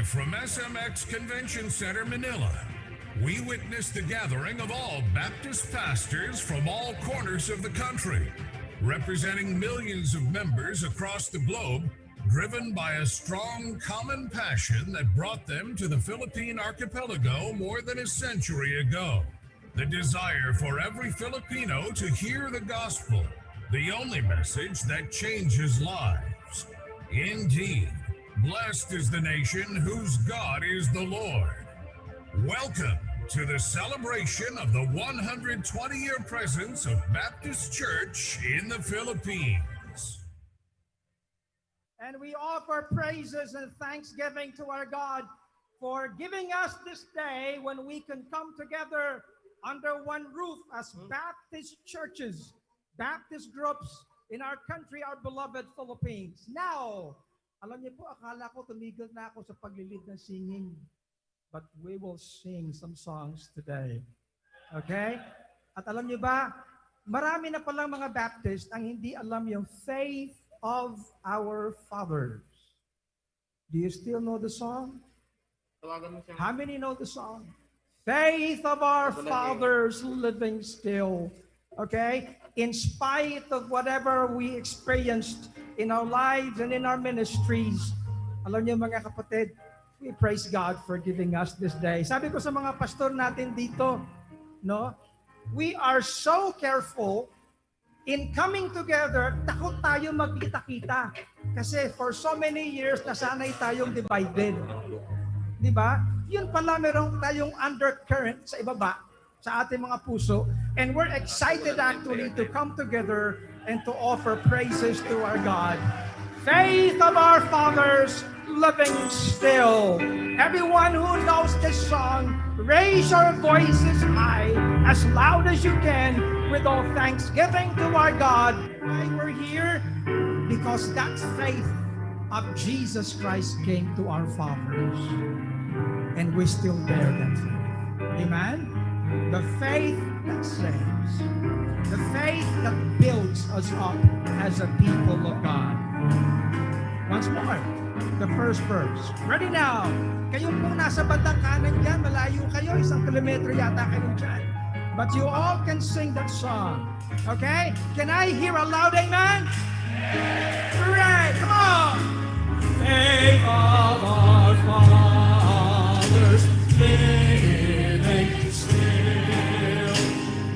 Live from SMX Convention Center, Manila, we witnessed the gathering of all Baptist pastors from all corners of the country, representing millions of members across the globe, driven by a strong common passion that brought them to the Philippine archipelago more than a century ago. The desire for every Filipino to hear the gospel, the only message that changes lives. Indeed, blessed is the nation whose God is the Lord. Welcome to the celebration of the 120-year presence of Baptist Church in the Philippines. And we offer praises and thanksgiving to our God for giving us this day when we can come together under one roof as Baptist churches, Baptist groups in our country, our beloved Philippines. Now, alam niyo po, akala ko tumigil na ako sa paglilid ng singing. But we will sing some songs today. Okay? At alam niyo ba, marami na palang mga Baptist ang hindi alam yung faith of our fathers. Do you still know the song? How many know the song? Faith of our fathers living still. Okay? In spite of whatever we experienced in our lives and in our ministries, alam niyo mga kapatid, we praise God for giving us this day. Sabi ko sa mga pastor natin dito, no? We are so careful in coming together, takot tayo magkita-kita. Kasi for so many years, nasanay tayong divided. Di ba? Yun pala, meron tayong undercurrent sa ibaba, sa ating mga puso. And we're excited actually to come together and to offer praises to our God. Faith of our fathers living still. Everyone who knows this song, raise your voices high, as loud as you can, with all thanksgiving to our God. Why we're here? Because that faith of Jesus Christ came to our fathers. And we still bear that faith. Amen? The faith that saves. The faith that builds us up as a people of God. Once more, the first verse. Ready now. Kayo po nasa bandang kanan dyan, malayo kayo, 1 kilometro yata kayo dyan. But you all can sing that song. Okay? Can I hear a loud amen? Hooray! Come on! Faith of our fathers living still,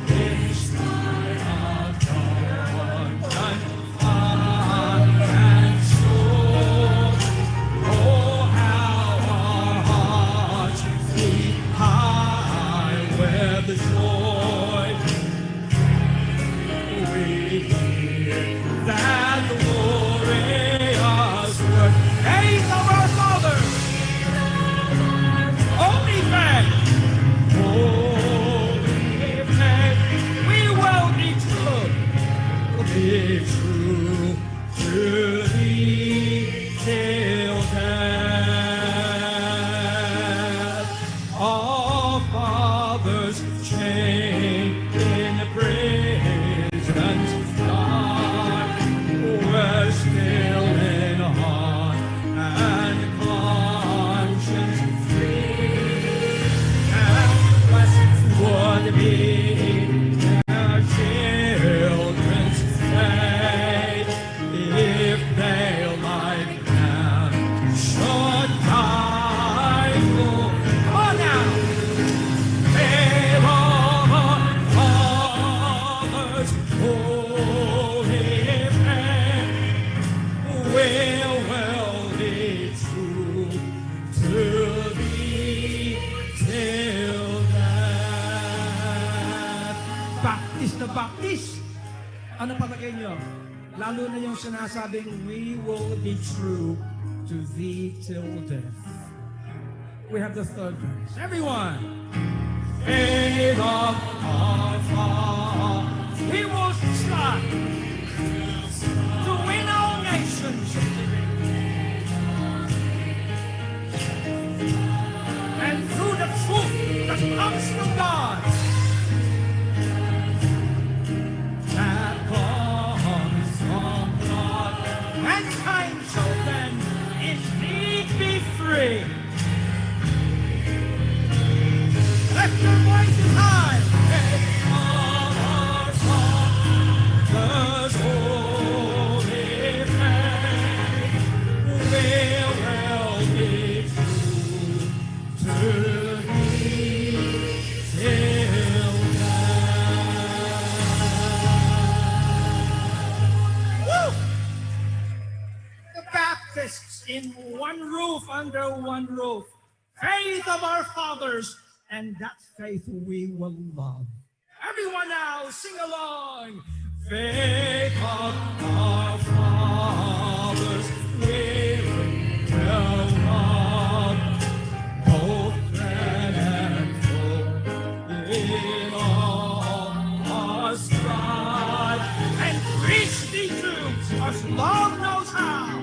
in spite of dawn and storm. Oh, how our hearts beat high with the joy we hear that glorious word. Faith of our fathers, only faith, we will be true to thee till death. All fathers chained in the prisons dark were still in heart and conscience free, and blessed would be their children's fate if their lifetime should die for. Come on now! Faith of our fathers, holy faith, will be true to thee till death. Baptist na Baptist. Ano palagay nyo? Lalo na yung sinasabing, we will be true to thee till death. We have the third verse. Everyone. Faith of our fathers, he will strive to win all nations. And through the truth that comes from God, that comes from God, mankind shall then indeed be free. Baptists in one roof, under one roof. Faith of our fathers, and that faith we will love. Everyone now, sing along. Faith of our fathers, we will love. Both red and full, in all our strive, and preach thee truths, as love knows how.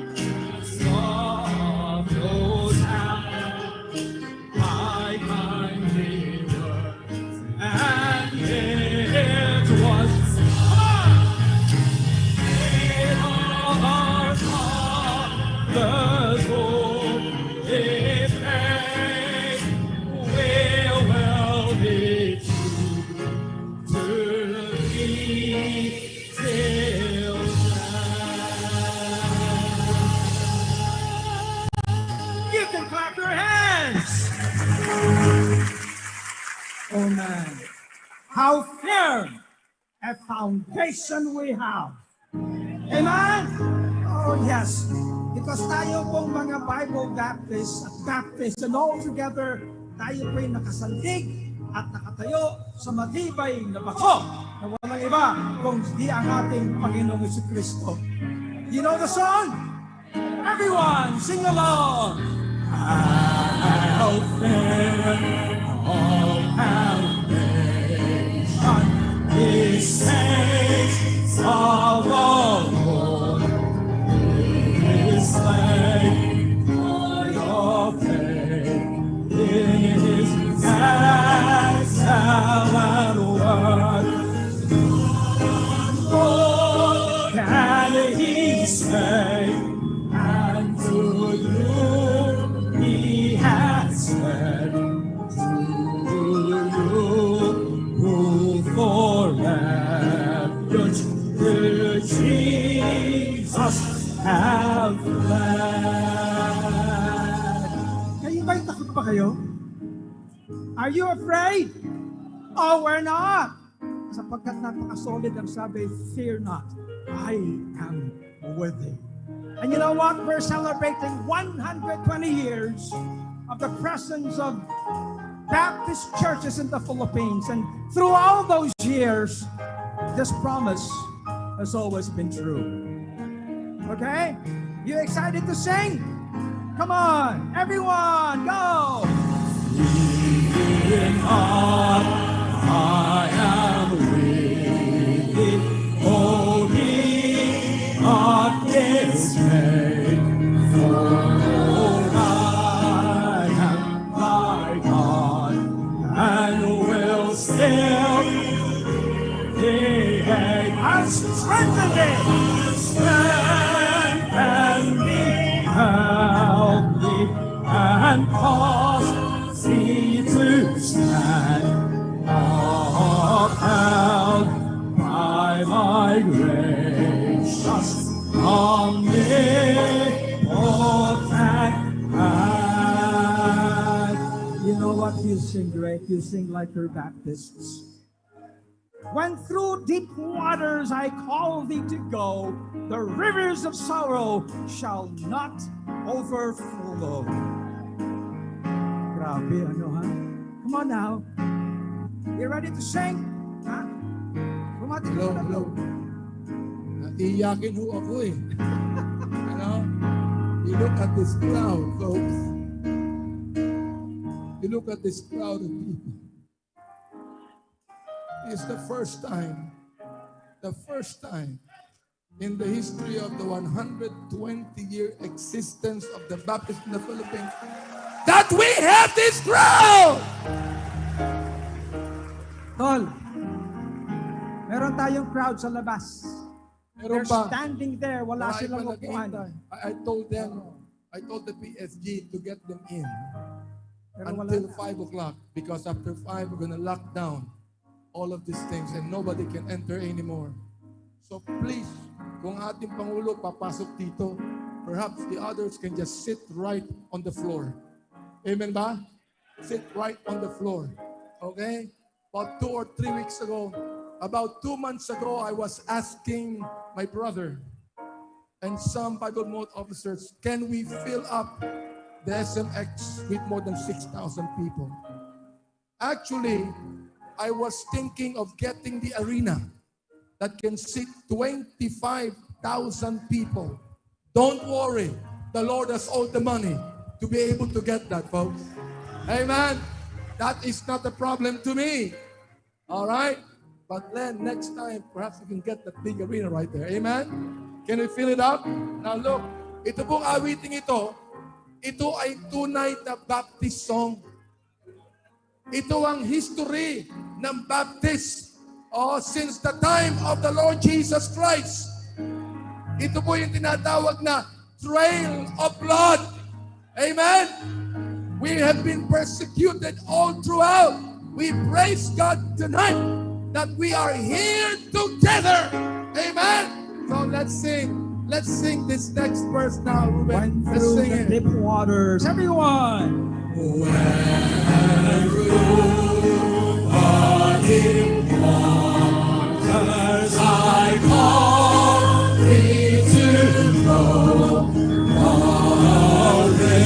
Love knows how. By kindly words, and it was in our fathers' home, if faith will be true to thee till death. You can clap your hands. Oh man, how firm a foundation we have. Amen? Oh yes, because tayo pong mga Bible Baptists at Baptists and all together, tayo po'y nakasandig at nakatayo sa matibay na bako na walang iba kung di ang ating Panginoong Jesucristo. You know the song? Everyone, sing along. How firm all foundation is saints of the Lord is slain for your faith in his excellent word. Lord, can he say, and to you he has said, for refuge to Jesus have fled. Kayo ba'y takot pa kayo? Are you afraid? Oh, we're not. Sapagkat napaka-solid ang sabi, fear not, I am with thee. And you know what? We're celebrating 120 years of the presence of Baptist churches in the Philippines, and through all those years, this promise has always been true. Okay? You excited to sing? Come on, everyone, go! In heart, I am with thee, oh, be not dismayed, for I am thy God, and will still be and strengthen thee, help thee, and cause thee to stand upheld by my gracious omnipotent hand. You know what? You sing great. You sing like your Baptists. When through deep waters I call thee to go, the rivers of sorrow shall not overflow. Grabe, ano ha? Come on now. You ready to sing? Ha? Hello. Naiyakin ho ako eh. Ano? You look at this crowd, folks. You look at this crowd of people. It's the first time in the history of the 120-year existence of the Baptist in the Philippines that we have this crowd! Tol, meron tayong crowd sa labas. Meron They're pa. standing there, wala Marami silang pa upuan. naghihintay. I told the PSG to get them in Pero wala until na. 5 o'clock because after 5 we're gonna lock down all of these things and nobody can enter anymore. So please, kung ating Pangulo papasok dito, perhaps the others can just sit right on the floor. Amen ba? Sit right on the floor. Okay? About 2 or 3 weeks ago, about 2 months ago, I was asking my brother, and some Bible Mode officers, can we fill up the SMX with more than 6,000 people? Actually, I was thinking of getting the arena that can seat 25,000 people. Don't worry, the Lord has all the money to be able to get that, folks. Amen. That is not a problem to me. All right? But then next time, perhaps we can get that big arena right there. Amen? Can we fill it up? Now look, ito pong awiting ito ay tunay na Baptist song. Ito ang history ng Baptist since the time of the Lord Jesus Christ. Ito po yung tinatawag na Trail of Blood. Amen? We have been persecuted all throughout. We praise God tonight that we are here together. Amen? So let's sing. Let's sing this next verse now, Ruben. Let's Through sing the it. deep waters. Everyone. Waters I call thee to flow, the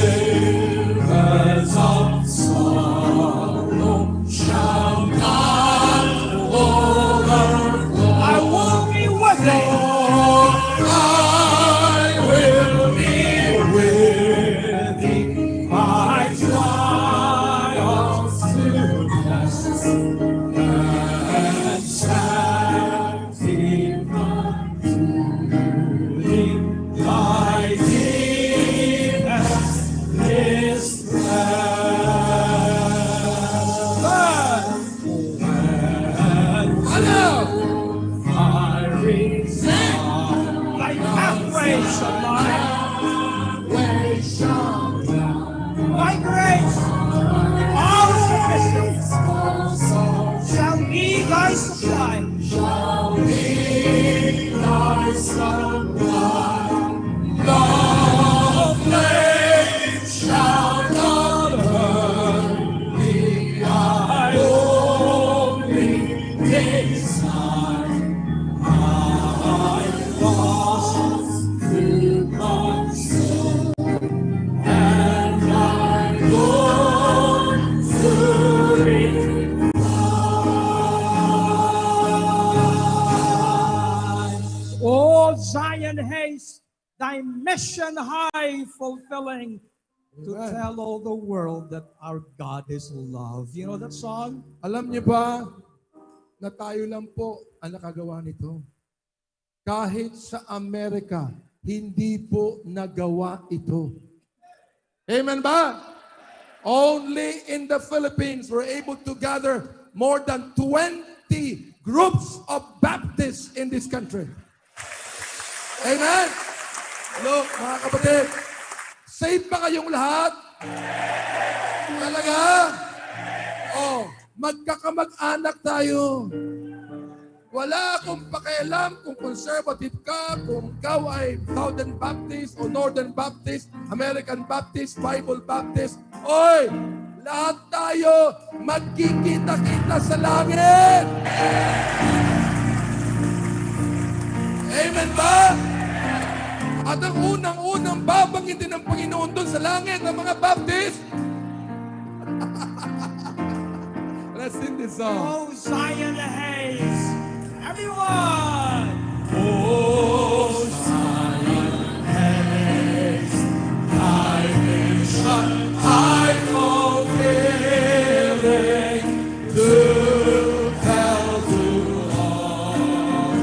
rivers of sorrow shall not overflow. I will be with thee. I will be with thee. My trials to pass, and standing unto thee, thy deepest distress. I resolve Thy pathways of mine. Thy grace, all sufficient, shall be thy supply. The flame shall not burn thee. I only desire I was through my soul, and I long to O Zion, haste thy mission high fulfilling, to Amen. tell all the world that our God is love. You know that song? Alam niyo ba na tayo lang po ang nakagawa nito? Kahit sa Amerika, hindi po nagawa ito. Amen ba? Only in the Philippines, we're able to gather more than 20 groups of Baptists in this country. Amen? Look, mga kapatid, safe ba kayong lahat? Talaga? Magkakamag-anak tayo. Wala akong pakialam kung conservative ka, kung ikaw ay Southern Baptist o Northern Baptist, American Baptist, Bible Baptist. Oy! Lahat tayo magkikita-kita sa langit! Amen ba? At ang unang-unang babanggitin ng Panginoon doon sa langit ng mga Baptist. Let's sing this song. O Zion, haste. Everyone. Oh, Zion, haste thy mission, high fulfilling, to tell to all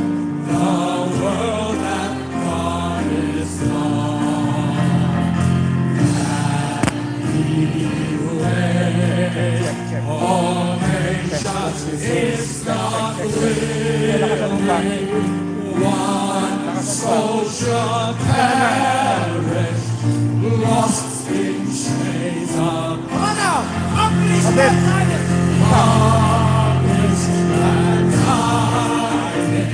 the world that God is love, that He waits all nations is not willing. One soul shall perish, lost in chains of Come on now. Unleash that silence. promise and tidings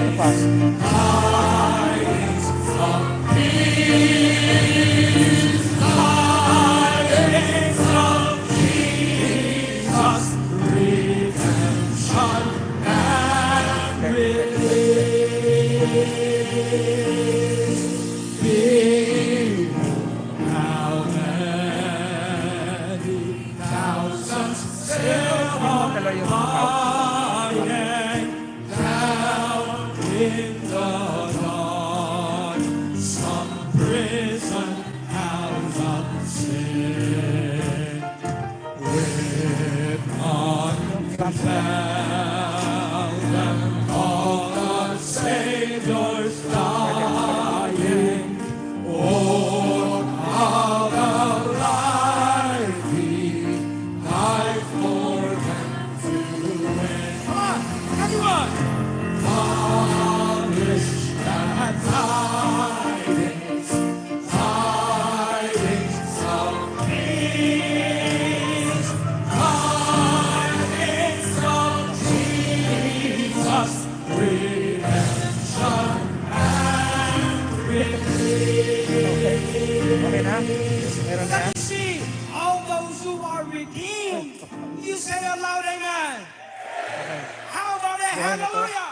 of peace, tidings of Jesus, redemption and release. from prison house of sin. With unfelt and all the Savior's dying. Oh, how the life He died for them to win. Come on, everyone! Publish that tidings, tidings of peace, tidings of Jesus, redemption and release. Okay na? Meron na? Let me see all those who are redeemed. You say aloud, amen. Okay. How about a Buhay na to. hallelujah?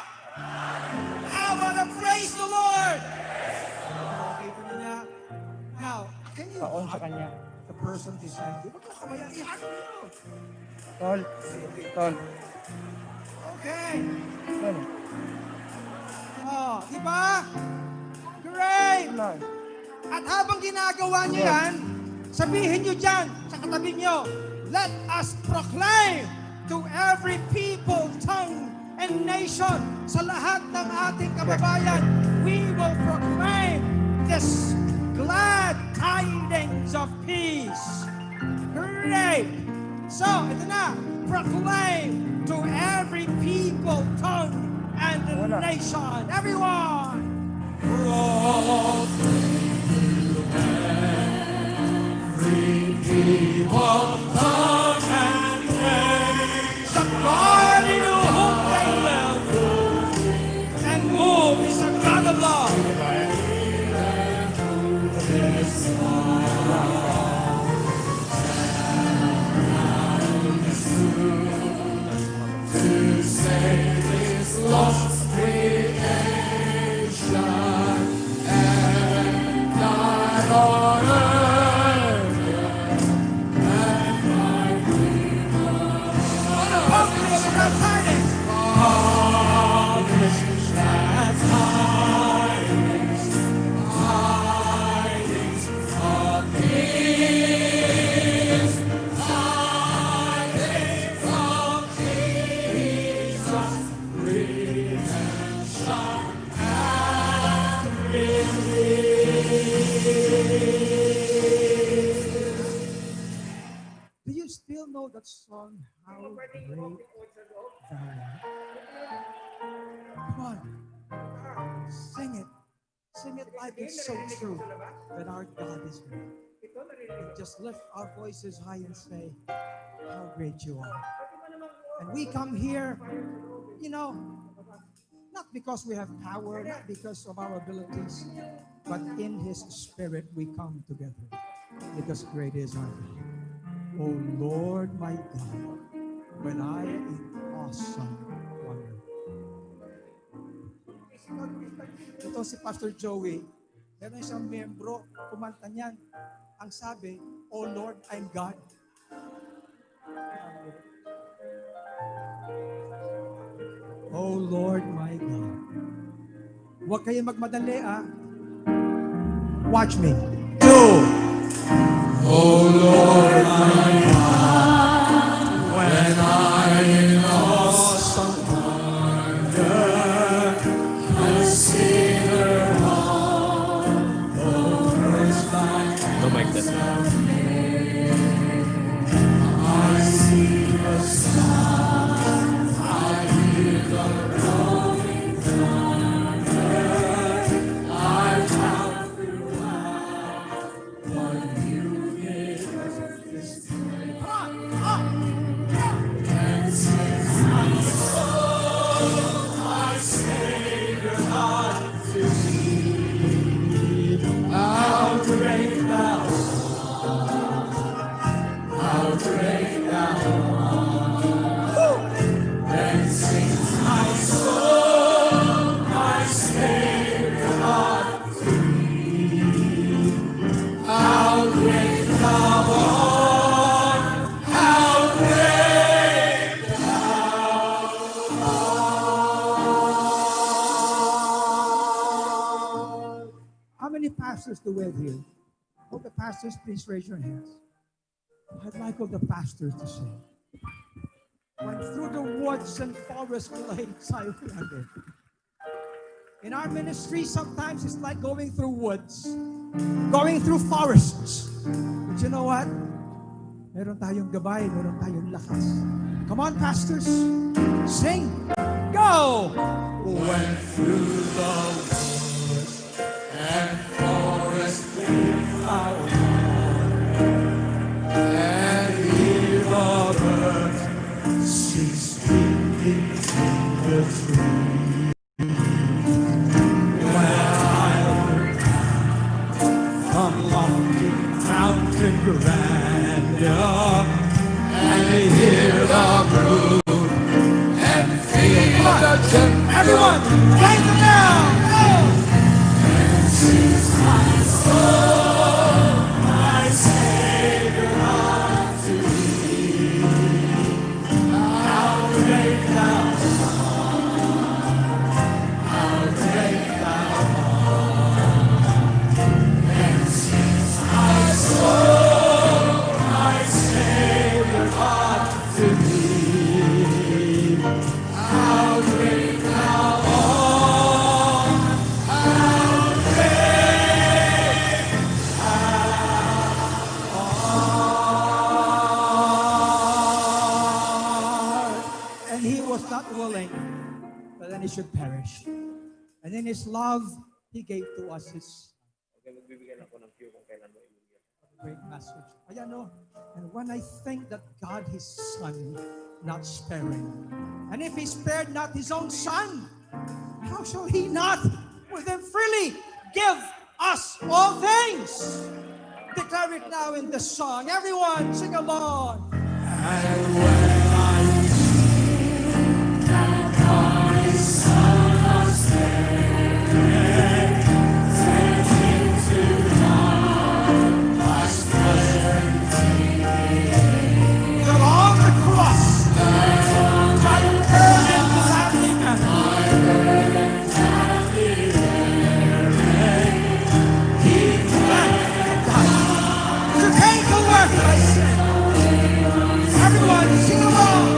How about a praise the Lord? Okay po na. Now, can you Paon sa hug kanya. the person beside you? Huwag ka kamaya. I-hug mo. Tol. Tol. Okay. Tol. Oh, di ba? Great! Tol. At habang ginagawa niyo yan, sabihin niyo dyan sa katabi niyo, let us proclaim to every people, tongue, and nation, sa lahat ng ating kababayan, we will proclaim this glad tidings of peace. Great! So, ito na, proclaim to every people, tongue, and nation. Everyone! People come and praise The God in whom they live and move is a God of love. to save His lost creation and died on earth and my On the public of the glad tidings. published that tidings, tidings of peace, tidings of Jesus, redemption and release. Do you still know that song? How great thou art? Come on. Sing it. Sing it like it's so true that our God is great. Just lift our voices high and say, how great you are. And we come here, you know, not because we have power, not because of our abilities, but in His Spirit we come together. Because great is our God. Oh Lord my God, when I in awesome wonder. Ito si Pastor Joey, meron siyang membro, kumanta niyan. Ang sabi, Oh Lord, I'm God. Oh Lord my God. Huwag kayong magmadali, ah. Watch me. Two. Oh Lord, my God, when I in awesome wonder consider all the works Thy hands have made, I see the sun, I hear the rolling thunder, I count throughout what You give this day. And since my soul, my Savior God, to Thee, how great Thou art. pastors do it here? All the pastors, please raise your hands. I'd like all the pastors to sing. When through the woods and forest glades I wandered. In our ministry, sometimes it's like going through woods, going through forests. But you know what? Meron tayong gabay, meron tayong lakas. Come on, pastors. Sing. Go! Went through the woods and forest without and hear the birds sing sleeping in the tree. Where I look from lofty mountain grandeur and hear the brook and feel the Everyone, take them down. Go! This is my soul, my Savior unto thee. How great thou art, how great thou art. This is my soul, my Savior unto thee. How great thou art, how great And he was not willing that any should perish. And in his love, he gave to us his great message. Ayan, no? And when I think that God, his son, not sparing, and if he spared not his own son, how shall he not with him freely give us all things? Declare it now in the song. Everyone, sing along. And when I see that God is Son of Spirit, sent into my present That on the cross, my burden gladly and to take away my sin. Everyone, sing along.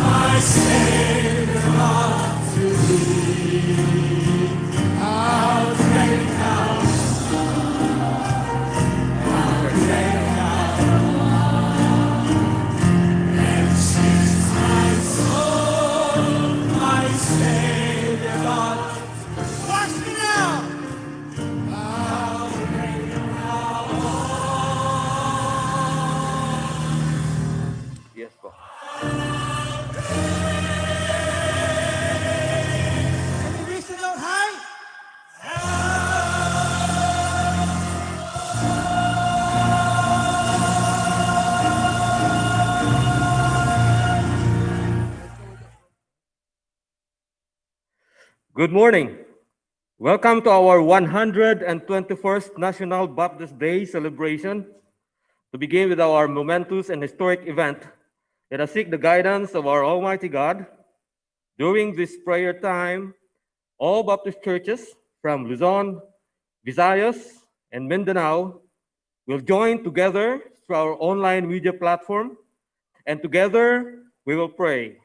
my Savior unto thee. How great thou art, how great thou art. This is my soul, my Savior God. Watch me now. How great thou art. Yes po. Can we reach the note high? Good morning. Welcome to our 121st National Baptist Day celebration. To begin with our momentous and historic event, let us seek the guidance of our Almighty God. During this prayer time, all Baptist churches from Luzon, Visayas, and Mindanao will join together through our online media platform, and together we will pray.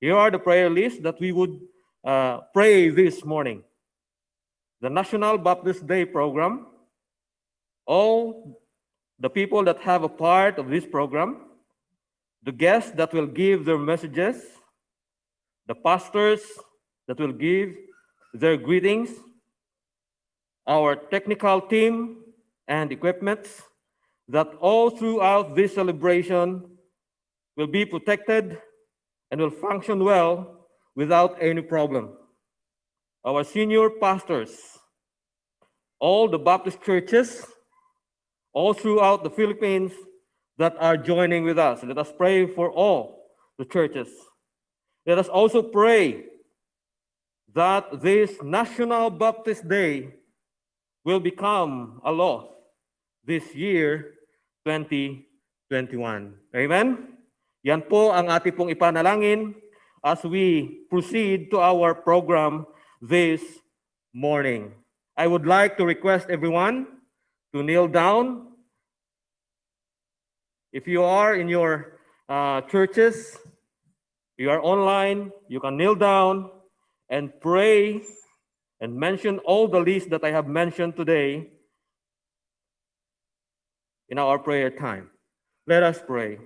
Here are the prayer lists that we would pray this morning. The National Baptist Day program, all the people that have a part of this program, the guests that will give their messages, the pastors that will give their greetings, our technical team and equipments, that all throughout this celebration will be protected and will function well without any problem. Our senior pastors, all the Baptist churches, all throughout the Philippines that are joining with us. Let us pray for all the churches. Let us also pray that this National Baptist Day will become a law this year, 2021. Amen? Yan po ang ating pong ipanalangin. as we proceed to our program this morning. I would like to request everyone to kneel down. If you are in your churches, you are online, you can kneel down and pray and mention all the lists that I have mentioned today in our prayer time. Let us pray.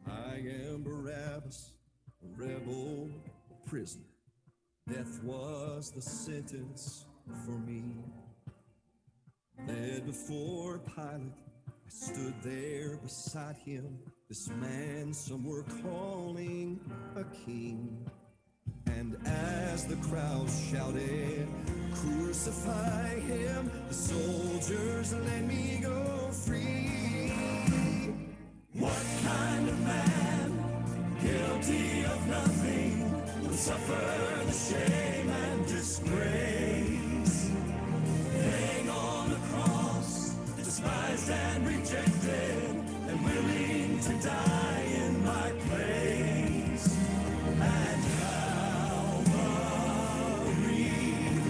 I am Barabbas, a rebel, a prisoner. Death was the sentence for me. Led before Pilate, I stood there beside him. This man some were calling a king. And as the crowd shouted, "Crucify him," the soldiers let me go free. What kind of man, guilty of nothing, would suffer the shame and disgrace? Hang on the cross, despised and rejected, and willing to die in my place. And Calvary,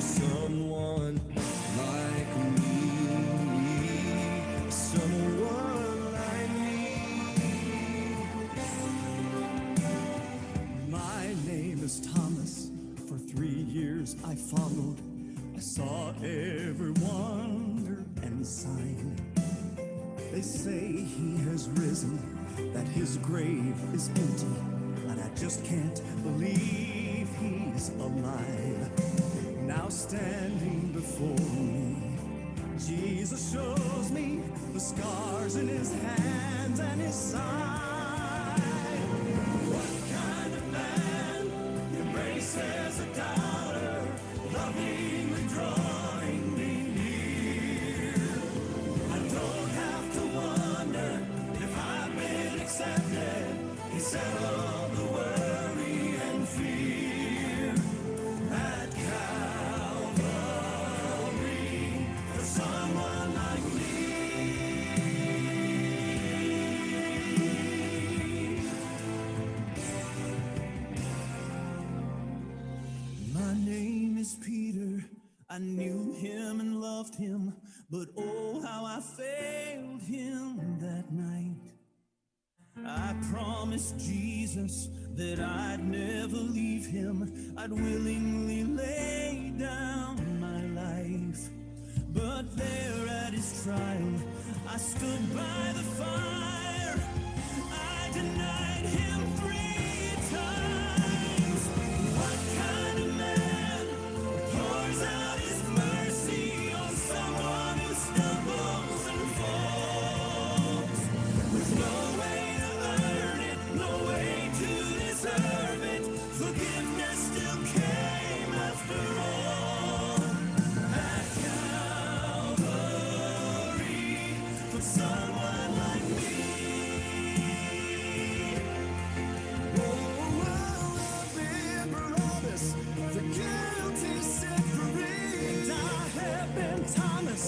someone like me, someone like me. My name is Thomas. For 3 years I followed every wonder and sign. They say he has risen, that his grave is empty, but I just can't believe he's alive. Now standing before me, Jesus shows me the scars in his hands and his side. What kind of man embraces a doubter, lovingly drawing me near? I don't have to wonder if I've been accepted. He settled the worry and fear at Calvary for someone like me. My name is Peter. I knew him and loved him, but oh, how I failed him that night. I promised Jesus that I'd never leave him. I'd willingly lay down my life. But there at his trial, I stood by the fire. I denied him 3 times. What kind of man pours out his mercy on someone who stumbles and falls? With no way to earn it, no way to deserve it, forgiveness still came after all. At Calvary, for someone like me. Oh, I've been promised, the guilty set free. And I have been Thomas,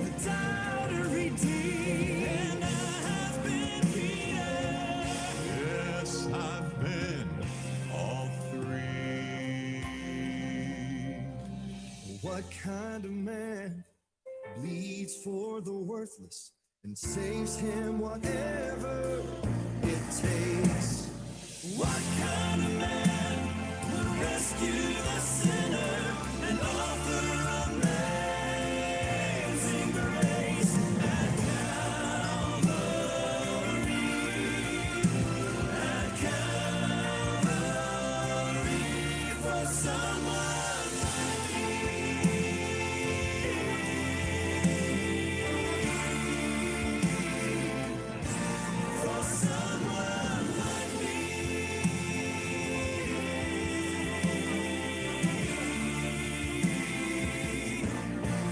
the doubter redeemed. And I have been Peter. Yes, I've been all 3. What kind of man bleeds for the worthless and saves him whatever it takes? What kind of man would rescue the sinner and offer amazing grace at Calvary? At Calvary for someone like me. For someone like me.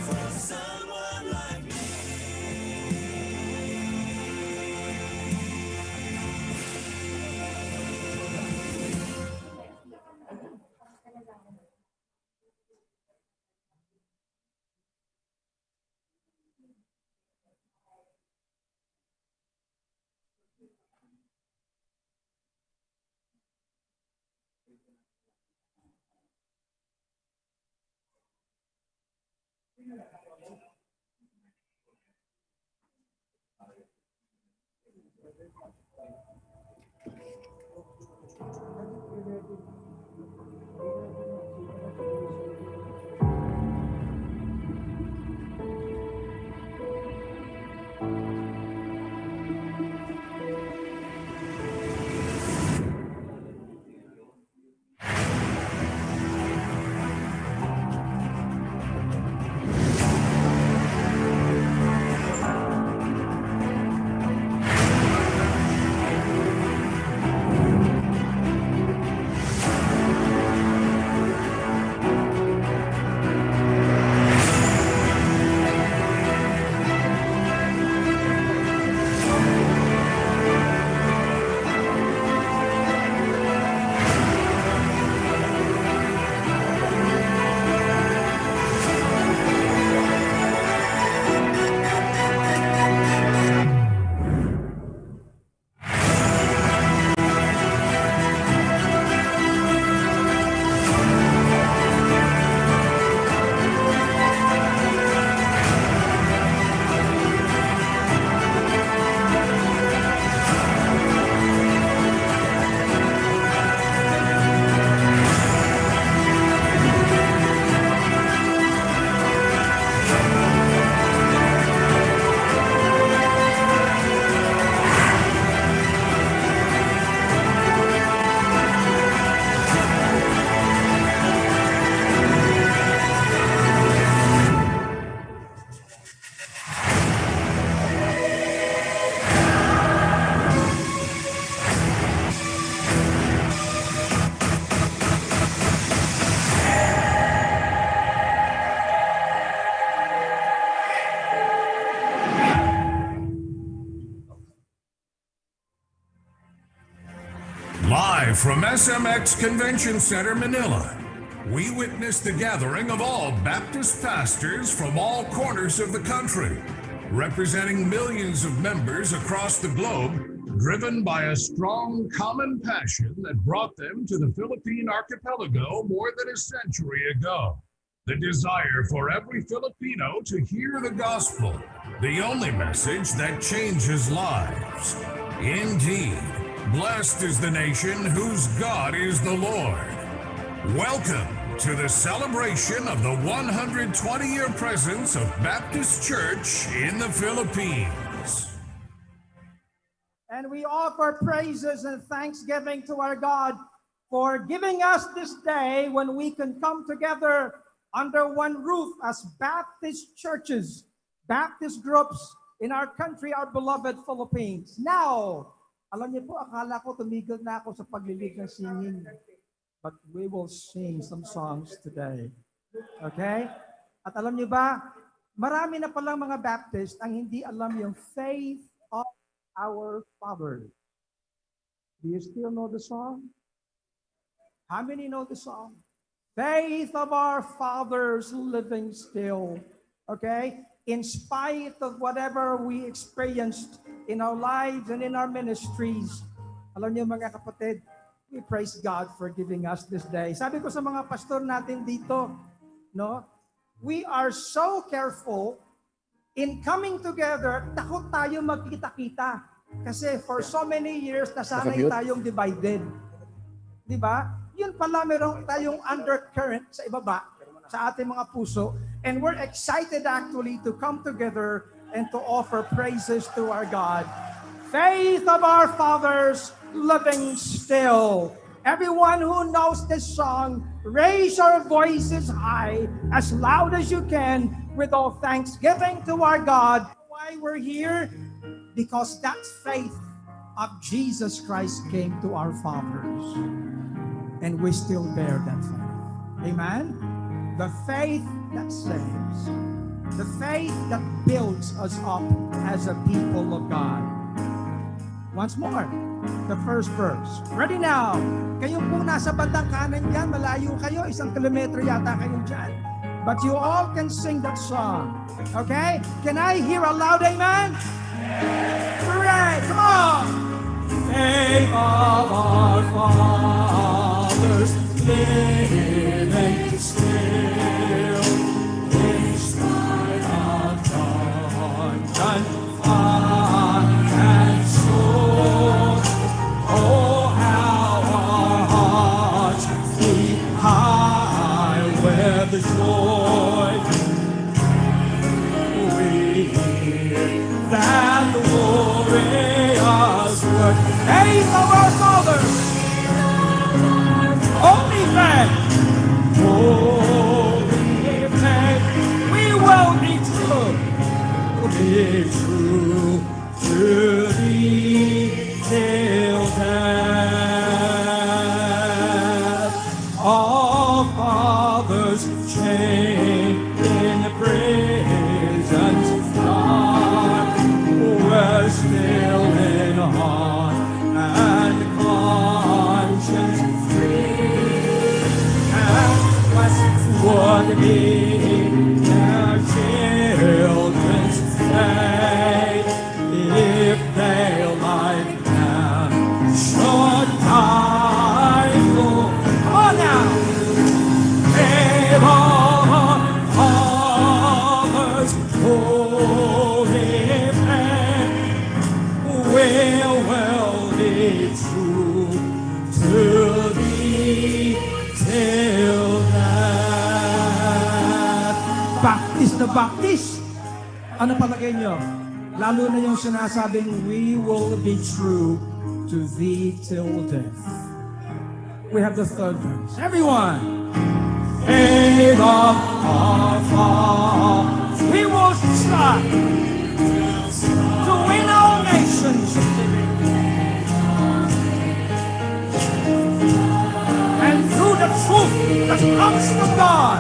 For someone like me. Live from SMX Convention Center, Manila, we witness the gathering of all Baptist pastors from all corners of the country, representing millions of members across the globe, driven by a strong common passion that brought them to the Philippine archipelago more than a century ago. The desire for every Filipino to hear the gospel, the only message that changes lives. Indeed, blessed is the nation whose God is the Lord. Welcome to the celebration of the 120-year presence of Baptist Church in the Philippines. And we offer praises and thanksgiving to our God for giving us this day when we can come together under one roof as Baptist churches, Baptist groups in our country, our beloved Philippines. Now, alam niyo po, akala ko tumigil na ako sa paglilig ng singing. But we will sing some songs today. Okay? At alam niyo ba, marami na palang mga Baptist ang hindi alam yung faith of our fathers. Do you still know the song? How many know the song? Faith of our fathers living still. Okay? In spite of whatever we experienced in our lives and in our ministries, alam niyo mga kapatid, we praise God for giving us this day. Sabi ko sa mga pastor natin dito, no? We are so careful in coming together, takot tayo magkita-kita. Kasi for so many years, nasanay tayong divided. Di ba? Yun pala, meron tayong undercurrent sa ibaba, sa ating mga puso. And we're excited actually to come together and to offer praises to our God. Faith of our fathers, living still. Everyone who knows this song, raise your voices high, as loud as you can, with all thanksgiving to our God. Why we're here? Because that faith of Jesus Christ came to our fathers. And we still bear that faith. Amen? The faith that saves. The faith that builds us up as a people of God. Once more, the first verse. Ready now. Kayo po nasa bandang kanan dyan, malayo kayo, 1 kilometro yata kayo dyan. But you all can sing that song. Okay? Can I hear a loud amen? Hooray! Come on! Faith of our fathers, living still, in spite of dawn, and soul. Oh, how our hearts beat high with the joy we hear that the glorious word. Faith of our fathers, only faith, holy faith, we will be true to thee till death. All fathers chained in the prisons dark were still in heart and conscience free, and would be their children's fate if they like them should die. Come on now. Save all fathers, holy faith, will be true to thee till death. Baptist na Baptist. Ano palagay nyo? Lalo na yung sinasabing, we will be true to thee till death. We have the third verse. Everyone. Faith of our fathers, we will strive to win all nations. And through the truth that comes from God,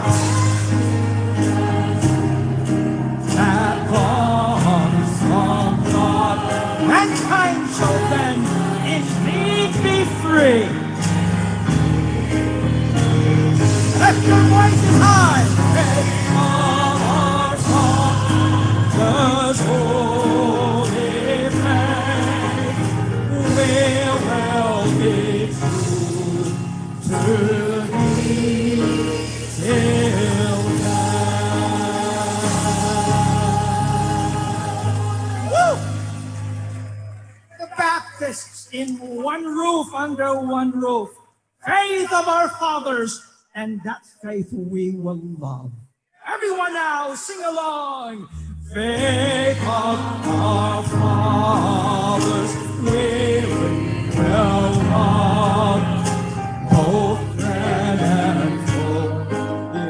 that comes from God, mankind shall then indeed be free. holy faith will be true to thee till The Baptists in one roof, under one roof. Faith of our fathers, and that faith we will love. Everyone now, sing along. faith of our fathers we will love, both friend and foe,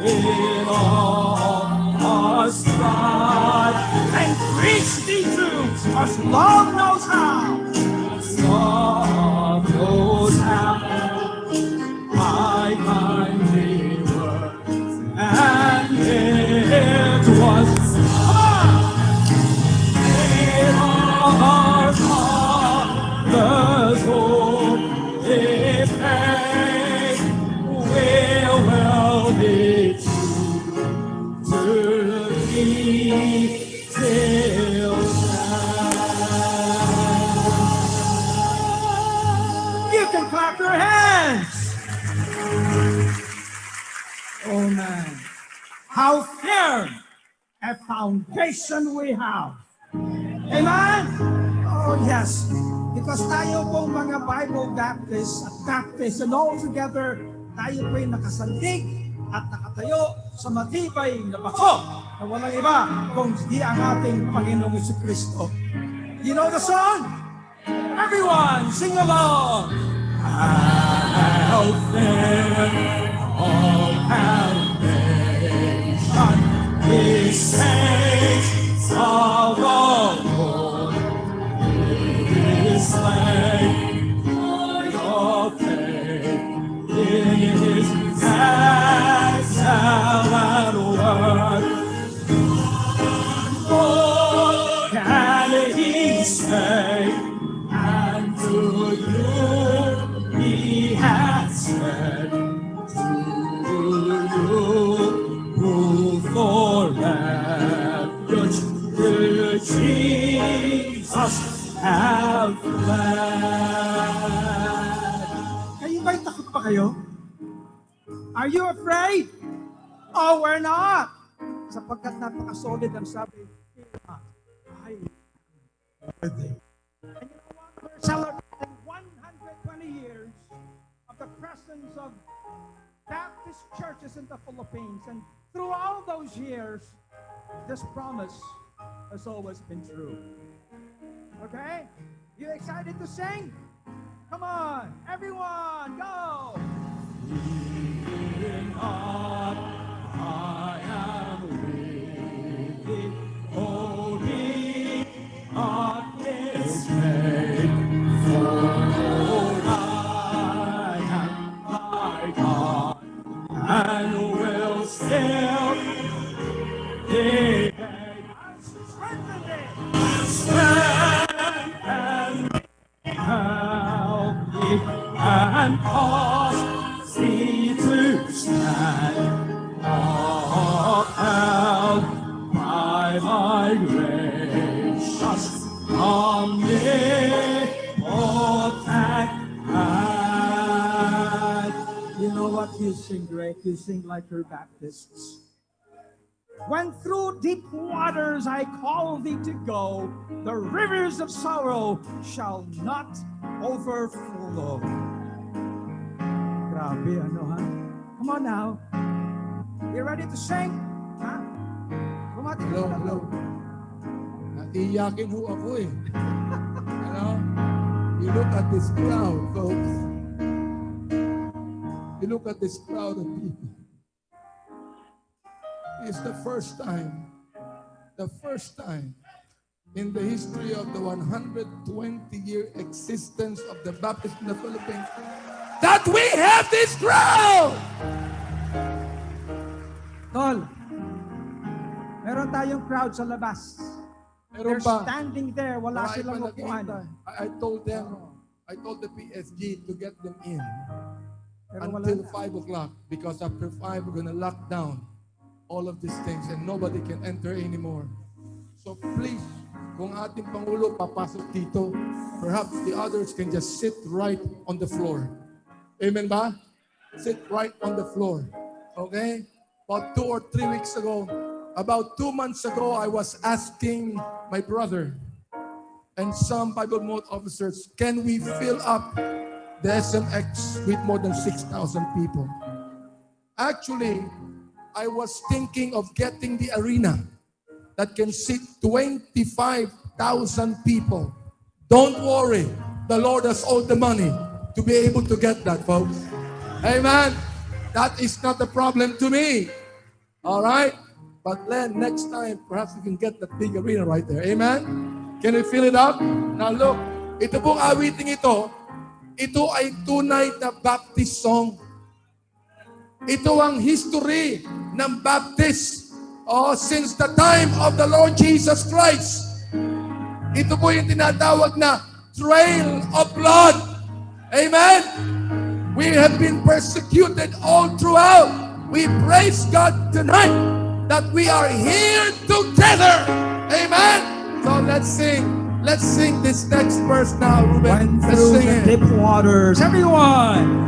in all our strife, And preach thee truths as love knows how. love knows how. I kindly words, and it was our fathers home, if faith will be true to thee till You can clap your hands. Oh man, how firm a foundation we have. Amen? Oh yes, because tayo pong mga Bible Baptists at Baptists and all together, tayo po'y nakasandig at nakatayo sa matibay na bako na walang iba kung di ang ating Panginoong Jesucristo. You know the song? Everyone, sing along. how thin all foundation is saints of the Lord is slain for your faith in his excellent word. What can he say? And to you he has said, to you who for refuge to Jesus have fled. Kayo ba'y takot pa kayo? Are you afraid? Oh, we're not. Sapagkat napaka-solid ang sabi, I am worthy. And you know what? We're celebrating 120 years of the presence of Baptist churches in the Philippines. And through all those years, this promise has always been true. Okay? You excited to sing? Come on, everyone, go! In God I am weak, only God is made, for I am my God, and will still be strengthen and help me, and cause thee to stand, upheld by my gracious omnipotent hand. You know what? You sing great. You sing like your Baptists. When through deep waters I call thee to go, the rivers of sorrow shall not overflow. Grabe, ano ha? Come on now. You ready to sing? Ha? Bumati ka Hello, na hello. Naiyakin ho ako eh. Ano? You look at this crowd, folks. You look at this crowd of people. It's the first time in the history of the 120-year existence of the Baptist in the Philippines that we have this crowd! Tol, meron tayong crowd sa labas. Meron They're pa. standing there, wala Marami silang pa upuan. nakita. I told the PSG to get them in Pero wala until na. 5 o'clock because after 5 we're gonna lock down all of these things and nobody can enter anymore. So please, kung ating Pangulo papasok dito, perhaps the others can just sit right on the floor. Amen ba? Sit right on the floor. Okay? About 2 or 3 weeks ago, about 2 months ago, I was asking my brother and some Bible Mode officers, can we fill up the SMX with more than 6,000 people? Actually, I was thinking of getting the arena that can seat 25,000 people. Don't worry, the Lord has all the money to be able to get that, folks. Amen. That is not a problem to me. All right? But then next time, perhaps we can get that big arena right there. Amen? Can we fill it up? Now look, ito pong awiting ito ay tunay na Baptist song. Ito ang history ng Baptist. Since the time of the Lord Jesus Christ. Ito po yung tinatawag na trail of blood. Amen? We have been persecuted all throughout. We praise God tonight that we are here together. Amen? So let's sing. Let's sing this next verse now, Ruben. Let's Through sing the it. deep waters, everyone.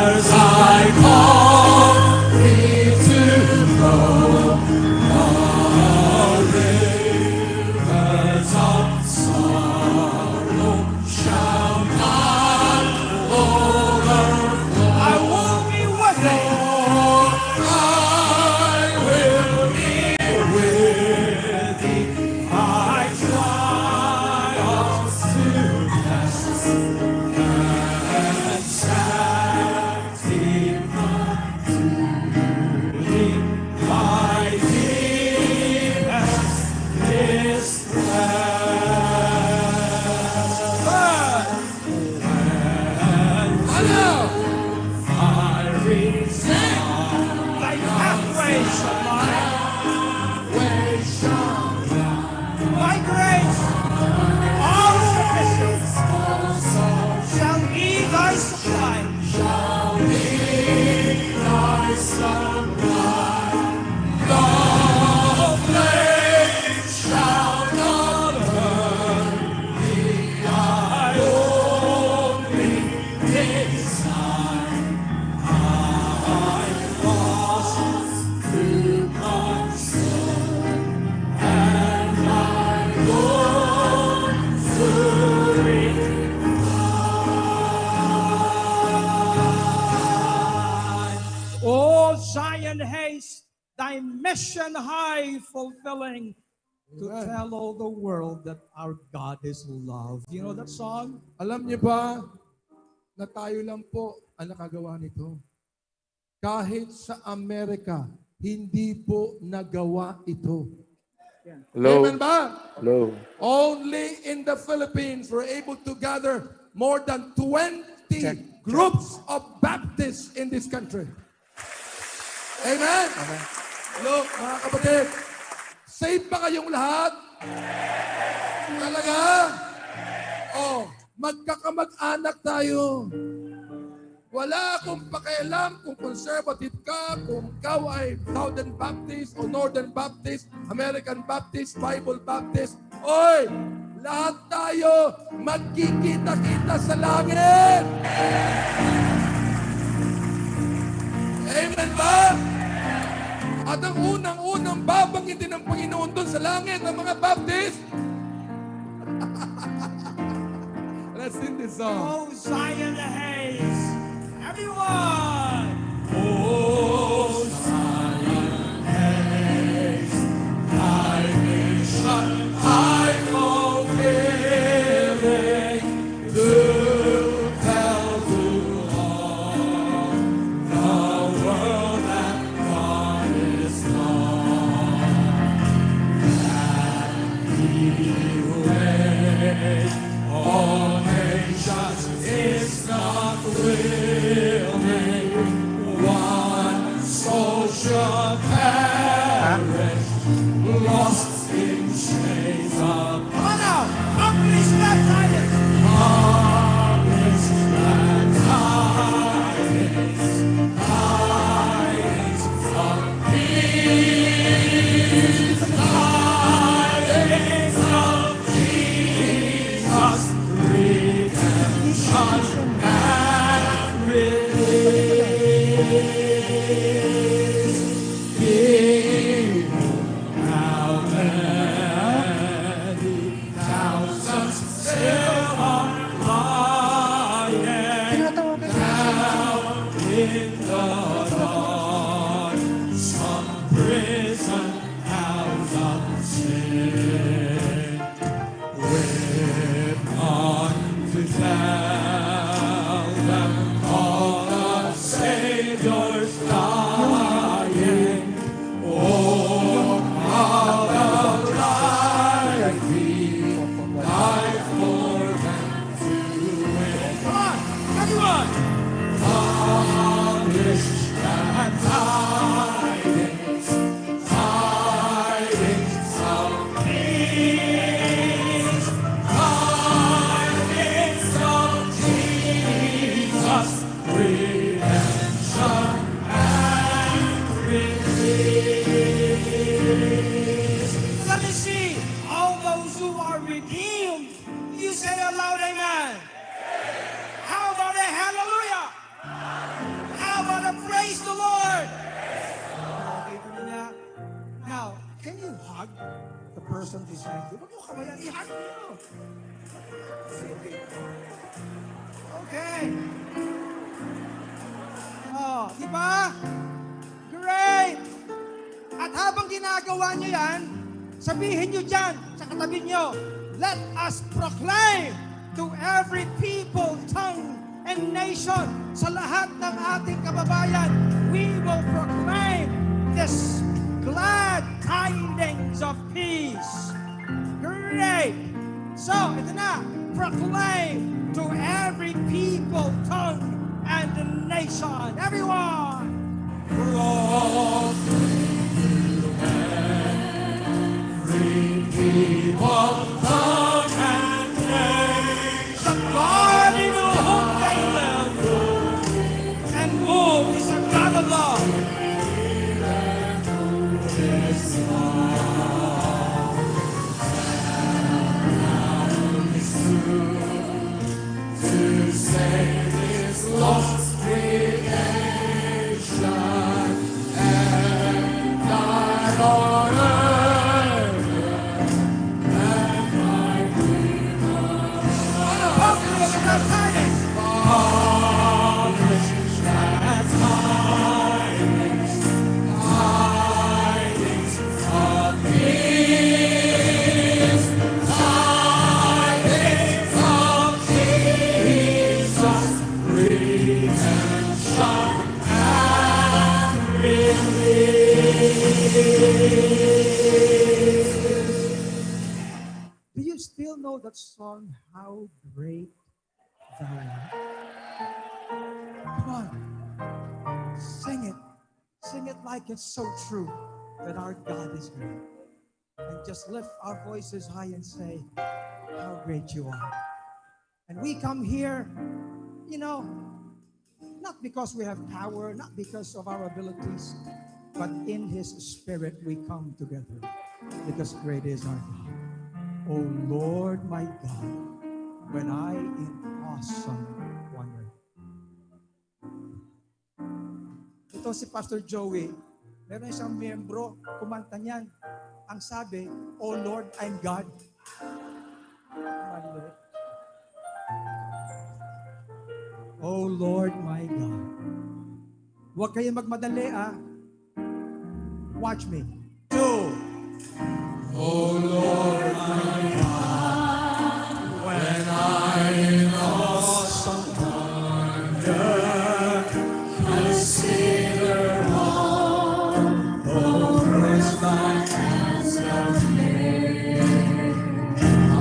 As I call thee to flow, the rivers of sorrow shall not overflow. I won't be worthy. I will be with thee. I trials to pass and sanctify to thee. My deepest distress. But I reach thy pathways of way shall my grace all sufficient shall be thy supply. Shall be thy supply. The flame shall not burn thee. I only desire I cross through concern, and I go through it. O Zion, haste thy mission high fulfilling to Amen. tell all the world that our God is love. You know that song? Alam niyo ba na tayo lang po ang nakagawa nito? Kahit sa Amerika, hindi po nagawa ito. Low, Amen ba? low. Only in the Philippines, we're able to gather more than 20 groups of Baptists in this country. Amen? Look, mga kapatid, safe ba kayong lahat? Talaga? Magkakamag-anak tayo. Wala akong pakialam kung conservative ka, kung ikaw ay Southern Baptist o Northern Baptist, American Baptist, Bible Baptist. Oy! Lahat tayo magkikita-kita sa langit! Amen ba? At ang unang-unang babanggitin ng Panginoon doon sa langit ng mga Baptist. Let's sing this song. O Zion, haste everyone. O Zion, haste thy mission high fulfilling, to tell to all the world that God is Lord, that He waits all nations is not willing, one soul shall perish, lost in chains of Come on now, accomplish that Zion. promise and tidings, tidings Let me see all those who are redeemed. You say aloud, amen. How about a hallelujah? How about a praise the Lord? Now, can you hug the person beside you? Huwag mo kawalan, i-hug mo. Okay. Oh, di ba? Great! At habang ginagawa nyo yan, sabihin nyo dyan sa katabi nyo, let us proclaim to every people, tongue, and nation, sa lahat ng ating kababayan, we will proclaim this glad tidings of peace. Great! So, ito na, proclaim to every people, tongue, and nation. Everyone! People, tongue, and nation. Sa God in whom they live, and who is a God of love. To save His lost creation and died on earth. Do you still know that song, How Great Thou Art? Come on, sing it. Sing it like it's so true that our God is great. And just lift our voices high and say, how great you are. And we come here, you know, not because we have power, not because of our abilities, but in His Spirit we come together because great is our God. O Lord my God, when I in awesome wonder. Ito si Pastor Joey, meron isang miyembro, kumanta niyan. Ang sabi, O Lord, I'm God. O Lord my God. Huwag kayong magmadali, ah. Watch me. 2. Oh Lord, my God, when I in awesome wonder consider all the works Thy hands have made,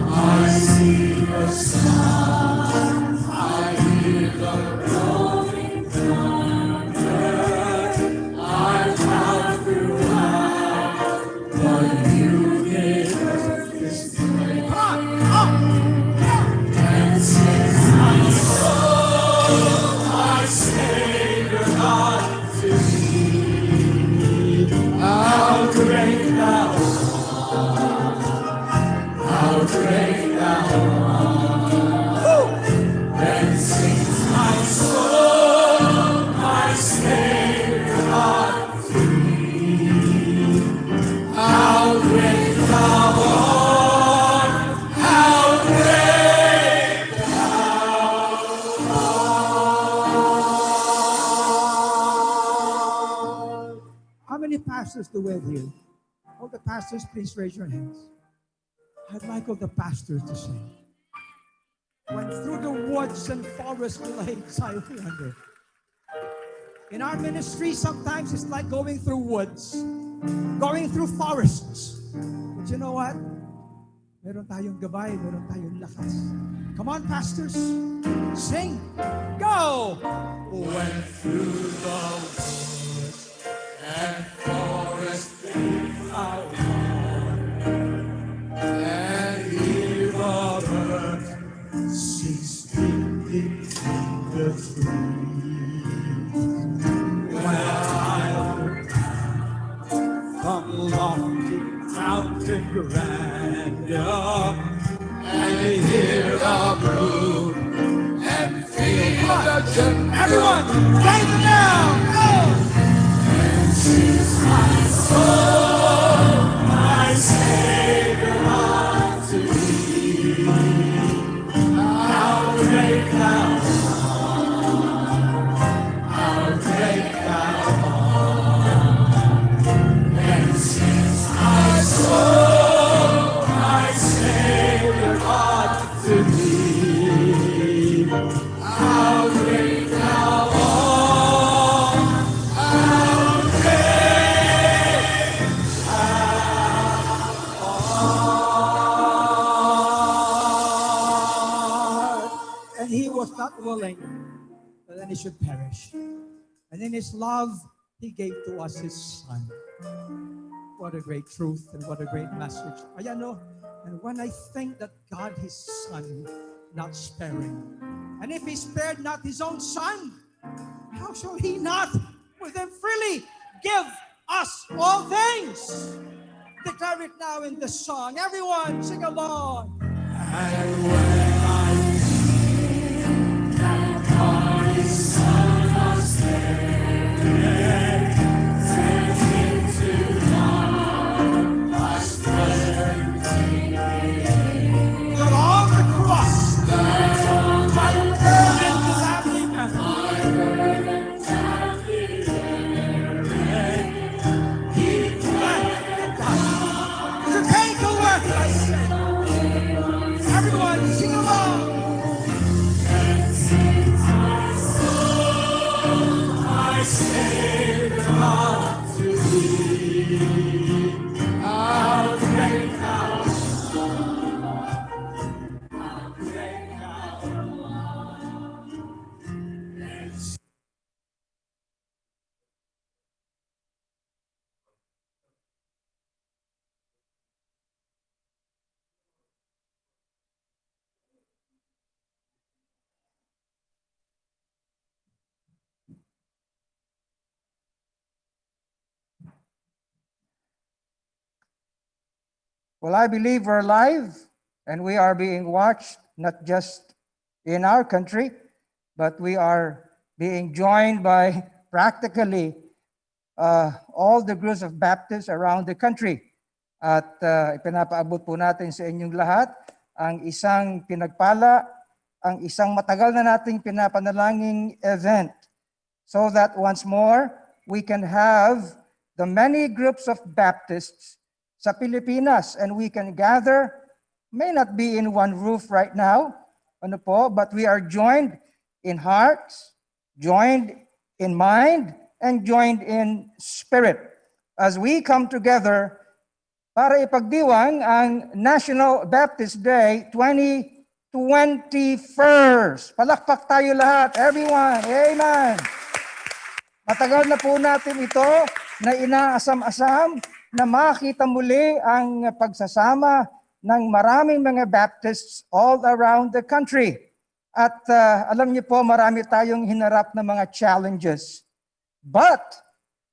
I see the sun, I hear the rolling thunder, I count throughout what You give us. many pastors do we have here? All the pastors, please raise your hands. I'd like all the pastors to sing. When through the woods and forest glades I wander. In our ministry, sometimes it's like going through woods, going through forests. But you know what? Meron tayong gabay, meron tayong lakas. Come on, pastors. Sing. Go! Went through the woods and forest I wandered, and here the birds sing sweet between the trees. When I look from lofty mountain grandeur and hear the brook and feel the gentle. Everyone, raise it down. Go! She's my soul, my Savior unto thee. How great thou art, how great thou art. And since my soul, my Savior unto thee. How great thou art, how great thou art. And he was not willing that any should perish. And in his love, he gave to us his son. What a great truth and what a great message. Ayan, no? And when I think that God, his son, not sparing, and if he spared not his own son, how shall he not with him freely give us all things? Declare it now in the song. Everyone, sing along. And when I think that God his son was dead, sent him to die, I swear That on the cross, that on my burden gladly met. To take away my sin. Everyone, sing along. my Savior unto thee. How great thou art, how great thou art. Well, I believe we're live and we are being watched, not just in our country, but we are being joined by practically all the groups of Baptists around the country. At ipinapaabot po natin sa inyong lahat ang isang pinagpala, ang isang matagal na nating pinapanalangin event so that once more we can have the many groups of Baptists sa Pilipinas and we can gather, may not be in one roof right now, ano po, but we are joined in hearts, joined in mind, and joined in spirit as we come together para ipagdiwang ang National Baptist Day 2021. Palakpak tayo lahat, everyone. Amen. Matagal na po natin ito na inaasam-asam na makita muli ang pagsasama ng maraming mga Baptists all around the country. At alam niyo po, marami tayong hinarap na mga challenges. But,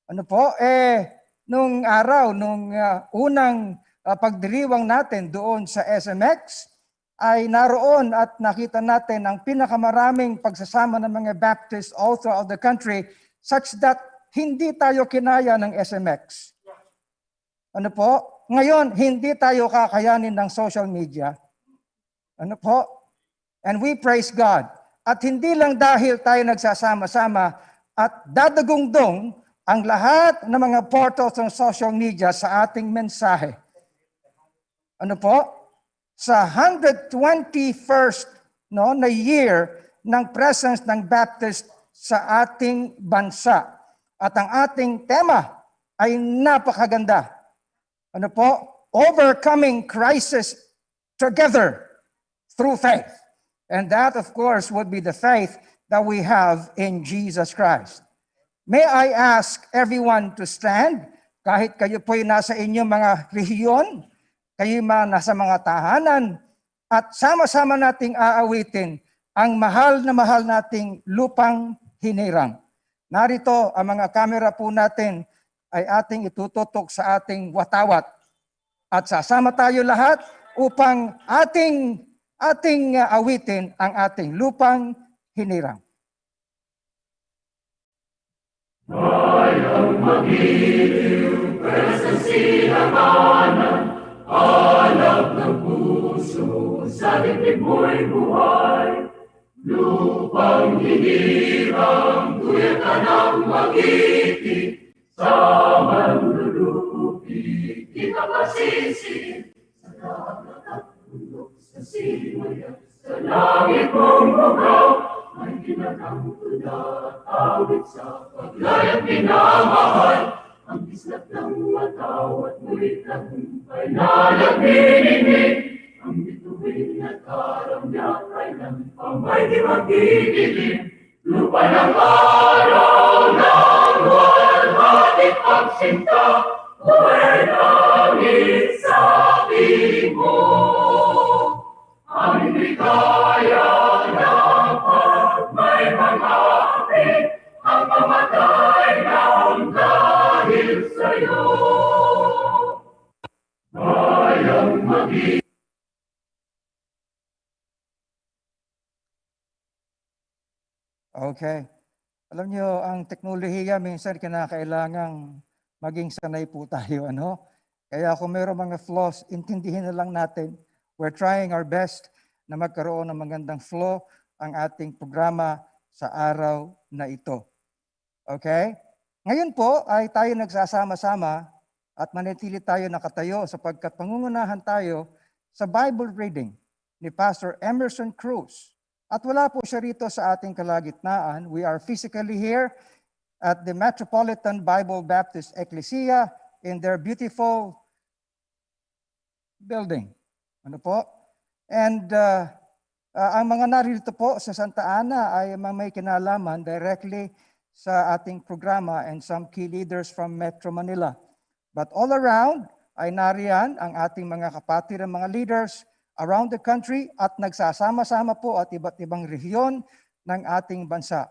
ano po, nung araw, nung unang pagdiriwang natin doon sa SMX, ay naroon at nakita natin ang pinakamaraming pagsasama ng mga Baptists all throughout the country such that hindi tayo kinaya ng SMX. Ano po? Ngayon, hindi tayo kakayanin ng social media. Ano po? And we praise God. At hindi lang dahil tayo nagsasama-sama at dadagungdong ang lahat ng mga portals ng social media sa ating mensahe. Ano po? Sa 121st na year ng presence ng Baptist sa ating bansa. At ang ating tema ay napakaganda. Ano po? Overcoming crisis together through faith. And that, of course, would be the faith that we have in Jesus Christ. May I ask everyone to stand, kahit kayo po'y nasa inyong mga rehiyon, kayo nasa mga tahanan, at sama-sama nating aawitin ang mahal na mahal nating lupang hinirang. Narito ang mga kamera po natin ay ating itututok sa ating watawat. At sasama tayo lahat upang ating awitin ang ating lupang hinirang. Mayang mag-iliw, sa sinamanan, alab ng puso, sa dibdib mo'y buhay. Lupang hinirang, tuyat ka ng mag-iti, sa manlulupi, di ka masisi. Sa dagat at bundok, sa simaya, sa langit mong bugaw, may ginagangkod at awit sa paglayang pinamahal. Ang islat ng watawat mo'y tagumpay na nagniningning. Ang bituin at karamyak ay ng pamay di magdidilim. Lupa ng araw ng walhating pagsinta, buhay langit sa mo. Ang ligaya na pag may mga-api, ang pamatay ng dahil sa'yo. Mayang mag-i- Okay. Alam niyo, ang teknolohiya minsan kinakailangang maging sanay po tayo. Ano? Kaya kung mayroong mga flaws, intindihin na lang natin. We're trying our best na magkaroon ng magandang flow ang ating programa sa araw na ito. Okay? Ngayon po ay tayo nagsasama-sama at manatili tayo nakatayo sapagkat pangungunahan tayo sa Bible reading ni Pastor Emerson Cruz. At wala po siya rito sa ating kalagitnaan. We are physically here at the Metropolitan Bible Baptist Ecclesia in their beautiful building. Ano po? And ang mga narito po sa Santa Ana ay may kinalaman directly sa ating programa and some key leaders from Metro Manila. But all around ay nariyan ang ating mga kapatid and mga leaders around the country at nagsasama-sama po at iba't ibang rehiyon ng ating bansa.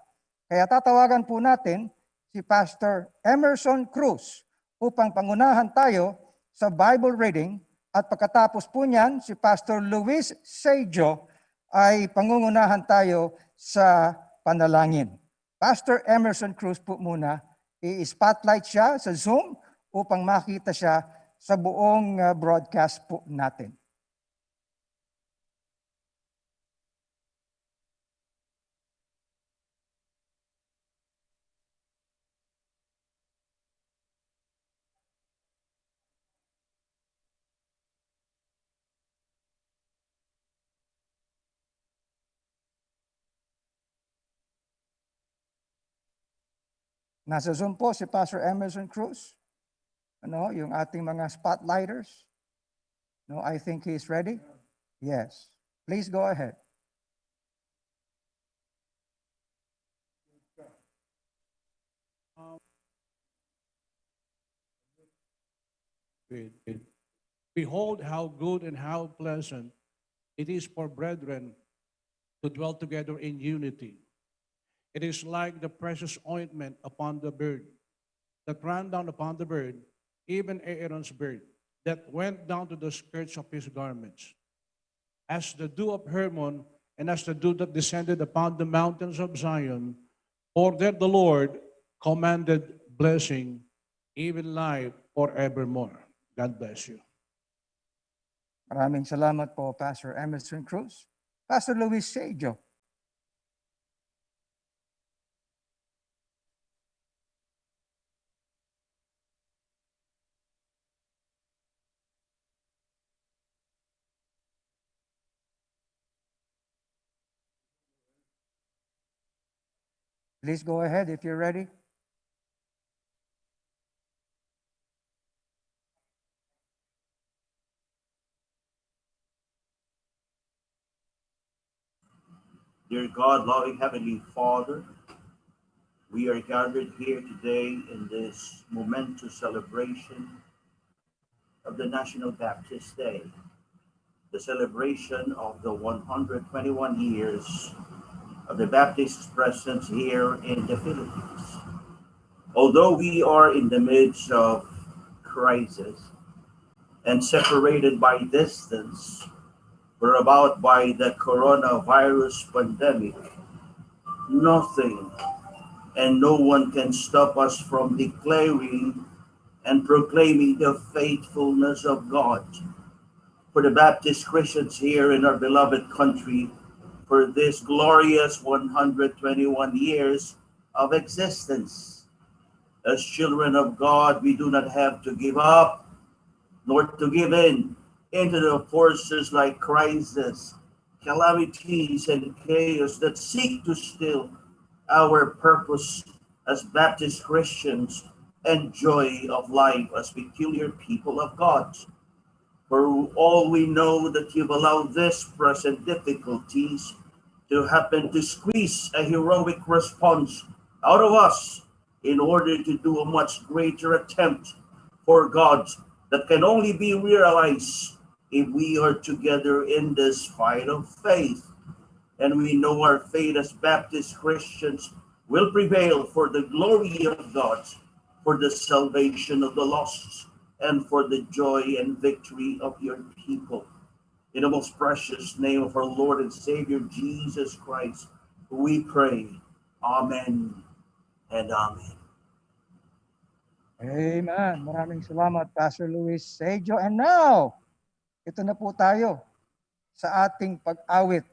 Kaya tatawagan po natin si Pastor Emerson Cruz upang pangunahan tayo sa Bible reading at pagkatapos po niyan si Pastor Luis Sejo ay pangungunahan tayo sa panalangin. Pastor Emerson Cruz po muna, i-spotlight siya sa Zoom upang makita siya sa buong broadcast po natin. Nasa Zoom po si Pastor Emerson Cruz. Ano, yung ating mga spotlighters. No, I think he's ready. Yes. Please go ahead. Behold how good and how pleasant it is for brethren to dwell together in unity. It is like the precious ointment upon the bird that ran down upon the bird, even Aaron's beard, that went down to the skirts of his garments. As the dew of Hermon, and as the dew that descended upon the mountains of Zion, for that the Lord commanded blessing, even life forevermore. God bless you. Maraming salamat po, Pastor Emerson Cruz. Pastor Luis Sejo. Please go ahead if you're ready. Dear God, loving Heavenly Father, we are gathered here today in this momentous celebration of the National Baptist Day, the celebration of the 121 years of the Baptist presence here in the Philippines. Although we are in the midst of crisis and separated by distance, we're about by the coronavirus pandemic, nothing and no one can stop us from declaring and proclaiming the faithfulness of God. For the Baptist Christians here in our beloved country, for this glorious 121 years of existence. As children of God, we do not have to give up nor to give in into the forces like crisis, calamities, and chaos that seek to steal our purpose as Baptist Christians and joy of life as peculiar people of God. For all we know that you've allowed this present difficulties to happen to squeeze a heroic response out of us in order to do a much greater attempt for God that can only be realized if we are together in this fight of faith. And we know our faith as Baptist Christians will prevail for the glory of God, for the salvation of the lost, and for the joy and victory of your people. In the most precious name of our Lord and Savior Jesus Christ, we pray. Amen and amen. Amen. Maraming salamat, Pastor Luis Sejo. And now, ito na po tayo sa ating pag-awit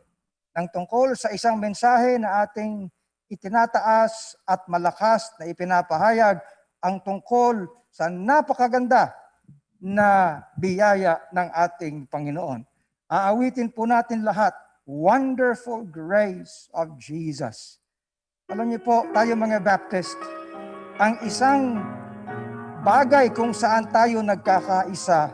ng tungkol sa isang mensahe na ating itinataas at malakas na ipinapahayag ang tungkol sa napakaganda na biyaya ng ating Panginoon. Aawitin po natin lahat, Wonderful Grace of Jesus. Alam niyo po, tayo mga Baptist, ang isang bagay kung saan tayo nagkakaisa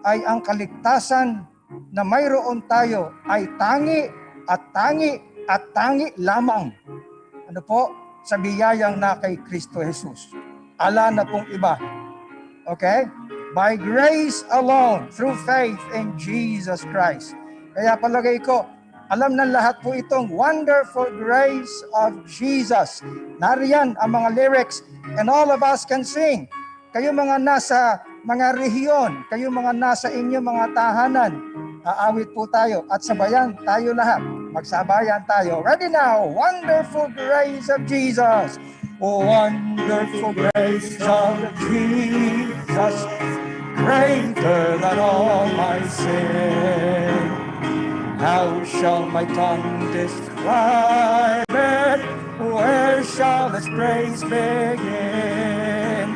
ay ang kaligtasan na mayroon tayo ay tangi at tangi at tangi lamang. Ano po? Sa biyayang na kay Kristo Jesus. Ala na pong iba. Okay? By grace alone, through faith in Jesus Christ. Kaya palagay ko, alam ng lahat po itong Wonderful Grace of Jesus. Nariyan ang mga lyrics and all of us can sing. Kayo mga nasa mga rehiyon, kayo mga nasa inyong mga tahanan, aawit po tayo at sabayan tayo lahat. Magsabayan tayo. Ready now, Wonderful Grace of Jesus. Oh, wonderful grace of Jesus, greater than all my sin. How shall my tongue describe it? Where shall its praise begin?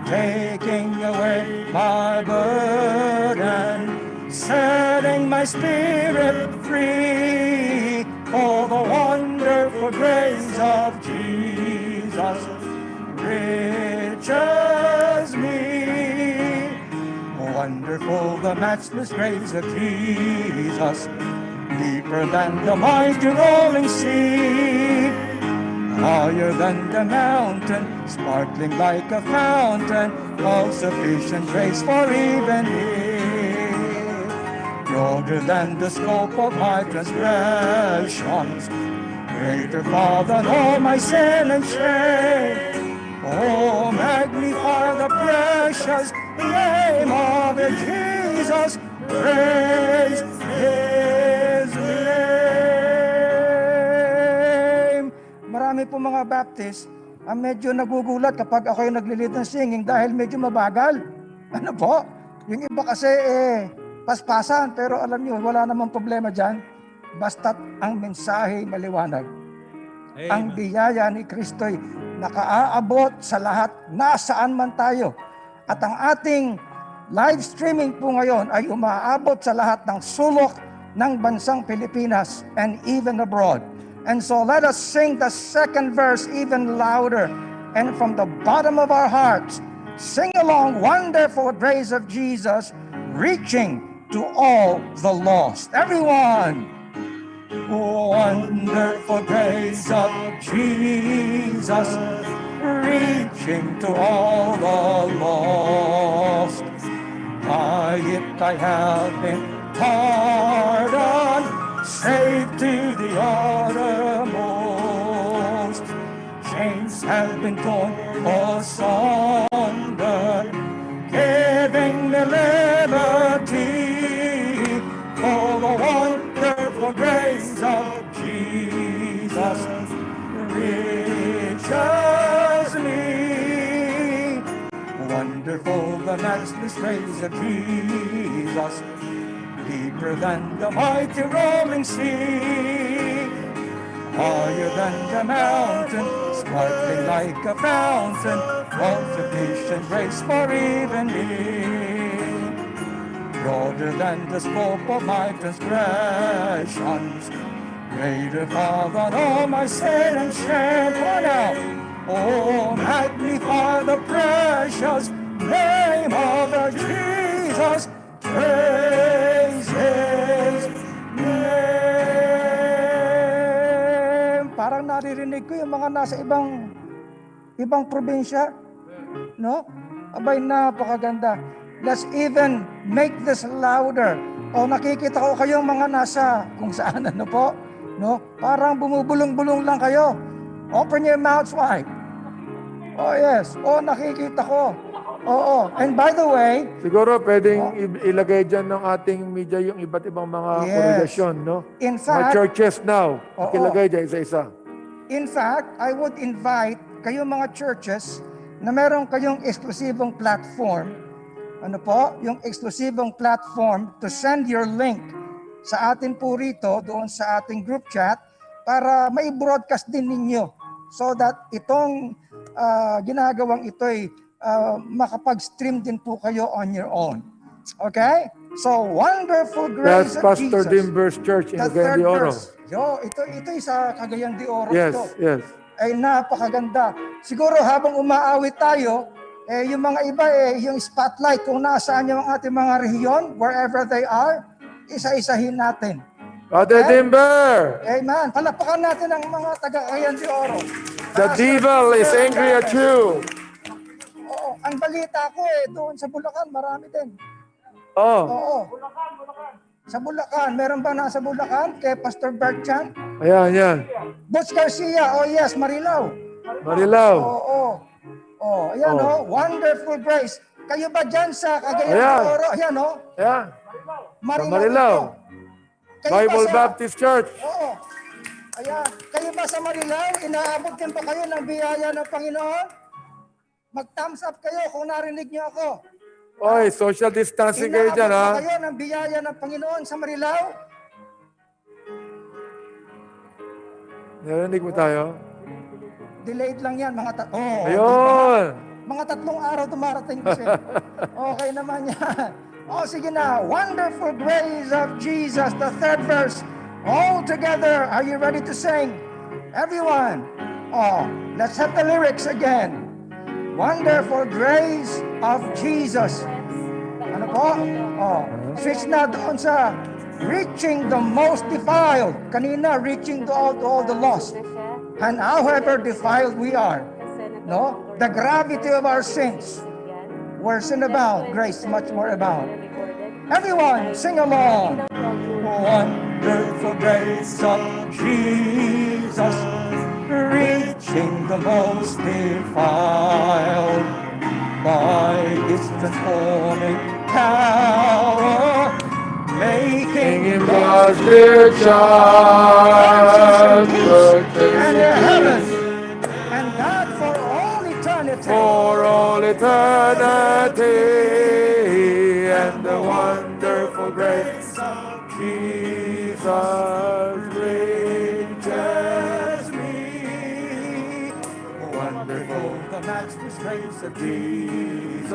Taking away my burden, setting my spirit free. Oh, the wonderful grace of Jesus reaches me. Wonderful the matchless grace of Jesus, deeper than the mighty rolling sea, higher than the mountain, sparkling like a fountain, all sufficient grace for even me. Broader than the scope of my transgressions, greater far than all my sin and shame. Oh, magnify the precious name of Jesus, praise His name. Marami po mga Baptist ang medyo nagugulat kapag ako yung naglilid ng singing dahil medyo mabagal. Ano po? Yung iba kasi paspasan, pero alam niyo, wala namang problema dyan. Basta't ang mensahe maliwanag. Amen. Ang biyaya ni Kristo'y nakaaabot sa lahat, nasaan man tayo. At ang ating live streaming po ngayon ay umaabot sa lahat ng sulok ng bansang Pilipinas and even abroad. And so let us sing the second verse even louder. And from the bottom of our hearts, sing along, wonderful grace of Jesus, reaching to all the lost. Everyone. Wonderful grace of Jesus, reaching to all the lost. By it I have been pardoned, saved to the uttermost. Chains have been torn asunder, giving me liberty. For the wonderful grace of Jesus reaches me. Wonderful the matchless grace of Jesus, deeper than the mighty rolling sea, higher than the mountain, sparkling like a fountain, all sufficient grace for even me. Broader than the scope of my transgressions, greater far than all my sin and shame. Pour out, oh, magnify the precious name of the Jesus. Praise His name. Parang naririnig ko yung mga nasa ibang probinsya, no? Abay, napakaganda. Let's even make this louder. O nakikita ko kayong mga nasa kung saan, ano po, no? Parang bumubulong-bulong lang kayo. Open your mouths wide. Oh yes. O nakikita ko. Oo. And by the way, Siguro pwedeng ilagay dyan ng ating media yung iba't ibang mga congregation, no? In Mga fact, churches now. Ilagay dyan isa-isa. in fact, I would invite kayong mga churches na meron kayong eksklusibong platform. Ano po? Yung eksklusibong platform to send your link sa atin po rito, doon sa ating group chat, para mai-broadcast din ninyo so that itong ginagawang ito ay makapag-stream din po kayo on your own. Okay? So, wonderful grace That's of Pastor Jesus. Dimber's church in The Cagayan third de Oro. verse. Yo, ito sa Cagayan de Oro. Yes, ito. yes. Ay napakaganda. Siguro habang umaawit tayo, yung mga iba yung spotlight kung nasaan yung ating mga rehiyon, wherever they are, isa-isahin natin. Father Dimber! Amen. Palapakan natin ang mga taga-Cagayan de Oro. The devil is angry at you. Oo, ang balita ko doon sa Bulacan, marami din. Oh, Oo. Sa Bulacan, meron ba nasa Bulacan kay Pastor Berchan? ayan, yan. Butch Garcia, oh yes, Marilao. Marilao. Oo. Oh, ayan wonderful grace. Kayo ba dyan sa Cagayan de Ayan. Oro? Ayan Ayan. Marilao. Kayo ba Bible sa- Baptist Church. Oo. Ayan. Kayo ba sa Marilao, inaabot din pa kayo ng biyaya ng Panginoon? Mag-thumbs up kayo kung narinig niyo ako. Oy, social distancing kayo Inaabot dyan, ha? ba kayo ng biyaya ng Panginoon sa Marilao? Narinig mo tayo? Delayed lang yan, mga Ayun! mga 3 araw dumarating kasi. Okay naman yan. Sige na. Wonderful grace of Jesus, the third verse. All together, are you ready to sing? Everyone. Let's have the lyrics again. Wonderful grace of Jesus. Ano po? Switch na doon sa reaching the most defiled. Kanina, reaching to all the lost. And however defiled we are, no, the gravity of our sins, where sin abound, grace much more abound. Everyone, sing along. Wonderful grace of Jesus, reaching the most defiled, by His transforming power, making Him God's dear child. and heaven, and God for all eternity. For all eternity, and the wonderful grace of Jesus reaches me. Wonderful the matchless grace of Jesus,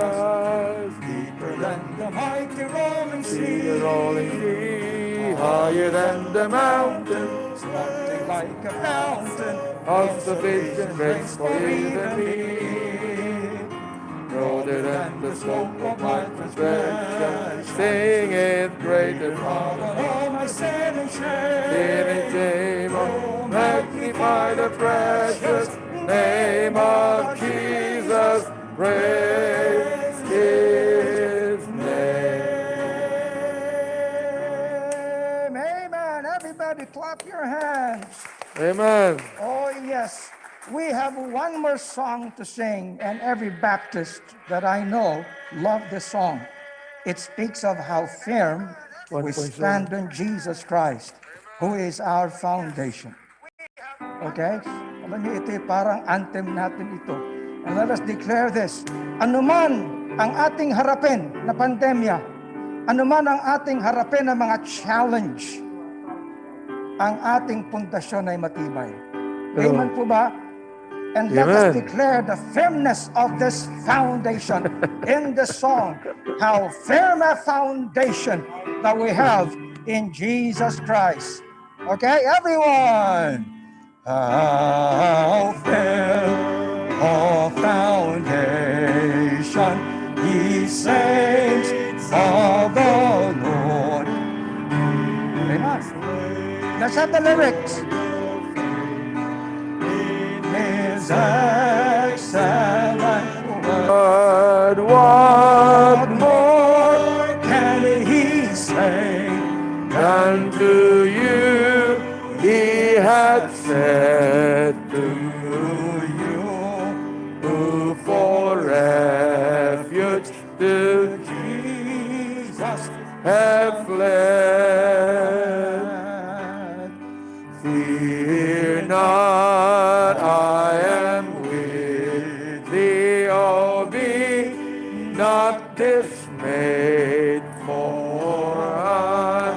deeper than the mighty rolling See sea, the rolling sea, higher than the mountains, sparkling like a fountain of sufficient grace for even me. Broader than the smoke of my transgression, sing it greater far than all my sin and shame. Oh, magnify the precious name of Jesus. Praise His name. Amen. Everybody clap your hands. Amen. Oh, yes. We have one more song to sing, and every Baptist that I know love this song. It speaks of how firm we 1.7. stand on Jesus Christ, who is our foundation. Okay? Alam niyo, ito yung parang anthem natin ito. And let us declare this. Anuman ang ating harapin na pandemya, anuman ang ating harapin na mga challenge, ang ating pundasyon ay matibay. Amen po ba? And let us declare the firmness of this foundation in the song. How firm a foundation that we have in Jesus Christ. Okay, everyone. How firm a foundation, ye saints of the Lord. Amen. Let's have the lyrics. His excellent word. What more can He say? Unto you He hath said, To you who for refuge to Jesus have fled. Fear not, I am with thee, oh, be not dismayed, for I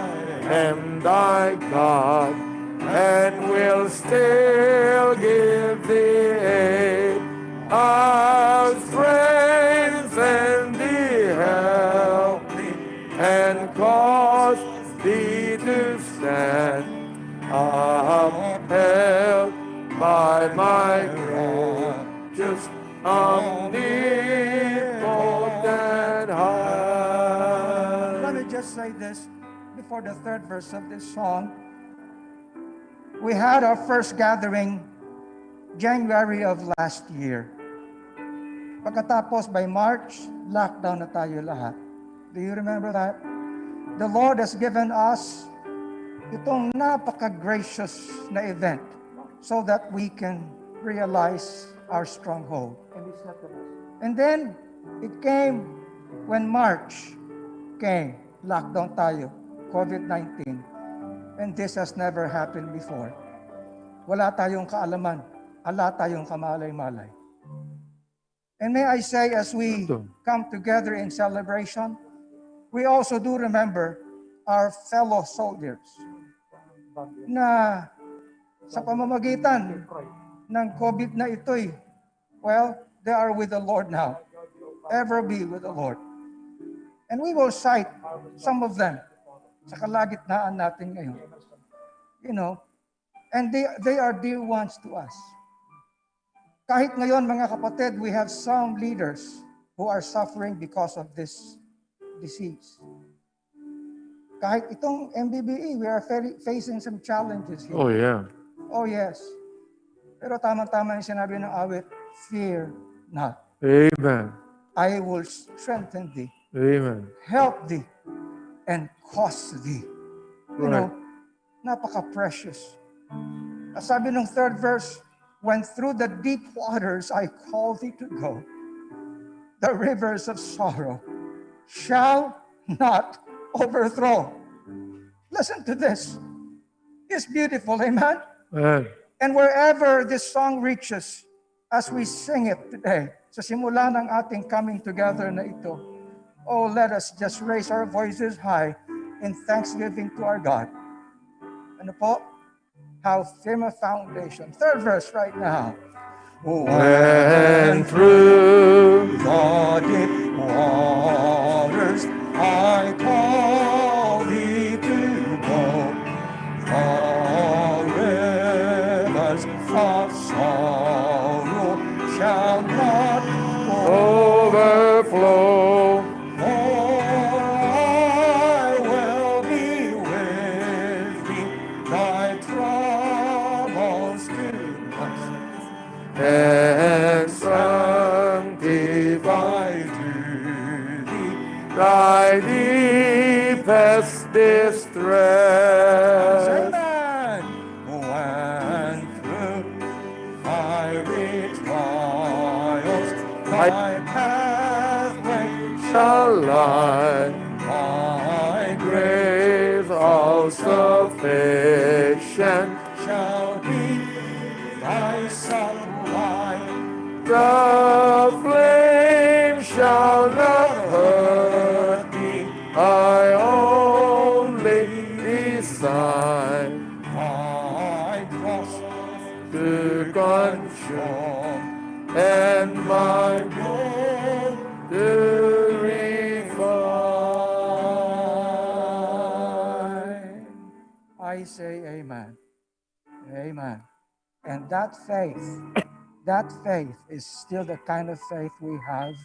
am thy God, and will still give thee aid. I'll strengthen thee, help thee, and cause thee to stand, upheld by my gracious, omnipotent hand. Let me just say this before the third verse of this song. We had our first gathering January of last year. Pagkatapos by March, lockdown na tayo lahat. Do you remember that? The Lord has given us itong napaka-gracious na event so that we can realize our stronghold. And then, it came when March came, lockdown tayo, COVID-19. And this has never happened before. Wala tayong kaalaman, wala tayong kamalay-malay. And may I say, as we come together in celebration, we also do remember our fellow soldiers na sa pamamagitan ng COVID na ito'y, well, they are with the Lord now. Ever be with the Lord. And we will cite some of them sa kalagitnaan natin ngayon. You know, and they are dear ones to us. Kahit ngayon, mga kapatid, we have some leaders who are suffering because of this disease. Kahit itong MBBE, we are facing some challenges here. Oh, yeah. Oh, yes. Pero tama-tama yung sinabi ng awit, fear not. Amen. I will strengthen thee. Amen. Help thee and cause thee. You know, napaka-precious. Sabi ng third verse, when through the deep waters I call thee to go, the rivers of sorrow shall not overthrow. Listen to this. It's beautiful, amen? Amen. And wherever this song reaches, as we sing it today, sa simula ng ating coming together na ito, oh, let us just raise our voices high in thanksgiving to our God. Ano po? How firm a foundation. Third verse right now. When through the deep waters I call thee to go, the flow. For I will be with thee, thy troubles to and sanctify to thee thy deepest distress. Amen. When through fiery trials thy pathway shall lie, my grace all sufficient shall be thy supply. The flame shall not hurt thee, I only desire my cross to consume and my goal to refine. I say amen. Amen. And that faith is still the kind of faith we have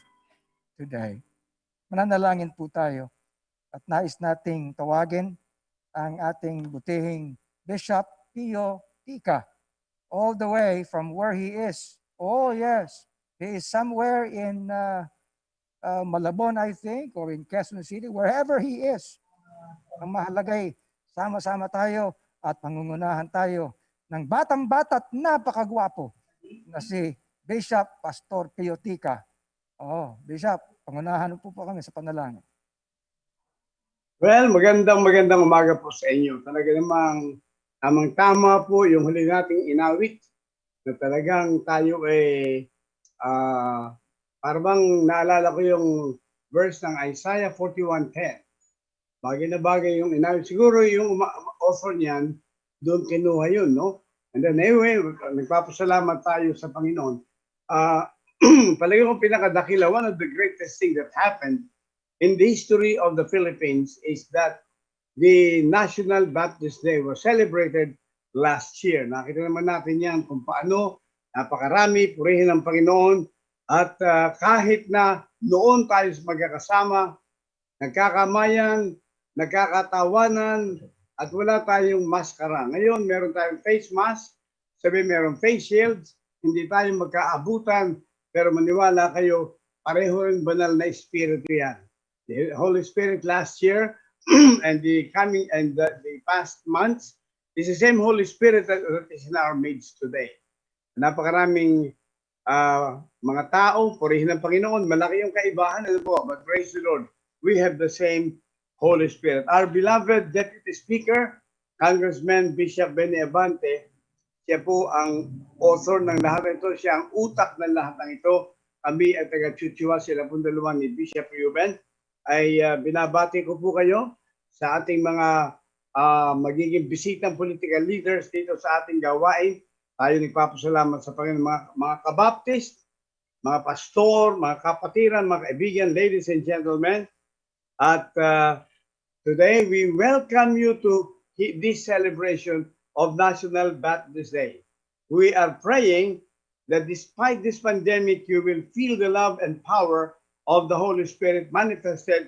today. Mananalangin po tayo at nais nating tawagin ang ating butihing Bishop Pio Tika all the way from where he is. Oh yes, he is somewhere in Malabon, I think, or in Quezon City, wherever he is. Ang mahalagay, sama-sama tayo at pangungunahan tayo ng batang-bata at napakagwapo na si Bishop Pastor Pio Tika. Oh, Bishop, pangunahan po kami sa panalangin. Well, magandang umaga po sa inyo. Talaga namang tamang-tama po yung huli nating inawit na talagang tayo parang naalala ko yung verse ng Isaiah 41:10. Bagay na bagay yung inawit. Siguro yung author niyan, doon kinuha yun, no? And then anyway, nagpapasalamat tayo sa Panginoon. Palagi kong pinakadakila, one of the greatest things that happened in the history of the Philippines is that the National Baptist Day was celebrated last year. Nakita naman natin yan kung paano, napakarami, purihin ng Panginoon. At kahit na noon tayo magkakasama, nagkakamayan, nagkakatawanan, at wala tayong maskara. Ngayon, meron tayong face mask, meron face shields, hindi tayo magkaabutan, pero maniwala kayo, pareho rin banal na espiritu yan. The Holy Spirit last year and the past months is the same Holy Spirit that is in our midst today. Napakaraming mga tao, purihin ng Panginoon, malaki yung kaibahan, but praise the Lord, we have the same Holy Spirit. Our beloved Deputy Speaker, Congressman Bishop Benny Abante, siya po ang author ng lahat ito, siya ang utak ng lahat ng ito. Kami at taga-Chuchua, sila pong dalawa ni Bishop Ruben, ay binabati ko po kayo sa ating mga magiging bisitang political leaders dito sa ating gawain. Tayo nagpapasalamat sa Panginoon, mga kabaptist, mga pastor, mga kapatiran, mga kaibigan, ladies and gentlemen. At today, we welcome you to this celebration of National Baptist Day. We are praying that despite this pandemic, you will feel the love and power of the Holy Spirit manifested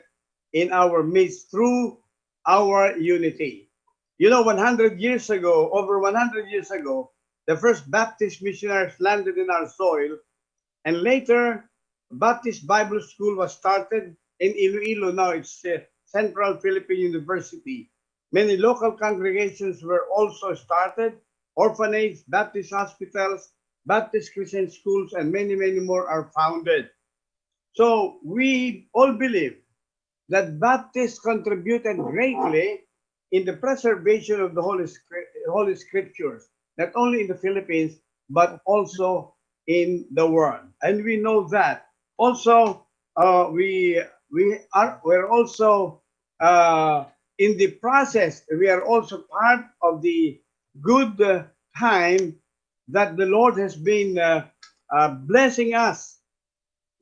in our midst through our unity. You know, 100 years ago, over 100 years ago, the first Baptist missionaries landed in our soil, and later, Baptist Bible School was started in Iloilo. Now it's Central Philippine University. Many local congregations were also started, orphanages, Baptist hospitals, Baptist Christian schools, and many, many more are founded. So we all believe that Baptists contributed greatly in the preservation of the Holy Scriptures, not only in the Philippines, but also in the world. And we know that. Also, we're also in the process, we are also part of the good time that the Lord has been blessing us.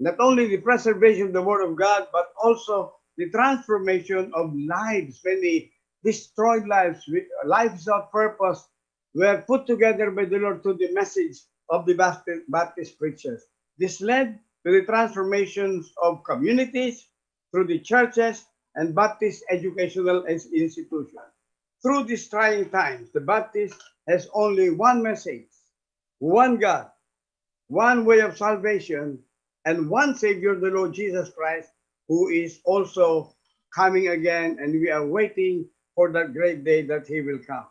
Not only the preservation of the Word of God, but also the transformation of lives. Many destroyed lives, lives of purpose, were put together by the Lord through the message of the Baptist preachers. This led to the transformations of communities through the churches and Baptist educational institutions. Through these trying times, the Baptist has only one message, one God, one way of salvation, and one Savior, the Lord Jesus Christ, who is also coming again, and we are waiting for that great day that He will come.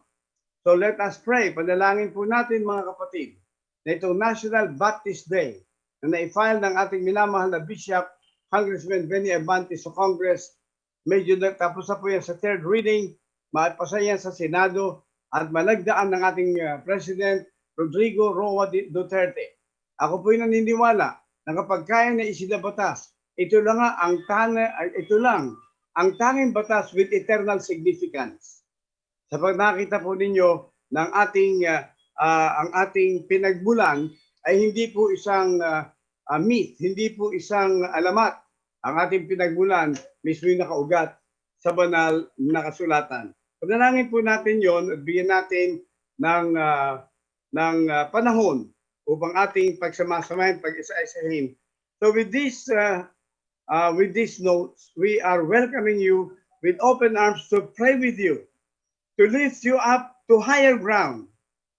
So let us pray. Panalangin po natin mga kapatid na itong National Baptist Day na na-file ng ating minamahal na Bishop, Congressman Benny Abante sa Congress. Medyo tapos na po yan sa third reading, maipasa yan sa Senado at malagdaan ng ating President Rodrigo Roa Duterte. Ako po'y naniniwala na kapag kaya na isinabatas, ito lang ang tanging batas with eternal significance. Sapag nakita po ninyo ng ang ating pinagmulan ay hindi po isang myth, hindi po isang alamat. Ang ating pinagmulan mismo yung nakaugat sa banal na kasulatan. Panalangin po natin yon at bigyan natin ng panahon upang ating pagsamasamahin, pag-isa-isahin. So with these notes, we are welcoming you with open arms to pray with you, to lift you up to higher ground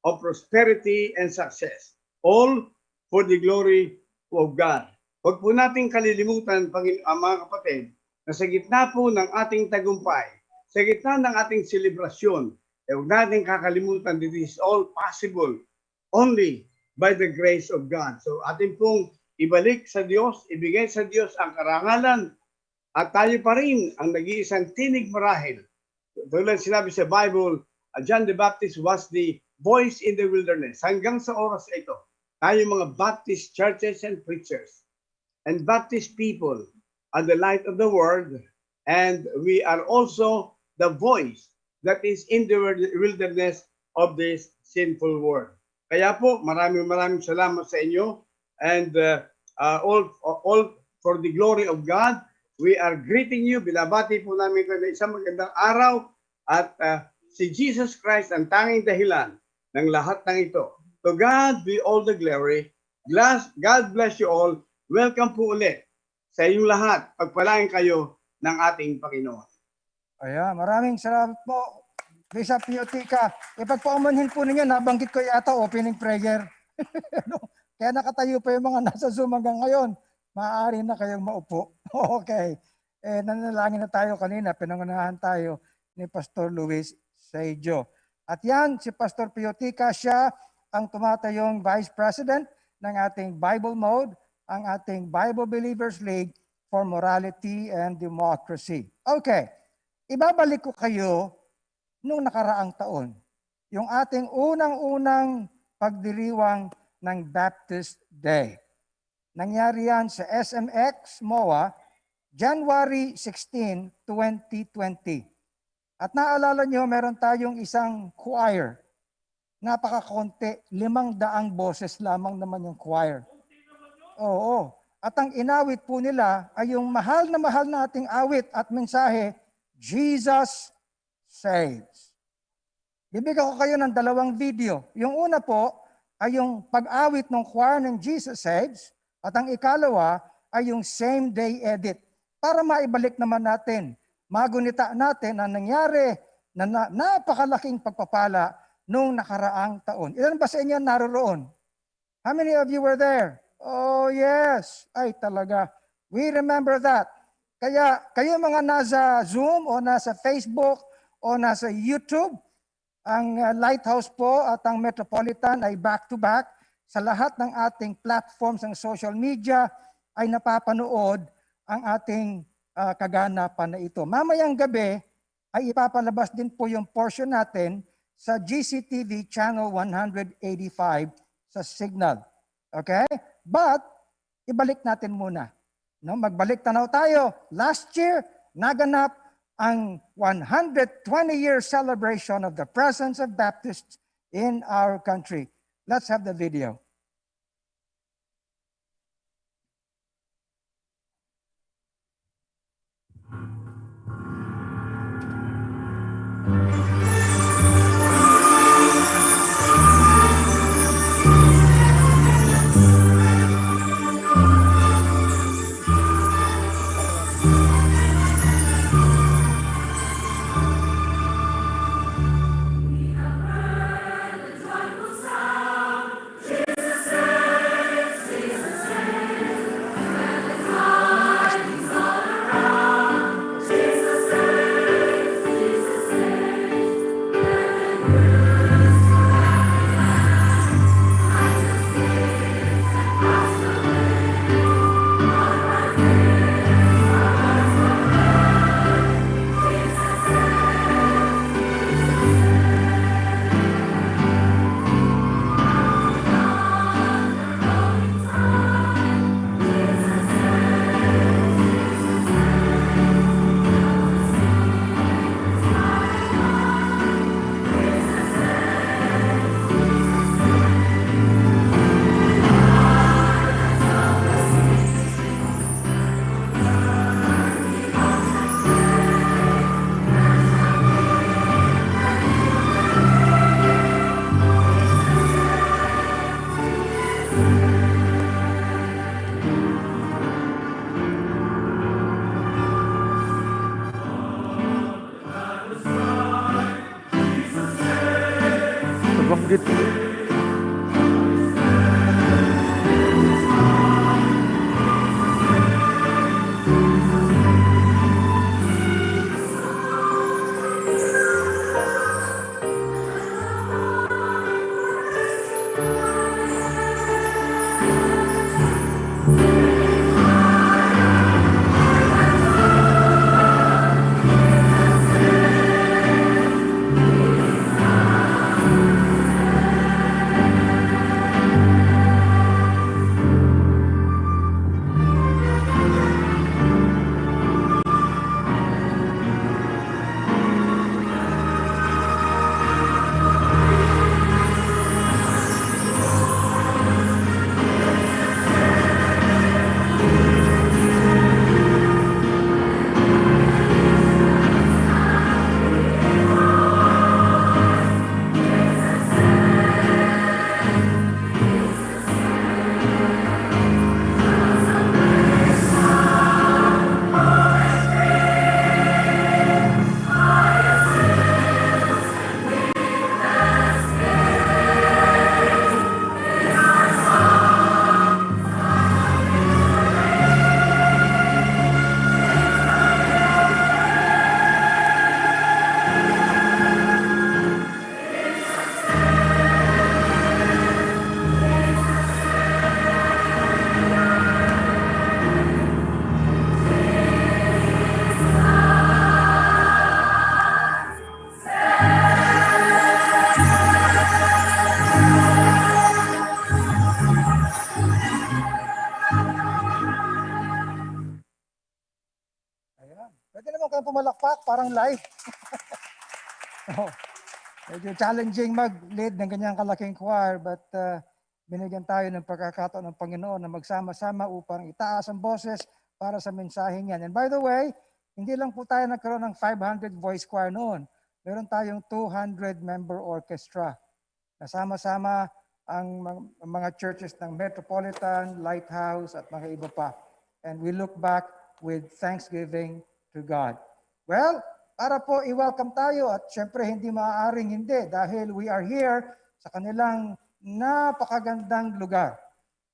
of prosperity and success, all for the glory of God. Huwag po nating kalilimutan, mga kapatid, na sa gitna po ng ating tagumpay, sa gitna ng ating selebrasyon, huwag nating kakalimutan that this is all possible only by the grace of God. So ating pong ibalik sa Diyos, ibigay sa Diyos ang karangalan, at tayo pa rin ang nag-iisang tinig marahil. Tulad sinabi sa Bible, John the Baptist was the voice in the wilderness. Hanggang sa oras ito, tayo mga Baptist churches and preachers and Baptist people are the light of the world, and we are also the voice that is in the wilderness of this sinful world. Kaya po, maraming salamat sa inyo, and all for the glory of God, we are greeting you. Binabati po namin kayo na isang magandang araw, at si Jesus Christ ang tanging dahilan ng lahat ng ito. To God be all the glory. God bless you all. Welcome po ulit sa inyong lahat. Pagpalain kayo ng ating Panginoon. Ayan, maraming salamat po, Bishop Piotica. Ipagpaumanhin po ninyo, nabanggit ko yata opening prayer. Kaya nakatayo pa yung mga nasa Zoom hanggang ngayon. Maaari na kayong maupo. Okay. Nanalangin na tayo kanina, pinangunahan tayo ni Pastor Luis Saijo. At yan, si Pastor Piotica, siya ang tumatayong Vice President ng ating Bible Mode, ang ating Bible Believers League for Morality and Democracy. Okay, ibabalik ko kayo nung nakaraang taon. Yung ating unang-unang pagdiriwang ng Baptist Day. Nangyari yan sa SMX MOA, January 16, 2020. At naalala nyo, meron tayong isang choir. Napakakonti, 500 boses lamang naman yung choir. Oo. At ang inawit po nila ay yung mahal na nating awit at mensahe, Jesus Saves. Bibigyan ko kayo ng 2 video. Yung una po ay yung pag-awit ng choir ng Jesus Saves, at ang ikalawa ay yung same day edit. Para maibalik naman natin, magunita natin ang nangyari na napakalaking pagpapala nung nakaraang taon. Ilan ba sa inyo naroroon? How many of you were there? Oh yes, ay talaga. We remember that. Kaya kayo mga nasa Zoom o nasa Facebook o nasa YouTube, ang Lighthouse po at ang Metropolitan ay back-to-back. Sa lahat ng ating platforms ng social media ay napapanood ang ating kaganapan na ito. Mamayang gabi ay ipapalabas din po yung portion natin sa GCTV Channel 185 sa Signal. Okay? But, ibalik natin muna. No? Magbalik tanaw tayo. Last year, naganap ang 120-year celebration of the presence of Baptists in our country. Let's have the video. Nabanggit. Ayan. Pwede naman kayong pumalakpak, parang live. Oh, medyo challenging mag-lead ng ganyang kalaking choir, but binigyan tayo ng pagkakataon ng Panginoon na magsama-sama upang itaas ang boses para sa mensaheng yan. And by the way, hindi lang po tayo nagkaroon ng 500 voice choir noon. Meron tayong 200 member orchestra. Nasama-sama ang mga churches ng Metropolitan, Lighthouse at mga iba pa. And we look back with thanksgiving to God. Well, para po i-welcome tayo at syempre hindi maaaring hindi dahil we are here sa kanilang napakagandang lugar.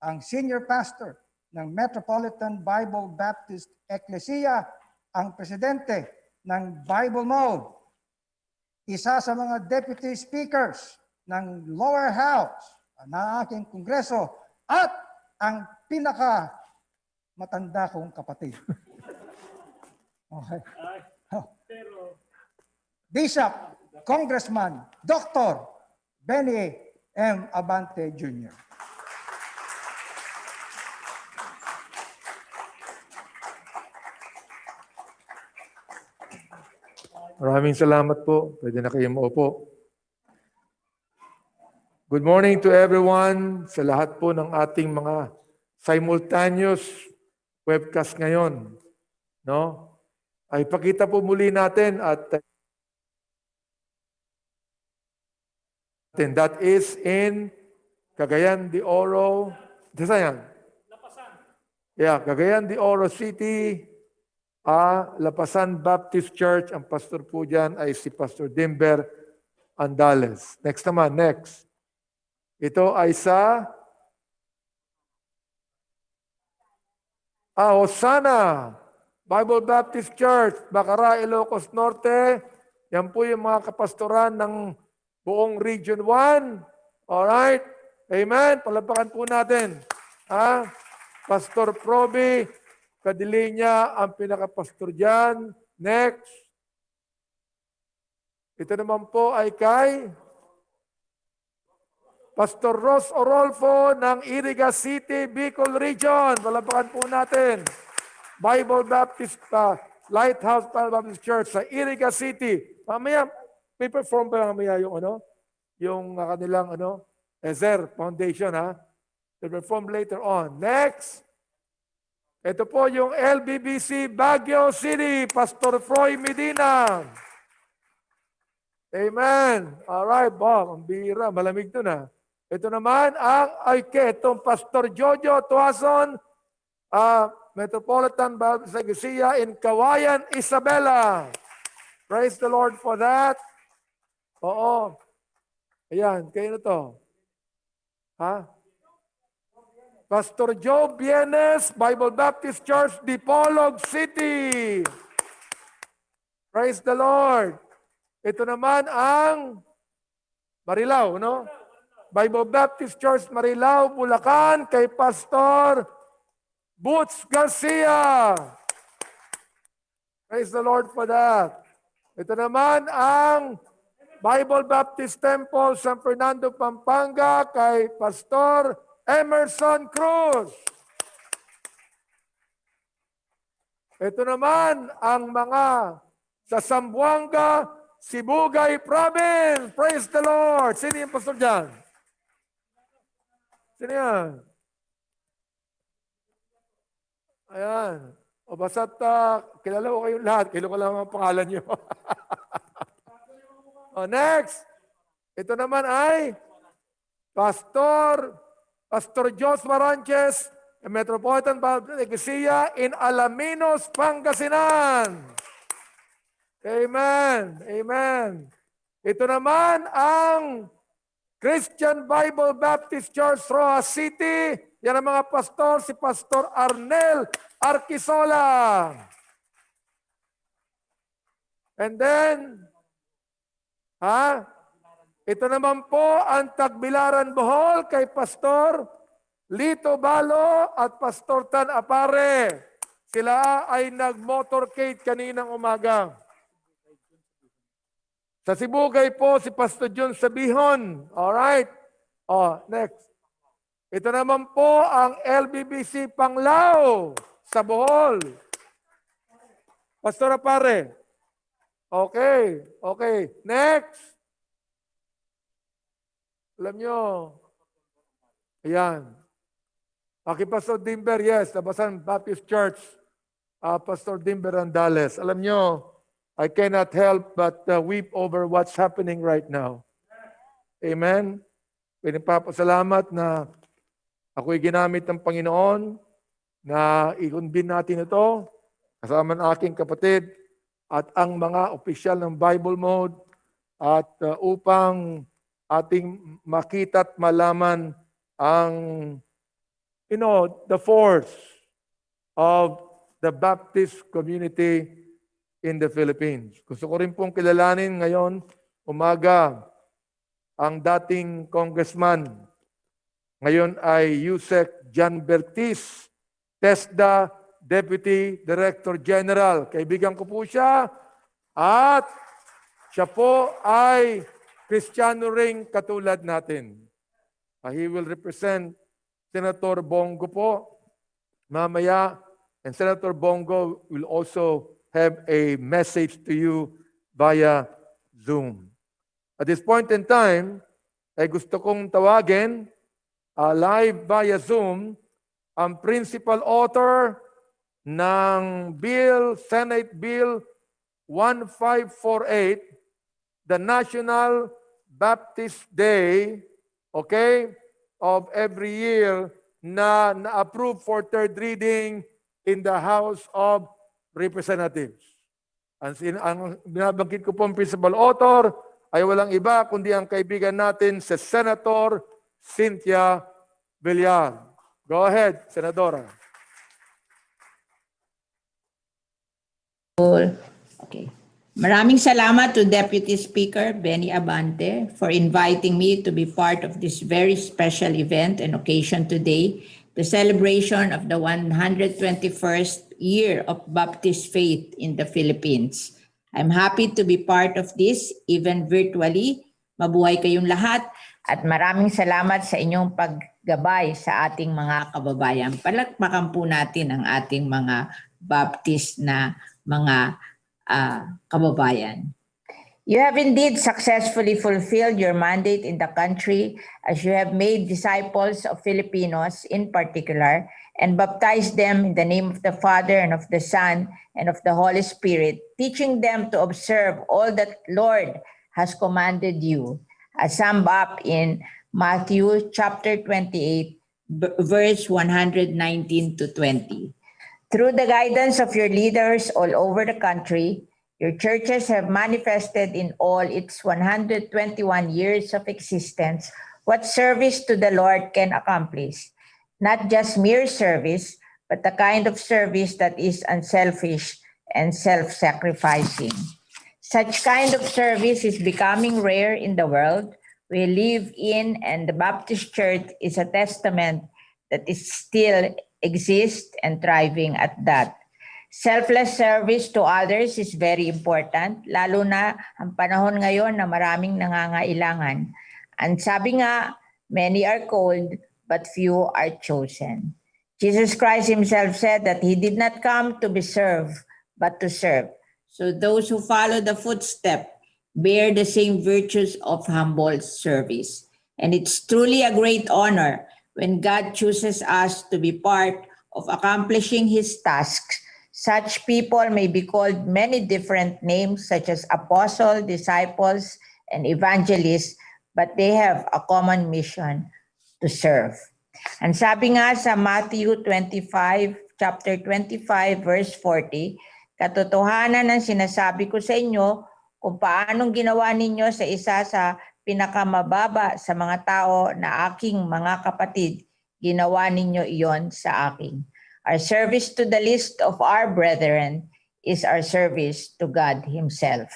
Ang senior pastor ng Metropolitan Bible Baptist Ecclesia, ang presidente ng Bible Mode, isa sa mga deputy speakers ng lower house na aking kongreso at ang pinaka matanda kong kapatid. Okay. Bishop, Congressman, Dr. Benny M. Abante Jr. Maraming salamat po. Pwede na kayo maupo. Good morning to everyone, sa lahat po ng ating mga simultaneous webcast ngayon. No? Ay pakita po muli natin at that is in Cagayan de Oro. Yeah, Cagayan de Oro City, Lapasan Baptist Church. Ang pastor po dyan ay si Pastor Dimber Andales. Next naman, next. Ito ay sa Hosanna Bible Baptist Church, Bacara, Ilocos Norte. Yan po yung mga kapastoran ng buong Region 1. Alright? Amen? Palapakan po natin. Pastor Proby Cadilinya ang pinakapastor dyan. Next. Ito naman po ay kay Pastor Ross Orolfo ng Iriga City, Bicol Region. Palapakan po natin. Bible Baptist Lighthouse Baptist Church sa Iriga City. Mamaya, may perform pa mamaya yung kanilang Ezer Foundation, ha? They'll perform later on. Next. Ito po yung LBBC Baguio City, Pastor Froy Medina. Amen. Alright, Bob, ang bira, malamig to na. Ito naman itong Pastor Jojo Tuason, Metropolitan Baptist Iglesia in Kawayan, Isabela. Praise the Lord for that. Oo. Ayan, kayo na to. Pastor Joe Bienes, Bible Baptist Church, Dipolog City. Praise the Lord. Ito naman ang Marilao, Bible Baptist Church, Marilao, Bulacan, kay Pastor Boots Garcia. Praise the Lord for that. Ito naman ang Bible Baptist Temple, San Fernando, Pampanga, kay Pastor Emerson Cruz. Ito naman ang mga sa Zamboanga, Sibugay Province. Praise the Lord. Sino yung pastor dyan? Sino yan? Ayan. O basta't kilala ko kayong lahat. Kilala ko lang ang pangalan nyo. Next. Ito naman ay Pastor Jos Maranches, Metropolitan Baptist Iglesia in Alaminos, Pangasinan. Amen. Amen. Ito naman ang Christian Bible Baptist Church, Roa City. Yan ang mga pastor, si Pastor Arnel Arquisola. And then, ito naman po ang Tagbilaran, Bohol, kay Pastor Lito Balo at Pastor Tan Apare. Sila ay nag-motorcade kaninang umaga. Sa Sibugay po, si Pastor John Sabihon. Alright. Next. Ito naman po ang LBBC Panglao sa Bohol. Pastor Apare. Okay. Next. Alam nyo. Ayan. Pastor Dimber, yes. Labasan Baptist Church. Pastor Dimber Andales. Alam nyo, I cannot help but weep over what's happening right now. Amen? Pinagpapasalamat na ako'y ginamit ng Panginoon na i-convene natin ito kasama ng aking kapatid at ang mga opisyal ng Bible Mode at upang ating makita at malaman ang the force of the Baptist community in the Philippines. Gusto ko rin pong kilalanin ngayon, umaga, ang dating congressman. Ngayon ay Yusek Jan Bertis, TESDA Deputy Director General. Kaibigan ko po siya at siya po ay Kristiyano ring katulad natin. He will represent Senator Bongo po mamaya, and Senator Bongo will also have a message to you via Zoom. At this point in time, ay gusto kong tawagin live via Zoom ang principal author ng Senate Bill 1548, the National Baptist Day, of every year na approve for third reading in the House of representatives. Ang binabanggit ko pong principal author ay walang iba kundi ang kaibigan natin si Senator Cynthia Villar. Go ahead, Senadora. Okay. Maraming salamat to Deputy Speaker Benny Abante for inviting me to be part of this very special event and occasion today, the celebration of the 121st year of Baptist faith in the Philippines. I'm happy to be part of this, even virtually. Mabuhay kayong lahat at maraming salamat sa inyong paggabay sa ating mga kababayan. Palakpakan po natin ang ating mga Baptist na mga kababayan. You have indeed successfully fulfilled your mandate in the country as you have made disciples of Filipinos in particular and baptized them in the name of the Father and of the Son and of the Holy Spirit, teaching them to observe all that Lord has commanded you, as summed up in Matthew chapter 28, verse 119 to 20. Through the guidance of your leaders all over the country, your churches have manifested in all its 121 years of existence what service to the Lord can accomplish. Not just mere service, but the kind of service that is unselfish and self-sacrificing. Such kind of service is becoming rare in the world we live in, and the Baptist Church is a testament that it still exists and thriving at that. Selfless service to others is very important, lalo na ang panahon ngayon na maraming nangangailangan. And sabi nga, many are called, but few are chosen. Jesus Christ himself said that he did not come to be served, but to serve. So those who follow the footstep bear the same virtues of humble service. And it's truly a great honor when God chooses us to be part of accomplishing his tasks. Such people may be called many different names such as apostle, disciples, and evangelists, but they have a common mission to serve. And sabi nga sa Matthew 25, chapter 25, verse 40, katotohanan ang sinasabi ko sa inyo kung paanong ginawa ninyo sa isa sa pinakamababa sa mga tao na aking mga kapatid, ginawa ninyo iyon sa akin. Our service to the least of our brethren is our service to God himself.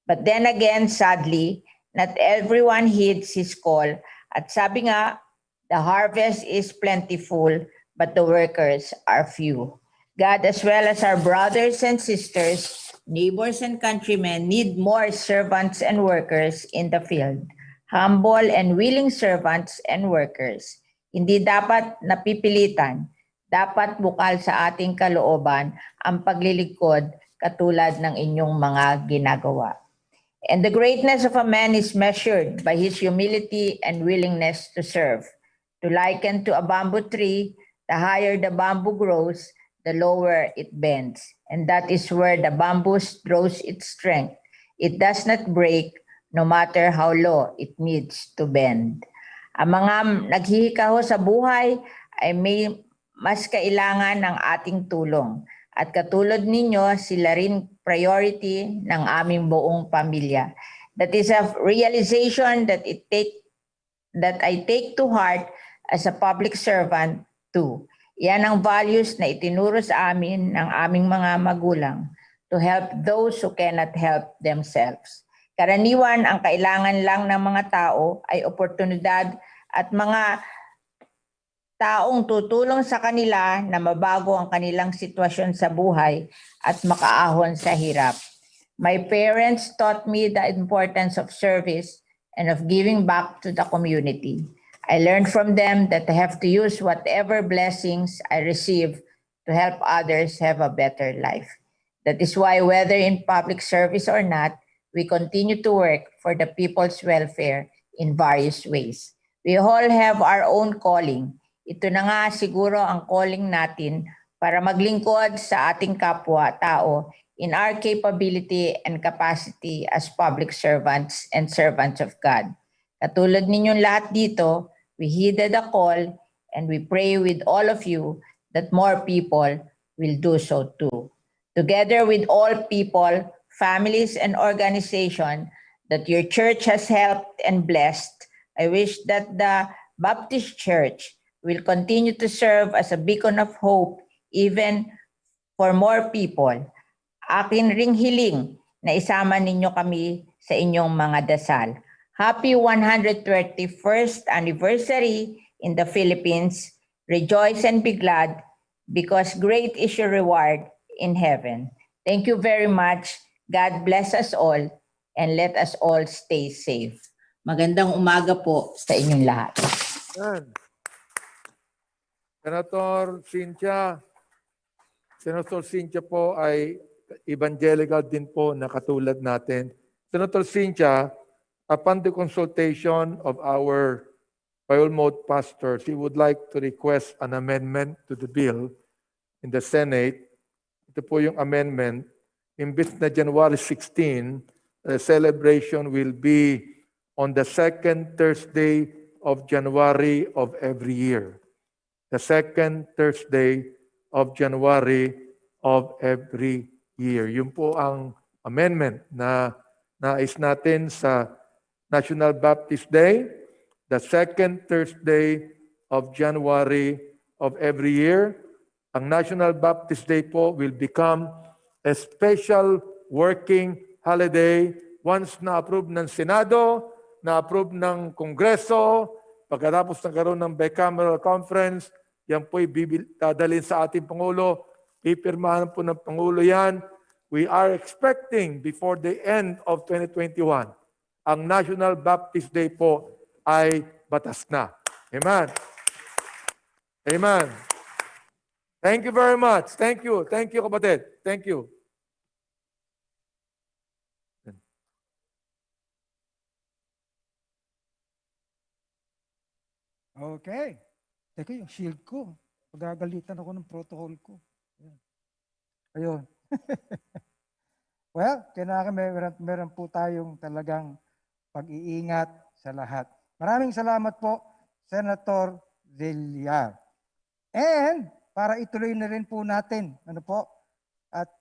But then again, sadly, not everyone heeds his call. At sabi nga, the harvest is plentiful, but the workers are few. God, as well as our brothers and sisters, neighbors and countrymen, need more servants and workers in the field. Humble and willing servants and workers. Hindi dapat napipilitan. Dapat bukal sa ating kalooban ang paglilingkod katulad ng inyong mga ginagawa. And the greatness of a man is measured by his humility and willingness to serve. To liken to a bamboo tree, the higher the bamboo grows, the lower it bends. And that is where the bamboo draws its strength. It does not break no matter how low it needs to bend. Ang mga naghihikaho sa buhay ay may mas kailangan ng ating tulong. At katulad ninyo, sila rin priority ng aming buong pamilya. That is a realization that I take to heart as a public servant too. Yan ang values na itinuro sa amin ng aming mga magulang to help those who cannot help themselves. Karaniwan, ang kailangan lang ng mga tao ay oportunidad at mga taong tutulong sa kanila na mabago ang kanilang sitwasyon sa buhay at makaahon sa hirap. My parents taught me the importance of service and of giving back to the community. I learned from them that I have to use whatever blessings I receive to help others have a better life. That is why, whether in public service or not, we continue to work for the people's welfare in various ways. We all have our own calling. Ito na nga siguro ang calling natin para maglingkod sa ating kapwa-tao in our capability and capacity as public servants and servants of God. Katulad ninyong lahat dito, we heeded the call and we pray with all of you that more people will do so too. together with all people, families, and organizations that your church has helped and blessed, I wish that the Baptist Church will continue to serve as a beacon of hope even for more people. Akin ring hiling na isama ninyo kami sa inyong mga dasal. Happy 131st anniversary in the Philippines. Rejoice and be glad because great is your reward in heaven. Thank you very much. God bless us all and let us all stay safe. Magandang umaga po sa inyong lahat. Yan. Senator Cynthia po ay evangelical din po na katulad natin. Senator Cynthia, upon the consultation of our Bible Mode pastor, she would like to request an amendment to the bill in the Senate. Ito po yung amendment. Imbis na January 16, the celebration will be on the second Thursday of January of every year. The second Thursday of January of every year. Yun po ang amendment na nais natin sa National Baptist Day, the second Thursday of January of every year. Ang National Baptist Day po will become a special working holiday once na-approve ng Senado, na-approve ng Kongreso, pagkatapos nagkaroon ng bicameral conference, yan po'y dadalhin sa ating Pangulo. Pipirmahan po ng Pangulo yan. We are expecting before the end of 2021, ang National Baptist Day po ay batas na. Amen. Amen. Thank you very much. Thank you. Thank you, kapatid. Thank you. Okay. Teka, yung shield ko. Pagagalitan ako ng protocol ko. Ayun. Well, kailangan meron po tayong talagang pag-iingat sa lahat. Maraming salamat po, Senator Villar. And para ituloy na rin po natin, ano po, at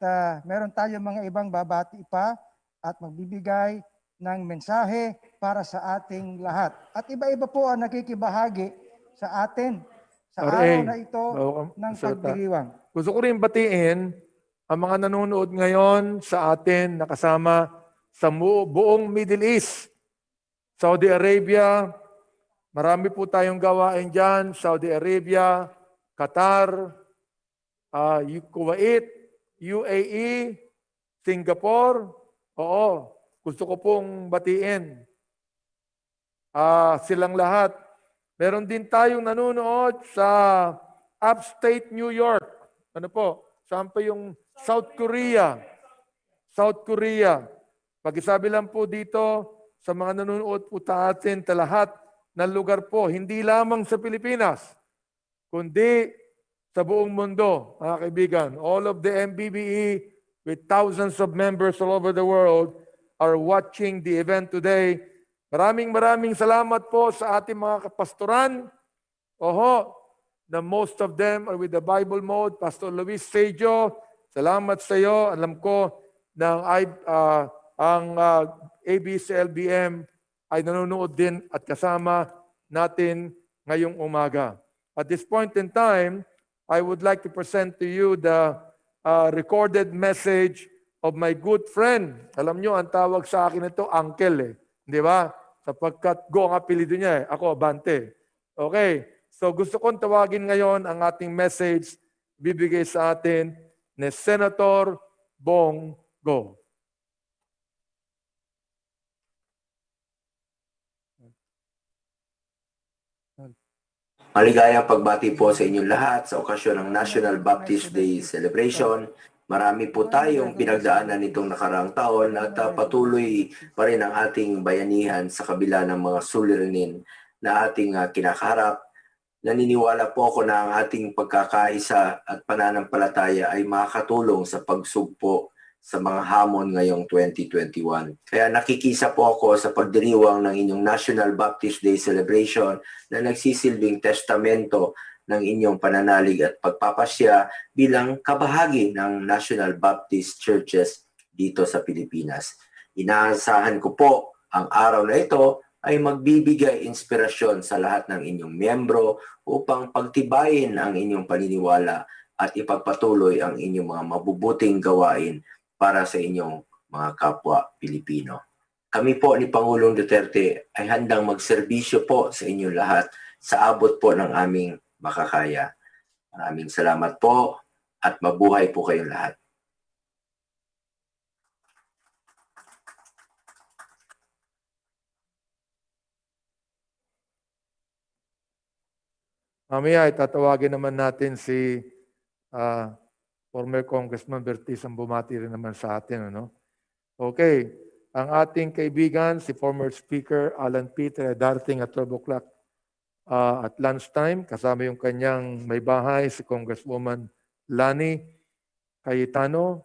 meron tayong mga ibang babati pa at magbibigay ng mensahe para sa ating lahat. At iba-iba po ang nakikibahagi sa atin sa araw na ito ng pagdiriwang. Gusto ko rin batiin ang mga nanonood ngayon sa atin nakasama sa buong Middle East. Saudi Arabia, marami po tayong gawain dyan. Saudi Arabia, Qatar, Kuwait, UAE, Singapore. Oo, gusto ko pong batiin. Silang lahat. Meron din tayong nanonood sa upstate New York. Ano po? Saan pa yung South Korea? South Korea. Pag-isabi lang po dito sa mga nanonood po atin sa lahat ng lugar po, hindi lamang sa Pilipinas, kundi sa buong mundo, mga kaibigan. All of the MBBE with thousands of members all over the world are watching the event today. Maraming salamat po sa ating mga kapastoran. Na most of them are with the Bible Mode. Pastor Luis Sejo, salamat sa iyo. Alam ko na ang ABCLBM ay nanonood din at kasama natin ngayong umaga. At this point in time, I would like to present to you the recorded message of my good friend. Alam nyo, ang tawag sa akin ito, Uncle. Di ba? Sapagkat Go ang apelido niya. Ako, Abante. Okay. So gusto kong tawagin ngayon ang ating message bibigay sa atin ni Senator Bong Go. Maligayang pagbati po sa inyong lahat sa okasyon ng National Baptist Day Celebration. Marami po tayong pinagdaanan nitong nakaraang taon at patuloy pa rin ang ating bayanihan sa kabila ng mga suliranin na ating kinakaharap. Naniniwala po ako na ang ating pagkakaisa at pananampalataya ay makakatulong sa pagsugpo sa mga hamon ngayong 2021. Kaya nakikisa po ako sa pagdiriwang ng inyong National Baptist Day Celebration na nagsisilbing testamento ng inyong pananalig at pagpapasya bilang kabahagi ng National Baptist Churches dito sa Pilipinas. Inaasahan ko po ang araw na ito ay magbibigay inspirasyon sa lahat ng inyong miyembro upang pagtibayin ang inyong paniniwala at ipagpatuloy ang inyong mga mabubuting gawain para sa inyong mga kapwa Pilipino. Kami po ni Pangulong Duterte ay handang magserbisyo po sa inyong lahat sa abot po ng aming makakaya. Maraming salamat po at mabuhay po kayong lahat. Mamaya itatawagin naman natin si former Congressman Bertis ang bumati rin naman sa atin. Ano? Okay. Ang ating kaibigan, si former Speaker Alan Peter, darating at 12 o'clock at lunchtime. Kasama yung kanyang may bahay, si Congresswoman Lani Cayetano.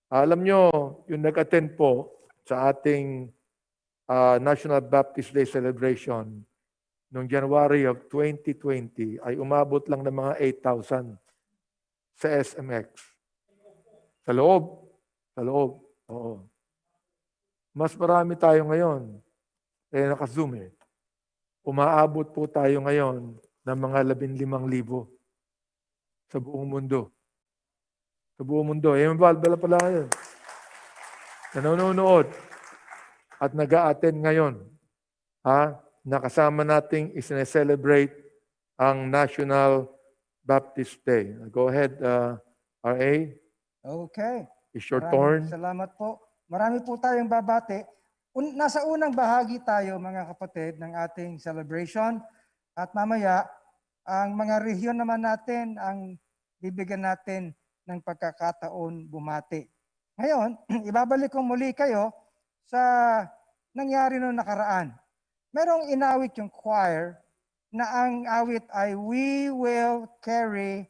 Alam nyo, yung nag-attend po sa ating National Baptist Day Celebration noong January of 2020 ay umabot lang ng mga 8,000 sa SMX. Sa loob. Sa loob. Oo. Mas marami tayo ngayon. Naka-zoom eh. Umaabot po tayo ngayon ng mga 15,000 sa buong mundo. Sa buong mundo. Bala pala ngayon. Nanonood at nag-a-attend ngayon. Nakasama nating isine-celebrate ang National Baptist Day. Go ahead, RA. Okay. It's your turn. Salamat po. Marami po tayong babati. Nasa unang bahagi tayo, mga kapatid, ng ating celebration. At mamaya, ang mga rehiyon naman natin ang bibigyan natin ng pagkakataon bumati. Ngayon, ibabalik ko muli kayo sa nangyari noong nakaraan. Merong inawit yung choir na ang awit ay "We will carry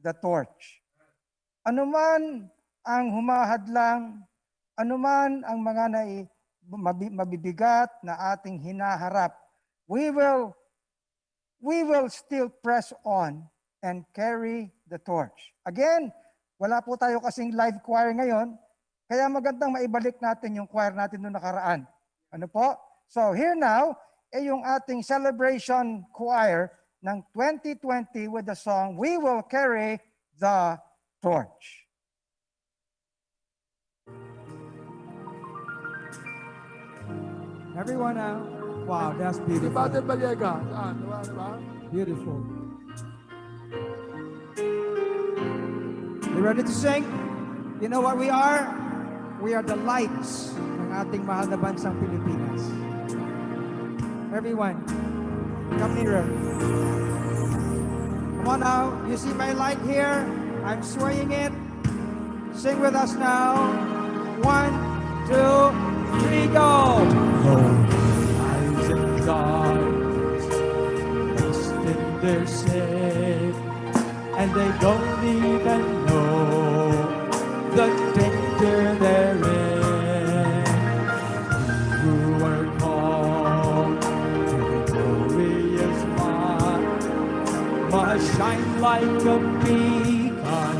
the torch." Anuman ang humahadlang, anuman ang mga mabibigat na ating hinaharap, we will still press on and carry the torch. Again, wala po tayo kasing live choir ngayon, kaya magandang maibalik natin yung choir natin noong nakaraan. Ano po? So here now, yung ating celebration choir ng 2020 with the song, "We Will Carry the Torch." Everyone now. Wow, that's beautiful. Father Baliega. Beautiful. You ready to sing? You know what we are? We are the lights ng ating mahal na bansang Pilipinas. Everyone, come nearer. Come on now. You see my light here? I'm swaying it. Sing with us now. 1, 2, 3, go. Eyes in darkness, lost in their sin, and they don't even know the danger they're in. Who were called to the glorious light must shine like a beacon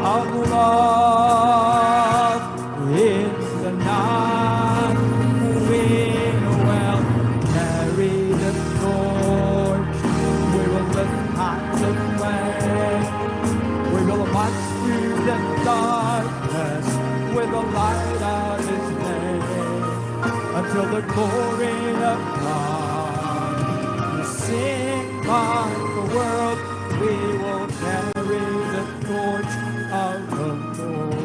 of love in the night. We will carry the torch. We will lift high the flame. We will march through the darkness with the light of His name until the glory of God is seen by the world. We will carry the torch of the Lord.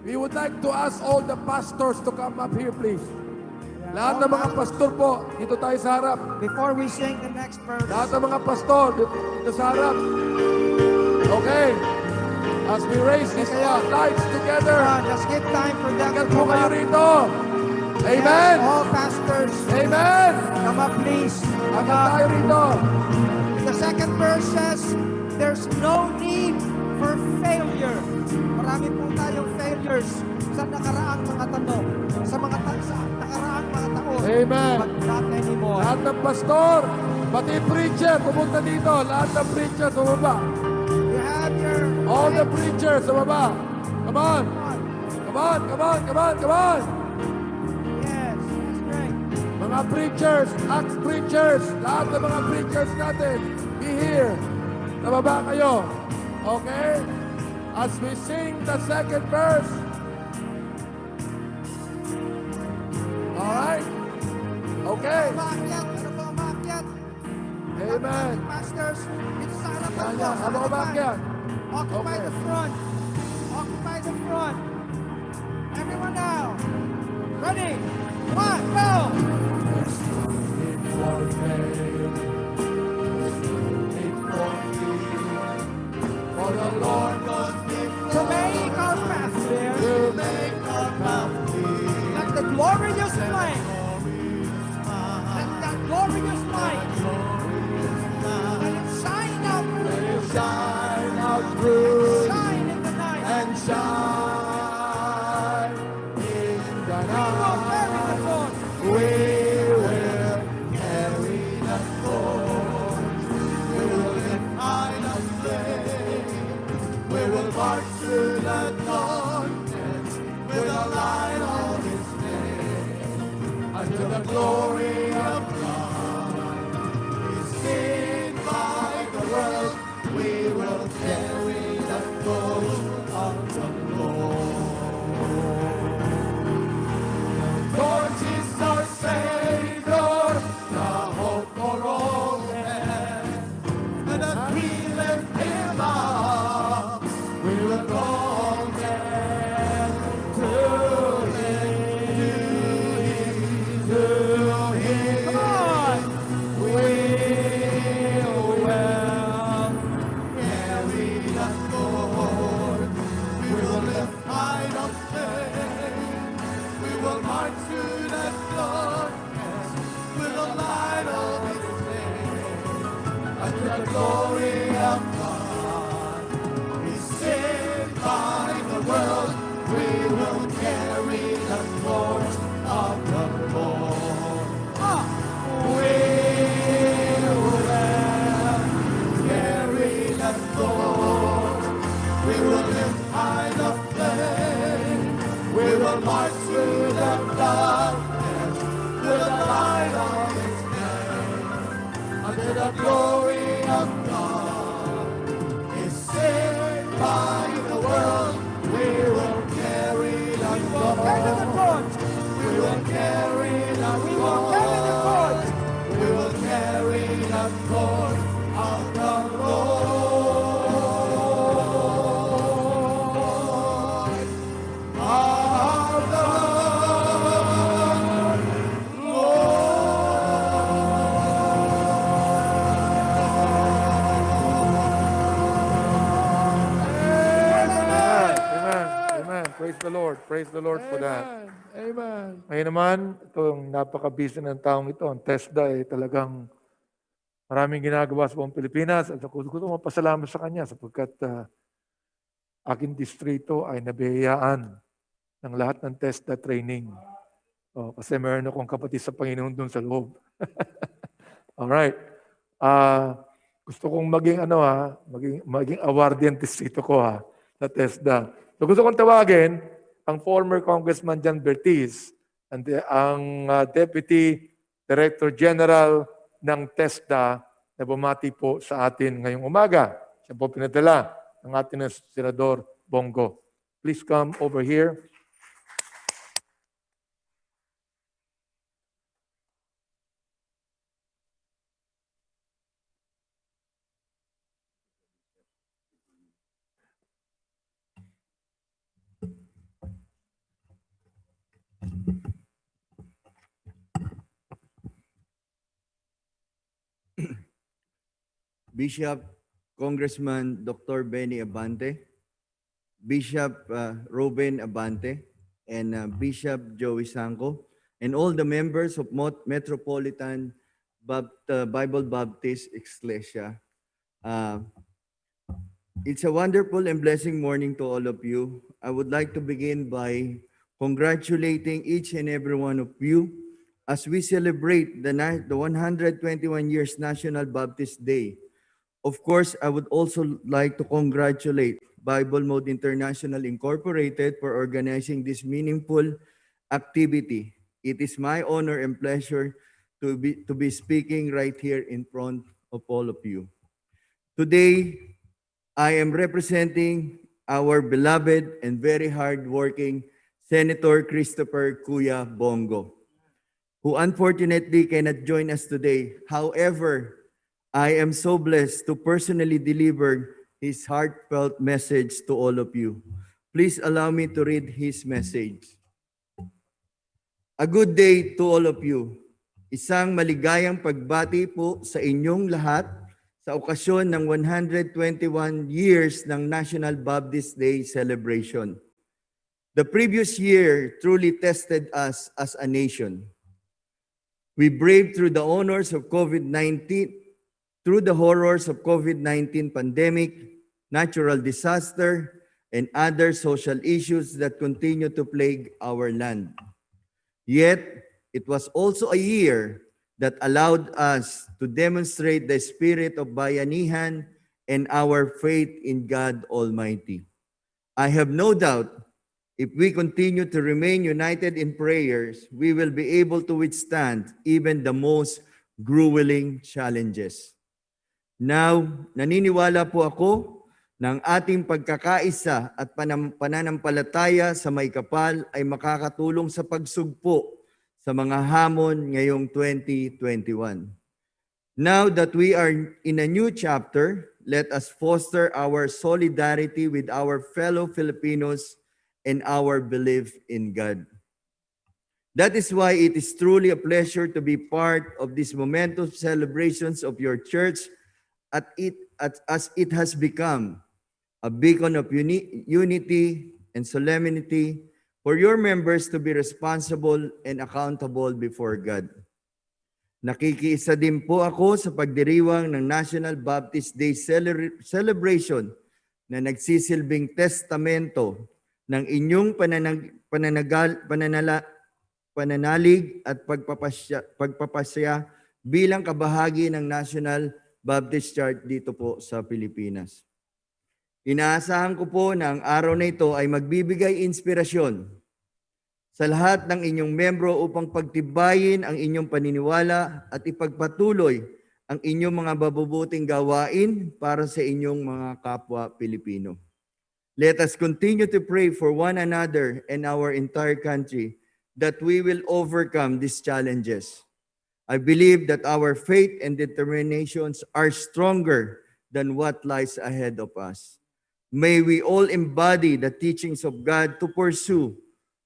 We would like to ask all the pastors to come up here, please. Lahat ng mga pastor po, dito tayo sa harap. Before we sing the next verse. Lahat ng mga pastor, dito sa harap. Okay. As we raise these lights together. Just give time for them to po come kayo up. rito. Amen. Yes, all pastors. Amen. Come up, please. Agad tayo rito. The second verse says, there's no need for failure. Marami po tayong failures sa nakaraang mga tanong, sa nakaraang mga taon. Amen. But not anymore. Lahat ng pastor, pati preacher, pumunta dito. Lahat ng preacher sa baba. You have your All the preachers sa baba. Come on. Come on, come on, come on, come on. Yes, that's great. Mga preachers, ex-preachers, lahat ng mga preachers natin, be here. Sa baba kayo. Okay? As we sing the second verse. Alright? Okay. Umakyat, ano po umakyat? Amen. Pastors, dito sa harapan po. Kanya, Sa habang harapan. umakyat. Occupy the front. Occupy the front. Everyone now. Ready? One, go! For the Lord God To make our path clear. to make our path clear. Let the glorious light. Let that glorious light. Let it shine out through. Shine out through Shine in the night. and shine in the night. We will carry the torch. We will lift high the flame. We will march through the darkness with the light of His name until the glory of God is seen by the world. We will carry the torch of the Lord. The torch is our Savior, the hope for all men. And as we lift Him up, we will call men to Him. Come on! We will carry the torch. We will lift high the flame. We will march through the darkness with the light of His name. Until the glory of God is seen by the world, we will carry the torch of the Lord. We will carry the torch. We will lift high the flame. We will march through the darkness with the light of His name. Until the glory of God is seen by the world, we will carry the torch. We will carry the torch. We will carry the torch of the Lord. Of the Amen. Praise the Lord. Praise the Lord for that. Amen. Ngayon naman, itong napaka-busy ng taong ito, ang TESDA ay talagang maraming ginagawa sa buong Pilipinas at ako gusto mapasalamat sa kanya sapagkat aking distrito ay nabiyayaan ng lahat ng TESDA training. Kasi meron akong kapatid sa Panginoon doon sa loob. Alright. Gusto kong maging awardee ang distrito ko sa TESDA. So gusto kong tawagin ang former Congressman John Bertiz, ang Deputy Director General ng TESDA na bumati po sa atin ngayong umaga. Siya po pinadala ng ating Senador Bongo. Please come over here. Bishop Congressman Dr. Benny Abante, Bishop Ruben Abante, and Bishop Joey Sanco, and all the members of Metropolitan Bible Baptist Ecclesia. It's a wonderful and blessing morning to all of you. I would like to begin by congratulating each and every one of you as we celebrate the 121 years National Baptist Day. Of course, I would also like to congratulate Bible Mode International Incorporated for organizing this meaningful activity. It is my honor and pleasure to be speaking right here in front of all of you. Today, I am representing our beloved and very hardworking Senator Christopher Kuya Bongo, who unfortunately cannot join us today. However, I am so blessed to personally deliver his heartfelt message to all of you. Please allow me to read his message. A good day to all of you. Isang maligayang pagbati po sa inyong lahat sa okasyon ng 121 years ng National Baptist Day celebration. The previous year truly tested us as a nation. We braved through the horrors of COVID-19 pandemic, natural disaster, and other social issues that continue to plague our land. Yet, it was also a year that allowed us to demonstrate the spirit of bayanihan and our faith in God Almighty. I have no doubt if we continue to remain united in prayers, we will be able to withstand even the most grueling challenges. Now, naniniwala po ako ng ating pagkakaisa at pananampalataya sa may kapal ay makakatulong sa pagsugpo sa mga hamon ngayong 2021. Now that we are in a new chapter, let us foster our solidarity with our fellow Filipinos and our belief in God. That is why it is truly a pleasure to be part of these momentous celebrations of your church as it has become a beacon of unity and solemnity for your members to be responsible and accountable before God. Nakikiisa din po ako sa pagdiriwang ng National Baptist Day celebration na nagsisilbing testamento ng inyong pananalig at pagpapasya bilang kabahagi ng National Baptist Church dito po sa Pilipinas. Inaasahan ko po na ang araw na ito ay magbibigay inspirasyon sa lahat ng inyong membro upang pagtibayin ang inyong paniniwala at ipagpatuloy ang inyong mga mabubuting gawain para sa inyong mga kapwa Pilipino. Let us continue to pray for one another and our entire country that we will overcome these challenges. I believe that our faith and determinations are stronger than what lies ahead of us. May we all embody the teachings of God to pursue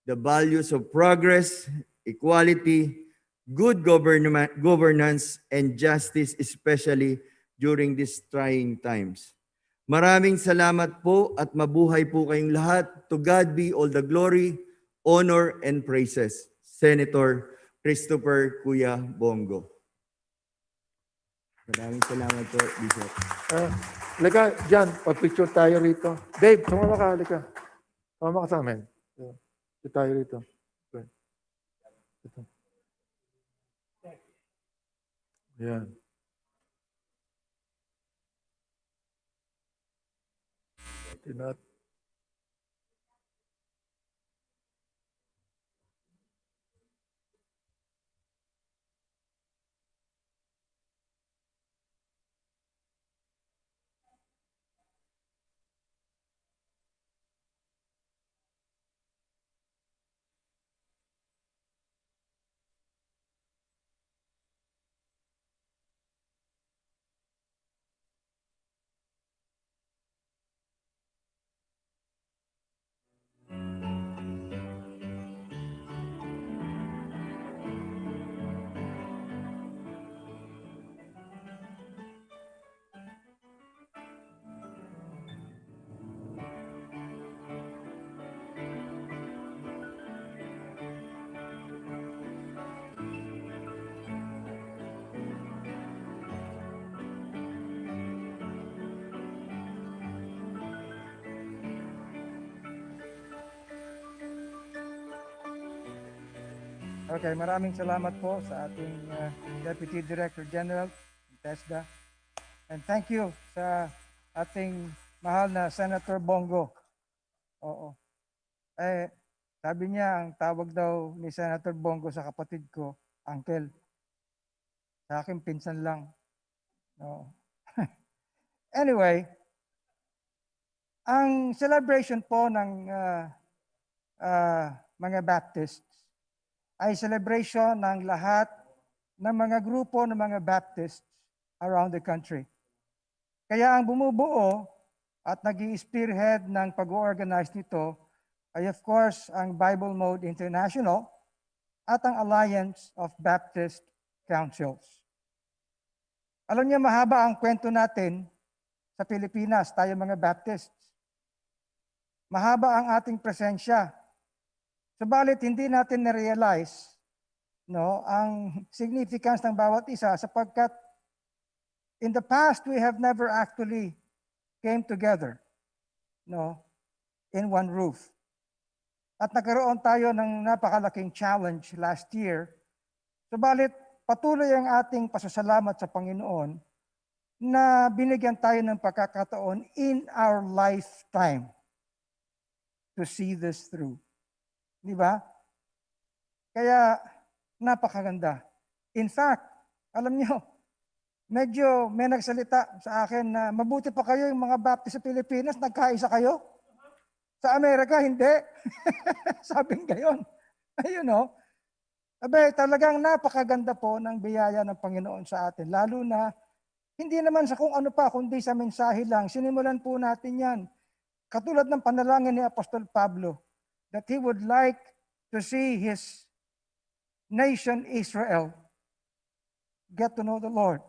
the values of progress, equality, good governance, and justice, especially during these trying times. Maraming salamat po at mabuhay po kayong lahat. To God be all the glory, honor, and praises. Senator Christopher Kuya Bongo. Maraming salamat po, Bishop. Lika, Jan, pag-picture tayo rito. Dave, sumama ka, lika. Sumama ka sa amin. Ito tayo rito. Ito. Yan. Tinat. Okay, maraming salamat po sa ating Deputy Director General, TESDA. And thank you sa ating mahal na Senator Bongo. Oo. Sabi niya, ang tawag daw ni Senator Bongo sa kapatid ko, Uncle. Sa akin, pinsan lang. Oo. Anyway, ang celebration po ng mga Baptists ay celebration ng lahat ng mga grupo ng mga Baptists around the country. Kaya ang bumubuo at nag-i-spearhead ng pag-organize nito ay of course ang Bible Mode International at ang Alliance of Baptist Councils. Alam niyo, mahaba ang kwento natin sa Pilipinas, tayo mga Baptists. Mahaba ang ating presensya. Subalit hindi natin na-realize ang significance ng bawat isa sapagkat in the past we have never actually came together in one roof. At nagkaroon tayo ng napakalaking challenge last year. Subalit patuloy ang ating pasasalamat sa Panginoon na binigyan tayo ng pagkakataon in our lifetime to see this through. Di ba? Kaya napakaganda. In fact, alam niyo, medyo may nagsalita sa akin na mabuti pa kayo yung mga Baptist sa Pilipinas, nagkaisa kayo. Sa Amerika, hindi. Sabing gayon. Ayun o. Abe, talagang napakaganda po ng biyaya ng Panginoon sa atin. Lalo na, hindi naman sa kung ano pa, kundi sa mensahe lang. Sinimulan po natin yan. Katulad ng panalangin ni Apostol Pablo, that he would like to see his nation Israel get to know the Lord,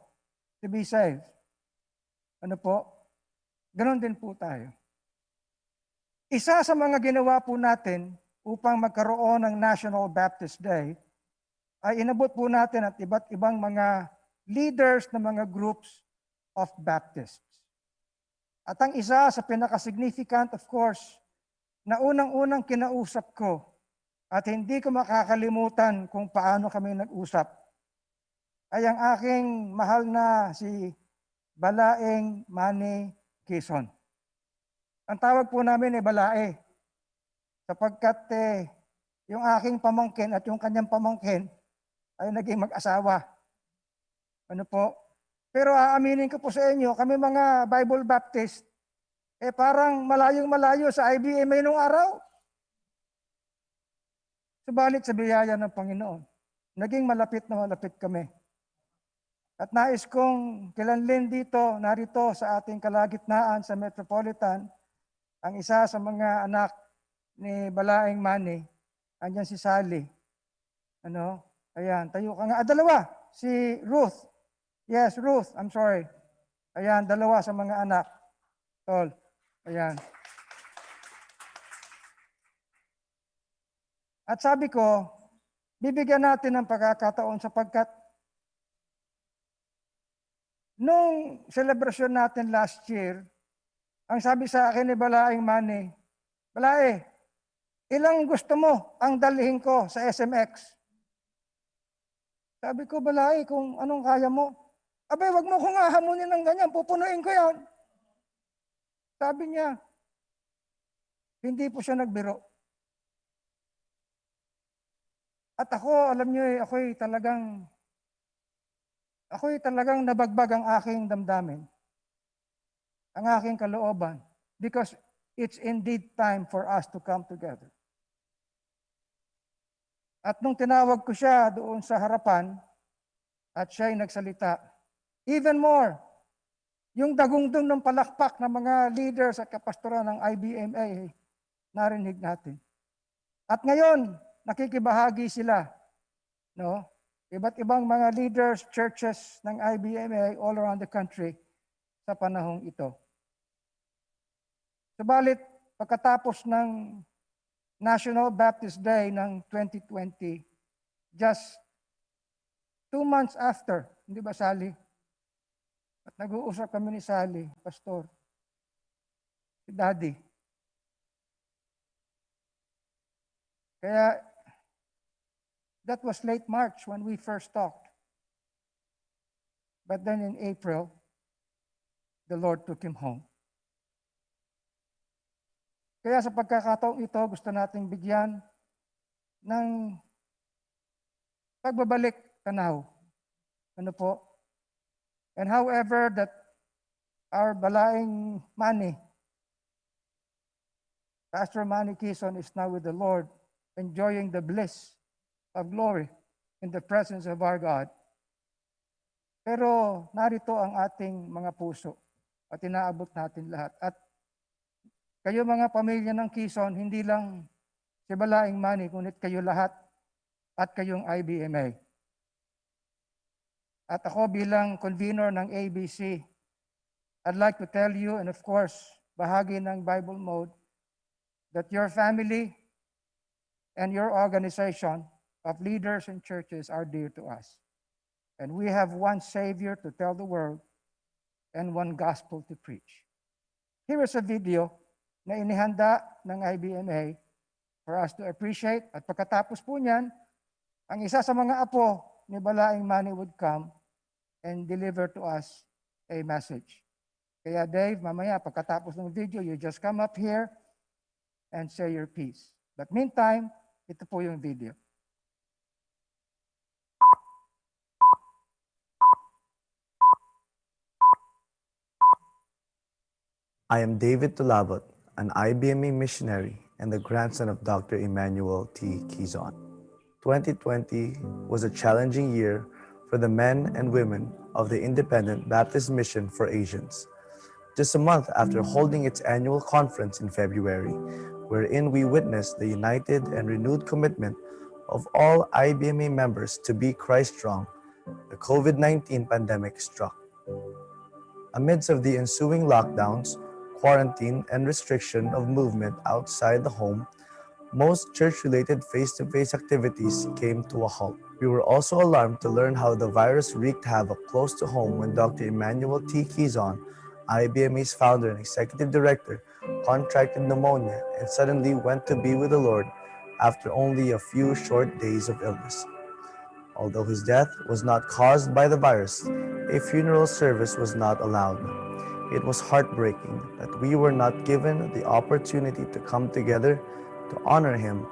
to be saved. Ano po? Ganon din po tayo. Isa sa mga ginawa po natin upang magkaroon ng National Baptist Day ay inabot po natin at iba't ibang mga leaders ng mga groups of Baptists. At ang isa sa pinaka-significant, of course, na unang-unang kinausap ko at hindi ko makakalimutan kung paano kami nag-usap ay ang aking mahal na si Balaeng Manny Quezon. Ang tawag po namin ay Balae sapagkat yung aking pamangkin at yung kanyang pamangkin ay naging mag-asawa. Ano po? Pero aaminin ko po sa inyo, kami mga Bible Baptist, parang malayong-malayo sa IBMA nung araw. Subalit sa biyaya ng Panginoon, naging malapit na malapit kami. At nais kong kilanlin narito sa ating kalagitnaan sa Metropolitan, ang isa sa mga anak ni Balaeng Manny, andyan si Sally. Ayan, tayo ka nga. Dalawa, si Ruth. Yes, Ruth, I'm sorry. Ayan, dalawa sa mga anak. Tol, ayan. At sabi ko, bibigyan natin ng pagkakataon sapagkat nung celebration natin last year, ang sabi sa akin ni Balaeng Manny, Balae, ilang gusto mo ang dalhin ko sa SMX? Sabi ko, Balae, kung anong kaya mo. Abay, wag mo kong hahamunin ng ganyan, pupunuin ko yan. Sabi niya, hindi po siya nagbiro. At ako, alam niyo, ako'y talagang nabagbag ang aking damdamin, ang aking kalooban, because it's indeed time for us to come together. At nung tinawag ko siya doon sa harapan, at siya'y nagsalita, even more, yung dagungdong ng palakpak ng mga leaders at kapastoran ng IBMA, narinig natin. At ngayon, nakikibahagi sila, iba't ibang mga leaders, churches ng IBMA all around the country sa panahong ito. Subalit, pagkatapos ng National Baptist Day ng 2020, just 2 months after, hindi ba Sally? At nag-uusap kami ni Sally, Pastor, si Daddy. Kaya, That was late March when we first talked. But then in April, the Lord took him home. Kaya sa pagkakataong ito, gusto nating bigyan ng pagbabalik tanaw. Ano po? And however that our balaing Manny, Pastor Manny Quezon, is now with the Lord, enjoying the bliss of glory in the presence of our God. Pero narito ang ating mga puso at inaabot natin lahat. At kayo mga pamilya ng Quezon, hindi lang si Balaing Manny, kundi kayo lahat at kayong IBMA. At ako bilang convener ng ABC, I'd like to tell you, and of course, bahagi ng Bible Mode, that your family and your organization of leaders and churches are dear to us. And we have one Savior to tell the world and one gospel to preach. Here is a video na inihanda ng IBMA for us to appreciate. At pagkatapos po niyan, ang isa sa mga apo ni Balaing Manny would come and deliver to us a message. Kaya Dave, mamaya pagkatapos ng video, you just come up here and say your piece. But meantime, ito po yung video. I am David Tulabot, an IBMA missionary and the grandson of Dr. Emmanuel T. Quezon. 2020 was a challenging year for the men and women of the Independent Baptist Mission for Asians. Just a month after holding its annual conference in February, wherein we witnessed the united and renewed commitment of all IBMA members to be Christ-strong, the COVID-19 pandemic struck. Amidst of the ensuing lockdowns, quarantine, and restriction of movement outside the home, most church-related face-to-face activities came to a halt. We were also alarmed to learn how the virus wreaked havoc close to home when Dr. Emmanuel T. Quezon, IBMA's founder and executive director, contracted pneumonia and suddenly went to be with the Lord after only a few short days of illness. Although his death was not caused by the virus, a funeral service was not allowed. It was heartbreaking that we were not given the opportunity to come together to honor him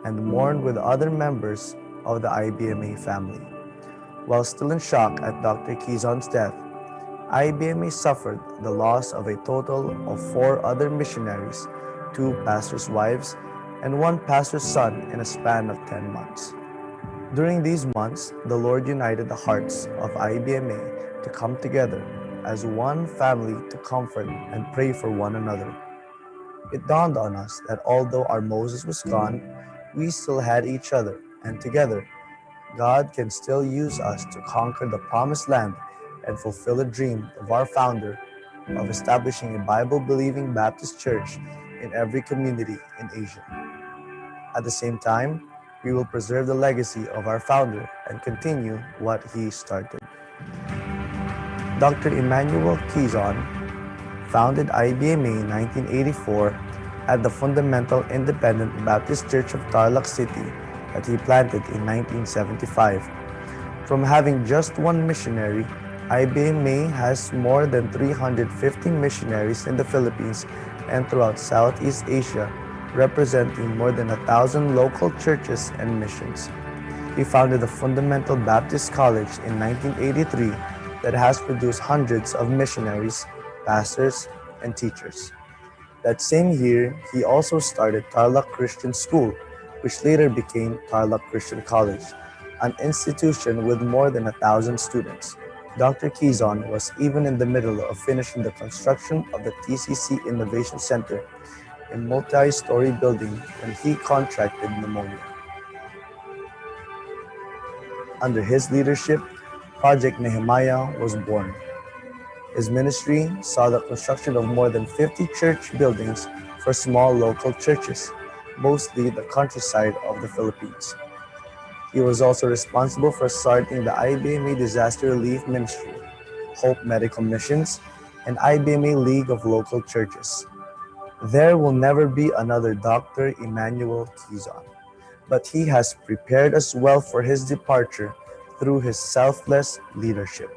and mourn with other members of the IBMA family. While still in shock at Dr. Quezon's death, IBMA suffered the loss of a total of 4 other missionaries, 2 pastors' wives, and 1 pastor's son in a span of 10 months. During these months, the Lord united the hearts of IBMA to come together as one family to comfort and pray for one another. It dawned on us that although our Moses was gone, we still had each other, and together, God can still use us to conquer the promised land and fulfill the dream of our founder of establishing a Bible-believing Baptist church in every community in Asia. At the same time, we will preserve the legacy of our founder and continue what he started. Dr. Emmanuel Quezon founded IBMA in 1984 at the Fundamental Independent Baptist Church of Tarlac City that he planted in 1975. From having just 1 missionary, IBMA has more than 350 missionaries in the Philippines and throughout Southeast Asia, representing more than 1,000 local churches and missions. He founded the Fundamental Baptist College in 1983 that has produced hundreds of missionaries, pastors, and teachers. That same year, he also started Tarlac Christian School, which later became Tarlac Christian College, an institution with more than 1,000 students. Dr. Quezon was even in the middle of finishing the construction of the TCC Innovation Center, a multi-story building, when he contracted pneumonia. Under his leadership, Project Nehemiah was born. His ministry saw the construction of more than 50 church buildings for small local churches, mostly the countryside of the Philippines. He was also responsible for starting the IBMA Disaster Relief Ministry, Hope Medical Missions, and IBMA League of Local Churches. There will never be another Dr. Emmanuel Quezon. but he has prepared us well for his departure through his selfless leadership.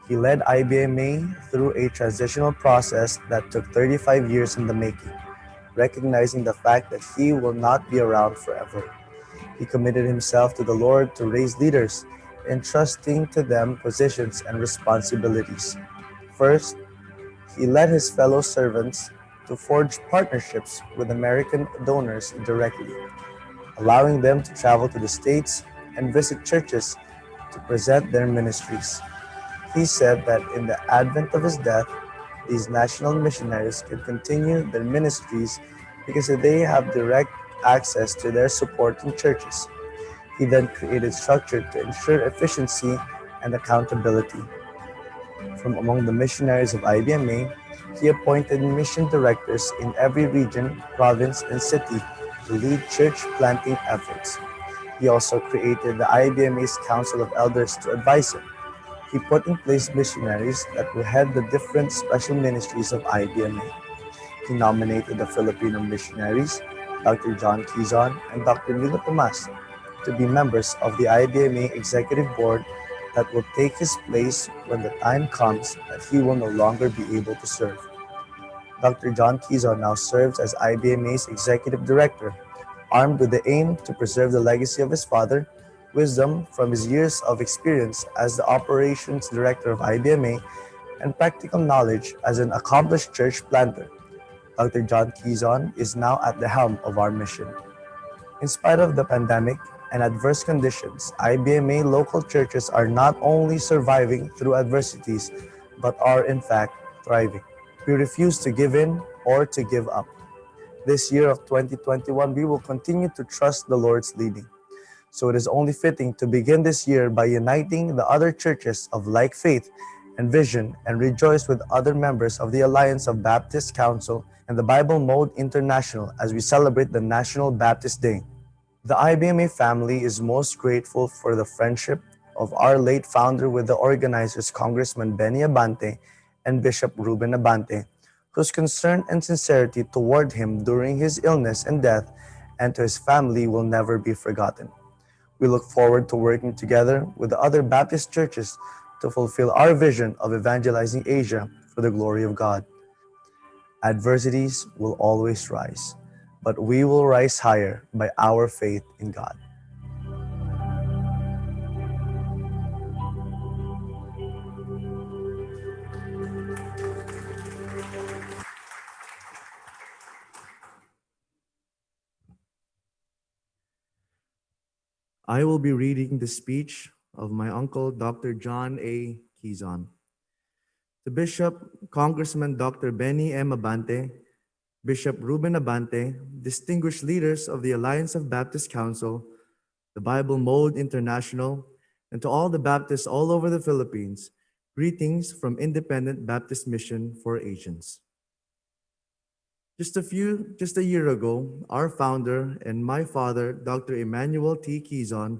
He led IBMA through a transitional process that took 35 years in the making, recognizing the fact that he will not be around forever. He committed himself to the Lord to raise leaders, entrusting to them positions and responsibilities. First, he led his fellow servants to forge partnerships with American donors directly, allowing them to travel to the States and visit churches to present their ministries. He said that in the advent of his death, these national missionaries could continue their ministries because they have direct access to their supporting churches. He then created structure to ensure efficiency and accountability. From among the missionaries of IBMA, he appointed mission directors in every region, province, and city to lead church planting efforts. He also created the IBMA's Council of Elders to advise him. He put in place missionaries that will head the different special ministries of IBMA. He nominated the Filipino missionaries, Dr. John Quezon and Dr. Milo Tomas, to be members of the IBMA Executive Board that will take his place when the time comes that he will no longer be able to serve. Dr. John Quezon now serves as IBMA's Executive Director, armed with the aim to preserve the legacy of his father, wisdom from his years of experience as the Operations Director of IBMA, and practical knowledge as an accomplished church planter. Dr. John Quezon is now at the helm of our mission. In spite of the pandemic and adverse conditions, IBMA local churches are not only surviving through adversities, but are in fact thriving. We refuse to give in or to give up. This year of 2021, we will continue to trust the Lord's leading. So it is only fitting to begin this year by uniting the other churches of like faith and vision and rejoice with other members of the Alliance of Baptist Council and the Bible Mode International as we celebrate the National Baptist Day. The IBMA family is most grateful for the friendship of our late founder with the organizers, Congressman Benny Abante and Bishop Ruben Abante, whose concern and sincerity toward him during his illness and death and to his family will never be forgotten. We look forward to working together with the other Baptist churches to fulfill our vision of evangelizing Asia for the glory of God. Adversities will always rise, but we will rise higher by our faith in God. I will be reading the speech of my uncle, Dr. John A. Quezon. To Bishop, Congressman Dr. Benny M. Abante, Bishop Ruben Abante, distinguished leaders of the Alliance of Baptist Council, the Bible Mode International, and to all the Baptists all over the Philippines, greetings from Independent Baptist Mission for Asians. Just a year ago, our founder and my father, Dr. Emmanuel T. Quezon,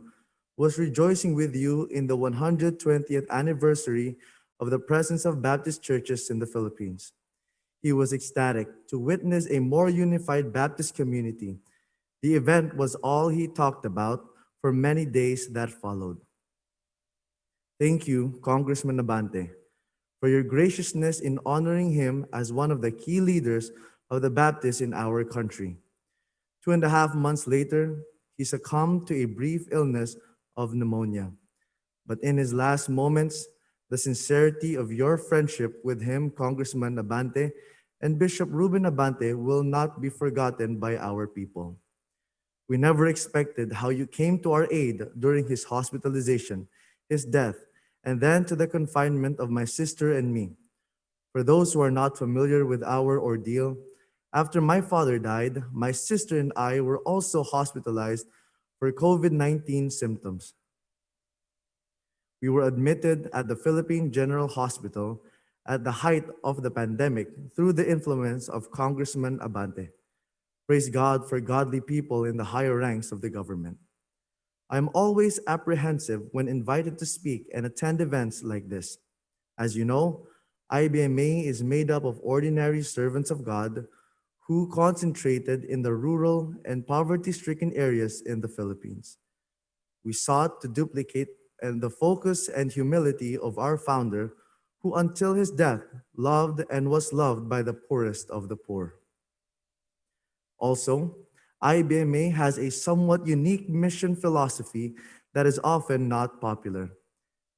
was rejoicing with you in the 120th anniversary of the presence of Baptist churches in the Philippines. He was ecstatic to witness a more unified Baptist community. The event was all he talked about for many days that followed. Thank you, Congressman Abante, for your graciousness in honoring him as one of the key leaders of the Baptists in our country. 2.5 months later, he succumbed to a brief illness of pneumonia. But in his last moments, the sincerity of your friendship with him, Congressman Abante, and Bishop Ruben Abante will not be forgotten by our people. We never expected how you came to our aid during his hospitalization, his death, and then to the confinement of my sister and me. For those who are not familiar with our ordeal, after my father died, my sister and I were also hospitalized for COVID-19 symptoms. We were admitted at the Philippine General Hospital at the height of the pandemic through the influence of Congressman Abante. Praise God for godly people in the higher ranks of the government. I am always apprehensive when invited to speak and attend events like this. As you know, IBMA is made up of ordinary servants of God who concentrated in the rural and poverty-stricken areas in the Philippines. We sought to duplicate the focus and humility of our founder, who until his death loved and was loved by the poorest of the poor. Also, IBMA has a somewhat unique mission philosophy that is often not popular.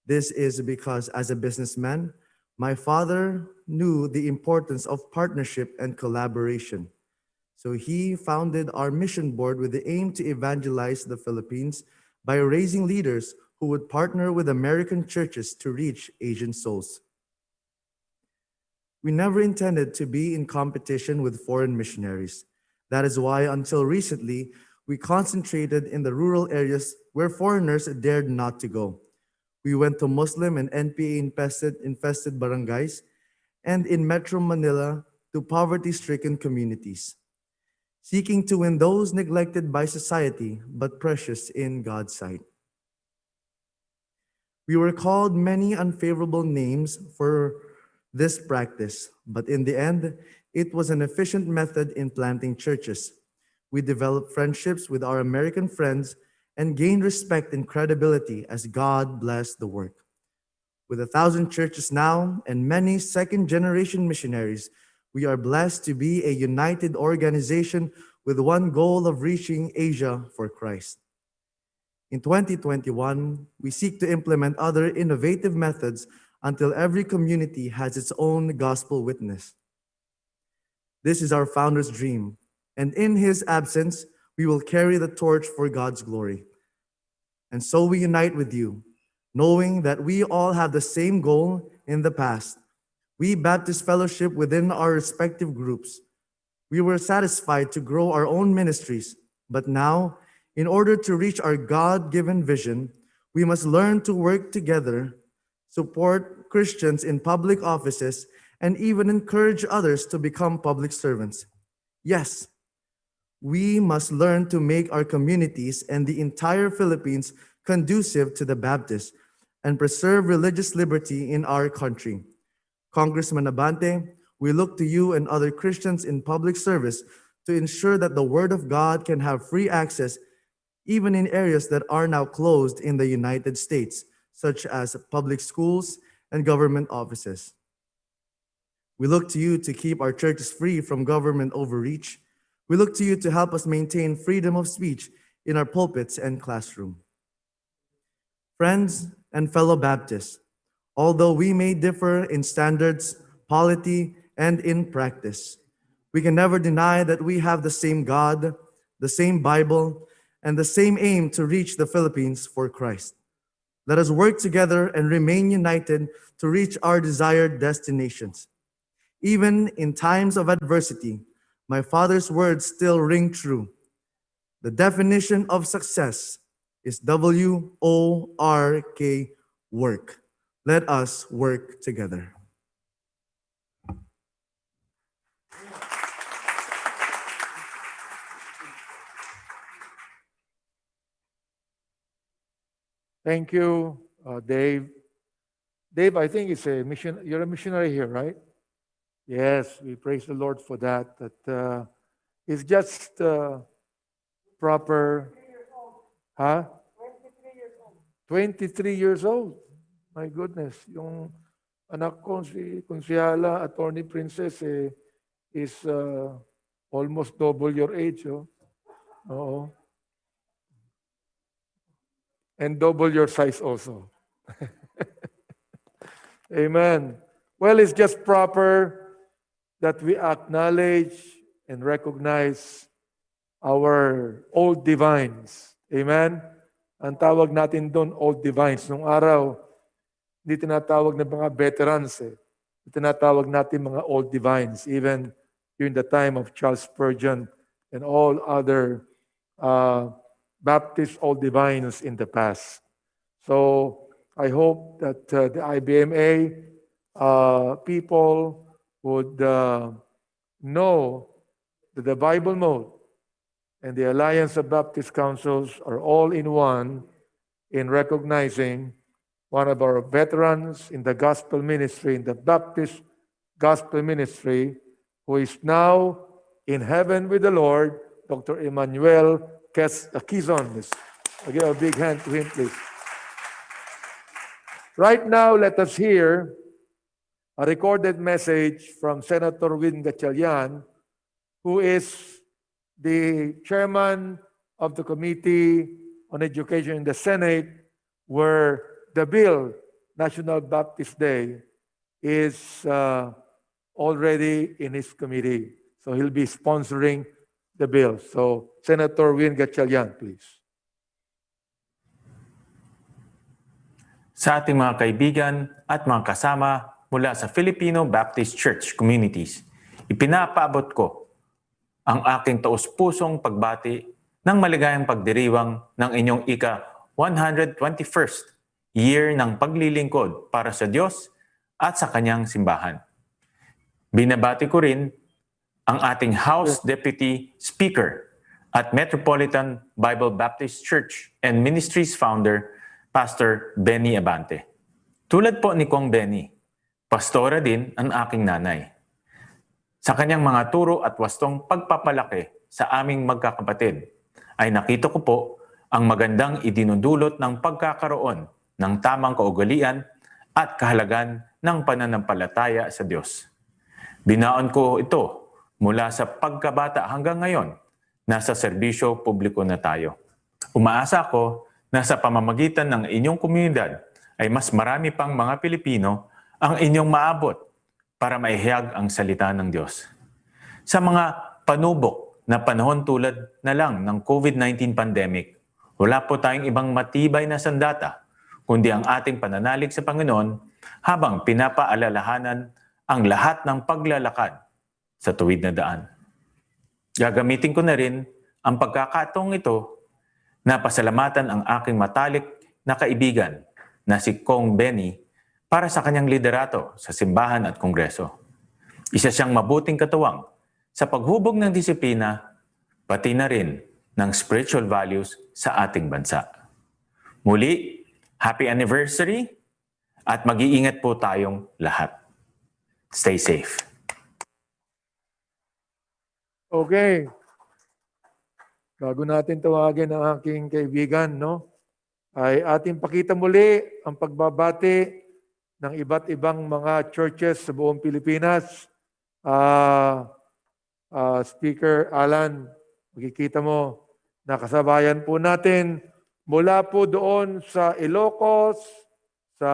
This is because as a businessman, my father knew the importance of partnership and collaboration. So he founded our mission board with the aim to evangelize the Philippines by raising leaders who would partner with American churches to reach Asian souls. We never intended to be in competition with foreign missionaries. That is why, until recently, we concentrated in the rural areas where foreigners dared not to go. We went to Muslim and NPA-infested barangays and in Metro Manila to poverty-stricken communities, seeking to win those neglected by society but precious in God's sight. We were called many unfavorable names for this practice, but in the end, it was an efficient method in planting churches. We developed friendships with our American friends and gained respect and credibility as God blessed the work. With 1,000 churches now and many second-generation missionaries, we are blessed to be a united organization with one goal of reaching Asia for Christ. In 2021, we seek to implement other innovative methods until every community has its own gospel witness. This is our founder's dream, and in his absence, we will carry the torch for God's glory. And so we unite with you, knowing that we all have the same goal in the past. We Baptist Fellowship within our respective groups. We were satisfied to grow our own ministries, but now, in order to reach our God-given vision, we must learn to work together, support Christians in public offices, and even encourage others to become public servants. Yes, we must learn to make our communities and the entire Philippines conducive to the Baptists and preserve religious liberty in our country. Congressman Abante, we look to you and other Christians in public service to ensure that the Word of God can have free access even in areas that are now closed in the United States, such as public schools and government offices. We look to you to keep our churches free from government overreach. We look to you to help us maintain freedom of speech in our pulpits and classroom. Friends and fellow Baptists, although we may differ in standards, polity, and in practice, we can never deny that we have the same God, the same Bible, and the same aim to reach the Philippines for Christ. Let us work together and remain united to reach our desired destinations. Even in times of adversity, my father's words still ring true. The definition of success is WORK, work. Let us work together. Thank you, Dave. Dave, I think it's a mission. You're a missionary here, right? Yes, we praise the Lord for that. That it's just proper. Huh? 23 years old. My goodness. Yung anak ko, si Consiala, Attorney Princess, is almost double your age. Oh. Oo. And double your size also. Amen. Well, it's just proper that we acknowledge and recognize our old divines. Amen? Ang tawag natin doon, old divines. Nung araw, hindi tinatawag na mga veterans. Tinatawag natin mga old divines, even during the time of Charles Spurgeon and all other Baptist old divines in the past. So I hope that the IBMA people would know that the Bible Mode and the Alliance of Baptist Councils are all in one in recognizing one of our veterans in the gospel ministry, in the Baptist gospel ministry, who is now in heaven with the Lord, Dr. Emmanuel Quezon. I'll give a big hand to him, please. Right now, let us hear a recorded message from Senator Win Gatchalian, who is the chairman of the Committee on Education in the Senate, where the bill, National Baptist Day, is already in his committee. So he'll be sponsoring the bill. So Senator Win Gatchalian, please. Sa ating mga kaibigan at mga kasama mula sa Filipino Baptist Church communities, ipinapaabot ko ang aking taus-pusong pagbati ng maligayang pagdiriwang ng inyong ika-121st year ng paglilingkod para sa Diyos at sa kanyang simbahan. Binabati ko rin ang ating House Deputy Speaker at Metropolitan Bible Baptist Church and Ministries Founder, Pastor Benny Abante. Tulad po ni Kong Benny, pastora din ang aking nanay. Sa kanyang mga turo at wastong pagpapalaki sa aming magkakapatid, ay nakita ko po ang magandang idinudulot ng pagkakaroon ng tamang kaugalian at kahalagan ng pananampalataya sa Diyos. Binaon ko ito mula sa pagkabata hanggang ngayon, nasa serbisyo publiko na tayo. Umaasa ko na sa pamamagitan ng inyong komunidad ay mas marami pang mga Pilipino ang inyong maabot para maihayag ang salita ng Diyos. Sa mga panubok na panahon tulad na lang ng COVID-19 pandemic, wala po tayong ibang matibay na sandata, kundi ang ating pananalig sa Panginoon habang pinapaalalahanan ang lahat ng paglalakad sa tuwid na daan. Gagamitin ko na rin ang pagkakataong ito na pasalamatan ang aking matalik na kaibigan na si Kong Benny para sa kanyang liderato sa simbahan at kongreso. Isa siyang mabuting katuwang sa paghubog ng disiplina, pati na rin ng spiritual values sa ating bansa. Muli, happy anniversary at mag-iingat po tayong lahat. Stay safe. Okay. Bago natin tawagin ang aking kaibigan, no? Ay ating pakita muli ang pagbabati ng iba't ibang mga churches sa buong Pilipinas. Speaker Alan, makikita mo, nakasabayan po natin mula po doon sa Ilocos, sa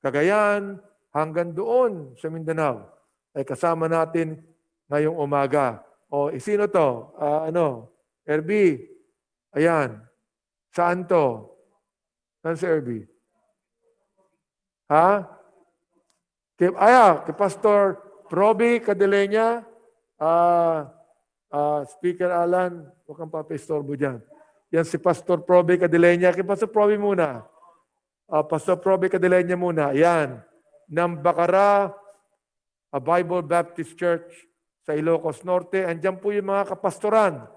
Cagayan, hanggang doon sa Mindanao. Ay kasama natin ngayong umaga. O, sino to? Erby. Ayan. Saan to? Saan si Erby? Ha? Kay Pastor Proby Cadeleña, Speaker Alan, huwag kang papistorbo dyan. Yan si Pastor Proby Cadeleña. Kay Pastor Proby muna. Pastor Proby Cadeleña muna. Yan. Ng Bacara, Bible Baptist Church sa Ilocos Norte. Andiyan po yung mga kapastoran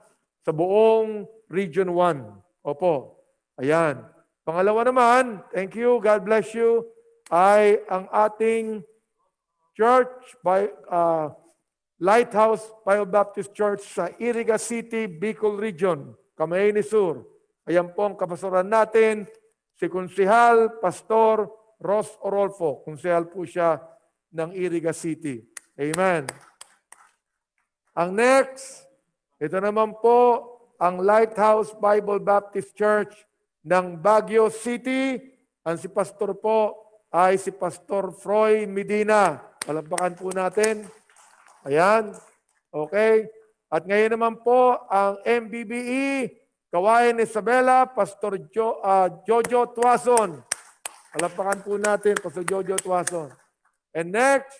sa buong Region 1. Opo. Ayan. Pangalawa naman, thank you, God bless you, ay ang ating church, Lighthouse Bible Baptist Church sa Iriga City, Bicol Region, Camarines Sur. Ayan po ang kapastoran natin, si Konsehal Pastor Ros Orolfo. Konsehal po siya ng Iriga City. Amen. Ang next, ito naman po ang Lighthouse Bible Baptist Church ng Baguio City. Ang si pastor po ay si Pastor Froy Medina. Palampakan po natin. Ayan. Okay. At ngayon naman po ang MBBE, Kawayan Isabela, Pastor Jojo Tuason. Palampakan po natin, Pastor Jojo Tuason. And next,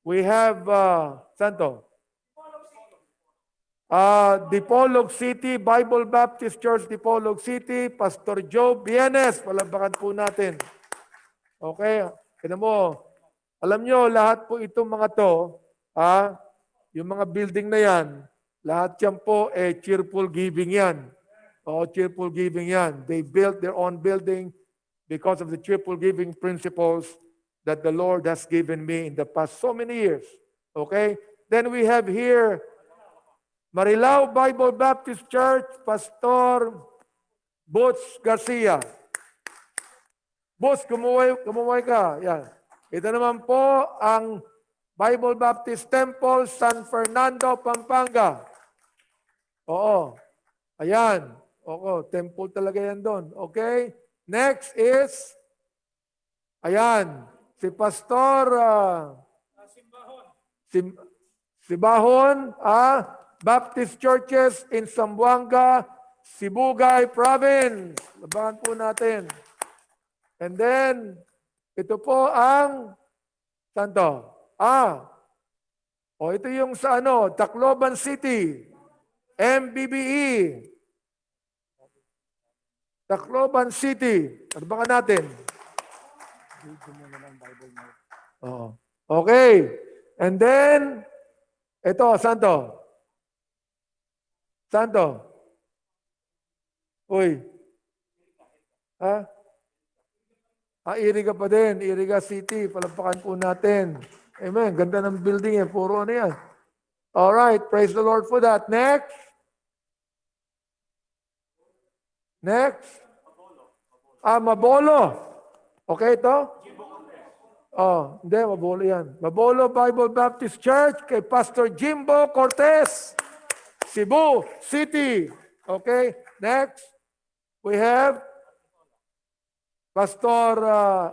we have, Santo? Dipolog City, Bible Baptist Church, Dipolog City, Pastor Joe Bienes. Palampakan po natin. Okay, kaya mo, alam nyo, lahat po itong mga to, yung mga building na yan, lahat yan po, cheerful giving yan. Cheerful giving yan. They built their own building because of the cheerful giving principles that the Lord has given me in the past so many years. Okay? Then we have here Marilao Bible Baptist Church, Pastor Butch Garcia. Butch, kumuhay ka. Yan. Ito naman po ang Bible Baptist Temple, San Fernando, Pampanga. Oo. Ayan. Oo, temple talaga yan doon. Okay? Next is, ayan, si Pastor Sibahon, Baptist Churches in Zamboanga, Sibugay Province. Labahan po natin. And then, ito po ang, saan to? Ito yung sa Tacloban City, MBBE. Tacloban City. Tarbakan natin. Okay. And then, ito, saan to? Saan to? Uy. Iriga pa din. Iriga City. Palampakan po natin. Amen. Ganda ng building eh. Puro ano yan. Alright. Praise the Lord for that. Next. Next. Mabolo. Okay ito? Hindi. Mabolo yan. Mabolo Bible Baptist Church kay Pastor Jimbo Cortez. Cebu City. Okay. Next. We have Pastor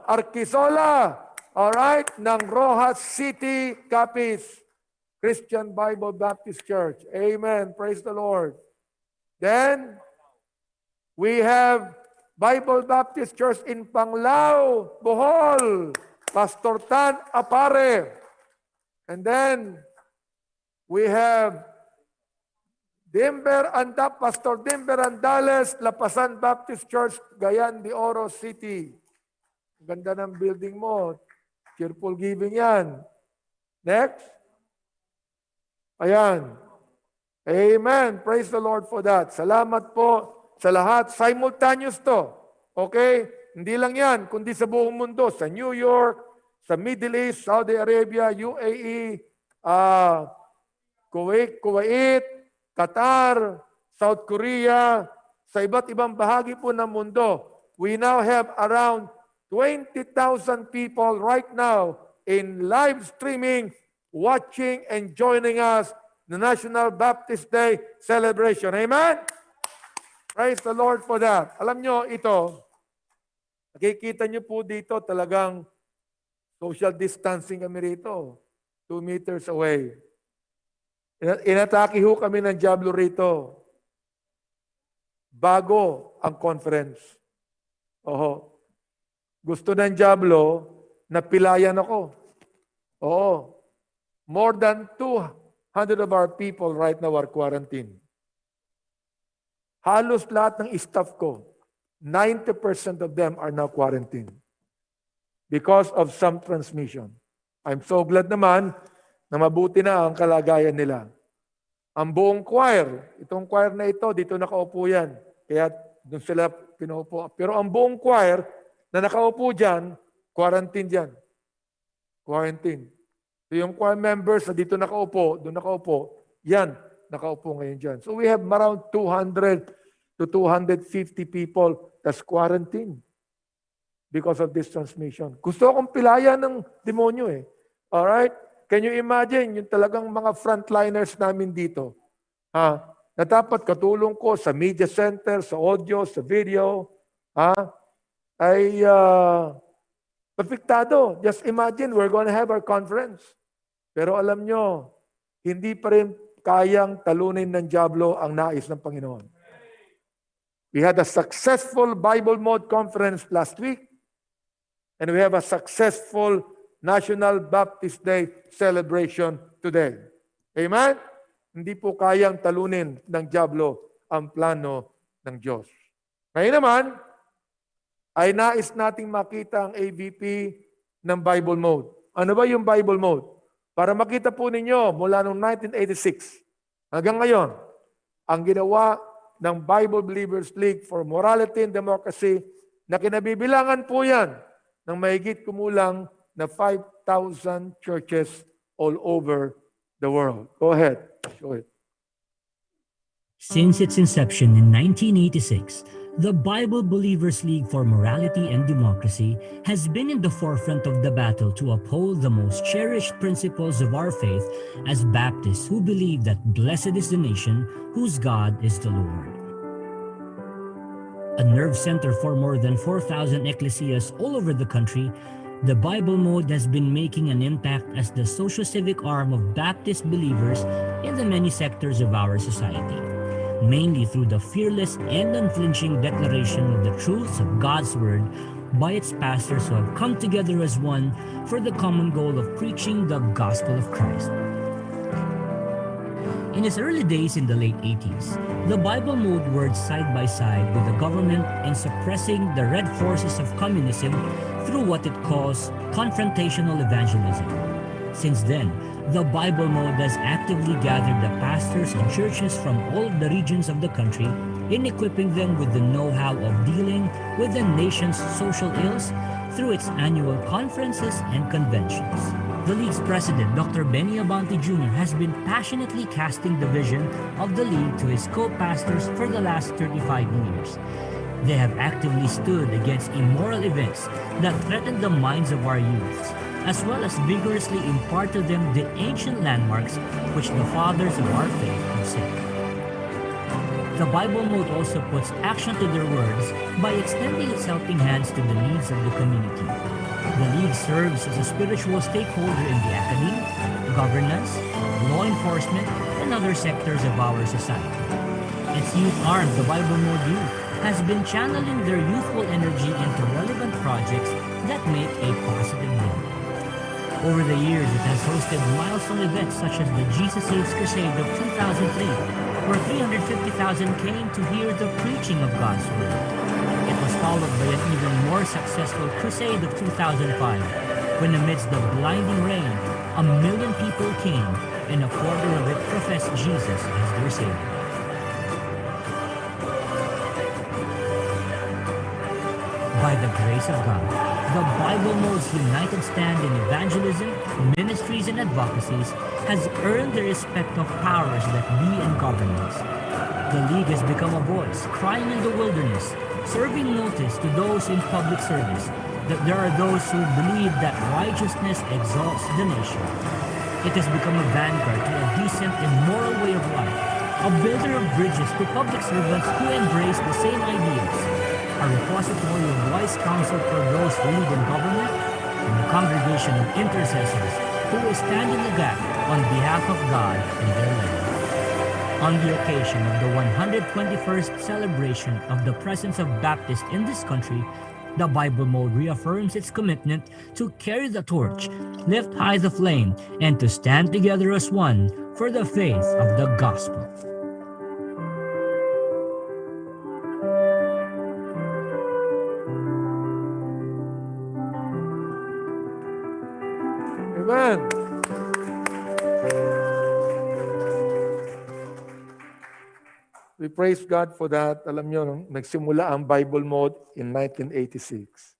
Arquisola. Alright. Ng Rojas City, Capiz. Christian Bible Baptist Church. Amen. Praise the Lord. Then, we have Bible Baptist Church in Panglao, Bohol. Pastor Tan Apare. And then, we have Pastor Dimber Andales, Lapasan Baptist Church, Gayan de Oro City. Ganda ng building mo. Cheerful giving yan. Next. Ayan. Amen. Praise the Lord for that. Salamat po sa lahat. Simultaneous to. Okay? Hindi lang yan, kundi sa buong mundo. Sa New York, sa Middle East, Saudi Arabia, UAE, Kuwait, Qatar, South Korea, sa iba't ibang bahagi po ng mundo. We now have around 20,000 people right now in live streaming, watching and joining us the National Baptist Day celebration. Amen? Praise the Lord for that. Alam nyo, ito, nakikita nyo po dito talagang social distancing kami rito. 2 meters away. Inatake ho kami ng Diablo rito. Bago ang conference. Gusto ng Diablo, napilayan ako. More than 200 of our people right now are quarantined. Halos lahat ng staff ko, 90% of them are now quarantined because of some transmission. I'm so glad naman na mabuti na ang kalagayan nila. Ang buong choir, itong choir na ito, dito nakaupo yan. Kaya doon sila pinuupo. Pero ang buong choir na nakaupo dyan, quarantine dyan. Quarantine. So yung choir members na dito nakaupo, doon nakaupo, yan, nakaupo ngayon dyan. So we have around 200 to 250 people that's quarantined because of this transmission. Gusto akong pilaya ng demonyo eh. Alright? Can you imagine yung talagang mga frontliners namin dito? Na dapat katulong ko sa media center, sa audio, sa video, ay apektado. Just imagine, we're going to have our conference. Pero alam nyo, hindi pa rin kayang talunin ng Diablo ang nais ng Panginoon. We had a successful Bible Mode conference last week, and we have a successful National Baptist Day celebration today. Amen? Hindi po kayang talunin ng Diablo ang plano ng Diyos. Ngayon naman, ay nais nating makita ang AVP ng Bible Mode. Ano ba yung Bible Mode? Para makita po ninyo mula noong 1986 hanggang ngayon, ang ginawa ng Bible Believers League for Morality and Democracy na kinabibilangan po yan ng mahigit kumulang na 5,000 churches all over the world. Go ahead. Show it. Since its inception in 1986, the Bible Believers League for Morality and Democracy has been in the forefront of the battle to uphold the most cherished principles of our faith as Baptists who believe that blessed is the nation whose God is the Lord. A nerve center for more than 4,000 ecclesias all over the country, the Bible Mode has been making an impact as the socio-civic arm of Baptist believers in the many sectors of our society, mainly through the fearless and unflinching declaration of the truths of God's Word by its pastors who have come together as one for the common goal of preaching the gospel of Christ. In its early days in the late 80s, the Bible Mode worked side by side with the government in suppressing the red forces of communism through what it calls confrontational evangelism. Since then, the Bible Mode has actively gathered the pastors and churches from all the regions of the country in equipping them with the know-how of dealing with the nation's social ills through its annual conferences and conventions. The League's president, Dr. Benny Abante Jr., has been passionately casting the vision of the League to his co-pastors for the last 35 years. They have actively stood against immoral events that threaten the minds of our youths, as well as vigorously impart to them the ancient landmarks which the fathers of our faith have set. The Bible Mode also puts action to their words by extending its helping hands to the needs of the community. The League serves as a spiritual stakeholder in the academy, governance, law enforcement, and other sectors of our society. Its youth arm, the Bible Mode Youth, has been channeling their youthful energy into relevant projects that make a positive dent. Over the years, it has hosted milestone events such as the Jesus Saves Crusade of 2003, where 350,000 came to hear the preaching of God's Word. It was followed by an even more successful crusade of 2005, when amidst the blinding rain, 1 million people came, and a quarter of it professed Jesus as their Savior. By the grace of God, the Bible Mode's united stand in evangelism, ministries, and advocacies has earned the respect of powers that be in governments. The League has become a voice crying in the wilderness, serving notice to those in public service that there are those who believe that righteousness exalts the nation. It has become a vanguard to a decent and moral way of life, a builder of bridges to public servants who embrace the same ideas, a repository of wise counsel for those who lead in government, and a congregation of intercessors who will stand in the gap on behalf of God and their land. On the occasion of the 121st celebration of the presence of Baptists in this country, the Bible Mode reaffirms its commitment to carry the torch, lift high the flame, and to stand together as one for the faith of the gospel. Amen. We praise God for that. Alam nyo, nagsimula ang Bible Mode in 1986.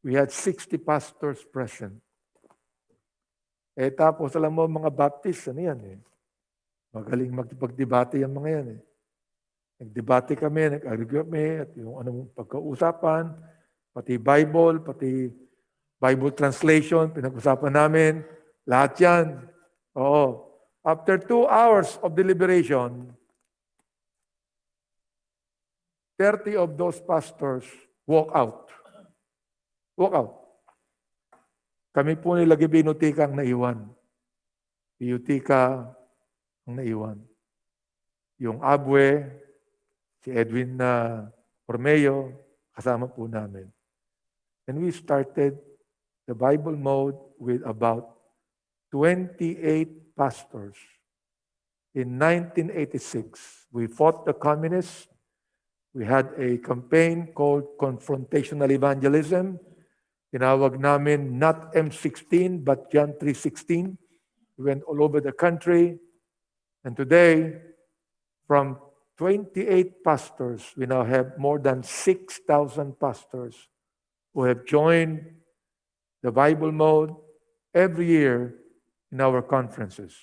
We had 60 pastors present. Tapos, alam mo, mga Baptist, ano yan eh? Magaling magpagdebate yung mga yan eh. Nagdebate kami, nag-argue kami, at yung anong pagkausapan, pati Bible translation, pinag-usapan namin, lahat yan. Oo. After 2 hours of deliberation, 30 of those pastors walk out. Walk out. Kami po nila binutika ang naiwan. Binutika ang naiwan. Yung Abwe, si Edwin Ormeo, kasama po namin. And we started the Bible Mode with about 28 pastors. In 1986, we fought the communists. We had a campaign called Confrontational Evangelism. Tinawag namin not M16, but John 3:16. We went all over the country. And today, from 28 pastors, we now have more than 6,000 pastors who have joined the Bible Mode every year in our conferences.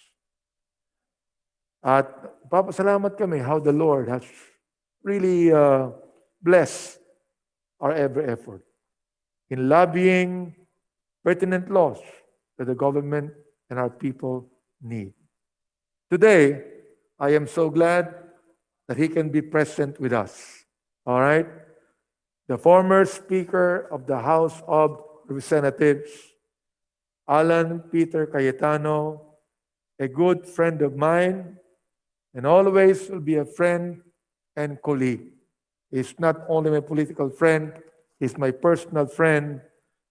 At papasalamat kami how the Lord has really blessed our every effort in lobbying pertinent laws that the government and our people need. Today, I am so glad that he can be present with us. All right? The former Speaker of the House of Representatives, Alan Peter Cayetano, a good friend of mine, and always will be a friend and colleague. He's not only my political friend, he's my personal friend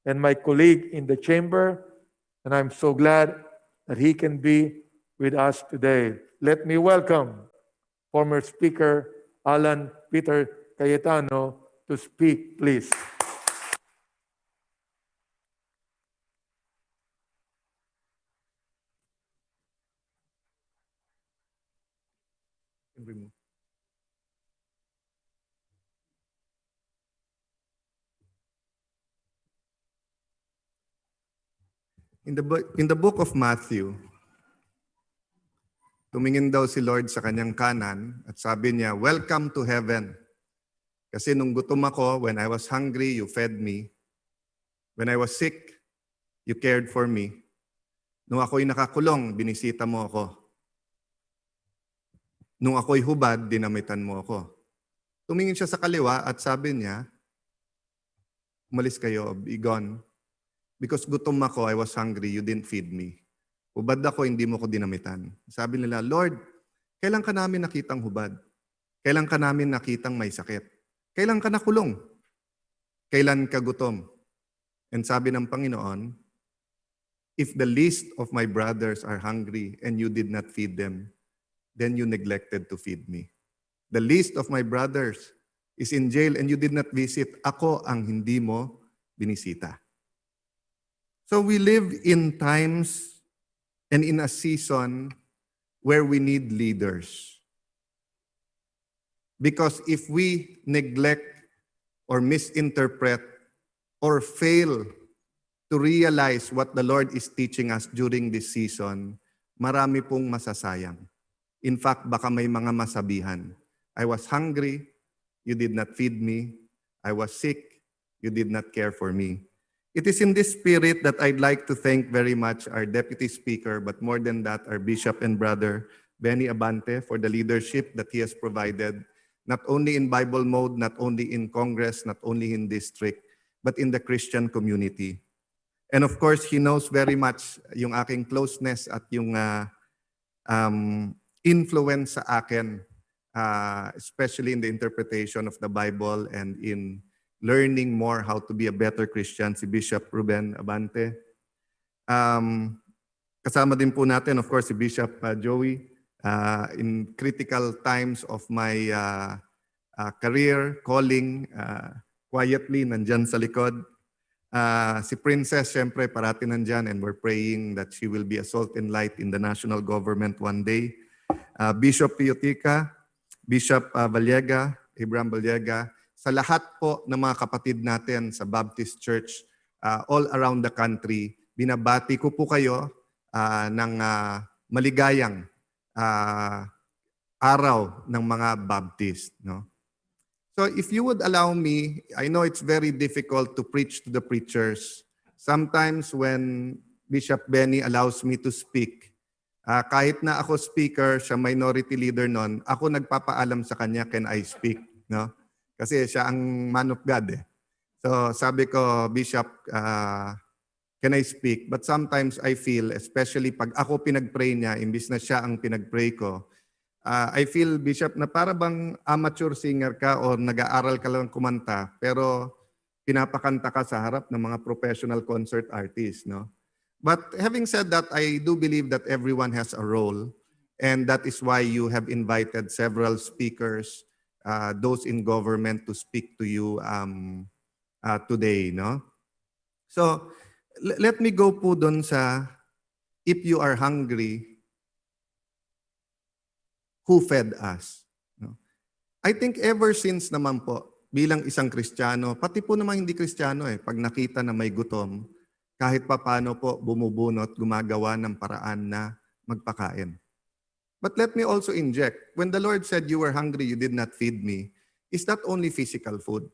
and my colleague in the chamber, and I'm so glad that he can be with us today. Let me welcome former Speaker Alan Peter Cayetano to speak, please. In the book of Matthew, tumingin daw si Lord sa kanyang kanan at sabi niya, "Welcome to heaven." Kasi nung gutom ako, when I was hungry, you fed me. When I was sick, you cared for me. Nung ako'y nakakulong, binisita mo ako. Nung ako'y hubad, dinamitan mo ako. Tumingin siya sa kaliwa at sabi niya, "Umalis kayo, be gone. Because gutom ako, I was hungry, you didn't feed me. Hubad ako, hindi mo ko dinamitan." Sabi nila, "Lord, kailan ka namin nakitang hubad? Kailan ka namin nakitang may sakit? Kailan ka nakulong? Kailan ka gutom?" And sabi ng Panginoon, "If the least of my brothers are hungry and you did not feed them, then you neglected to feed me. The least of my brothers is in jail and you did not visit. Ako ang hindi mo binisita." So we live in times and in a season where we need leaders. Because if we neglect or misinterpret or fail to realize what the Lord is teaching us during this season, marami pong masasayang. In fact, baka may mga masabihan. I was hungry, you did not feed me. I was sick, you did not care for me. It is in this spirit that I'd like to thank very much our Deputy Speaker, but more than that, our Bishop and Brother, Benny Abante, for the leadership that he has provided, not only in Bible mode, not only in Congress, not only in district, but in the Christian community. And of course, he knows very much yung aking closeness at yung influence sa akin, especially in the interpretation of the Bible and in learning more how to be a better Christian, si Bishop Ruben Abante. Kasama din po natin, of course, si Bishop Joey. In critical times of my career, calling, quietly, nandyan sa likod. Si Princess, syempre, parati nandyan, and we're praying that she will be a salt and light in the national government one day. Bishop Piotica, Bishop Vallega, Abraham Vallega, sa lahat po ng mga kapatid natin sa Baptist Church all around the country, binabati ko po kayo ng maligayang araw ng mga Baptist. No? So if you would allow me, I know it's very difficult to preach to the preachers. Sometimes when Bishop Benny allows me to speak, kahit na ako speaker, siya minority leader nun, ako nagpapaalam sa kanya, can I speak? No? Kasi siya ang man of God. So sabi ko, Bishop, can I speak? But sometimes I feel, especially pag ako pinag-pray niya, imbis na siya ang pinag-pray ko, I feel, Bishop, na para bang amateur singer ka o nag-aaral ka lang kumanta, pero pinapakanta ka sa harap ng mga professional concert artists. No? But having said that, I do believe that everyone has a role, and that is why you have invited several speakers, those in government, to speak to you today. No? So, let me go po dun sa, if you are hungry, who fed us? No? I think ever since naman po, bilang isang Kristiyano, pati po naman hindi Kristiyano pag nakita na may gutom, kahit pa paano po bumubunot, gumagawa ng paraan na magpakain. But let me also inject, when the Lord said you were hungry, you did not feed me, is that only physical food?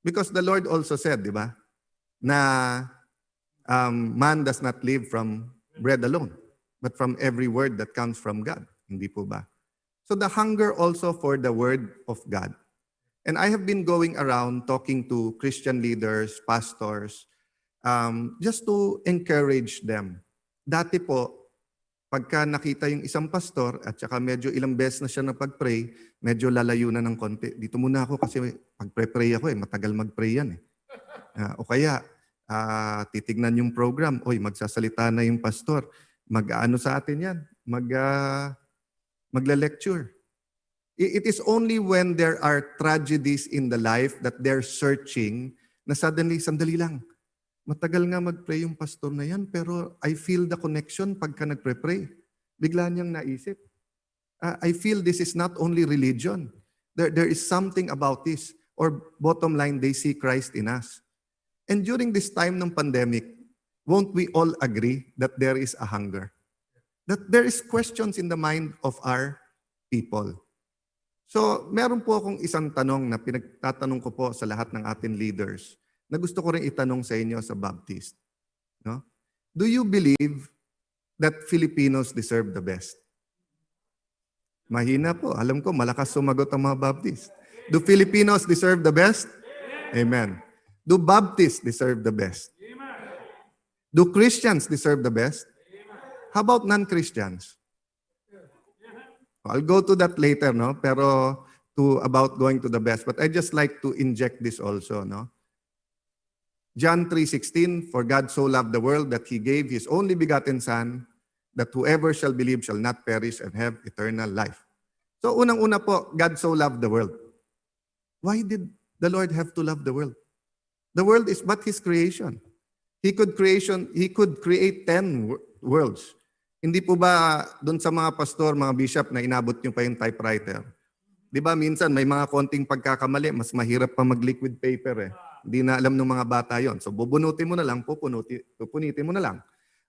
Because the Lord also said, di ba, na man does not live from bread alone, but from every word that comes from God. Hindi po ba? So the hunger also for the word of God. And I have been going around talking to Christian leaders, pastors, just to encourage them. Dati po, pagka nakita yung isang pastor at saka medyo ilang beses na siya napag-pray, medyo lalayo na ng konti. Dito muna ako kasi pag-pray ako matagal mag-pray yan . O kaya, titignan yung program, magsasalita na yung pastor. Mag-ano sa atin yan? Magla-lecture. It is only when there are tragedies in the life that they're searching na suddenly, sandali lang. Matagal nga mag-pray yung pastor na yan, pero I feel the connection pagka nagpre-pray. Bigla niyang naisip. I feel this is not only religion. There is something about this. Or bottom line, they see Christ in us. And during this time ng pandemic, won't we all agree that there is a hunger? That there is questions in the mind of our people. So, meron po akong isang tanong na pinagtatanong ko po sa lahat ng ating leaders na gusto ko rin itanong sa inyo sa Baptist. No? Do you believe that Filipinos deserve the best? Mahina po. Alam ko, malakas sumagot ang mga Baptist. Do Filipinos deserve the best? Amen. Do Baptists deserve the best? Do Christians deserve the best? How about non-Christians? I'll go to that later, no? Pero about going to the best. But I just like to inject this also, no? John 3:16, for God so loved the world that He gave His only begotten Son, that whoever shall believe shall not perish and have eternal life. So unang-una po, God so loved the world. Why did the Lord have to love the world? The world is but His creation. He could create 10 worlds. Hindi po ba doon sa mga pastor, mga bishop na inabot nyo pa yung typewriter? Di ba minsan may mga konting pagkakamali, mas mahirap pa mag-liquid paper . Hindi na alam ng mga bata yon. So bubunutin mo na lang, pupunitin mo na lang.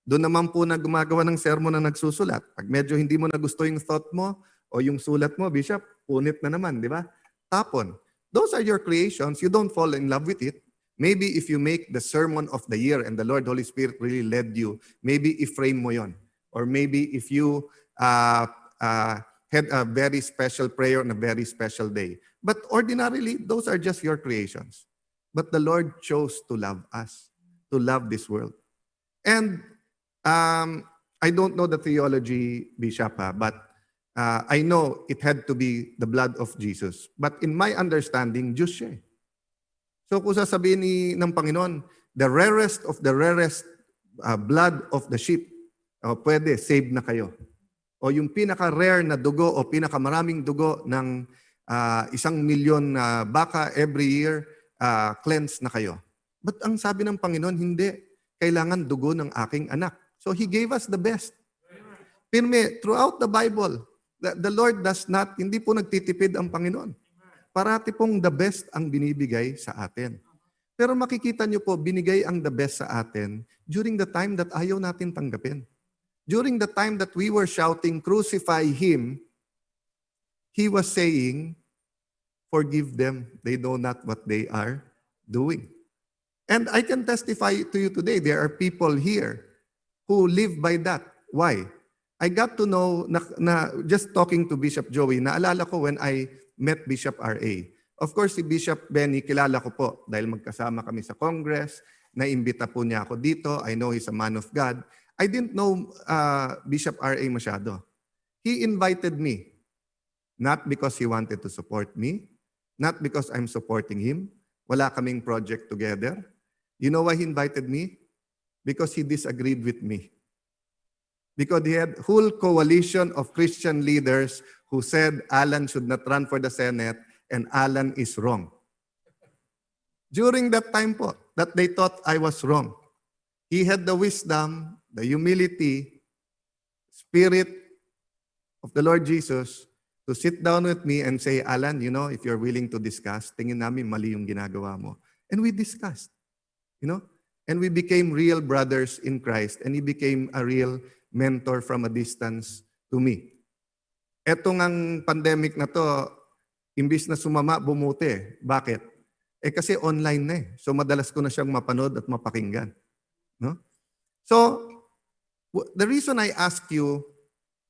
Doon naman po na gumagawa ng sermon na nagsusulat. Pag medyo hindi mo na gusto yung thought mo o yung sulat mo, bishop, punit na naman, di ba? Tapon. Those are your creations. You don't fall in love with it. Maybe if you make the sermon of the year and the Lord Holy Spirit really led you, maybe i-frame mo yon. Or maybe if you had a very special prayer on a very special day. But ordinarily, those are just your creations. But the Lord chose to love us, to love this world. And I don't know the theology, Bishop, but I know it had to be the blood of Jesus. But in my understanding, Diyos siya. So kung sasabihin ng Panginoon, the rarest of the rarest blood of the sheep, pwede, save na kayo. O yung pinaka-rare na dugo o pinaka-maraming dugo ng 1 milyon na baka every year, cleanse na kayo. But ang sabi ng Panginoon, hindi. Kailangan dugo ng aking anak. So He gave us the best. Pirme, throughout the Bible, the Lord does not, hindi po nagtitipid ang Panginoon. Parati pong the best ang binibigay sa atin. Pero makikita nyo po, binigay ang the best sa atin during the time that ayaw natin tanggapin. During the time that we were shouting, crucify Him, He was saying, forgive them. They know not what they are doing. And I can testify to you today, there are people here who live by that. Why? I got to know, just talking to Bishop Joey, naalala ko when I met Bishop R.A. Of course, si Bishop Benny, kilala ko po dahil magkasama kami sa Congress, naimbita po niya ako dito. I know he's a man of God. I didn't know Bishop R.A. masyado. He invited me, not because he wanted to support me, not because I'm supporting him. Wala kaming project together. You know why he invited me? Because he disagreed with me. Because he had whole coalition of Christian leaders who said Alan should not run for the Senate and Alan is wrong. During that time po, that they thought I was wrong. He had the wisdom, the humility, spirit of the Lord Jesus to sit down with me and say, Alan, you know, if you're willing to discuss, tingin namin mali yung ginagawa mo. And we discussed, you know, and we became real brothers in Christ, and he became a real mentor from a distance to me. Etong ang pandemic na to, imbis na sumama, bumuti. Bakit? Kasi online na eh. So madalas ko na siyang mapanood at mapakinggan. No? So, the reason I ask you,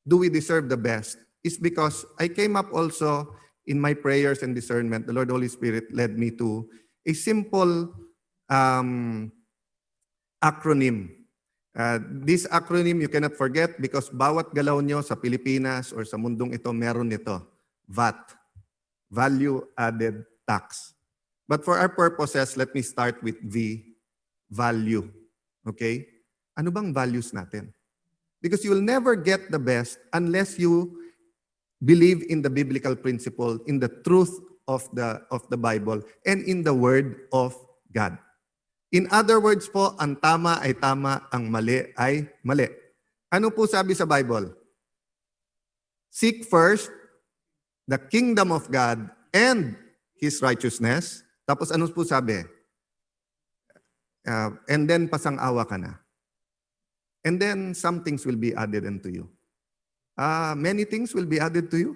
do we deserve the best, is because I came up also in my prayers and discernment, the Lord Holy Spirit led me to a simple acronym. This acronym you cannot forget because bawat galaw nyo sa Pilipinas or sa mundong ito, meron nito. VAT, Value Added Tax. But for our purposes, let me start with V, value. Okay? Ano bang values natin? Because you will never get the best unless you believe in the biblical principle, in the truth of the Bible, and in the Word of God. In other words po, ang tama ay tama, ang mali ay mali. Ano po sabi sa Bible? Seek first the kingdom of God and His righteousness. Tapos ano po sabi? And then pasang-awa ka na. And then some things will be added unto you. Many things will be added to you.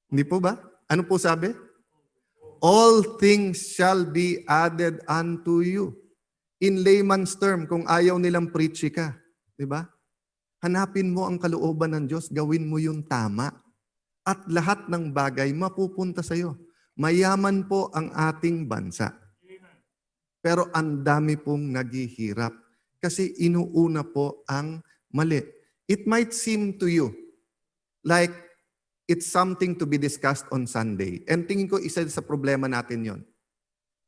Hindi po ba? Ano po sabi? All things shall be added unto you. In layman's term, kung ayaw nilang preachy ka, di ba? Hanapin mo ang kalooban ng Diyos, gawin mo yung tama. At lahat ng bagay mapupunta sa iyo. Mayaman po ang ating bansa. Pero ang dami pong naghihirap kasi inuuna po ang mali. It might seem to you like it's something to be discussed on Sunday. And tingin ko isa sa problema natin yon.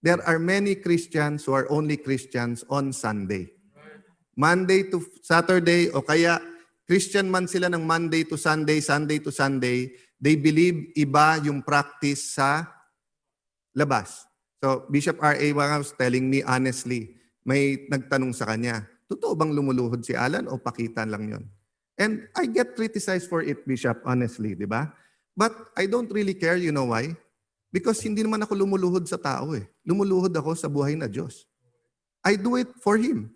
There are many Christians who are only Christians on Sunday. Monday to Saturday o kaya Christian man sila ng Monday to Sunday, Sunday to Sunday, they believe iba yung practice sa labas. So Bishop R.A. was telling me honestly, may nagtanong sa kanya, totoo bang lumuluhod si Alan o pakitan lang yon? And I get criticized for it, Bishop, honestly, di ba? But I don't really care, you know why? Because hindi naman ako lumuluhod sa tao eh. Lumuluhod ako sa buhay na Diyos. I do it for Him.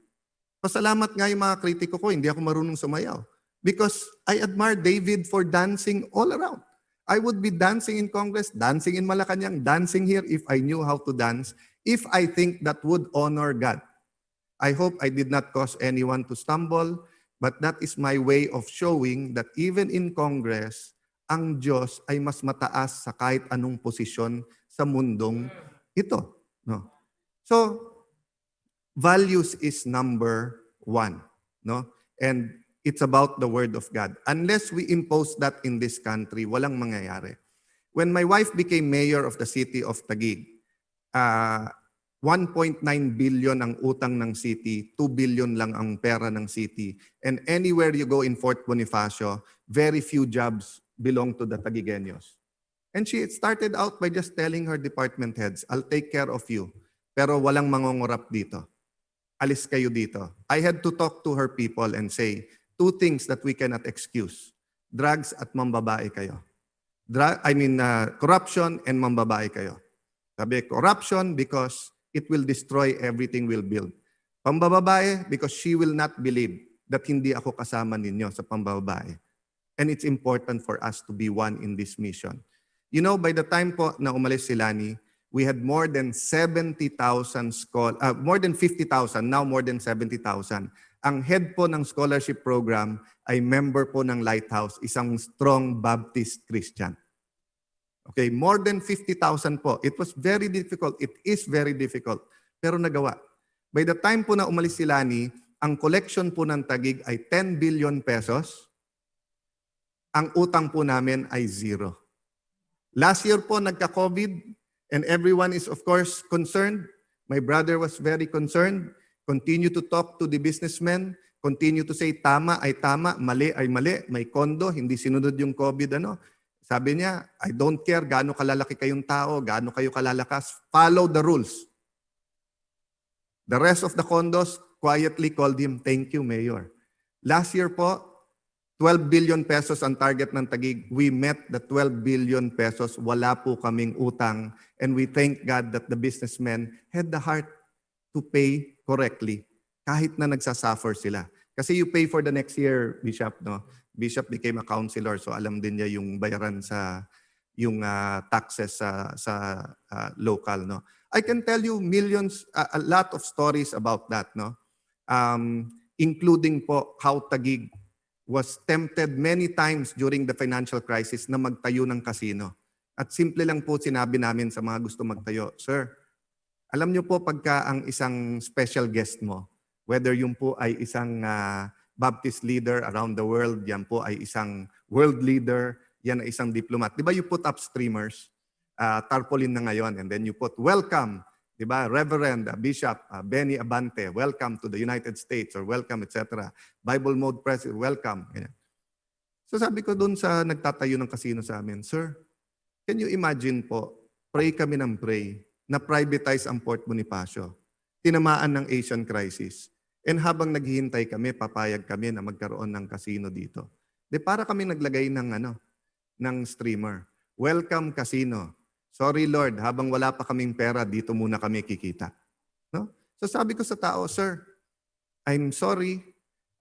Pasalamat nga yung mga kritiko ko, hindi ako marunong sumayaw. Because I admire David for dancing all around. I would be dancing in Congress, dancing in Malacanang, dancing here if I knew how to dance, if I think that would honor God. I hope I did not cause anyone to stumble, but that is my way of showing that even in Congress, ang Diyos ay mas mataas sa kahit anong posisyon sa mundong ito. No? So, values is number one. No? And it's about the Word of God. Unless we impose that in this country, walang mangyayari. When my wife became mayor of the city of Taguig, 1.9 billion ang utang ng city, 2 billion lang ang pera ng city. And anywhere you go in Fort Bonifacio, very few jobs belong to the Taguigueños. And she started out by just telling her department heads, I'll take care of you, pero walang mangongorap dito. Alis kayo dito. I had to talk to her people and say, two things that we cannot excuse. Drugs at mambabae kayo. Corruption and mambabae kayo. Sabi, corruption because it will destroy everything we'll build. Pambababae because she will not believe that hindi ako kasama ninyo sa pambababae. And it's important for us to be one in this mission. You know, by the time po na umalis si Lani, we had more than 70,000 more than 50,000, now more than 70,000. Ang head po ng scholarship program ay member po ng Lighthouse, isang strong Baptist Christian. Okay, more than 50,000 po. It was very difficult. It is very difficult. Pero nagawa. By the time po na umalis si Lani, ang collection po ng Taguig ay 10 billion pesos. Ang utang po namin ay zero. Last year po, nagka-COVID, and everyone is of course concerned. My brother was very concerned. Continue to talk to the businessmen. Continue to say, tama ay tama, mali ay mali. May kondo, hindi sinunod yung COVID. Sabi niya, I don't care gaano kalalaki kayong tao, gaano kayo kalalakas. Follow the rules. The rest of the condos quietly called him, thank you, Mayor. Last year po, 12 billion pesos ang target ng Taguig. We met the 12 billion pesos. Wala po kaming utang. And we thank God that the businessmen had the heart to pay correctly kahit na nagsasuffer sila. Kasi you pay for the next year, Bishop, no? Bishop became a counselor, so alam din niya yung bayaran sa yung taxes sa local, no. I can tell you millions, a lot of stories about that, no. Including po how Taguig was tempted many times during the financial crisis na magtayo ng casino. At simple lang po sinabi namin sa mga gusto magtayo, Sir, alam niyo po pagka ang isang special guest mo, whether yung po ay isang Baptist leader around the world, yan po ay isang world leader, yan ay isang diplomat. Di ba you put up streamers, tarpaulin na ngayon, and then you put welcome, di ba, Reverend Bishop Benny Abante, welcome to the United States, or welcome, etc. Bible Mode President, welcome. Ganyan. So sabi ko doon sa nagtatayo ng casino sa amin, Sir, can you imagine po, pray kami ng pray, na privatize ang Port Bonifacio, tinamaan ng Asian crisis. And habang naghihintay kami, papayag kami na magkaroon ng casino dito. De para kami naglagay ng streamer. Welcome casino. Sorry Lord, habang wala pa kaming pera, dito muna kami kikita. No? So sabi ko sa tao, Sir, I'm sorry.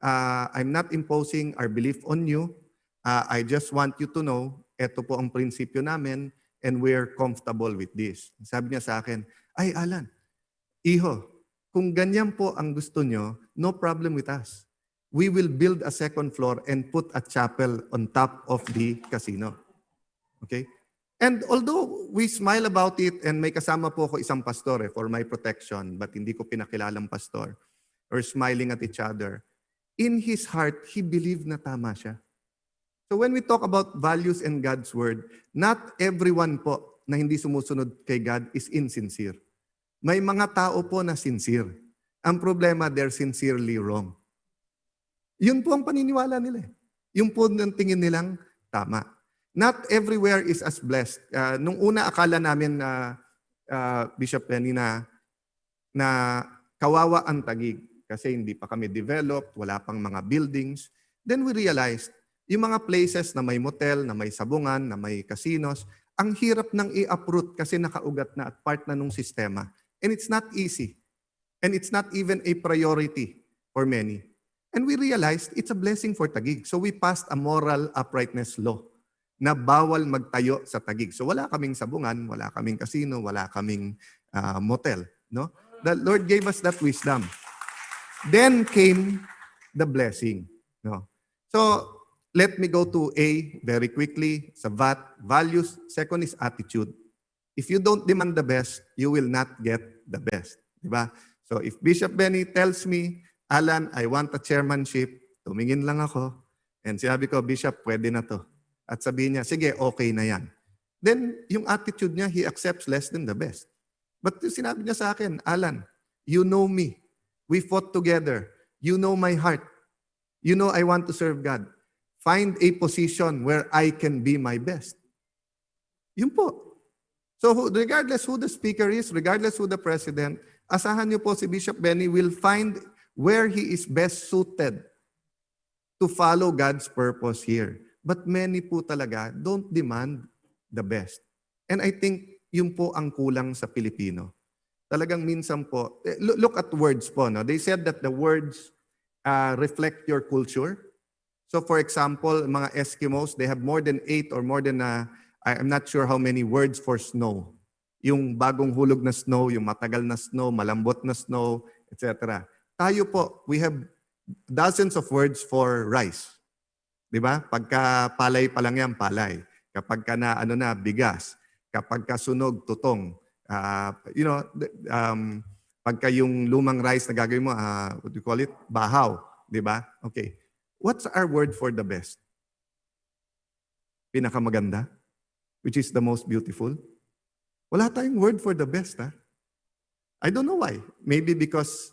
I'm not imposing our belief on you. I just want you to know, ito po ang prinsipyo namin and we're comfortable with this. Sabi niya sa akin, ay Alan, iho, kung ganyan po ang gusto nyo, no problem with us. We will build a second floor and put a chapel on top of the casino. Okay? And although we smile about it and may kasama po ako isang pastor for my protection, but hindi ko pinakilalang pastor, or smiling at each other, in his heart, he believed na tama siya. So when we talk about values and God's word, not everyone po na hindi sumusunod kay God is insincere. May mga tao po na sincere. Ang problema, they're sincerely wrong. Yun po ang paniniwala nila. Yung po ang tingin nilang tama. Not everywhere is as blessed. Nung una akala namin na Bishop Benny na kawawa ang Taguig kasi hindi pa kami developed, wala pang mga buildings. Then we realized, yung mga places na may motel, na may sabungan, na may casinos, ang hirap nang i-uproot kasi nakaugat na at part na nung sistema. And it's not easy. And it's not even a priority for many. And we realized it's a blessing for Taguig. So we passed a moral uprightness law na bawal magtayo sa Taguig. So wala kaming sabungan, wala kaming casino, wala kaming motel. No? The Lord gave us that wisdom. Then came the blessing. No? So let me go to A very quickly. Sa VAT, values. Second is attitude. If you don't demand the best, you will not get the best. Diba? So if Bishop Benny tells me, Alan, I want a chairmanship, tumingin lang ako, and sinabi ko, Bishop, pwede na to. At sabihin niya, sige, okay na yan. Then, yung attitude niya, he accepts less than the best. But sinabi niya sa akin, Alan, you know me. We fought together. You know my heart. You know I want to serve God. Find a position where I can be my best. Yun po. So regardless who the speaker is, regardless who the president, asahan niyo po si Bishop Benny will find where he is best suited to follow God's purpose here. But many po talaga don't demand the best. And I think yun po ang kulang sa Pilipino. Talagang minsan po, look at words po. No? They said that the words reflect your culture. So for example, mga Eskimos, they have more than 8 or more than, I'm not sure how many words for snow. Yung bagong hulog na snow, yung matagal na snow, malambot na snow, etc. Tayo po, we have dozens of words for rice. Di ba? Pagka palay pa lang yan, palay. Kapag ka na, bigas. Kapag ka sunog, tutong. Pagka yung lumang rice na gagawin mo, what do you call it? Bahaw. Di ba? Okay. What's our word for the best? Pinakamaganda? Which is the most beautiful? Wala tayong word for the best, ha? I don't know why. Maybe because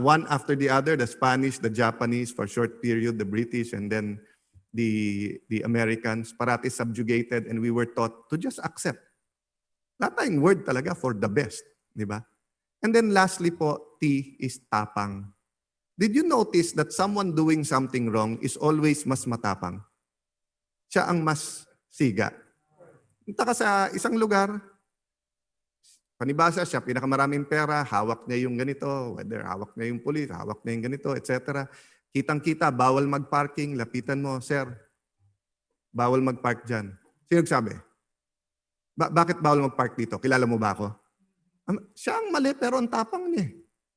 one after the other, the Spanish, the Japanese, for a short period, the British, and then the Americans, parati subjugated, and we were taught to just accept. Wala tayong word talaga for the best, di ba? And then lastly po, T is tapang. Did you notice that someone doing something wrong is always mas matapang? Siya ang mas siga. Punta ka sa isang lugar, panibasa siya, pinakamaraming pera, hawak niya yung ganito, whether hawak niya yung pulis, hawak niya yung ganito, etc. Kitang-kita, bawal mag-parking, lapitan mo, sir, bawal mag-park dyan. Sino nagsabi? Bakit bawal mag-park dito? Kilala mo ba ako? Siya ang mali pero ang tapang niya.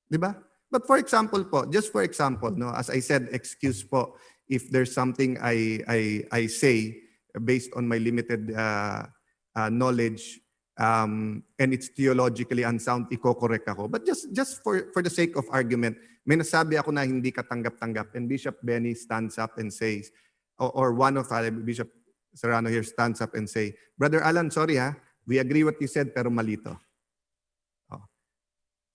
Di ba? But for example po, just for example, no, as I said, excuse po if there's something I say based on my limited knowledge and it's theologically unsound, iko-correct ako. But just for the sake of argument, may nasabi ako na hindi katanggap-tanggap and Bishop Benny stands up and says, or one of Bishop Serrano here stands up and say, Brother Alan, sorry ha, we agree what you said pero malito.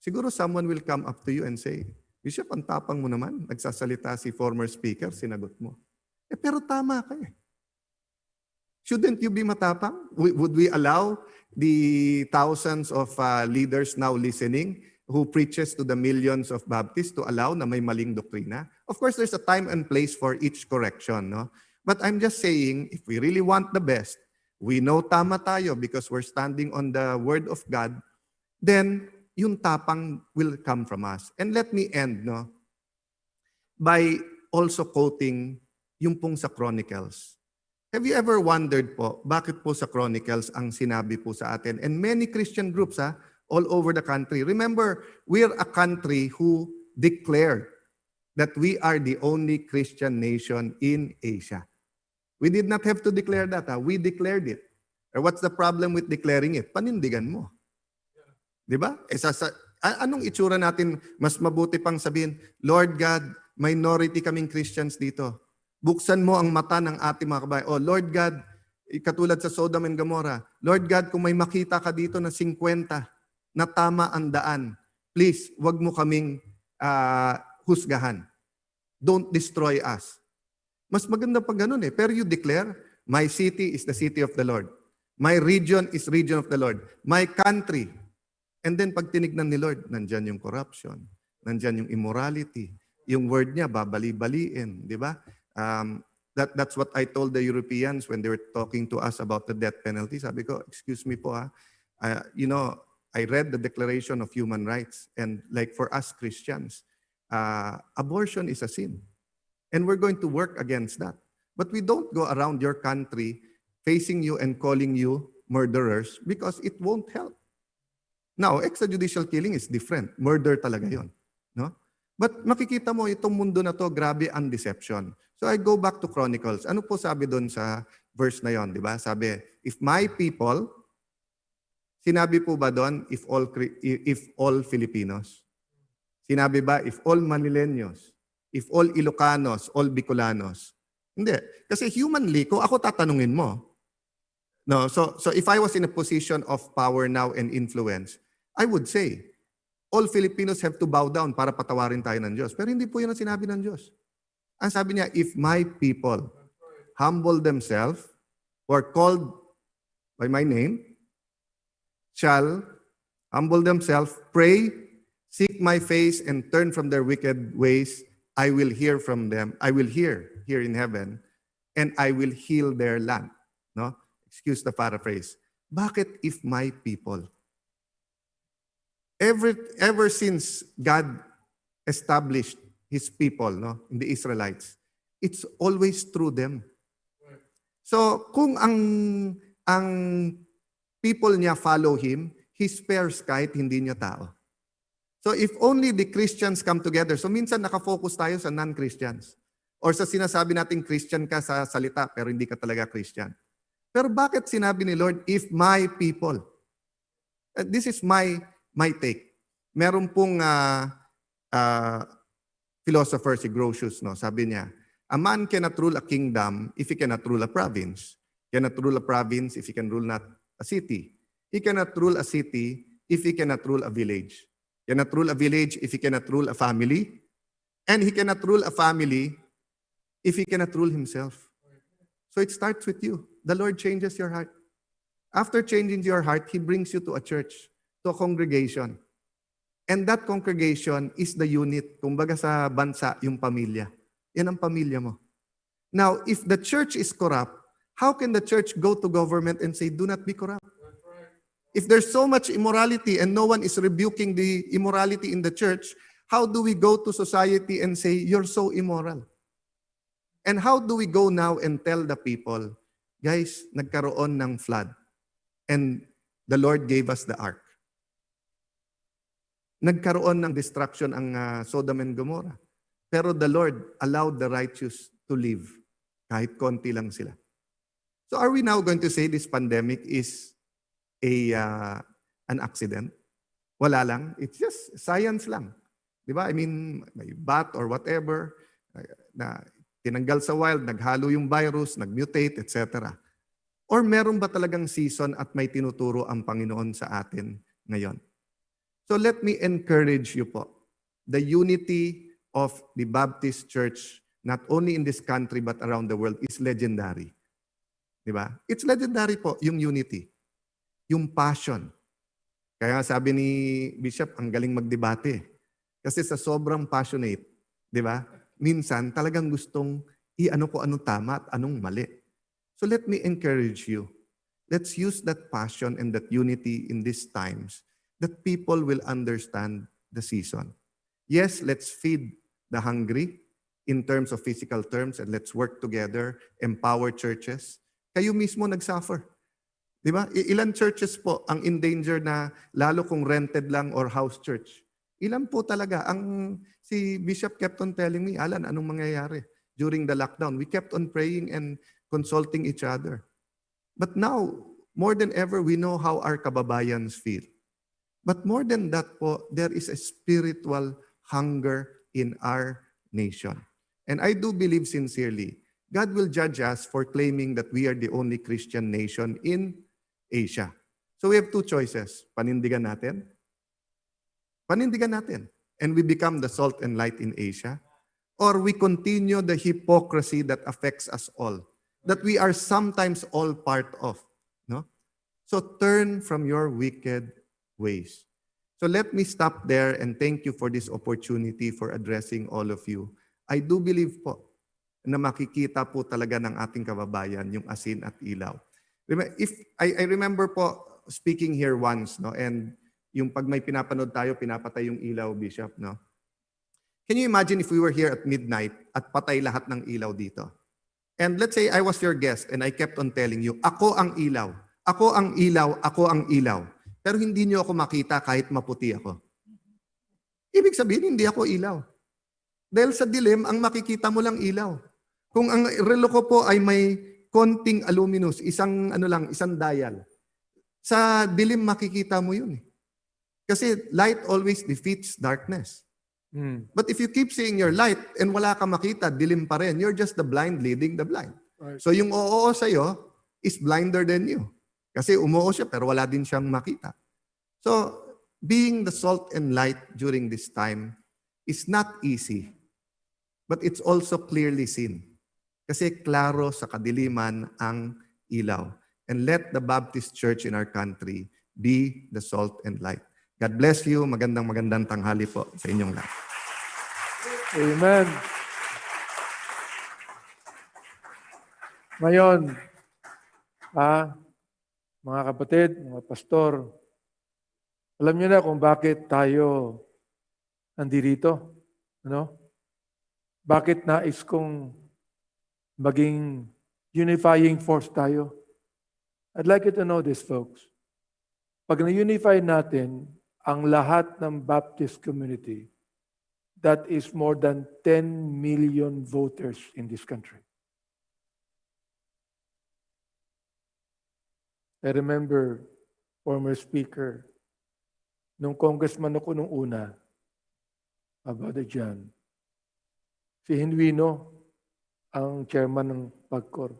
Siguro someone will come up to you and say, Bishop, ang tapang mo naman. Nagsasalita si former speaker, sinagot mo. Pero tama ka eh. Shouldn't you be matapang? Would we allow the thousands of leaders now listening who preaches to the millions of Baptists to allow na may maling doktrina? Of course, there's a time and place for each correction. No? But I'm just saying, if we really want the best, we know tama tayo because we're standing on the Word of God, then yung tapang will come from us. And let me end by also quoting yung pong sa Chronicles. Have you ever wondered po, bakit po sa Chronicles ang sinabi po sa atin? And many Christian groups all over the country. Remember, we're a country who declared that we are the only Christian nation in Asia. We did not have to declare that. We declared it. Or what's the problem with declaring it? Panindigan mo. Di ba? Anong itsura natin? Mas mabuti pang sabihin, Lord God, minority kaming Christians dito. Buksan mo ang mata ng ating mga kabayan. Oh, Lord God, katulad sa Sodom and Gomorrah, Lord God, kung may makita ka dito na 50 na tama ang daan, please, wag mo kaming husgahan. Don't destroy us. Mas maganda pag ganun eh. Pero you declare, my city is the city of the Lord. My region is region of the Lord. My country. And then pag tinignan ni Lord, nandyan yung corruption, nandyan yung immorality, yung word niya, babali-baliin, di ba? That's what I told the Europeans when they were talking to us about the death penalty. Sabi ko, excuse me po I read the Declaration of Human Rights and like for us Christians, abortion is a sin. And we're going to work against that. But we don't go around your country facing you and calling you murderers because it won't help. Now, extrajudicial killing is different. Murder talaga yon, no? But makikita mo itong mundo na to, grabe ang deception. So I go back to Chronicles. Ano po sabi doon sa verse na yon, di ba? Sabi, if my people, sinabi po ba doon if all Filipinos? Sinabi ba if all Manileños? If all Ilocanos, all Bicolanos? Hindi. Kasi humanly, kung ako tatanungin mo, no, so if I was in a position of power now and influence, I would say, all Filipinos have to bow down para patawarin tayo ng Diyos. Pero hindi po yun ang sinabi ng Diyos. Ang sabi niya, if my people humble themselves who are called by my name, shall humble themselves, pray, seek my face, and turn from their wicked ways, I will hear from them. I will hear here in heaven, and I will heal their land. No? Excuse the paraphrase. Bakit if my people? Ever since God established His people, no, in the Israelites, it's always through them. So kung ang people niya follow Him, He spares kahit hindi niya tao. So if only the Christians come together, so minsan nakafocus tayo sa non-Christians or sa sinasabi nating Christian ka sa salita pero hindi ka talaga Christian. Pero bakit sinabi ni Lord, if my people? This is my take. Meron pong philosopher si Grotius, no? Sabi niya, a man cannot rule a kingdom if he cannot rule a province. Cannot rule a province if he can rule not a city. He cannot rule a city if he cannot rule a village. Cannot rule a village if he cannot rule a family. And he cannot rule a family if he cannot rule himself. So it starts with you. The Lord changes your heart. After changing your heart, He brings you to a church, to a congregation. And that congregation is the unit. Kumbaga sa bansa, yung pamilya. Yan ang pamilya mo. Now, if the church is corrupt, how can the church go to government and say, do not be corrupt? If there's so much immorality and no one is rebuking the immorality in the church, How do we go to society and say, you're so immoral? And how do we go now and tell the people, guys, nagkaroon ng flood and the Lord gave us the ark. Nagkaroon ng destruction ang Sodom and Gomorrah. Pero the Lord allowed the righteous to live. Kahit konti lang sila. So are we now going to say this pandemic is an accident? Wala lang. It's just science lang. Diba? I mean, may bat or whatever na tinanggal sa wild, naghalo yung virus, nagmutate, etc. Or meron ba talagang season at may tinuturo ang Panginoon sa atin ngayon? So let me encourage you po. The unity of the Baptist Church, not only in this country but around the world, is legendary. Diba? It's legendary po, yung unity. Yung passion. Kaya sabi ni Bishop, ang galing magdebate. Kasi sa sobrang passionate, diba? Minsan talagang gustong i-ano ko anong tama at anong mali. So let me encourage you. Let's use that passion and that unity in these times that people will understand the season. Yes, let's feed the hungry in terms of physical terms and let's work together, empower churches. Kayo mismo nagsuffer. Di ba? Ilan churches po ang in danger na lalo kung rented lang or house church? Ilan po talaga? Si Bishop kept on telling me, Alan, anong mangyayari during the lockdown? We kept on praying and consulting each other. But now, more than ever, we know how our kababayans feel. But more than that po, there is a spiritual hunger in our nation. And I do believe sincerely, God will judge us for claiming that we are the only Christian nation in Asia. So we have two choices. Panindigan natin. Panindigan natin. And we become the salt and light in Asia. Or we continue the hypocrisy that affects us all. That we are sometimes all part of. No? So turn from your wicked ways. So let me stop there and thank you for this opportunity for addressing all of you. I do believe po na makikita po talaga ng ating kababayan yung asin at ilaw. If I remember po speaking here once, no, and yung pag may pinapanood tayo, pinapatay yung ilaw, Bishop, no? Can you imagine if we were here at midnight at patay lahat ng ilaw dito? And let's say I was your guest and I kept on telling you, ako ang ilaw, ako ang ilaw, ako ang ilaw. Pero hindi niyo ako makita kahit maputi ako. Ibig sabihin, hindi ako ilaw. Dahil sa dilim, ang makikita mo lang ilaw. Kung ang relo ko po ay may konting aluminous, isang dial. Sa dilim makikita mo yun. Kasi light always defeats darkness. But if you keep seeing your light and wala ka makita, dilim pa rin, you're just the blind leading the blind. Right. So yung oo sa'yo is blinder than you. Kasi umuo siya pero wala din siyang makita. So being the salt and light during this time is not easy. But it's also clearly seen. Kasi klaro sa kadiliman ang ilaw. And let the Baptist Church in our country be the salt and light. God bless you. Magandang tanghali po sa inyong lahat. Amen. Ngayon, mga kapatid, mga pastor, alam niyo na kung bakit tayo nandito. Ano? Bakit nais kong maging unifying force tayo? I'd like you to know this, folks. Pag na-unify natin ang lahat ng Baptist community, that is more than 10 million voters in this country. I remember, former speaker, nung congressman ako nung una, about dyan, si Hinwino, ang chairman ng PAGCOR.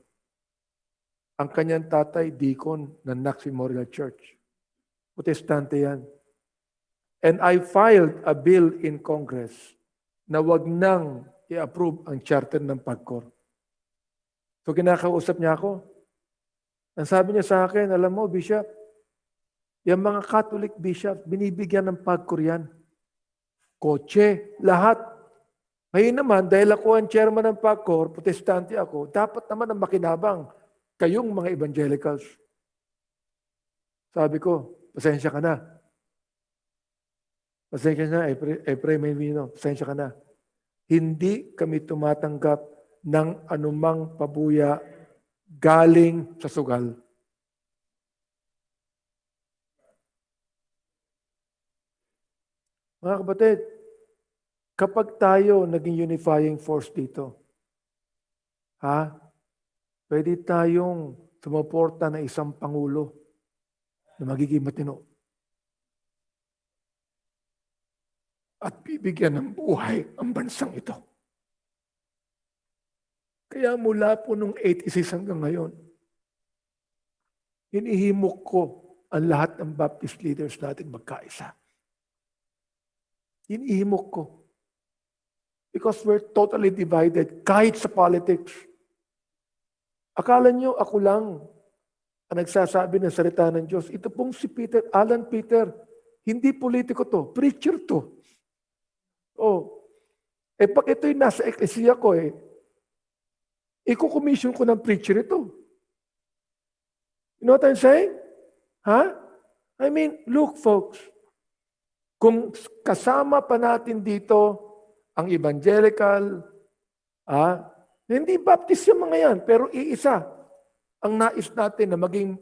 Ang kanyang tatay, deacon ng Nax Memorial Church. Protestante yan. And I filed a bill in Congress na wag nang i-approve ang charter ng PAGCOR. So kinakausap niya ako. Ang sabi niya sa akin, alam mo, Bishop, yung mga Catholic Bishop, binibigyan ng PAGCOR yan. Kotse, lahat. Ngayon naman, dahil ako ang chairman ng PAGCOR, protestante ako, dapat naman ang makinabang kayong mga evangelicals. Sabi ko, pasensya ka na. Pasensya na, I pray may vino. Pasensya ka na. Hindi kami tumatanggap ng anumang pabuya galing sa sugal. Mga kapatid, kapag tayo naging unifying force dito, pwede tayong sumuporta ng isang pangulo na magiging matino. At bibigyan ng buhay ang bansang ito. Kaya mula po nung 86 hanggang ngayon, hinihimok ko ang lahat ng Baptist leaders natin magkaisa. Hinihimok ko. Because we're totally divided kahit sa politics. Akala nyo ako lang ang nagsasabi ng salita ng Diyos. Ito pong si Alan Peter, hindi politiko to, preacher to. Pag ito'y nasa eklesiya ko, iko-commission ko ng preacher ito. You know what I'm saying? I mean, look folks, kung kasama pa natin dito ang evangelical, hindi Baptist yung mga yan, pero iisa ang nais natin na maging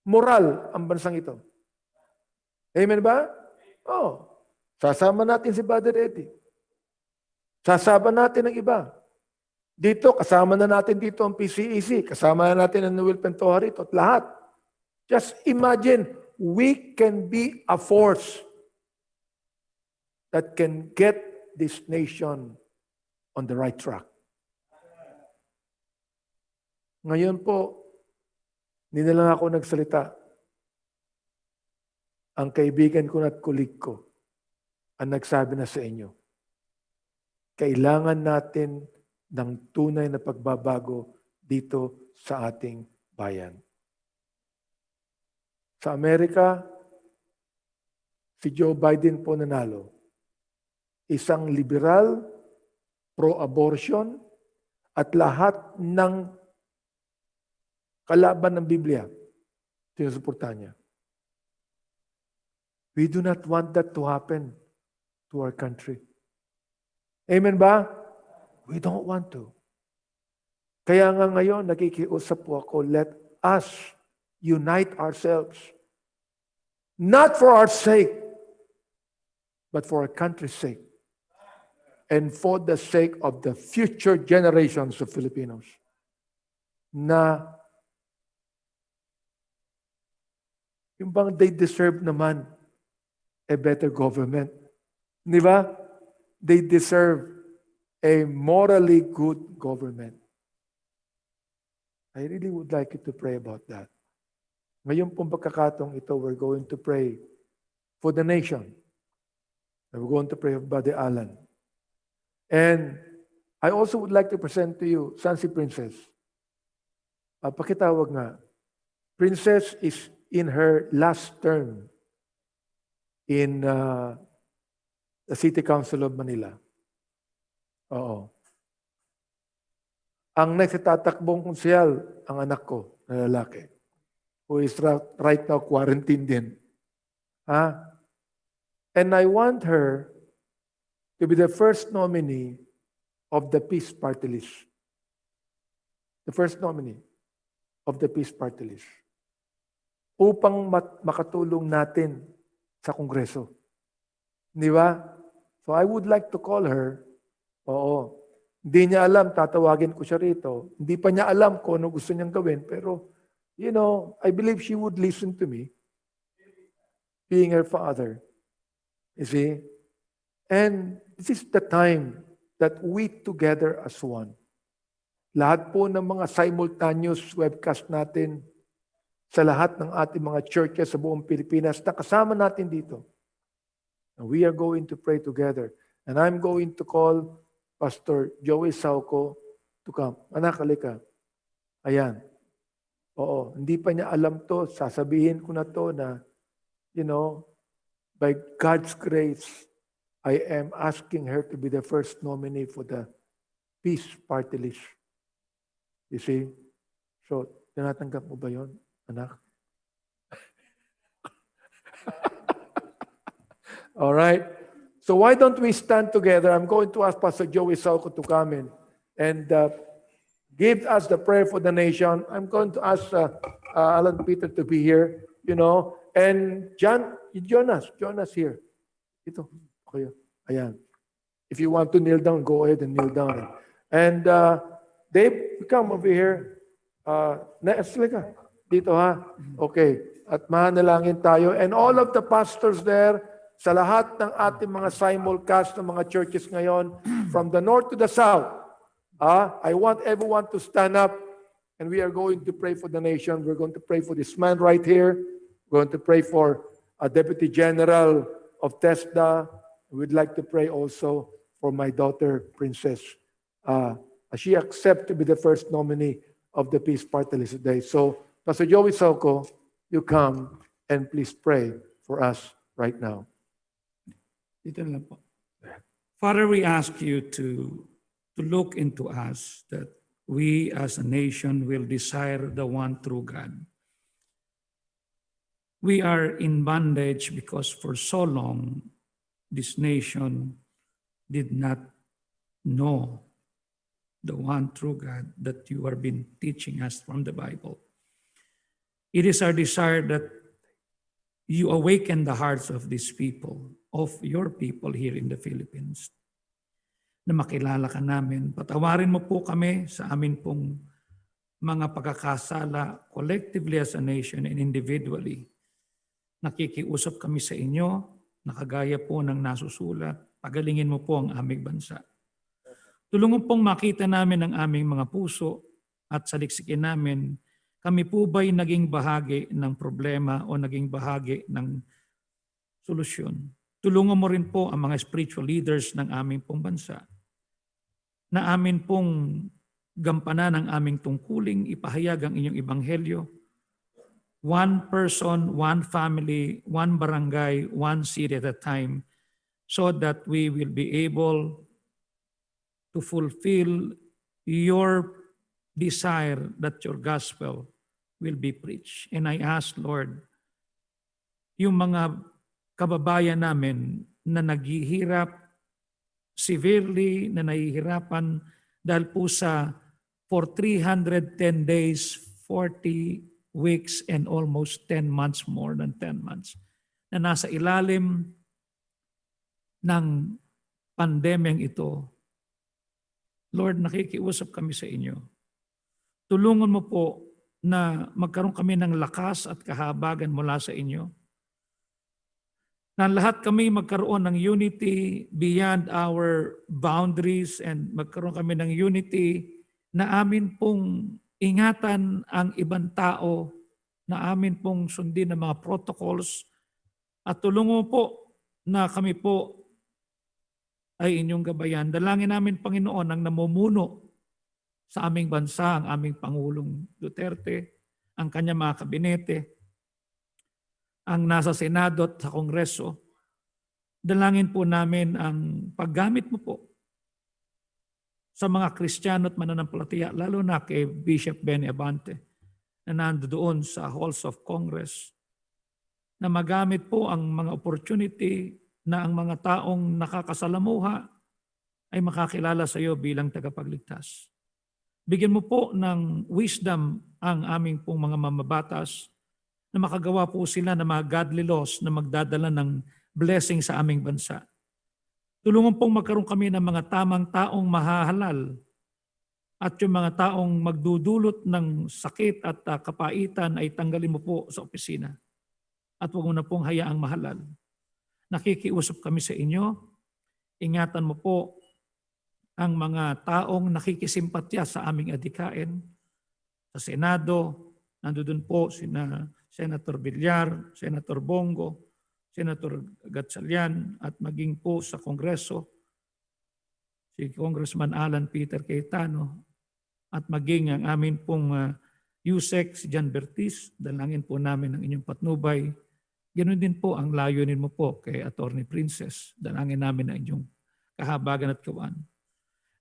moral ang bansang ito. Amen ba? Sasama natin si Brother Eddie. Sasama natin ang iba. Dito, kasama na natin dito ang PCEC. Kasama na natin ang Noel Pentoja rito at lahat. Just imagine, we can be a force that can get this nation on the right track. Ngayon po, hindi na lang ako nagsalita. Ang kaibigan ko at kulig ko ang nagsabi na sa inyo, kailangan natin ng tunay na pagbabago dito sa ating bayan. Sa Amerika, si Joe Biden po nanalo. Isang liberal, pro-abortion, at lahat ng kalaban ng Biblia, sinusuportahan niya. We do not want that to happen to our country. Amen ba? We don't want to. Kaya nga ngayon, nakikiusap po ako, let us unite ourselves. Not for our sake, but for our country's sake. And for the sake of the future generations of Filipinos. Na yung bang they deserve naman a better government. Di ba? They deserve a morally good government. I really would like you to pray about that. Ngayon pong pagkakataong ito, we're going to pray for the nation. And we're going to pray for Brother Alan. And I also would like to present to you, Sansi Princess. Pakitawag nga. Princess is in her last term in the City Council of Manila. Oo. Ang nagsitatakbong konsyal, ang anak ko, na lalaki, who is right now quarantined din. And I want her to be the first nominee of the Peace Party List. The first nominee of the Peace Party List. Upang makatulong natin sa Kongreso. Di ba? So I would like to call her. Oo. Hindi niya alam, tatawagin ko siya rito. Hindi pa niya alam kung ano gusto niyang gawin. Pero, you know, I believe she would listen to me. Being her father. You see? And this is the time that we together as one. Lahat po ng mga simultaneous webcast natin sa lahat ng ating mga churches sa buong Pilipinas na kasama natin dito. And we are going to pray together. And I'm going to call Pastor Joey Sauco to come. Anak, halika. Ayan. Oo, hindi pa niya alam to. Sasabihin ko na to na, you know, by God's grace, I am asking her to be the first nominee for the Peace Party List. You see? So, tinatanggap mo ba yun, anak? All right? So why don't we stand together? I'm going to ask Pastor Joey Sauco to come in and give us the prayer for the nation. I'm going to ask Alan Peter to be here, and Jonas here. Ito, okay. Ayan. If you want to kneel down, go ahead and kneel down. And Dave, come over here. Ka. Dito ha. Okay. At manalangin tayo. And all of the pastors there, sa lahat ng ating mga simulcast ng mga churches ngayon, from the north to the south, I want everyone to stand up and we are going to pray for the nation. We're going to pray for this man right here. We're going to pray for a Deputy General of TESDA. We'd like to pray also for my daughter, Princess. She accepted to be the first nominee of the Peace Party list today. So, Pastor Joey Sauco, you come and please pray for us right now. Dito lang po. Father, we ask you to look into us, that we as a nation will desire the one true God. We are in bondage because for so long, this nation did not know the one true God that you have been teaching us from the Bible. It is our desire that you awaken the hearts of these people, of your people here in the Philippines, na makilala ka namin. Patawarin mo po kami sa amin pong mga pagkakasala collectively as a nation and individually. Nakikiusap kami sa inyo, nakagaya po ng nasusulat. Pagalingin mo po ang aming bansa. Tulungan pong makita namin ang aming mga puso at saliksikin namin, kami po ba'y naging bahagi ng problema o naging bahagi ng solusyon. Tulungan mo rin po ang mga spiritual leaders ng aming pong bansa na amin pong gampanan ang aming tungkuling, ipahayag ang inyong ebanghelyo. One person, one family, one barangay, one city at a time, so that we will be able to fulfill your desire that your gospel will be preached. And I ask, Lord, yung mga kababayan namin na naghihirap severely, na nahihirapan dahil po for 310 days, 40 weeks, and almost 10 months, more than 10 months, na nasa ilalim ng pandemyang ito. Lord, nakikiusap kami sa inyo. Tulungan mo po na magkaroon kami ng lakas at kahabagan mula sa inyo. Na lahat kami magkaroon ng unity beyond our boundaries and magkaroon kami ng unity na amin pong ingatan ang ibang tao, na amin pong sundin ang mga protocols, at tulungan po na kami po ay inyong gabayan. Dalangin namin, Panginoon, ang namumuno sa aming bansa, ang aming Pangulong Duterte, ang kanyang mga kabinete, ang nasa Senado at sa Kongreso. Dalangin po namin ang paggamit mo po sa mga Kristiyano at mananampalataya, lalo na kay Bishop Benny Abante na nandoon sa Halls of Congress, na magamit po ang mga opportunity na ang mga taong nakakasalamuha ay makakilala sa iyo bilang tagapagligtas. Bigyan mo po ng wisdom ang aming pong mga mamabatas na makagawa po sila ng mga godly laws na magdadala ng blessing sa aming bansa. Tulungan pong magkaroon kami ng mga tamang taong mahahalal at yung mga taong magdudulot ng sakit at kapaitan ay tanggalin mo po sa opisina. At huwag mo na pong hayaang mahalal. Nakikiusap kami sa inyo. Ingatan mo po ang mga taong nakikisimpatya sa aming adhikain. Sa Senado, nandoon po sina Senator Villar, Senator Bongo, Senator Gatchalian, at maging po sa Kongreso, si Congressman Alan Peter Cayetano, at maging ang amin pong USEC, si John Bertis. Dalangin po namin ang inyong patnubay. Ganoon din po ang layunin mo po kay Attorney Princess. Dalangin namin ang inyong kahabagan at kawan.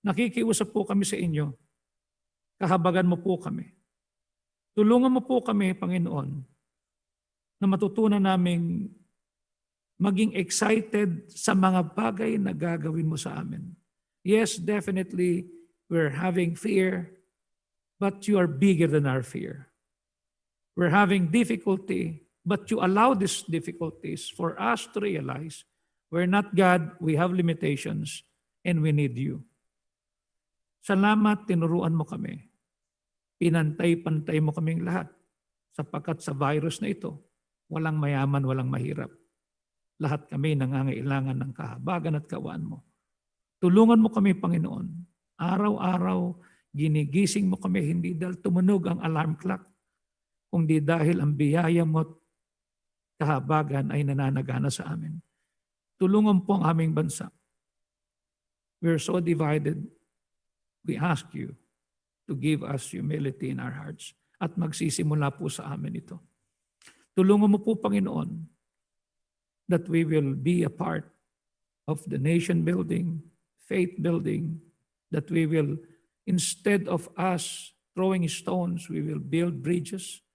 Nakikiusap po kami sa inyo. Kahabagan mo po kami. Tulungan mo po kami, Panginoon, na matutunan naming maging excited sa mga bagay na gagawin mo sa amin. Yes, definitely, we're having fear, but you are bigger than our fear. We're having difficulty, but you allow these difficulties for us to realize we're not God, we have limitations, and we need you. Salamat, tinuruan mo kami. Pinantay-pantay mo kaming lahat. Sapagkat sa virus na ito, walang mayaman, walang mahirap. Lahat kami nangangailangan ng kahabagan at kawaan mo. Tulungan mo kami, Panginoon. Araw-araw, ginigising mo kami, hindi dahil tumunog ang alarm clock, kundi dahil ang biyaya mo at kahabagan ay nananagana sa amin. Tulungan po ang aming bansa. We're so divided. We ask you to give us humility in our hearts at magsisimula po sa amin ito. Tulungan mo po, Panginoon, that we will be a part of the nation building, faith building, that we will, instead of us throwing stones, we will build bridges.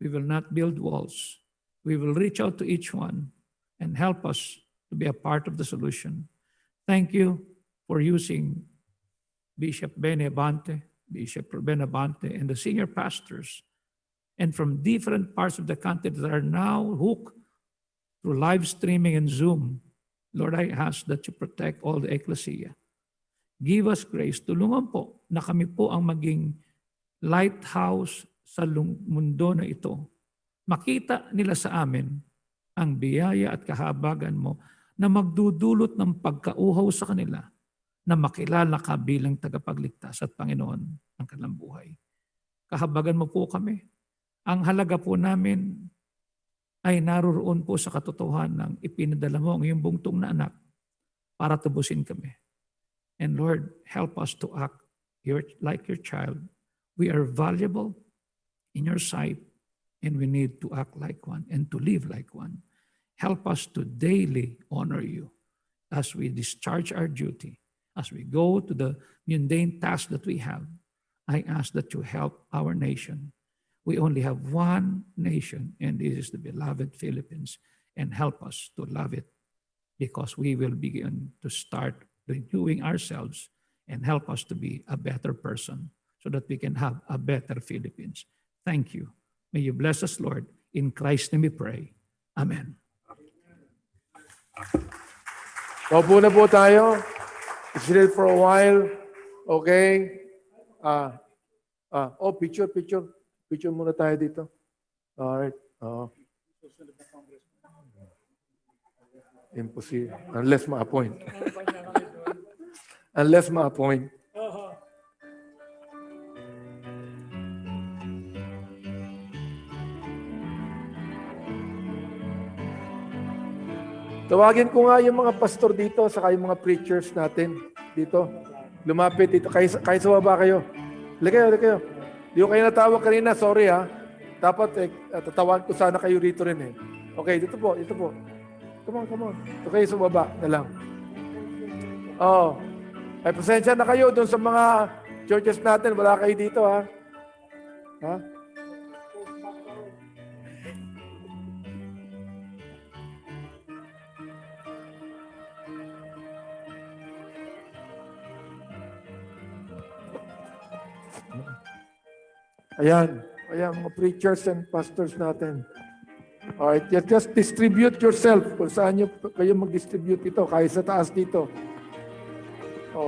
We will not build walls. We will reach out to each one and help us to be a part of the solution. Thank you for using Bishop Benny Abante, Bishop Ruben Abante, and the senior pastors, and from different parts of the country that are now hooked through live streaming and Zoom. Lord, I ask that you protect all the ecclesia. Give us grace. Tulungan po na kami po ang maging lighthouse sa mundo na ito. Makita nila sa amin ang biyaya at kahabagan mo na magdudulot ng pagkauhaw sa kanila na makilala ka bilang tagapagligtas at Panginoon ng kanilang buhay. Kahabagan mo po kami. Ang halaga po namin ay naroon po sa katotohanan ng ipinadala mo ang iyong bungtong na anak para tubusin kami. And Lord, help us to act like your child. We are valuable in your sight and we need to act like one and to live like one. Help us to daily honor you as we discharge our duty, as we go to the mundane tasks that we have. I ask that you help our nation. We only have one nation, and this is the beloved Philippines, and help us to love it because we will begin to start renewing ourselves and help us to be a better person so that we can have a better Philippines. Thank you. May you bless us, Lord. In Christ's name we pray. Amen. Paupo na po tayo. Sit for a while. Okay? Picture. Picture muna tayo dito. Alright. Impossible. Unless ma-appoint. Unless ma-appoint. Tawagin ko nga yung mga pastor dito, saka yung mga preachers natin dito. Lumapit dito. Kahit sa baba kayo. Halika kayo. Di ko kayo natawag kanina, sorry ha. Dapat tatawag ko sana kayo rito rin eh. Okay, dito po. Come on. Ito kayo sa baba na lang. Ay, pasensya na kayo doon sa mga churches natin. Wala kayo dito ha. Ayan, mga preachers and pastors natin. Alright, just distribute yourself kung saan kayo mag-distribute ito, kahit sa taas dito.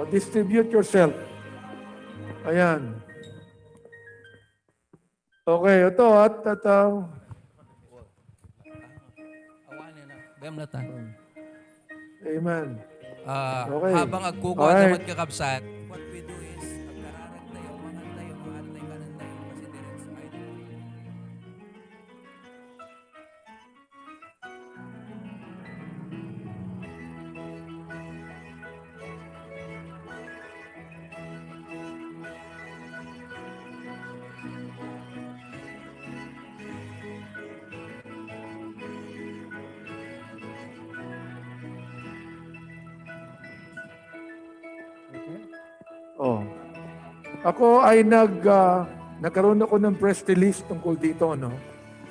Distribute yourself. Ayan. Okay, ito Amen. Okay. Habang agkukuha naman kakabsat, what we do is, pagkararan tayo, mangan tayo, kanan tayo, kasi direct sa idol. Ako ay nagkaroon ako ng press release tungkol dito, no?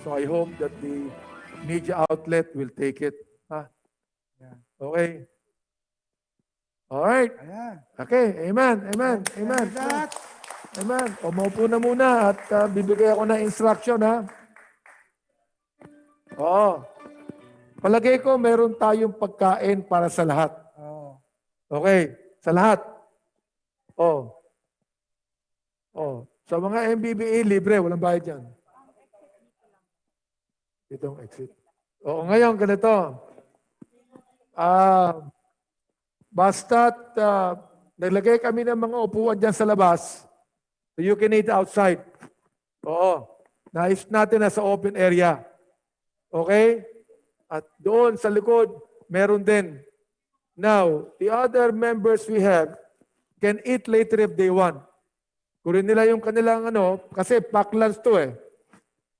So I hope that the media outlet will take it. Okay. Alright. Ayan. Okay. Amen. Amen. Amen. with that, Amen. O, maupo na muna at bibigay ako ng instruction, ha? Oo. Palagay ko, meron tayong pagkain para sa lahat. oh, Okay. Sa lahat. Oh. Oh. Sa mga MBBE, libre. Walang bayad yan. Itong exit. Oo, ngayon, ganito. Basta't naglagay kami ng mga upuan dyan sa labas, so you can eat outside. Oo. Nais natin na sa open area. Okay? At doon sa likod, meron din. Now, the other members we have can eat later if they want. Kunin nila yung kanilang kasi pack lunch to eh.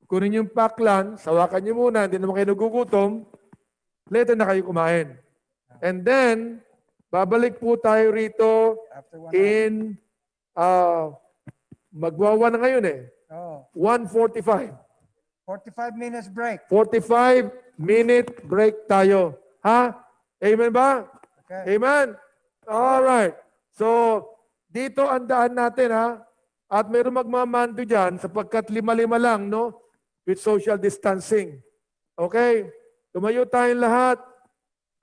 Kunin yung pack lunch, sawakan nyo muna, hindi naman kayo nagugutom, later na kayo kumain. And then, babalik po tayo rito in, magwawa na ngayon eh. 1:45. 45 minutes break. 45-minute break tayo. Ha? Amen ba? Okay. Amen? Alright. So, dito ang daan natin ha. At mayroong magmamando dyan sapagkat 5-5 lang, no? With social distancing. Okay? Tumayo tayong lahat.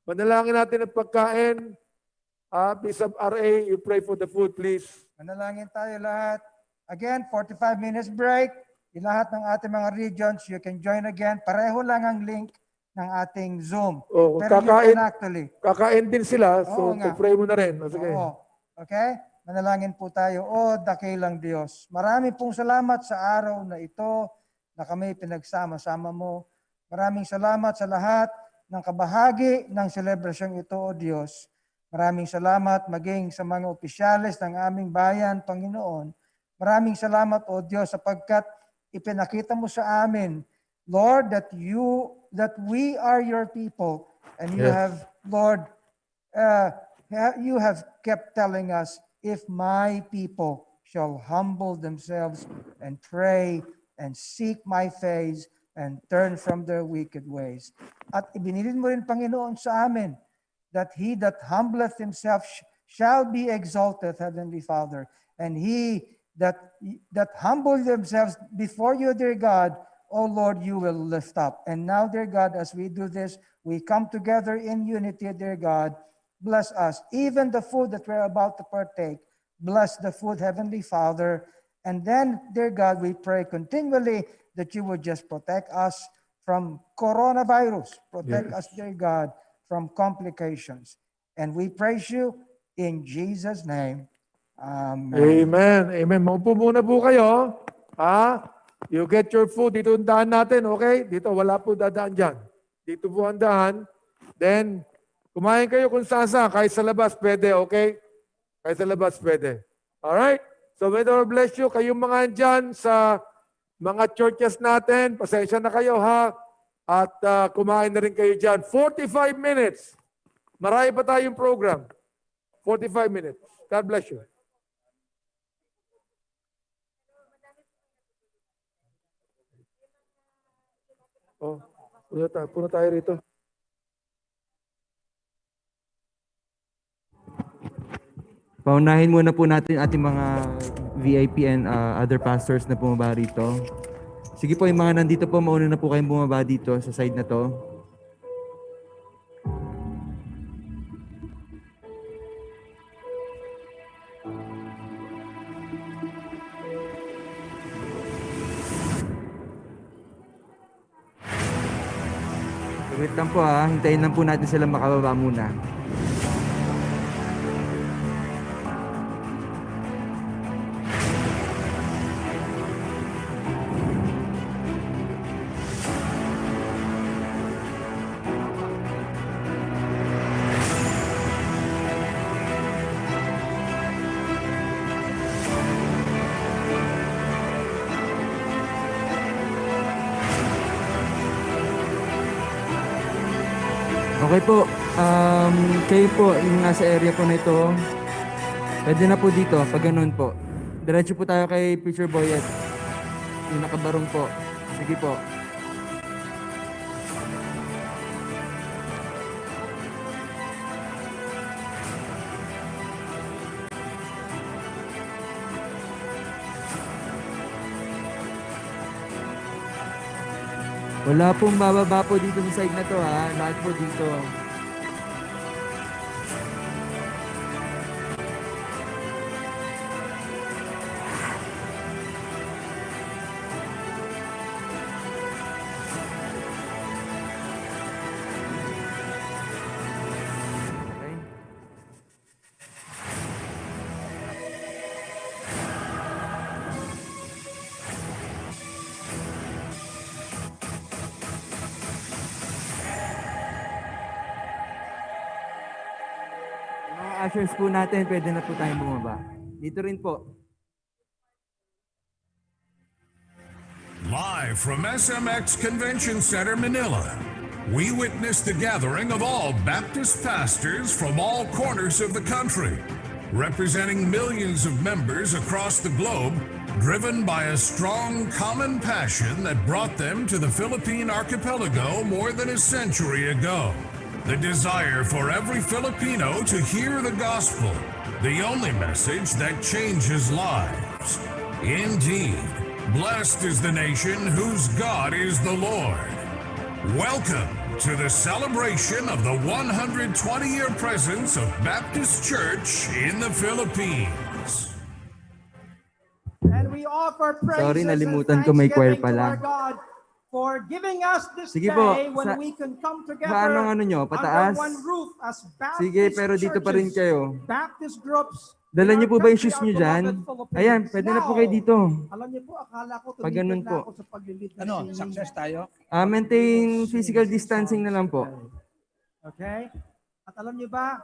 Manalangin natin ang pagkain. Please of RA, you pray for the food, please. Manalangin tayo lahat. Again, 45 minutes break. In lahat ng ating mga regions, you can join again. Pareho lang ang link ng ating Zoom. Oh, Pero you can actually. Kakain din sila, so Oo nga. pray mo na rin. Sige. Oo. Okay? Manalangin po tayo. O dakilang Diyos, marami pong salamat sa araw na ito na kami pinagsama-sama mo. Maraming salamat sa lahat ng kabahagi ng selebrasyong ito, O Diyos. Maraming salamat maging sa mga opisyales ng aming bayan, Panginoon. Maraming salamat, O Diyos, sapagkat ipinakita mo sa amin, Lord, that we are your people, and you have, Lord, you have kept telling us, if my people shall humble themselves and pray and seek my face and turn from their wicked ways. At ibinilin mo rin, Panginoon, sa amin, that he that humbleth himself shall be exalted, Heavenly Father, and he that humble themselves before you, dear God, oh Lord, you will lift up. And now, dear God, as we do this, we come together in unity, dear God. Bless us. Even the food that we're about to partake, bless the food, Heavenly Father. And then, dear God, we pray continually that you would just protect us from coronavirus. Protect us, dear God, from complications. And we praise you in Jesus' name. Amen. Amen. Amen. Maupo muna po kayo. Ha? You get your food. Dito ang daan natin, okay? Dito, wala po dadaan dyan. Dito po ang daan. Then, kumain kayo kung saan. Kahit sa labas, pwede, okay? Kahit sa labas, pwede. Alright? So, may the Lord bless you. Kayong mga dyan sa mga churches natin, pasensya na kayo, ha? At kumain na rin kayo dyan. 45 minutes. Marami pa tayong program. 45 minutes. God bless you. Oh, puna tayo rito. Paunahin muna po natin ating mga VIP and other pastors na bumaba rito. Sige po, yung mga nandito po, mauna na po kayong bumaba dito sa side na to. Wait lang po ha, hintayin lang po natin sila makababa muna. Okay po, kayo po, yung nasa area po na ito, pwede na po dito, pag ganun po. Diretso po tayo kay Preacher Boyet, yung nakabarong po. Sige po. Wala pong bababa po dito sa side na to ha. Lahat po dito. Okay. Yung mga ushers po natin, pwede na po tayong bumaba. Dito rin po. Live from SMX Convention Center, Manila, we witnessed the gathering of all Baptist pastors from all corners of the country, representing millions of members across the globe, driven by a strong common passion that brought them to the Philippine archipelago more than a century ago. The desire for every Filipino to hear the gospel, the only message that changes lives. Indeed, blessed is the nation whose God is the Lord. Welcome to the celebration of the 120-year presence of Baptist Church in the Philippines. And we offer praises Sorry, and nalimutan ko may choir thanksgiving to pala. our God for giving us this Sige po, day when sa- we can come Sa together anong ano nyo, pataas? under one roof as Baptist Sige, pero dito pa rin churches, kayo. Baptist groups. Dala in niyo our po ba yung country, shoes our niyo dyan? beloved Philippines. Ayan, pwede na po kayo Now, dito. Alam niyo po, akala ko Pag ganun tumigil na po. ako sa paglilid. Ano, success tayo? Maintain physical distancing na lang po. Okay? At alam niyo ba,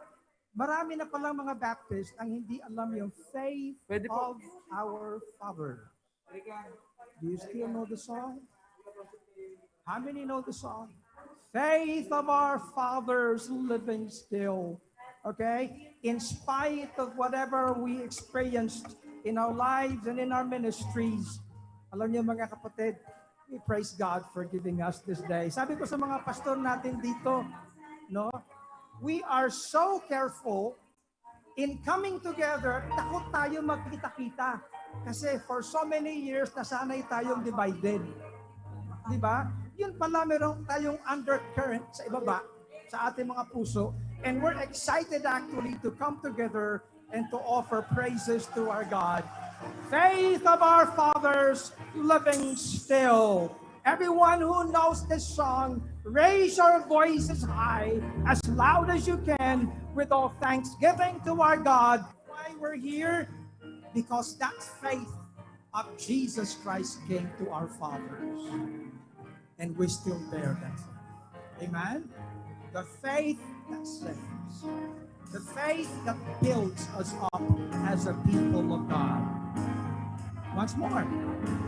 marami na palang mga Baptist ang hindi alam yung faith of our Father. Do you still know the song? How many know the song? Faith of our fathers living still. Okay? In spite of whatever we experienced in our lives and in our ministries, alam niyo mga kapatid, we praise God for giving us this day. Sabi ko sa mga pastor natin dito, no? We are so careful in coming together, takot tayo magkita-kita. Kasi for so many years, nasanay tayong divided. Di ba? Yun pala meron tayong undercurrent sa ibaba, sa ating mga puso. And we're excited actually to come together and to offer praises to our God. Faith of our fathers living still. Everyone who knows this song, raise your voices high, as loud as you can, with all thanksgiving to our God. Why we're here? Because that faith of Jesus Christ came to our fathers. And we still bear that faith. Amen? The faith that saves. The faith that builds us up as a people of God. Once more,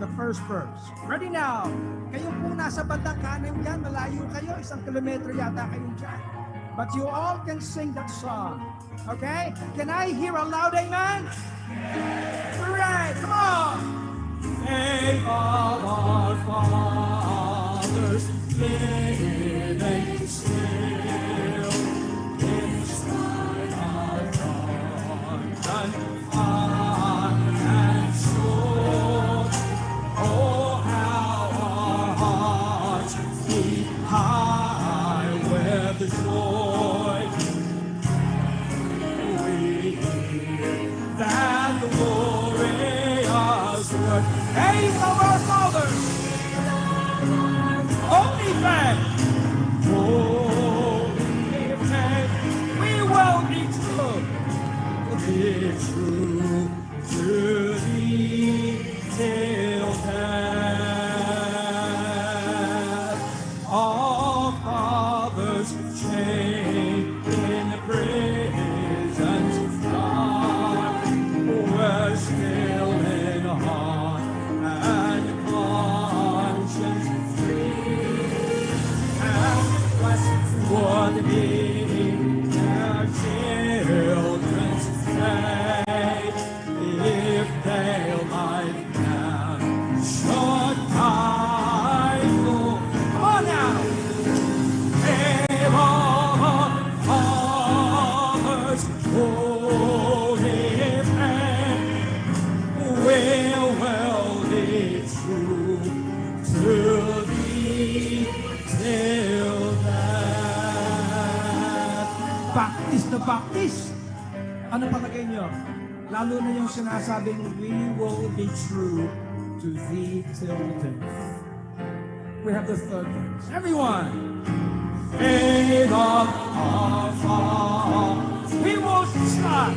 the first verse. Ready now. Kayo po nasa bandang kanan dyan, malayo kayo, 1 kilometro yata kayo dyan. But you all can sing that song. Okay? Can I hear a loud amen? Right, come on! Faith of our fathers living still, in spite of far and short. Oh, how our hearts beat high with joy. We hear that glorious word. Faith of our fathers, only faith, only faith. We will be true to thee till death. All fathers chained in the prisons of God were still in heart and conscience free, and blessed would be their children's faith. is the Baptist? Ano palagay niyo? Lalo na yung sinasabing, we will be true to thee till death. We have the third verse. Everyone. Faith of our fathers, we will strive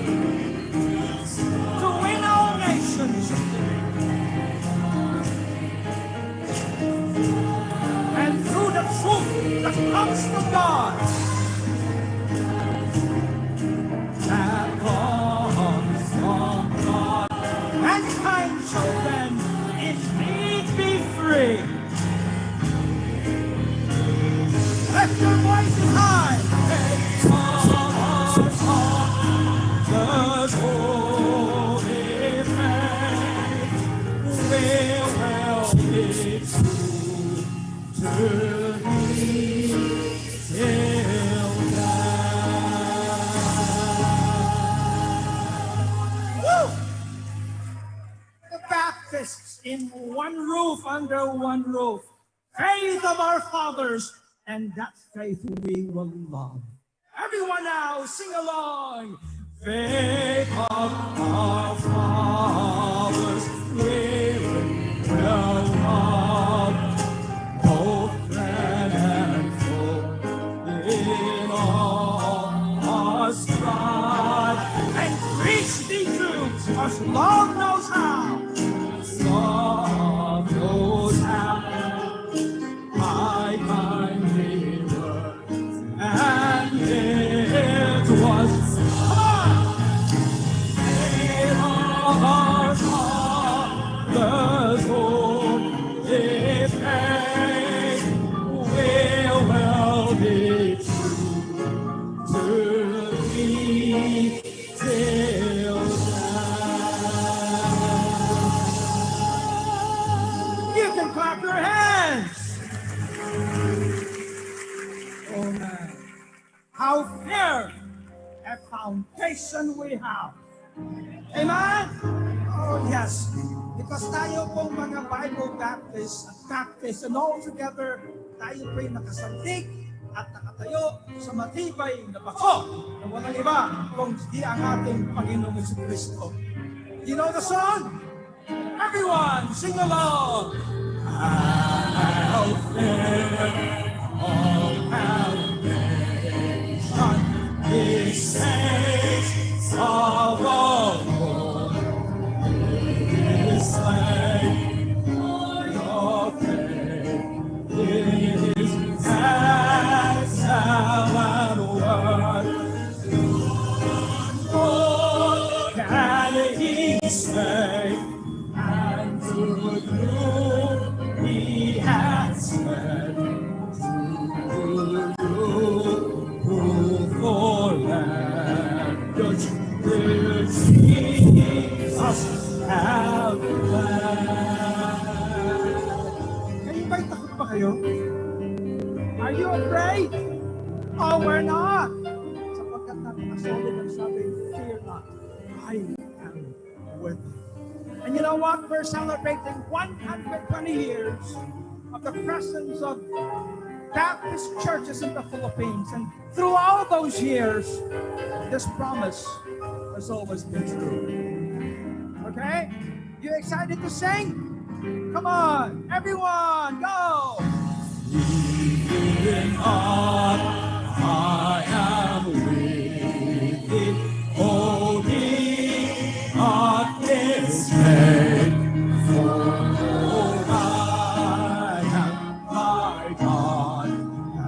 to win all nations. And through the truth that comes from God, that comes from God, mankind shall then indeed be free. Lift your voices high. The holy faith will be true to thee till death. Woo! The Baptists in one roof, under one roof. Faith of our fathers, and that faith we will love. Everyone now, sing along. Faith of our fathers, we will love. Both friend and foe, in all us strive, and preach the truth, as love knows how. Love knows how. I kindly word, and it was in our fathers' home, if faith will be true to thee till death. You can clap your hands. Oh man, how fair a foundation we have. Amen? Oh yes, because tayo pong mga Bible Baptists at Baptists and all together, tayo po'y nakasandig at nakatayo sa matibay na bako na walang iba kung di ang ating Panginoong Jesucristo. You know the song? Everyone, sing along. How fair all foundation is saints of all is slain for your faith is as and word. Lord, can he say, and to you he has said, to you who for land will Jesus have planned. Kayo ba'y takot pa kayo? Are you afraid? Oh, we're not. Sapagkat napakasolid ang sabi, fear not, I am with you. And you know what? We're celebrating 120 years of the presence of Baptist churches in the Philippines. And through all those years, this promise has always been true. Okay? You excited to sing? Come on, everyone, go! Even on, I am with thee, holy on this day. For I am my God,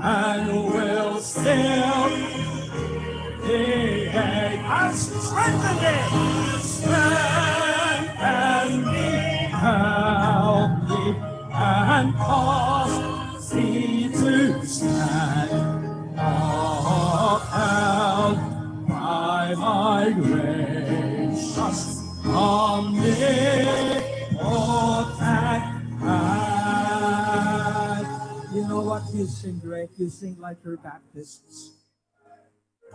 and will still be and strengthen it. Strengthen me, help me, and cause thee to stand. Upheld by my gracious omnipotent hand. You know what? You sing great. You sing like your Baptists.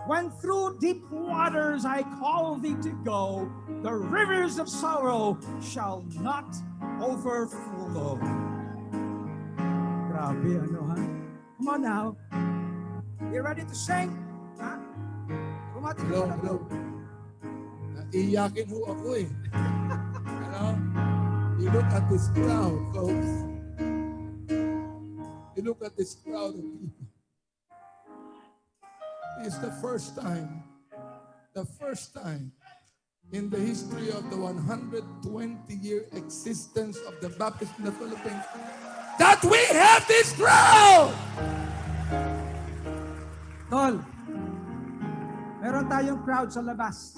When through deep waters I call thee to go, the rivers of sorrow shall not overflow. Grabe, ano ha? Come on now. You ready to sing? Huh? Hello, hello. Naiyakin ho ako eh. You know? You look at this crowd, folks. You look at this crowd of people. It's the first time in the history of the 120-year existence of the Baptist in the Philippines that we have this crowd! Tol, meron tayong crowd sa labas.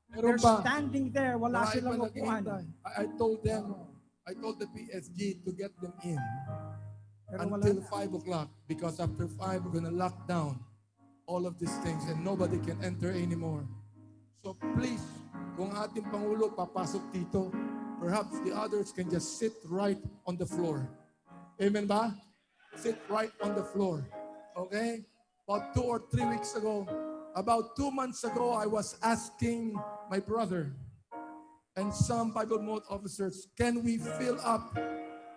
Meron They're pa. standing there, wala Marami silang pa upuan. naghihintay. I told the PSG to get them in Pero wala until na. 5 o'clock because after 5 we're gonna lock down all of these things and nobody can enter anymore. So please, kung ating Pangulo papasok dito, perhaps the others can just sit right on the floor. Amen ba? Sit right on the floor. Okay? About 2 or 3 weeks ago, about 2 months ago, I was asking my brother and some Bible Mode officers, can we fill up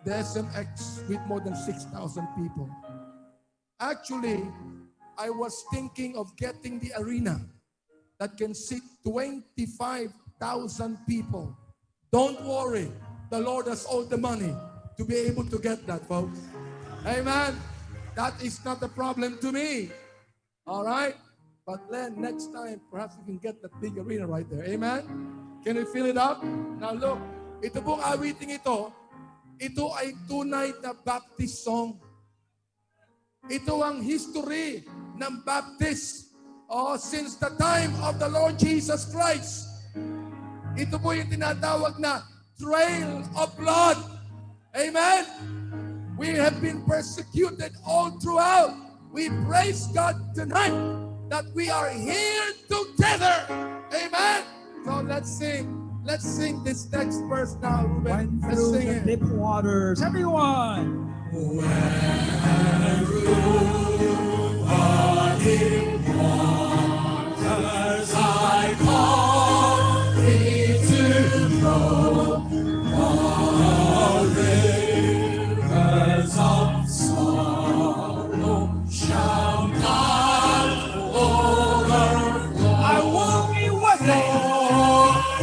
the SMX with more than 6,000 people? Actually, I was thinking of getting the arena that can seat 25,000 people. Don't worry. The Lord has all the money to be able to get that, folks. Amen. That is not a problem to me. All right? But then next time, perhaps we can get that big arena right there. Amen? Can we fill it up? Now look, ito pong awiting ito ay tunay na Baptist song. Ito ang history ng Baptist. Since the time of the Lord Jesus Christ. Ito po yung tinatawag na trail of blood. Amen? We have been persecuted all throughout. We praise God tonight that we are here together. Amen? So let's sing. Let's sing this next verse now, Ruben. Let's Through sing the it. deep waters. Everyone! As I call thee to flow, the rivers of sorrow shall not overflow. I will be with thee.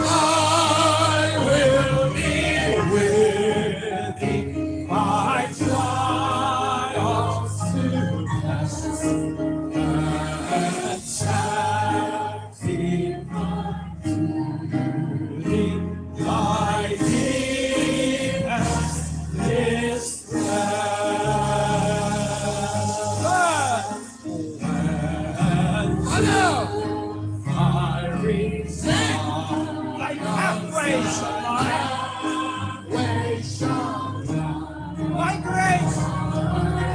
I will be with thee. My trials to pass. My grace,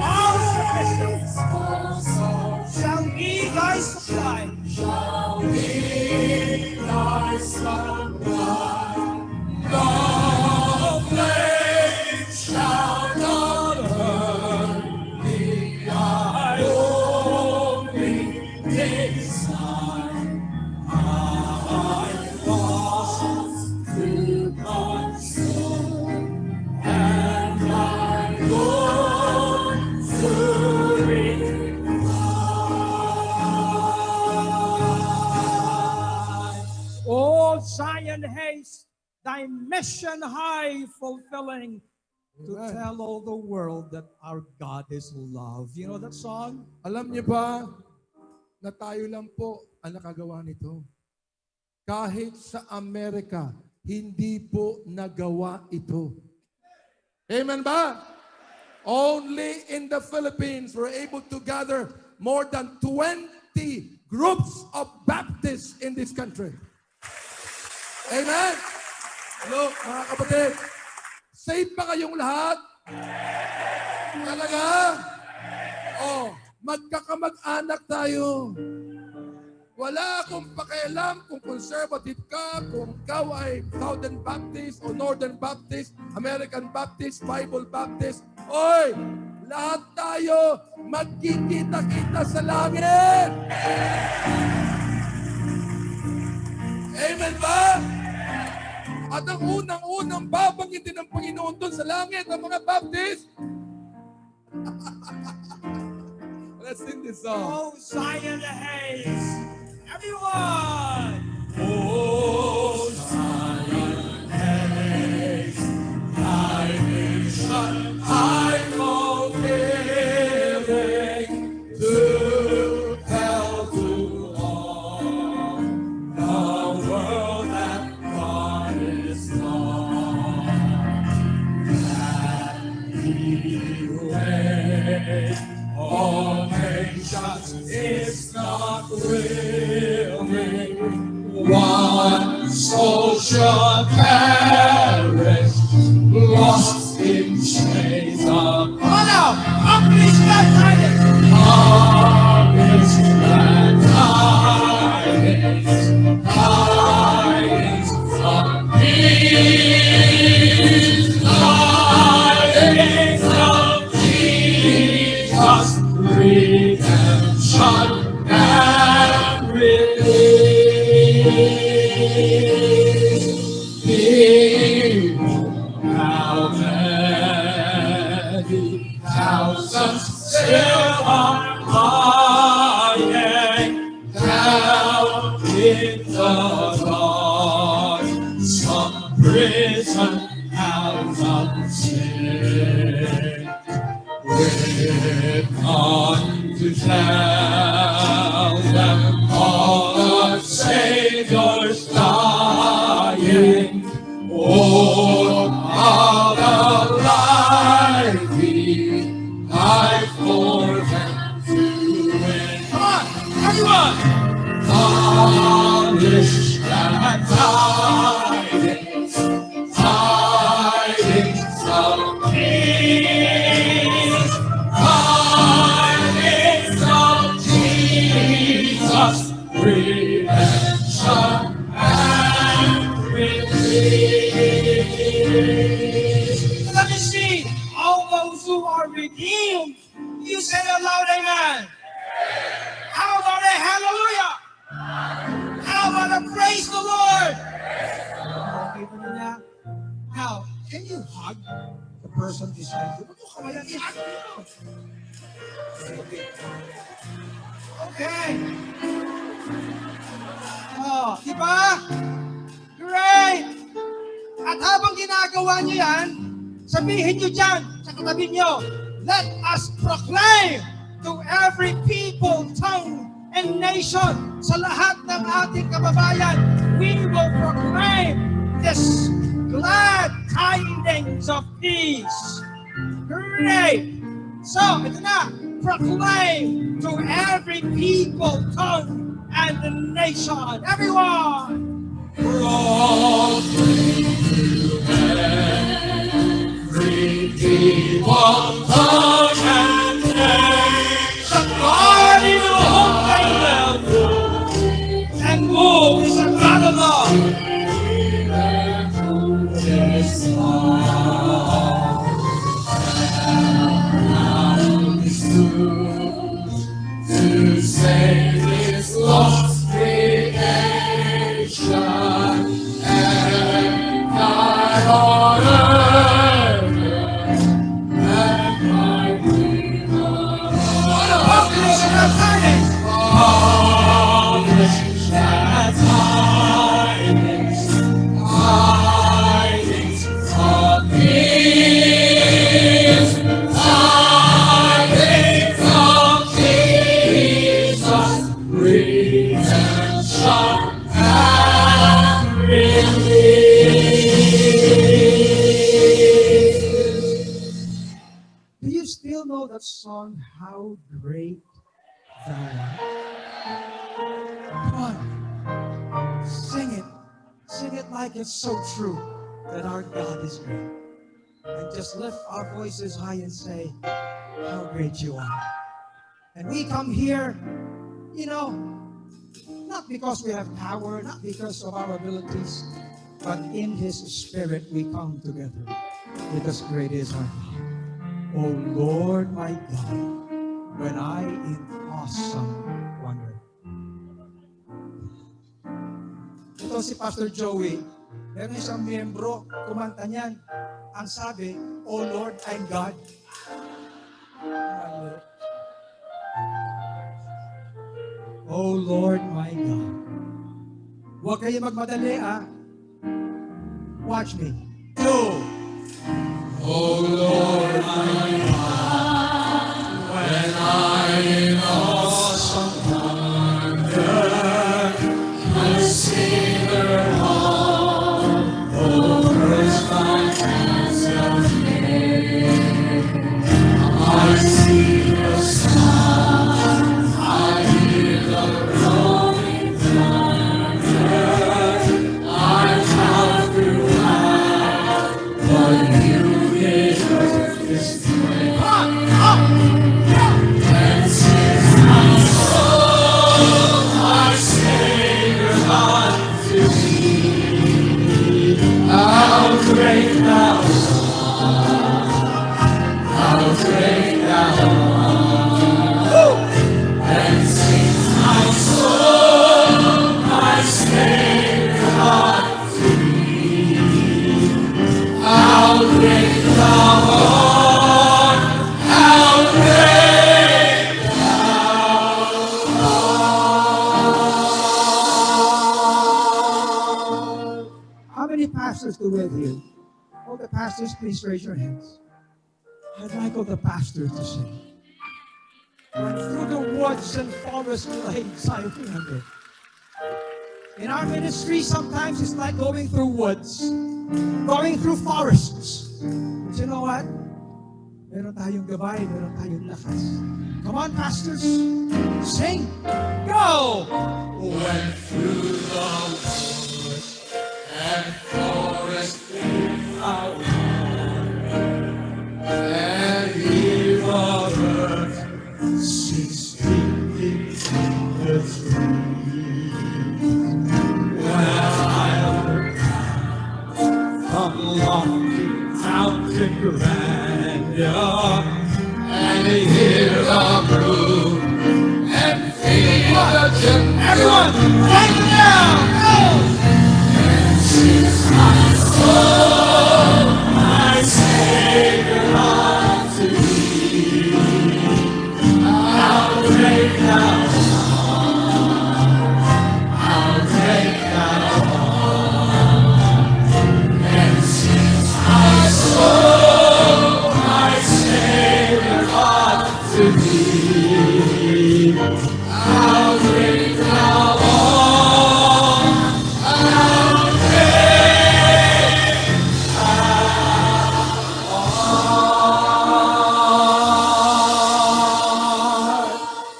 all sufficient, shall be thy supply. Shall be thy supply. The flame shall not burn thee. I only desire. I lost to consume, and I long to Old Zion haste, thy mission high fulfilling, to tell all the world that our God is love. You know that song? Alam niyo ba na tayo lang po ang nakagawa nito? Kahit sa Amerika, hindi po nagawa ito. Amen ba? Only in the Philippines, we're able to gather more than 20 groups of Baptists in this country. Amen? Hello, mga kapatid. Safe ba kayong lahat? Talaga? Magkakamag-anak tayo. Wala akong pakialam kung conservative ka, kung ikaw ay Southern Baptist o Northern Baptist, American Baptist, Bible Baptist. Oy! Lahat tayo magkikita-kita sa langit! Amen ba? At ang unang-unang babanggitin ng Panginoon doon sa langit, ang mga Baptist. Let's sing this song. Oh, Zion haze, Everyone! All nations is not willing, one soul shall perish, lost in chains of. Come on now, accomplish that tidings. Accomplish that tidings, tidings of peace, tidings of Jesus, redemption and release. Behold, how many thousands still are lying down in the dark, prison house of sin. We've come to tell them all the Savior's dying. Oh, how the life He died for them to win. Come on, everyone! Accomplish that tidings, tidings of peace, tidings of Jesus, redemption and release. Let me see all those who are redeemed. You say it loud, amen. How about a hallelujah? How about a praise the Lord? Okay ba nila? Now, can you hug the person beside you? Okay. Oh, di ba? Great! At habang ginagawa niyo yan, sabihin niyo dyan sa katabi niyo, let us proclaim to every people, tongue, and nation, sa lahat ng ating kababayan, we will proclaim this glad tidings of peace. Great! So, ito na, proclaim to every people, tongue, and the nation. Everyone! Proclaim to every people, tongue, and nation. God in the whole kingdom and move is a God of love. Yes, to save this lost creation and die on earth and my Redeemer. What a population of tidings! Population that tidings, tidings of peace, tidings of Jesus, redemption and release. Do you still know that song, How Great Thou Art? Come on, sing it. Sing it like it's so true that our God is great. And just lift our voices high and say, how great you are. And we come here, you know, not because we have power, not because of our abilities, but in His Spirit we come together. Because great is our God. O Lord my God, when I in awesome wonder. Ito si Pastor Joey, meron isang miyembro, kumanta niyan. Ang sabi, O Lord, I'm God. O O Lord my God. Huwag kayo magmadali, Watch me. 2. Oh Lord my God, when I in awesome wonder consider all the works my hands have made, I see the sun, I hear the rolling thunder, I count throughout what you did earth display. And since my soul, my Savior unto thee, how great thou art, how great thou art. And since my soul, my Savior unto thee, how great thou art, how great How many pastors do we have here? All the pastors, please raise your hands. I'd like all the pastors to sing. Went through the woods and forests glades I wander. In our ministry, sometimes it's like going through woods, going through forests. But you know what? Meron tayong gabay, meron tayong lakas. Come on, pastors. Sing. Go! went through the woods and forest without wander, and hear the birds sing sweetly in the trees. When I look from lofty mountain grandeur and hear the brook and feel the gentle. Everyone, right now! Go! And since my soul, my Savior unto thee, how great thou art, how great thou art. And since my soul, my Savior unto thee, how great thou art, how great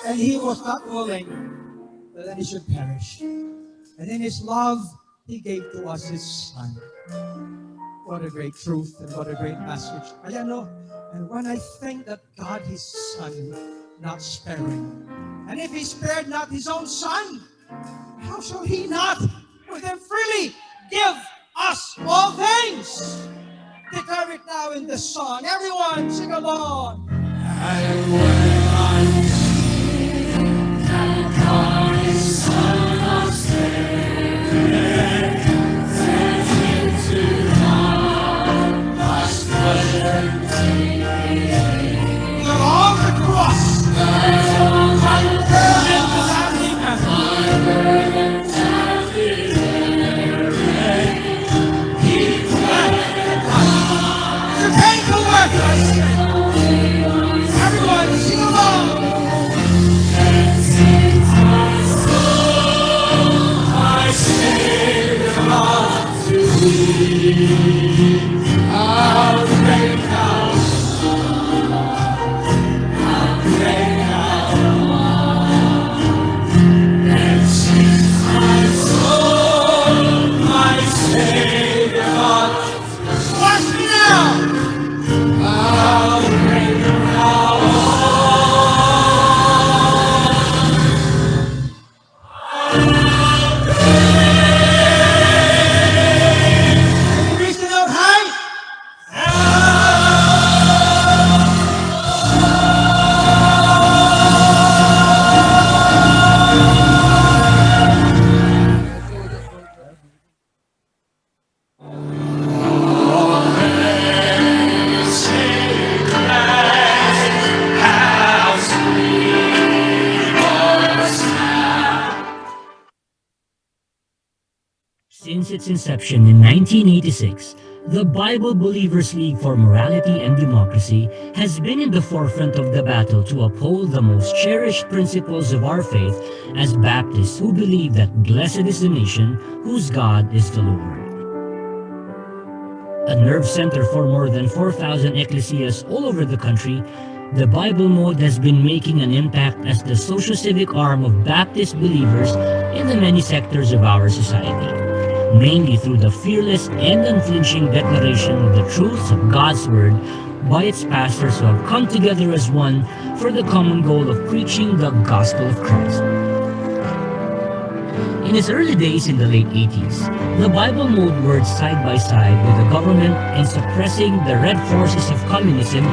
And he was not willing that any should perish. And in his love, he gave to us his son. What a great truth and what a great message. Ayan, no? And when I think that God, his son, not sparing, and if he spared not his own son, how shall he not with him freely give us all things? Declare it now in this song. Everyone, sing along. And when I see that God is Son of Spirit, sent into God's pleasure taking, along the cross, along the burden my burdens have been bearing, He the painful work. Everyone, sing since its inception in 1986, the Bible Believers League for Morality and Democracy has been in the forefront of the battle to uphold the most cherished principles of our faith as Baptists who believe that blessed is the nation whose God is the Lord. A nerve center for more than 4,000 ecclesias all over the country, the Bible Mode has been making an impact as the socio-civic arm of Baptist believers in the many sectors of our society, mainly through the fearless and unflinching declaration of the truths of God's Word by its pastors who have come together as one for the common goal of preaching the gospel of Christ. In its early days in the late 80s, the Bible Mode worked side by side with the government in suppressing the red forces of communism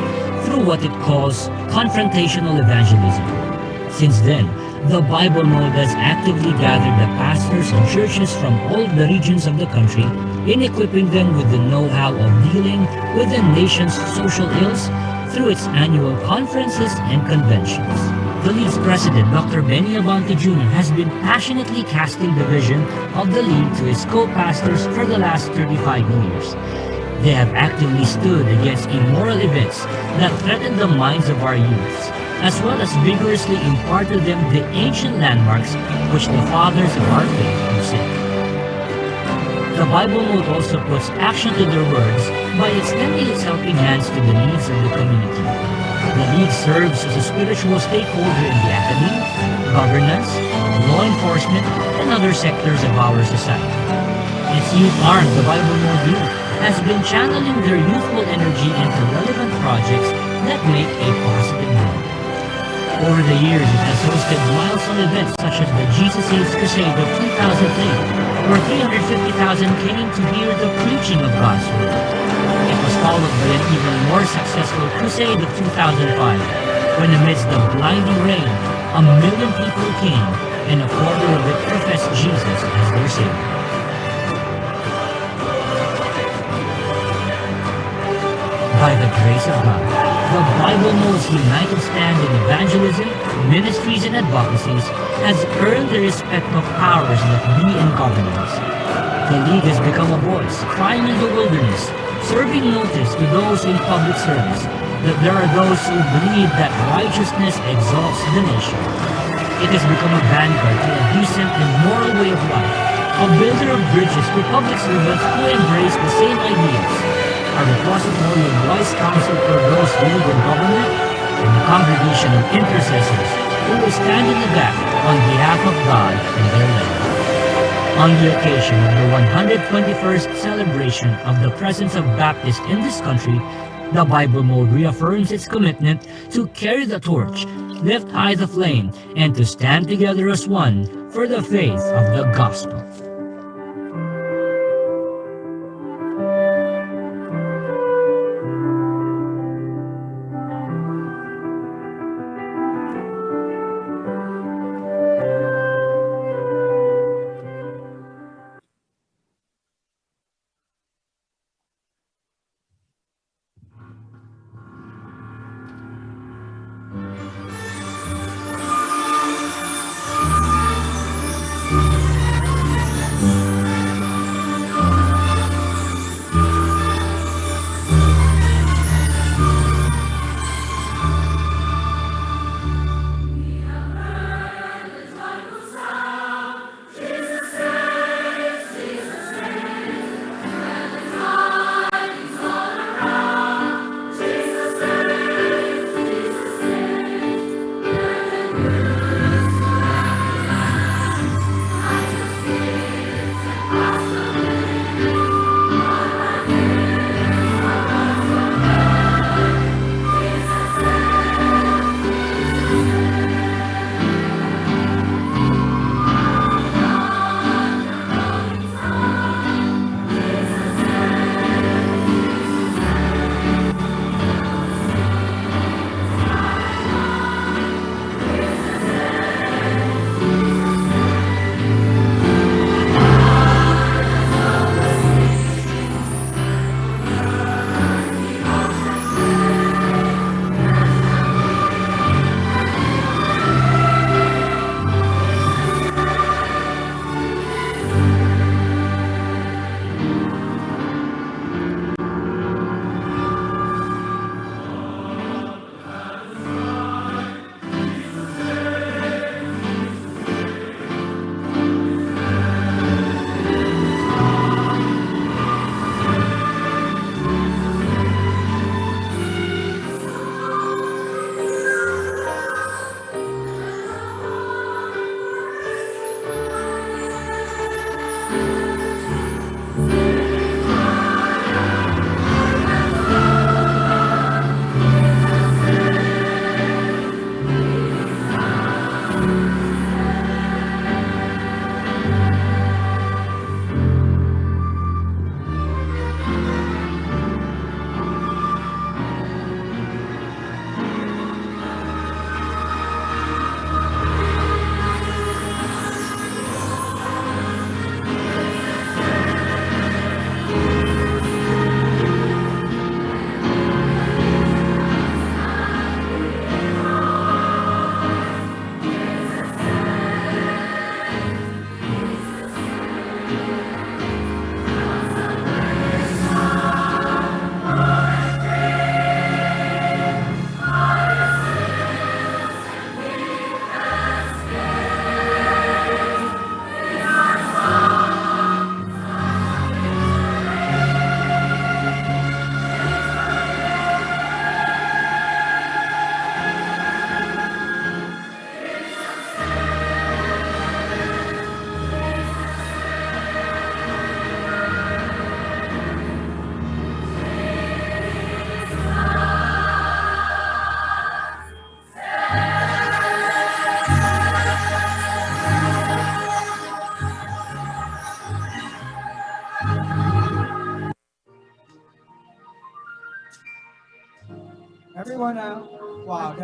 through what it calls confrontational evangelism. Since then, the Bible Mode has actively gathered the pastors and churches from all the regions of the country in equipping them with the know-how of dealing with the nation's social ills through its annual conferences and conventions. The League's president, Dr. Benny Abante Jr., has been passionately casting the vision of the League to his co-pastors for the last 35 years. They have actively stood against immoral events that threaten the minds of our youths, as well as vigorously impart to them the ancient landmarks which the fathers of our faith have set. The Bible Mode also puts action to their words by extending its helping hands to the needs of the community. The League serves as a spiritual stakeholder in the academy, governance, law enforcement, and other sectors of our society. Its youth arm, the Bible Mode Youth, has been channeling their youthful energy into relevant projects that make a positive difference. Over the years, it has hosted milestone events such as the Jesus Saves Crusade of 2003, where 350,000 came to hear the preaching of God's Word. It was followed by an even more successful crusade of 2005, when amidst the blinding rain, 1 million people came, and a quarter of it professed Jesus as their Savior. By the grace of God, the Bible Mode's united stand in evangelism, ministries, and advocacies has earned the respect of powers that be in governance. The League has become a voice crying in the wilderness, serving notice to those in public service that there are those who believe that righteousness exalts the nation. It has become a vanguard to a decent and moral way of life, a builder of bridges to public servants who embrace the same ideas, a repository of wise counsel for those ruled in government, and a congregation of intercessors who will stand in the gap on behalf of God and their land. On the occasion of the 121st celebration of the presence of Baptists in this country, the Bible Mode reaffirms its commitment to carry the torch, lift high the flame, and to stand together as one for the faith of the gospel.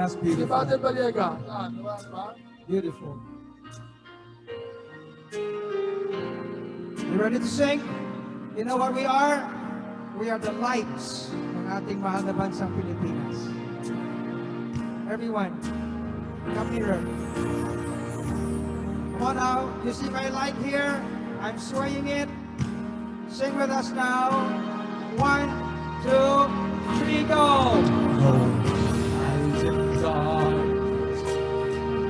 That's Si beautiful. Father Baliega. Diba? Beautiful. You ready to sing? You know what we are? We are the lights ng ating mahal na bansang Pilipinas. Everyone, come nearer. Come on now. You see my light here? I'm swaying it. Sing with us now. 1, 2, 3, go. Eyes in darkness,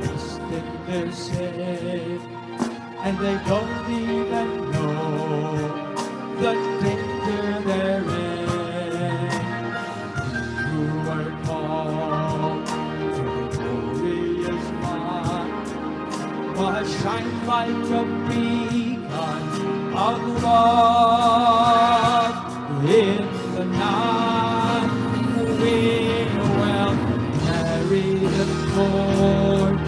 lost in their sin, and they don't even know the danger they're in. You are called to the glorious light, must shine like a beacon of love in the night. We will carry the torch.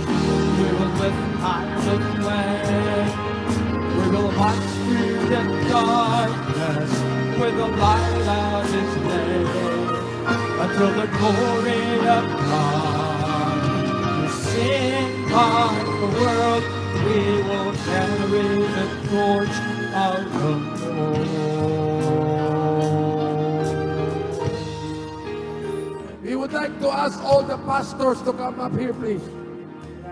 We will lift high the flame. We will march through the darkness with the light of His name until the glory of God is seen by the world. We will carry the torch of the Lord. We would like to ask all the pastors to come up here, please.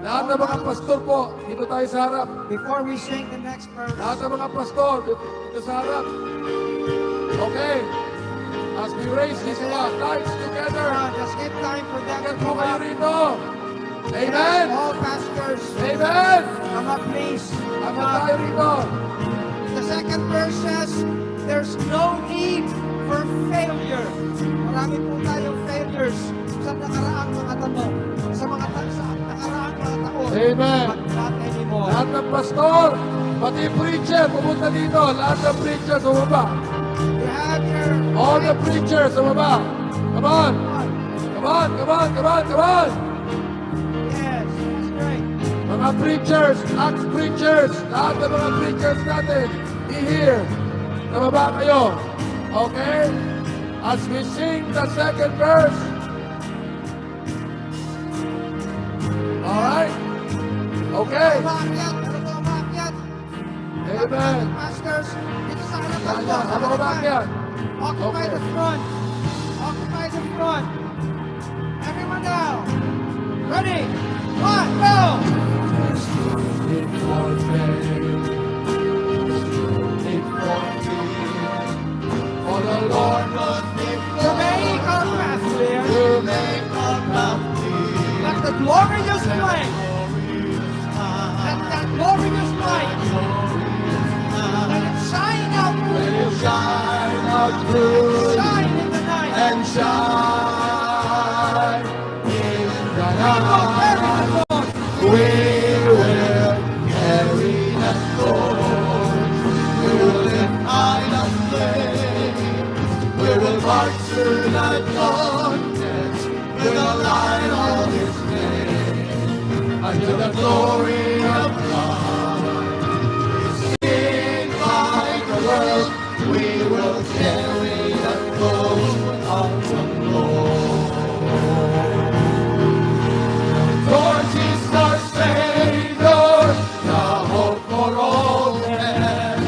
Lahat ng mga pastor po, dito tayo sa harap. Before we sing the next verse, lahat ng mga pastor, dito sa harap. Okay. As we raise these lights together, just give time for them to po come kayo up. rito. Amen. All pastors, Amen. come up please. Come Come up. tayo rito. The second verse says, there's no need for failure. Marami po tayong failures sa nakaraang mga tanong, sa mga nakaraang mga taon. Amen. But not anymore. Lahat ng pastor, pati preacher, pumunta dito. Lahat ng preacher sa baba. You have your... All the preachers sa baba. Come on. Come on, come on, come on, come on. Yes, that's great. Mga preachers, ex-preachers, lahat ng mga preachers natin, be here. Sa baba kayo. Okay? As we sing the second verse. Alright? Okay. Amen. Pastors, dito sa harap Yan, po. yan. Habang umakyat. Occupy the front. Occupy the front. Everyone now. Ready? 1, go! For the Lord knows to make our path clear. To make our path clear. Let the glorious light. Let that glorious light. Let it shine out through you. Shine out through Shine in the night. and shine in the night. We will carry the torch. We will lift high the flame. We will march through the darkness with the light of His name until the glory of God is seen by the world. We will carry the torch of the Lord. Torch is our Savior, the hope for all men.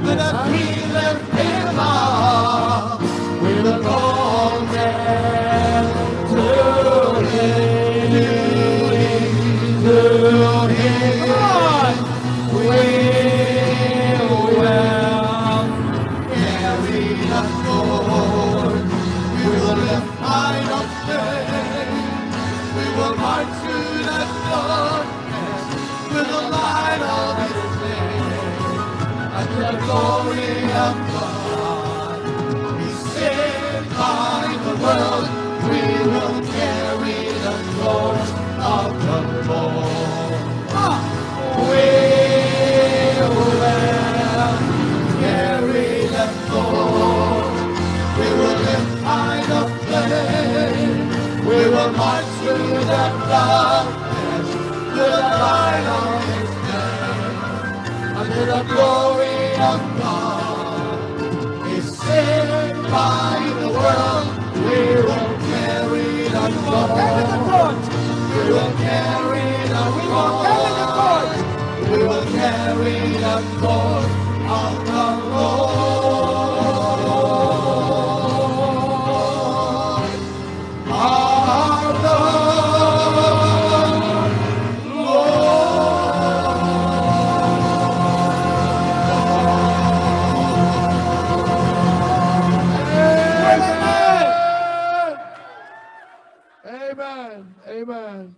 Let us we lift Him up. We will call men to Him. To Him. We will carry the torch. We will lift high the flame. We will march through the darkness with the light of His name until the glory of God is seen by the world. We will carry the torch of the Lord. We will carry the torch. We will lift high the flame. We will march through the darkness with the light of His name until the glory of God is seen by the world. We will carry the We will carry the torch. We will carry the torch of the Lord. Of the Amen. Amen.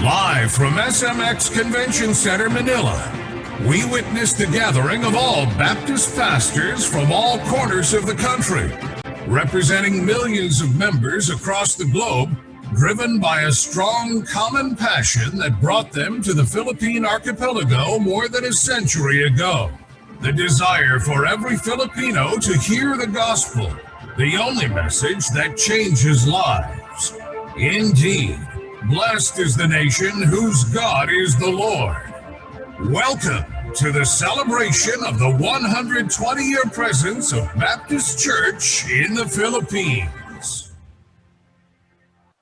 Live from SMX Convention Center, Manila, we witnessed the gathering of all Baptist pastors from all corners of the country, representing millions of members across the globe, driven by a strong common passion that brought them to the Philippine archipelago more than a century ago. The desire for every Filipino to hear the gospel, the only message that changes lives. Indeed, blessed is the nation whose God is the Lord. Welcome to the celebration of the 120-year presence of Baptist Church in the Philippines.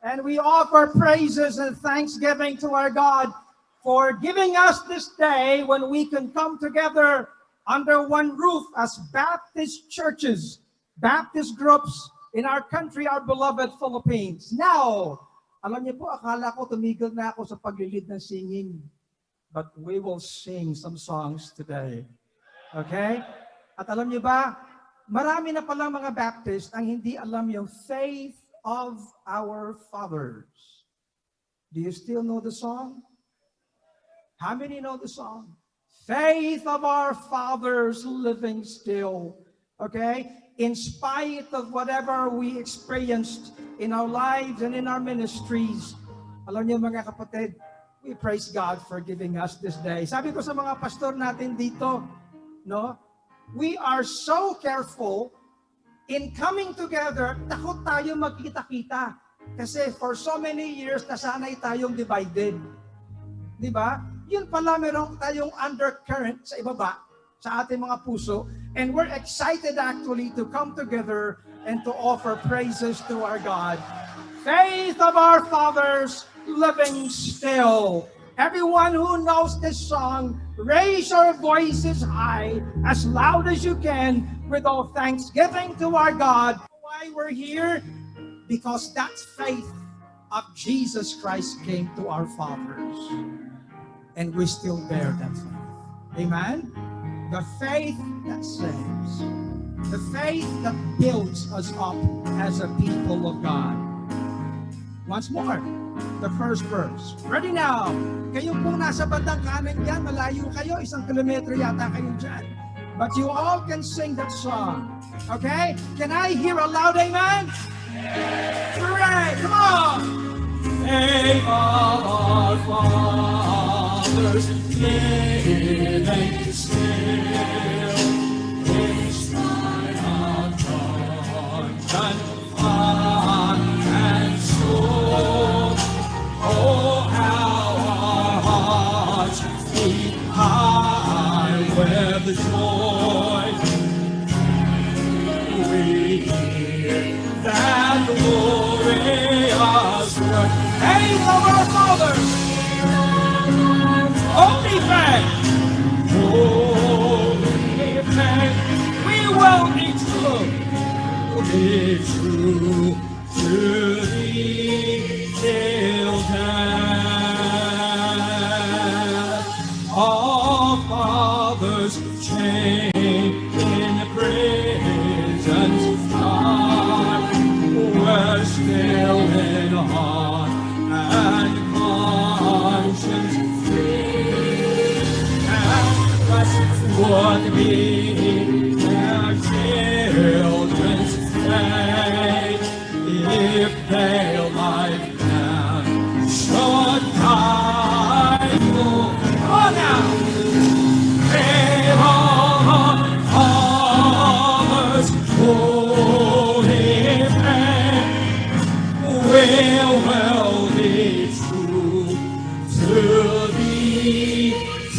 And we offer praises and thanksgiving to our God for giving us this day when we can come together under one roof as Baptist churches, Baptist groups in our country, our beloved Philippines. Now, alam niyo po, akala ko tumigil na ako sa paglilid ng singing. But we will sing some songs today. Okay? At alam niyo ba, marami na palang mga Baptist ang hindi alam yung faith of our fathers. Do you still know the song? How many know the song? Faith of our fathers living still. Okay? In spite of whatever we experienced in our lives and in our ministries, alam niyo mga kapatid, we praise God for giving us this day. Sabi ko sa mga pastor natin dito, no? We are so careful in coming together, takot tayo magkita-kita. Kasi for so many years, nasanay tayong divided. Di ba? Yun pala, meron tayong undercurrent sa ibaba, sa ating mga puso. And we're excited actually to come together and to offer praises to our God. Faith of our fathers living still. Everyone who knows this song, raise your voices high, as loud as you can, with all thanksgiving to our God. Why we're here? Because that faith of Jesus Christ came to our fathers. and we still bear that faith. Amen? The faith that saves. The faith that builds us up as a people of God. Once more, the first verse. Ready now. Kayo po nasa bandang kanan dyan, malayo kayo, 1 kilometro yata kayo dyan. But you all can sing that song. Okay? Can I hear a loud amen? Hooray! Come on! Faith of our fathers, living still, in spite of conscience and soul. Oh, how our hearts beat high with joy. We hear that glorious word. Hey, of our fathers, only faith, only faith, we will be true to thee till death. All fathers chained in prisons dark were still in heart and conscience free, and thus would be their children's fate if their lifetime should die. Come on now. Hail all fathers, holy faith, will be true to thee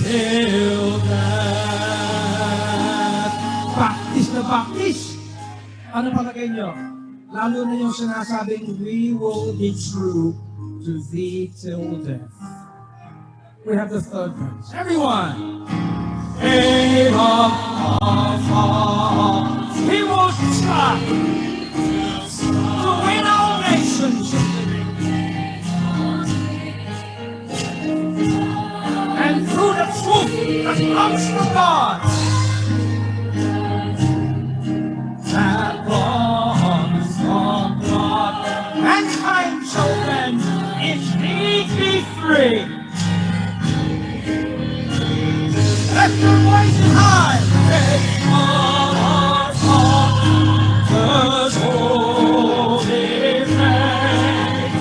till death. Baptist na Baptist. Ano palagay nyo? Lalo na yung sinasabing, we will be true to thee till death. We have the third verse. Everyone. Hail our fathers. We will strive to win all nations. And through the truth that comes from God, that comes from God, mankind shall then indeed be free. Let your voices high. Faith of our fathers, holy faith,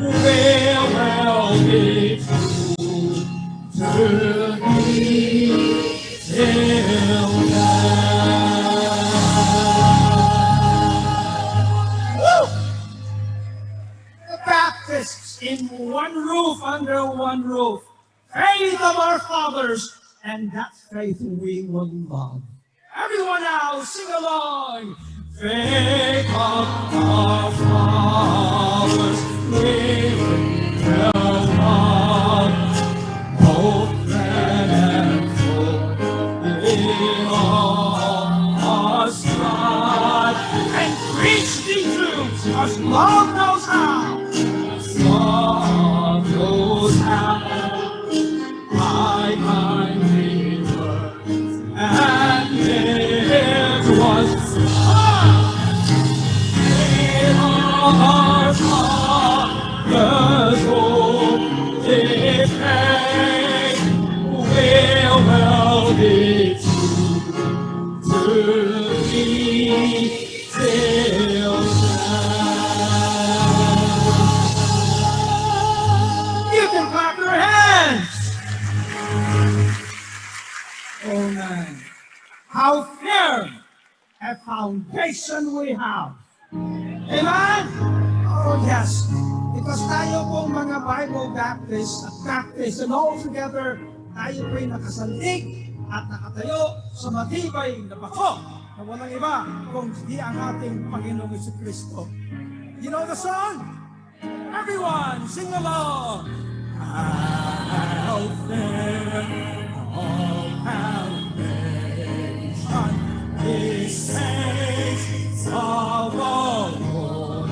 will be true to thee till death. Woo! The Baptists in one roof, under one roof. Faith of our fathers, and that faith we will love. Everyone now, sing along. Faith of our fathers, we will love. Both friend and foe, in all strive, and preach the truth, as love knows how. Love knows how. I kindly word, and it was in our fathers' holy faith, will be true to thee till death. You can clap your hands. Oh man, how firm a foundation we have. Amen? Oh yes, because tayo pong mga Bible Baptists at Baptists and all together, tayo po'y nakasandig at nakatayo sa matibay na bako na walang iba kung di ang ating Panginoong Jesucristo. You know the song? Everyone, sing along. How firm all foundation is saints of the Lord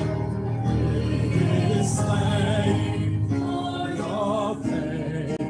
is slain for your faith.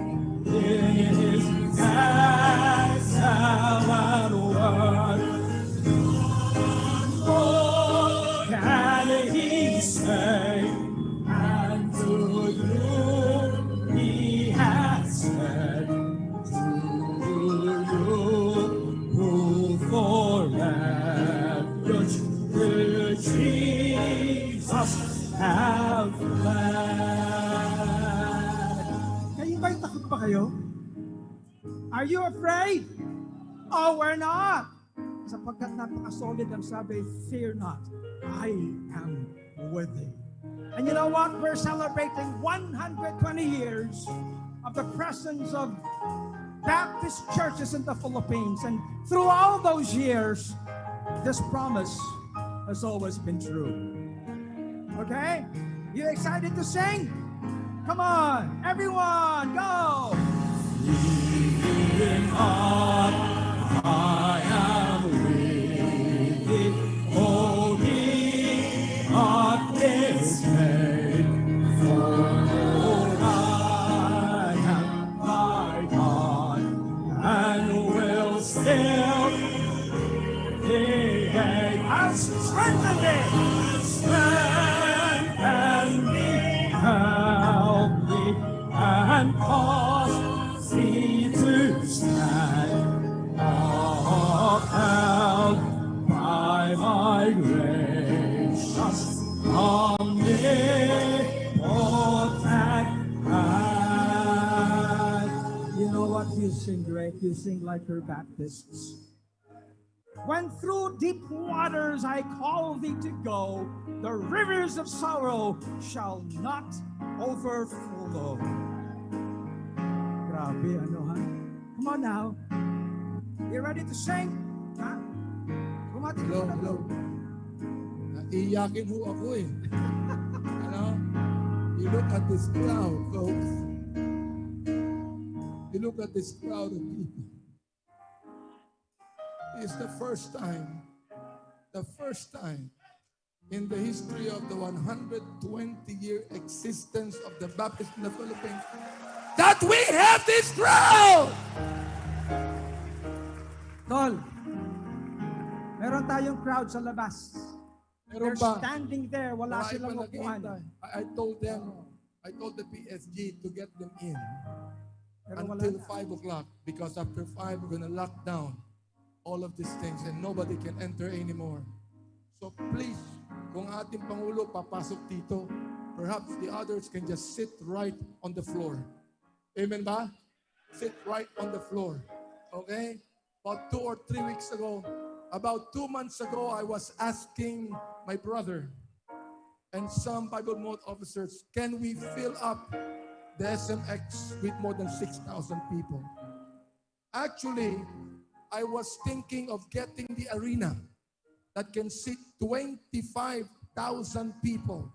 Are you afraid? Oh, we're not. Sapagkat napaka-solid ang sabi, fear not, I am with thee. And you know what? We're celebrating 120 years of the presence of Baptist churches in the Philippines. And through all those years, this promise has always been true. Okay? You excited to sing? Come on, everyone, go! Lean on, I am with thee. Hold me not dismayed, for I am thy God, and will still I'll strengthen thee. Strengthen me, help me, and cause thee to stand. Upheld by my gracious omnipotent hand. You know what? You sing great. You sing like your Baptists. When through deep waters I call thee to go, the rivers of sorrow shall not overflow. Grabe, ano ha? Come on now. You ready to sing? Ha? Hello. Naiyakin ho ako eh. Ano? You look at this crowd, folks. You look at this crowd of people. It's the first time in the history of the 120-year existence of the Baptist in the Philippines that we have this crowd! Tol, meron tayong crowd sa labas. Meron They're ba? standing there, wala silang pa upuan. I told the PSG to get them in Pero until wala 5 o'clock because after 5 we're going to lock down all of these things and nobody can enter anymore. So please, kung ating Pangulo papasok dito, perhaps the others can just sit right on the floor. Amen ba? Sit right on the floor. Okay? About 2 or 3 weeks ago, about 2 months ago, I was asking my brother and some Bible Mode officers, can we fill up the SMX with more than 6,000 people? Actually, I was thinking of getting the arena that can seat 25,000 people.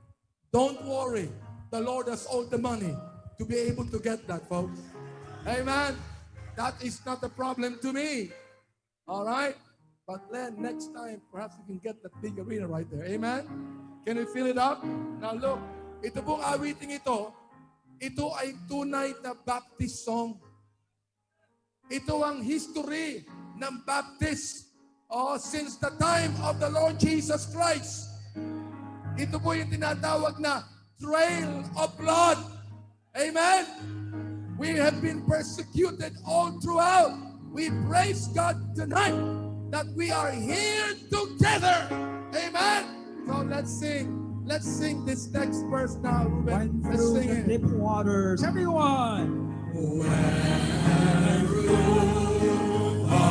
Don't worry. The Lord has all the money to be able to get that, folks. Amen. That is not a problem to me. All right? But then next time, perhaps we can get that big arena right there. Amen? Can we fill it up? Now look, ito pong awiting ito ay tunay na Baptist song. Ito ang history ng Baptist since the time of the Lord Jesus Christ. Ito po yung tinatawag na trail of blood. Amen? We have been persecuted all throughout. We praise God tonight that we are here together. Amen? So let's sing. Let's sing this next verse now, Ruben. Let's sing it. Deep waters. Everyone. When through the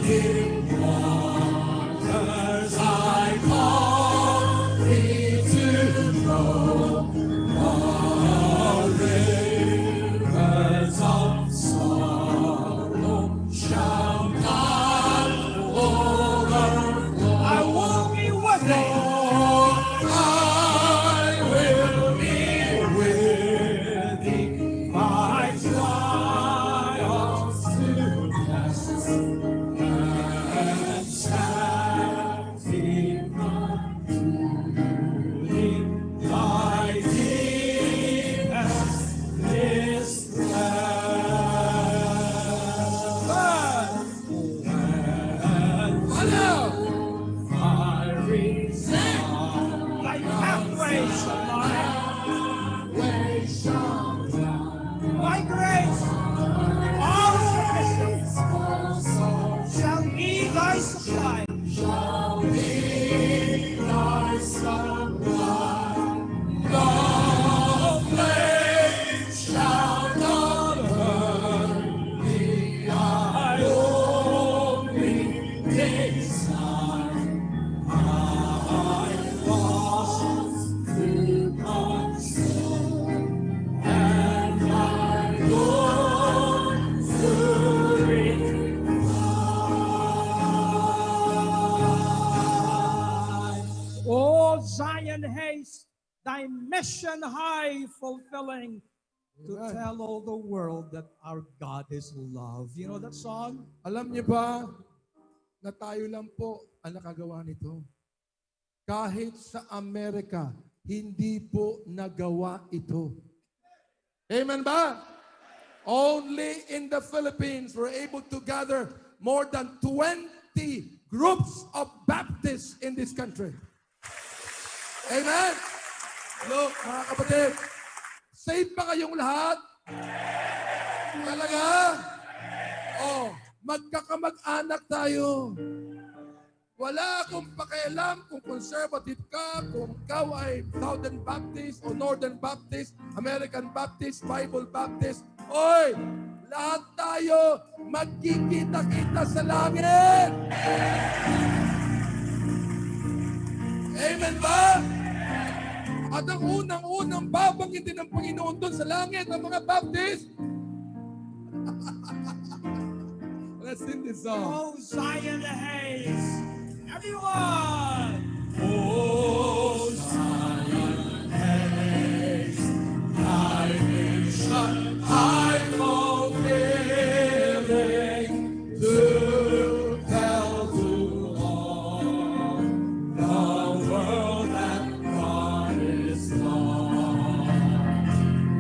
deep waters I call thee to go, the rivers of sorrow shall not overflow. I will be with thee. I will be with thee. My trials to pass, and standing unto thee, thy deepest distress. Fiery sound, Like pathways of ways shall my grace. All sufficient shall be thy supply. shall be thy supply. The flame shall not burn thee out. thy mission high fulfilling to Amen. tell all the world that our God is love. You know that song? Alam niyo ba na tayo lang po ang nakagawa nito? Kahit sa Amerika, hindi po nagawa ito. Amen ba? Only in the Philippines, we're able to gather more than 20 groups of Baptists in this country. Amen? Look, mga kapatid, safe ba kayong lahat? Talaga? Oh, magkakamag-anak tayo. Wala akong pakialam kung conservative ka, kung ikaw ay Southern Baptist o Northern Baptist, American Baptist, Bible Baptist. Oy, lahat tayo magkikita-kita sa langit. Amen ba? At ang unang-unang babanggitin ng Panginoon doon sa langit, ang mga Baptist. Let's sing this song. Hosanna the haze. Everyone! Hosanna haze. Thy mission high fulfilling to tell to all the world that God is love.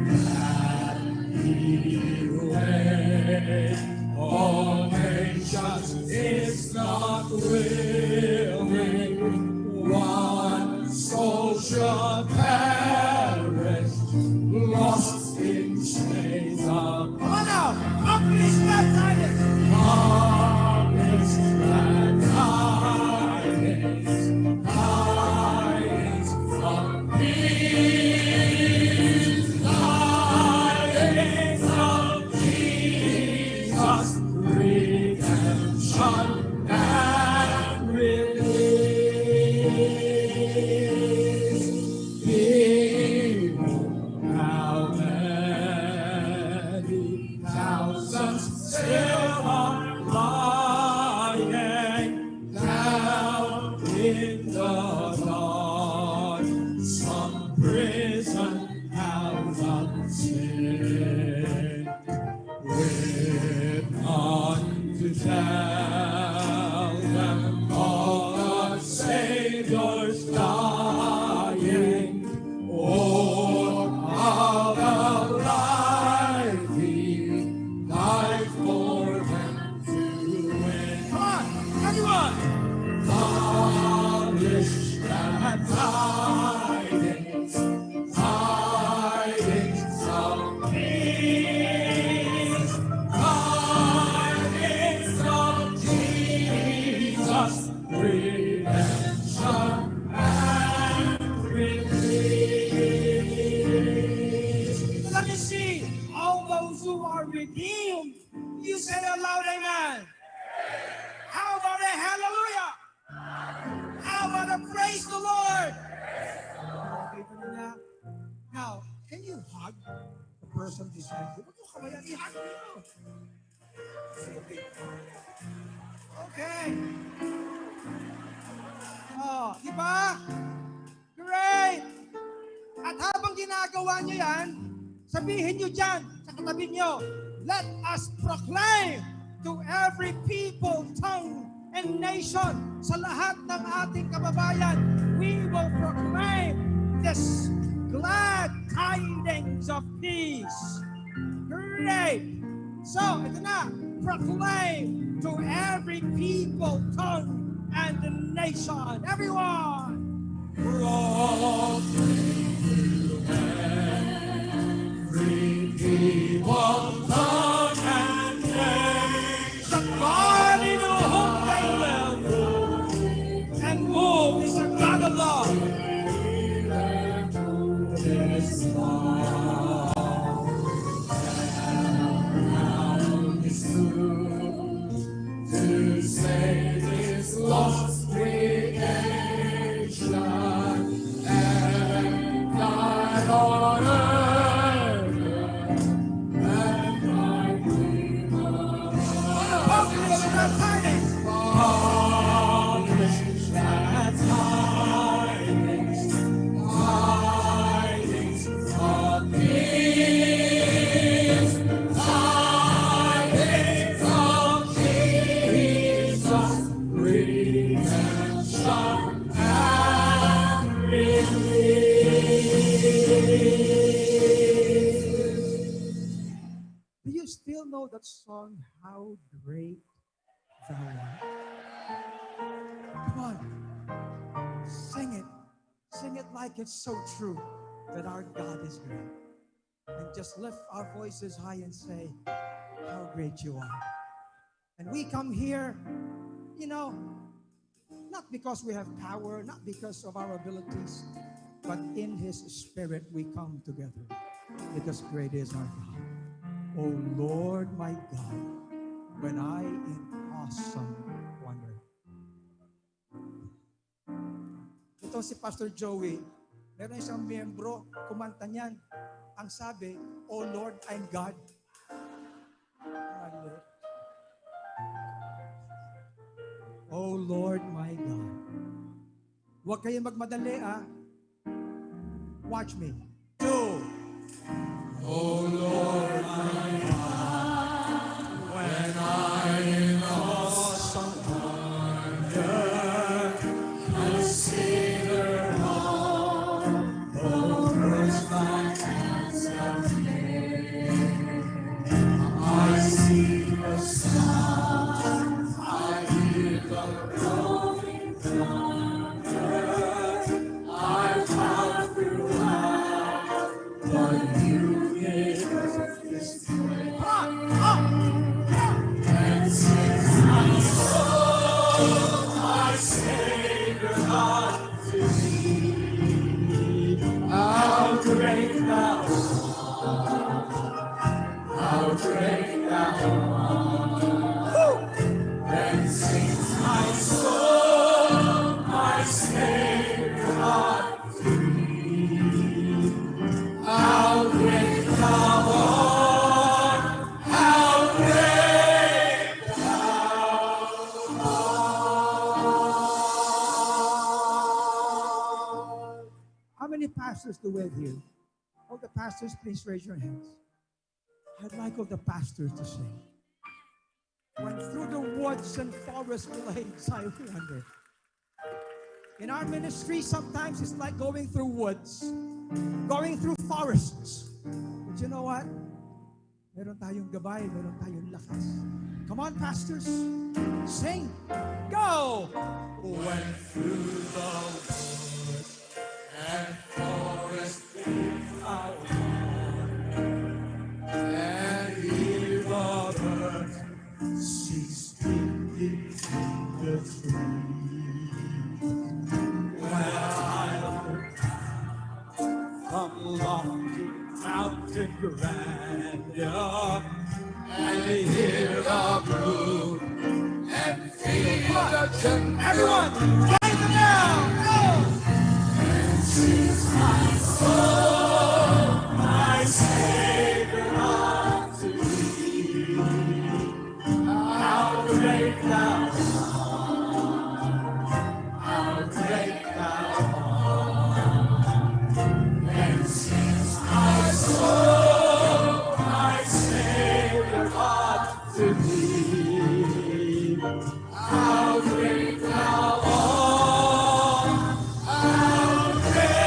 That He reigns all nations is not willing, one soul shall perish, lost in chains of. Come on now, accomplish that tidings. Accomplish that tidings, tidings of peace, tidings of Jesus, redemption and release. Behold, how many thousands still are lying down in the dark, some prison house of sin, with none to tell them all the Savior's dying. Oh, how the life He died for them to win. Come on, everyone! Publish that tidings, tidings of peace, tidings of Jesus, redemption and release. Let me see all those who are redeemed. You say it loud, amen. How about a hallelujah? How about a praise the Lord? Now, can you hug the person beside you? I-hug you. Okay. Oh, di ba? Great! At habang ginagawa nyo yan, sabihin nyo dyan sa katabi nyo, let us proclaim to every people, tongue, and nation, sa lahat ng ating kababayan, we will proclaim this glad tidings of peace. Great! So, ito na, proclaim to every people, tongue, and the nation. Everyone! Proclaim to every people, tongue, and nation. God in whom they will, and who is a God of love. This love, to save His lost creation, and died on earth, and died with us. Publish that tidings. Publish that tidings. know that song, How Great Thou Art? Come on, sing it. Sing it like it's so true that our God is great. And just lift our voices high and say, how great you are. And we come here, not because we have power, not because of our abilities, but in His Spirit we come together because great is our God. Oh Lord my God, when I in awesome wonder. Ito si Pastor Joey, meron isang miyembro, kumanta niyan. Ang sabi, Oh Lord, I'm God. Oh Lord my God. Huwag kayong magmadali, Watch me. 2. Oh Lord my God, when I'm in awesome wonder, consider all the works my hands have made. I see the sun, I hear the rolling thunder, I found throughout what you gave us this way. And since my soul, my Savior, God to thee, how great thou art, how great thou art. And since my soul, my Savior, God to thee, how great thou art, how great thou art. How many pastors do we have here? All the pastors, please raise your hands. I'd like all the pastors to sing. When through the woods and forest glades I wander. In our ministry, sometimes it's like going through woods, going through forests. But you know what? Meron tayong gabay, meron tayong lakas. Come on, pastors. Sing. Go! When through the woods and forest glades I wander, and hear the birds cease between the trees. When I look from lofty mountain grandeur and hear the brook and feel the tune. Everyone, raise it down. Go! And since my soul, my Savior, unto thee, how great thou art, how great thou art. And since my soul, my Savior, God to thee, how great thou art, how great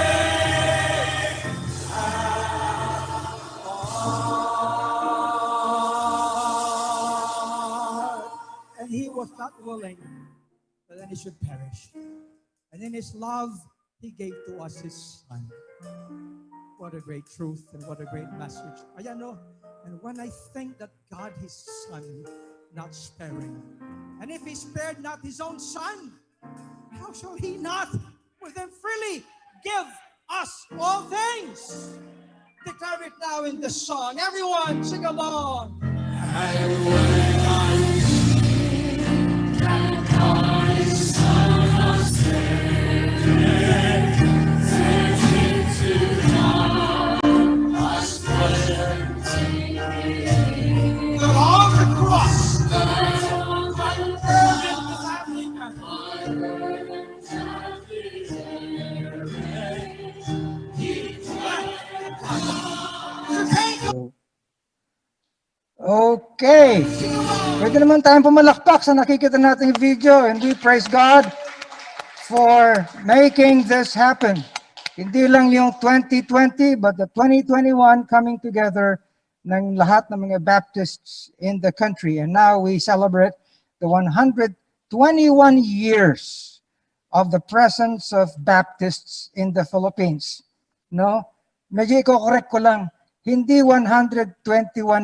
and He was not willing that any should perish. And in His love, He gave to us His Son. What a great truth and what a great message. Ayan, no? And when I think that God, His Son, not sparing, and if He spared not His own Son, how shall He not with Him freely give us all things? Declare it now in this song. Everyone, sing along. And when I see that God is Son of sin, sent into God's plenty. That on the cross, my burdens have been Okay. Pwede naman tayong pumalakpak sa nakikita nating video, and we praise God for making this happen. Hindi lang yung 2020, but the 2021 coming together ng lahat ng mga Baptists in the country. And now we celebrate the 121 years of the presence of Baptists in the Philippines. No? Medyo i-correct ko lang, hindi 121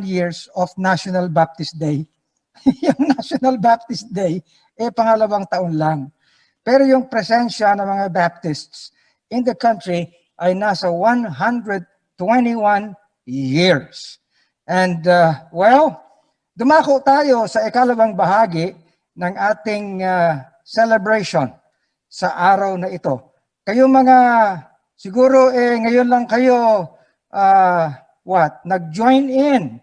years of National Baptist Day. Yung National Baptist Day, pangalawang taon lang. Pero yung presensya ng mga Baptists in the country ay nasa 121 years. And dumako tayo sa ikalawang bahagi ng ating celebration sa araw na ito. Kayo mga, siguro ngayon lang kayo, nag-join in.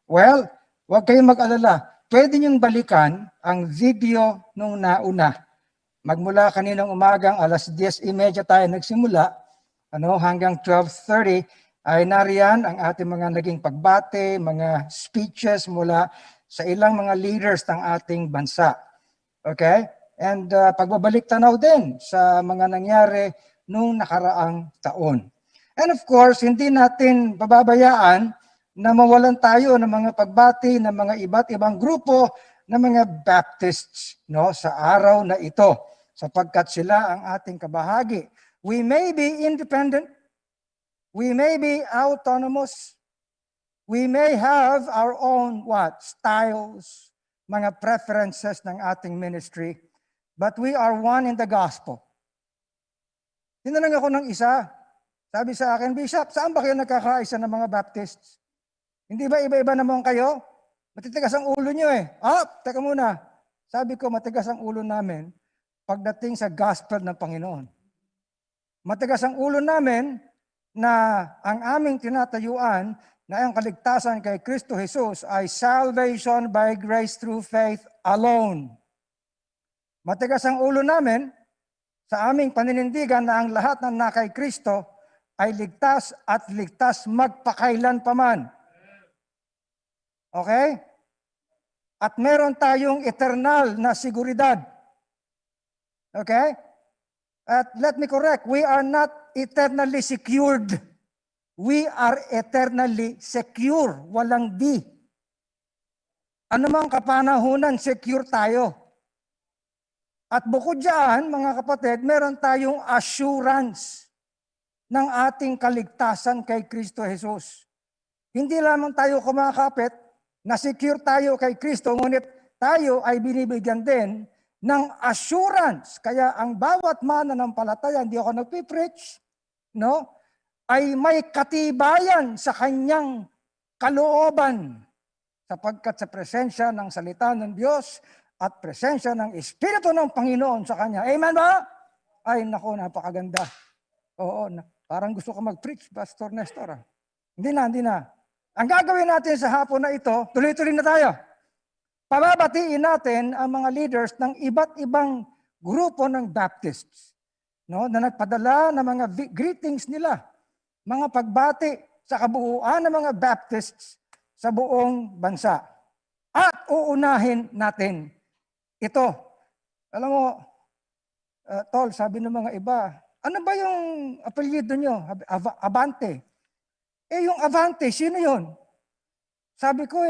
Well, huwag kayong mag-alala. Pwede niyong balikan ang video nung nauna. Magmula kaninang umagang 10:30 tayo nagsimula, hanggang 12:30 ay nariyan ang ating mga naging pagbate, mga speeches mula sa ilang mga leaders ng ating bansa. Okay? And pagbabalik tanaw din sa mga nangyari nung nakaraang taon. And of course, hindi natin pababayaan na mawalan tayo ng mga pagbati ng mga iba't ibang grupo ng mga Baptists sa araw na ito, sapagkat sila ang ating kabahagi. We may be independent, we may be autonomous, we may have our own styles, mga preferences ng ating ministry, but we are one in the gospel. Tinanong ako ng isa, sabi sa akin, Bishop, saan ba kayo nagkakaisa ng mga Baptists? Hindi ba iba-iba naman kayo? Matitigas ang ulo nyo teka muna. Sabi ko, matigas ang ulo namin pagdating sa gospel ng Panginoon. Matigas ang ulo namin na ang aming tinatayuan na ang kaligtasan kay Kristo Jesus ay salvation by grace through faith alone. Matigas ang ulo namin sa aming paninindigan na ang lahat ng nakay Kristo ay ligtas at ligtas magpakailan paman. Okay? At meron tayong eternal na seguridad. Okay? At let me correct, we are not eternally secured. We are eternally secure. Walang di. Anumang kapanahunan, secure tayo. At bukod dyan, mga kapatid, meron tayong assurance ng ating kaligtasan kay Kristo Jesus. Hindi lamang tayo kumakapit na secure tayo kay Kristo, ngunit tayo ay binibigyan din ng assurance. Kaya ang bawat mananampalataya, hindi ako nagpipreach, ay may katibayan sa kanyang kalooban, sapagkat sa presensya ng salita ng Diyos at presensya ng Espiritu ng Panginoon sa kanya. Amen ba? Ay, naku, napakaganda. Oo, parang gusto ko mag-preach, Pastor Nestor. Hindi na. Ang gagawin natin sa hapon na ito, tuloy-tuloy na tayo. Pababatiin natin ang mga leaders ng iba't ibang grupo ng Baptists, na nagpadala ng mga greetings nila, mga pagbati sa kabuuan ng mga Baptists sa buong bansa. At uunahin natin ito. Alam mo, Tol, sabi ng mga iba, ano ba yung apelyido nyo? Abante. Yung Avante, sino yun? Sabi ko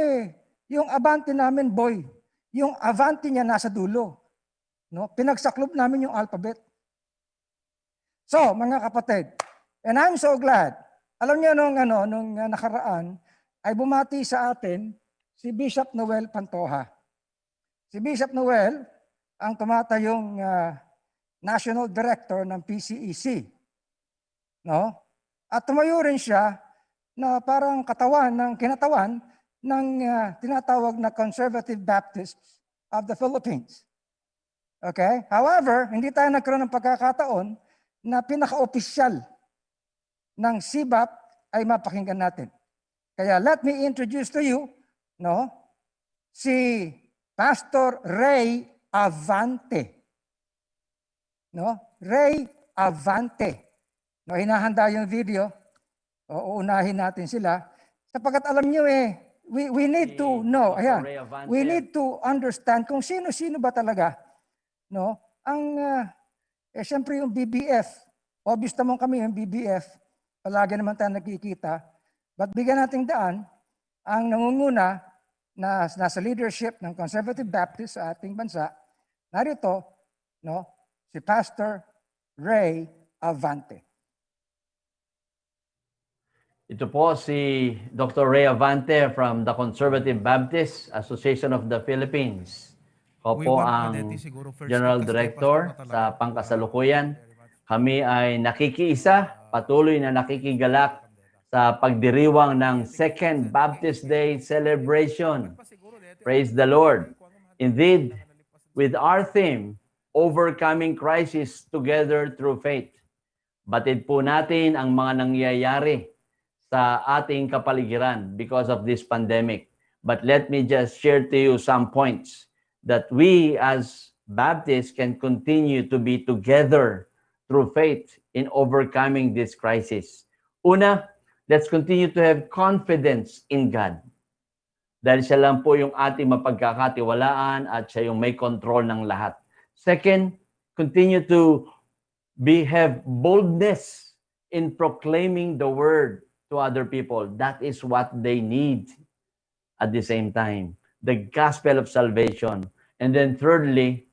yung Avante namin, boy. Yung Avante niya nasa dulo. Pinagsaklob namin yung alphabet. So, mga kapatid, and I'm so glad. Alam niyo nung nakaraan, ay bumati sa atin si Bishop Noel Pantoja. Si Bishop Noel, ang tumatayong National Director ng PCEC. At tumayo rin siya na parang kinatawan ng tinatawag na Conservative Baptists of the Philippines. Okay? However, hindi tayo nagkaroon ng pagkakataon na pinaka-opisyal ng CBAP ay mapakinggan natin. Kaya let me introduce to you, si Pastor Ray Avante. Ray Avante. Hinahanda yung video. Uunahin natin sila. Sapagkat alam nyo we need to know, we need to understand kung sino-sino ba talaga. Siyempre yung BBF, obvious naman kami yung BBF, palagi naman tayo nakikita, but bigyan natin daan ang nangunguna na nasa leadership ng Conservative Baptist sa ating bansa, narito, no, si Pastor Ray Avante. Ito po si Dr. Ray Avante from the Conservative Baptist Association of the Philippines. Ako po ang General Director sa pangkasalukuyan. Kami ay nakikiisa, patuloy na nakikigalak sa pagdiriwang ng Second Baptist Day celebration. Praise the Lord. Indeed, with our theme, Overcoming Crisis Together Through Faith, batid po natin ang mga nangyayari sa ating kapaligiran because of this pandemic. But let me just share to you some points that we as Baptists can continue to be together through faith in overcoming this crisis. Una, let's continue to have confidence in God. Dahil siya lang po yung ating mapagkakatiwalaan at siya yung may control ng lahat. Second, continue to have boldness in proclaiming the word to other people. That is what they need at the same time. The gospel of salvation. And then thirdly,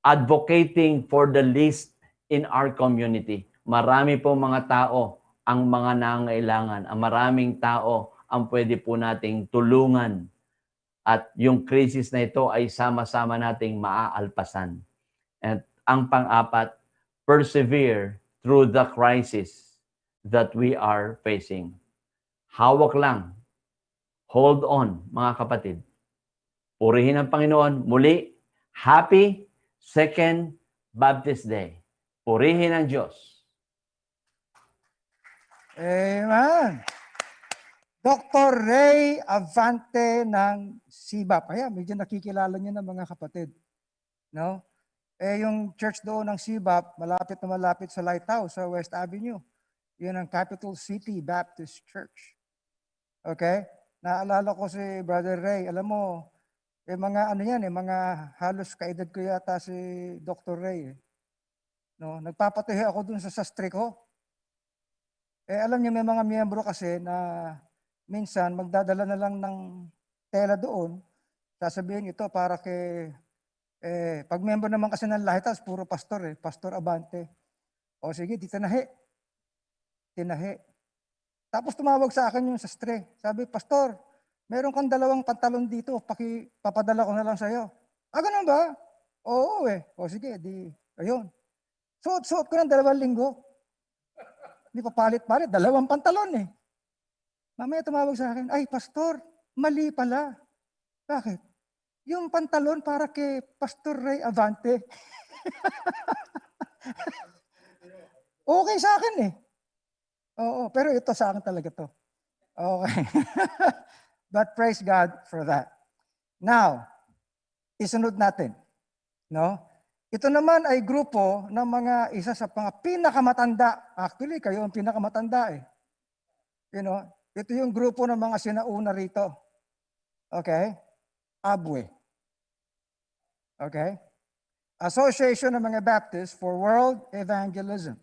advocating for the least in our community. Marami po mga tao ang mga nangailangan. Ang maraming tao ang pwede po nating tulungan. At yung crisis na ito ay sama-sama nating maaalpasan. At ang pang-apat, persevere through the crisis that we are facing. Hawak lang. Hold on, mga kapatid. Purihin ang Panginoon. Muli, Happy Second Baptist Day. Purihin ang Diyos. Amen. Dr. Ray Avante ng SIBAP. Ayan, medyo nakikilala niyo na mga kapatid. No? Yung church doon ng SIBAP, malapit na malapit sa Lighthouse sa West Avenue. Yun ang Capital City Baptist Church. Okay? Naalala ko si Brother Ray. Alam mo, mga ano yan, mga halos kaedad ko yata si Dr. Ray. No? Nagpapatuhi ako dun sa sastre ko. Alam niyo, may mga miyembro kasi na minsan magdadala na lang ng tela doon. Sasabihin ito para kay, pag member naman kasi ng Lighthouse, puro pastor Pastor Abante. O sige, di tinahi. Tapos tumawag sa akin yung sastre. Sabi, Pastor, meron kang 2 pantalon dito, papadala ko na lang sa'yo. Ganun ba? Oo O sige, di, ayun. Suot ko ng 2 linggo. Hindi pa palit-palit, 2 pantalon Mamaya tumawag sa akin, ay Pastor, mali pala. Bakit? Yung pantalon para kay Pastor Ray Avante. Okay sa akin Oo, pero ito sa akin talaga to. Okay. But praise God for that. Now, isunod natin. No? Ito naman ay grupo ng mga isa sa mga pinakamatanda. Actually, kayo ang pinakamatanda You know, ito yung grupo ng mga sinauna rito. Okay? ABWE. Okay? Association ng mga Baptists for World Evangelism.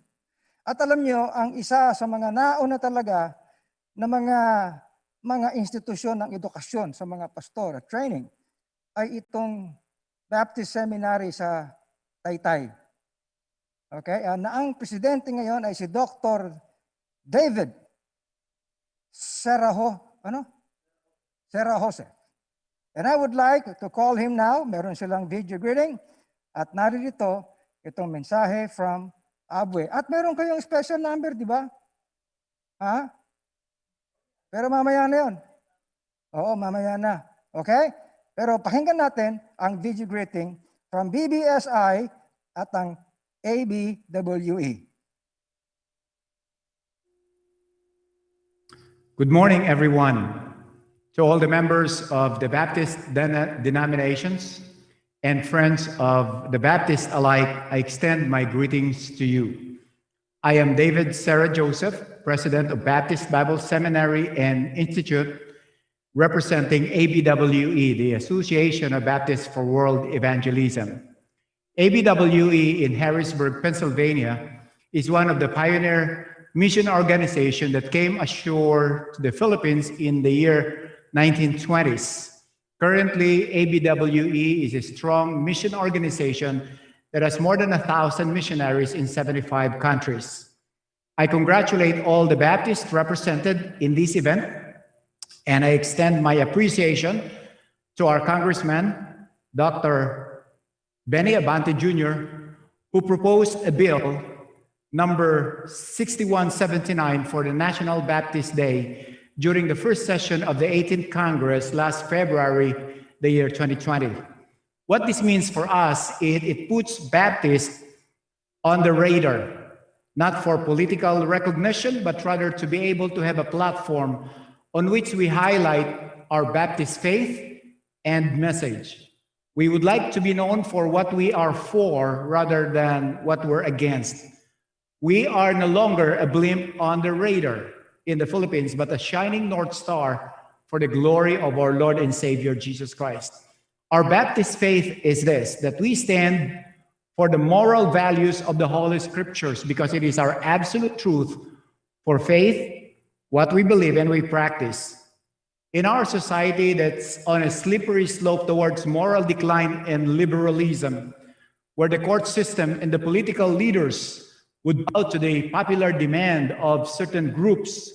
At alam nyo, ang isa sa mga nauna talaga na mga institusyon ng edukasyon sa mga pastor at training ay itong Baptist Seminary sa Taytay. Okay? Na ang presidente ngayon ay si Dr. David Serahose. And I would like to call him now. Meron silang video greeting. At narito itong mensahe from ABWE. At meron kayong special number, di ba? Pero mamaya na yun. Oo, mamaya na. Okay? Pero pakinggan natin ang video greeting from BBSI at ang ABWE. Good morning, everyone. To all the members of the Baptist denominations and friends of the Baptist alike, I extend my greetings to you. I am David Sarah Joseph, President of Baptist Bible Seminary and Institute, representing ABWE, the Association of Baptists for World Evangelism. ABWE in Harrisburg, Pennsylvania, is one of the pioneer mission organization that came ashore to the Philippines in the year 1920s. Currently, ABWE is a strong mission organization that has more than 1,000 missionaries in 75 countries. I congratulate all the Baptists represented in this event, and I extend my appreciation to our Congressman, Dr. Benny Abante Jr., who proposed a bill number 6179 for the National Baptist Day during the first session of the 18th Congress last February, the year 2020. What this means for us is it puts Baptists on the radar, not for political recognition, but rather to be able to have a platform on which we highlight our Baptist faith and message. We would like to be known for what we are for rather than what we're against. We are no longer a blimp on the radar in the Philippines, but a shining North Star for the glory of our Lord and Savior, Jesus Christ. Our Baptist faith is this, that we stand for the moral values of the Holy Scriptures because it is our absolute truth for faith, what we believe and we practice. In our society that's on a slippery slope towards moral decline and liberalism, where the court system and the political leaders would bow to the popular demand of certain groups,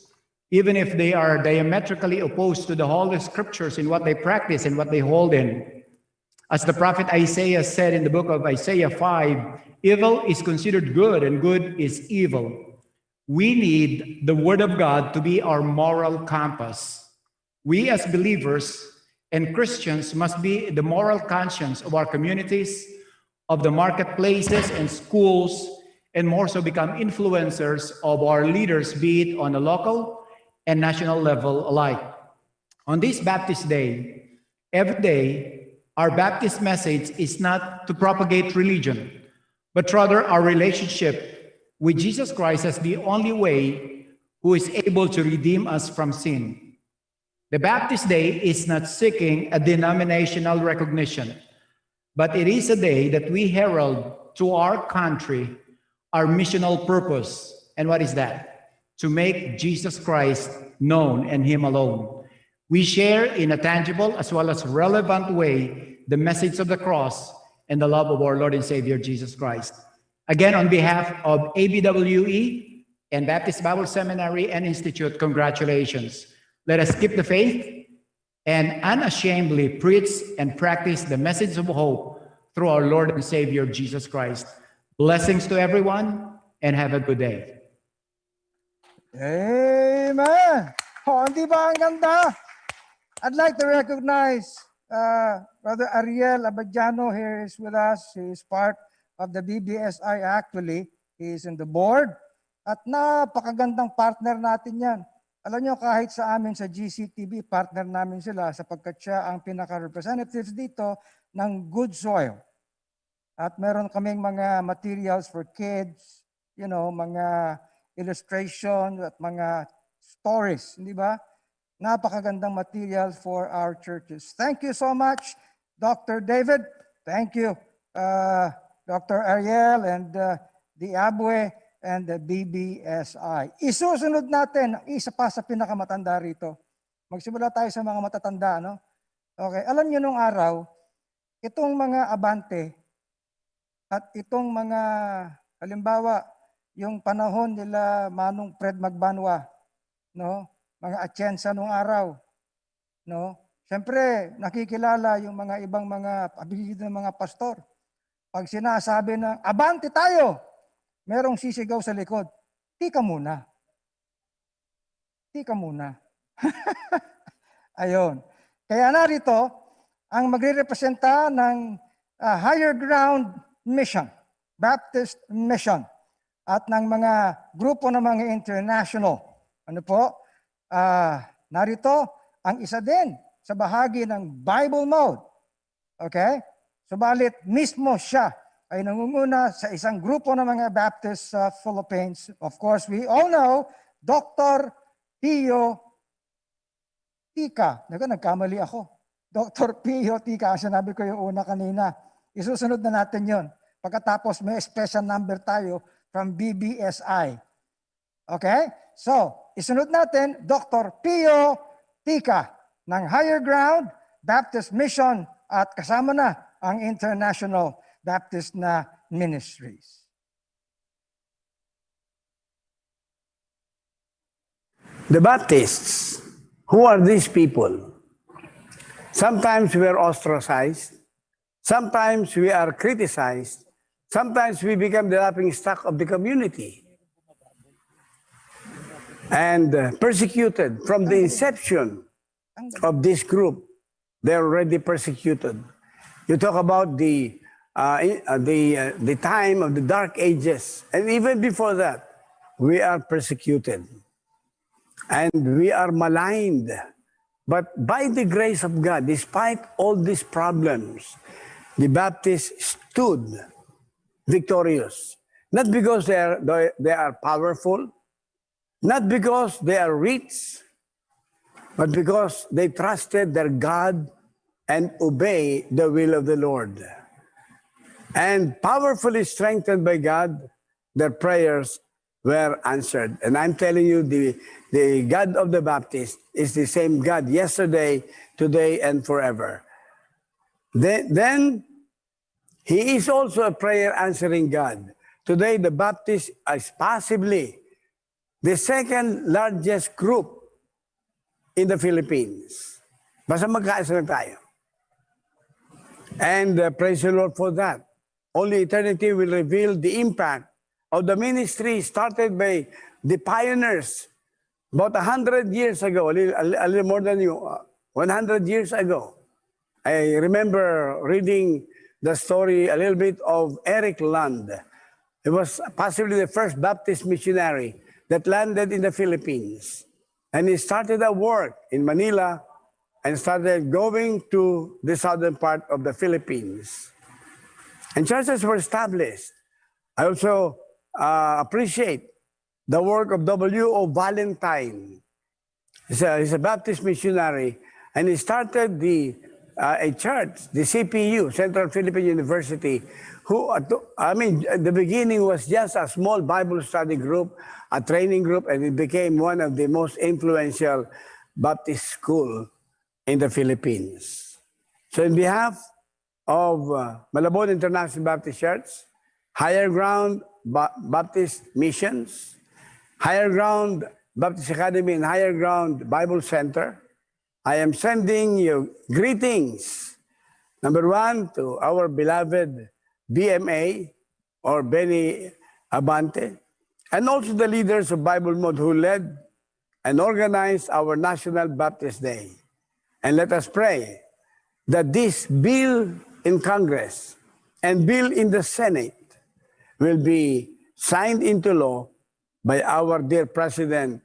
even if they are diametrically opposed to the Holy Scriptures in what they practice and what they hold in. As the prophet Isaiah said in the book of Isaiah 5, evil is considered good and good is evil. We need the Word of God to be our moral compass. We as believers and Christians must be the moral conscience of our communities, of the marketplaces and schools, and more so become influencers of our leaders, be it on a local and national level alike. On this Baptist Day, every day, our Baptist message is not to propagate religion, but rather our relationship with Jesus Christ as the only way who is able to redeem us from sin. The Baptist Day is not seeking a denominational recognition, but it is a day that we herald to our country our missional purpose. And what is that? To make Jesus Christ known and Him alone. We share in a tangible as well as relevant way the message of the cross and the love of our Lord and Savior Jesus Christ. Again, on behalf of ABWE and Baptist Bible Seminary and Institute, congratulations. Let us keep the faith and unashamedly preach and practice the message of hope through our Lord and Savior Jesus Christ. Blessings to everyone and have a good day. Amen. Oh, di ba ang ganda? I'd like to recognize Brother Ariel Abadiano here is with us. He is part of the BBSI actually. He is in the board. At napakagandang partner natin yan. Alam nyo, kahit sa amin sa GCTV, partner namin sila sapagkat siya ang pinaka-representatives dito ng good soil. At meron kaming mga materials for kids, you know, mga illustration at mga stories, hindi ba? Napakagandang material for our churches. Thank you so much, Dr. David. Thank you, Dr. Ariel and the Abwe and the BBSI. Isusunod natin ang isa pa sa pinakamatanda rito. Magsimula tayo sa mga matatanda, no? Okay, alam niyo nung araw, itong mga abante at itong mga, halimbawa, yung panahon nila Manong Fred Magbanwa, no? Mga atyensa nung araw, no? Siyempre, nakikilala yung mga ibang mga abilidad ng mga pastor. Pag sinasabi na, abante tayo, merong sisigaw sa likod, tika muna. Tika muna. Ayon. Kaya narito, ang magre-representa ng Higher Ground Mission, Baptist Mission, at ng mga grupo ng mga international. Ano po? Narito, ang isa din sa bahagi ng Bible Mode. Okay? Subalit, mismo siya ay nangunguna sa isang grupo ng mga Baptist sa Philippines. Of course, we all know, Dr. Pio Tika. Nagkamali ako. Dr. Pio Tika, ang sinabi ko yung una kanina. Isusunod na natin yon. Pagkatapos may special number tayo from BBSI. Okay? So, isunod natin, Dr. Pio Tika ng Higher Ground Baptist Mission at kasama na ang International Baptist na Ministries. The Baptists, who are these people? Sometimes we are ostracized. Sometimes we are criticized. Sometimes we become the laughing stock of the community and persecuted from the inception of this group. They're already persecuted. You talk about the time of the Dark Ages, and even before that, we are persecuted. And we are maligned. But by the grace of God, despite all these problems, the Baptists stood victorious. Not because they are powerful, not because they are rich, but because they trusted their God and obey the will of the Lord. And powerfully strengthened by God, their prayers were answered. And I'm telling you, the God of the Baptist is the same God yesterday, today, and forever. Then He is also a prayer answering God. Today, the Baptist is possibly the second largest group in the Philippines. Basta magkaisa lang tayo. And praise the Lord for that. Only eternity will reveal the impact of the ministry started by the pioneers about 100 years ago, a little more than 100 years ago. I remember reading the story a little bit of Eric Land. He was possibly the first Baptist missionary that landed in the Philippines. And he started a work in Manila and started going to the southern part of the Philippines. And churches were established. I also appreciate the work of W.O. Valentine. He's a Baptist missionary, and he started a church, the CPU, Central Philippine University, who, the beginning was just a small Bible study group, a training group, and it became one of the most influential Baptist school in the Philippines. So in behalf of Malabon International Baptist Church, Higher Ground Baptist Missions, Higher Ground Baptist Academy, and Higher Ground Bible Center, I am sending you greetings. Number one, to our beloved BMA or Benny Abante, and also the leaders of Bible Mode who led and organized our National Baptist Day. And let us pray that this bill in Congress and bill in the Senate will be signed into law by our dear President,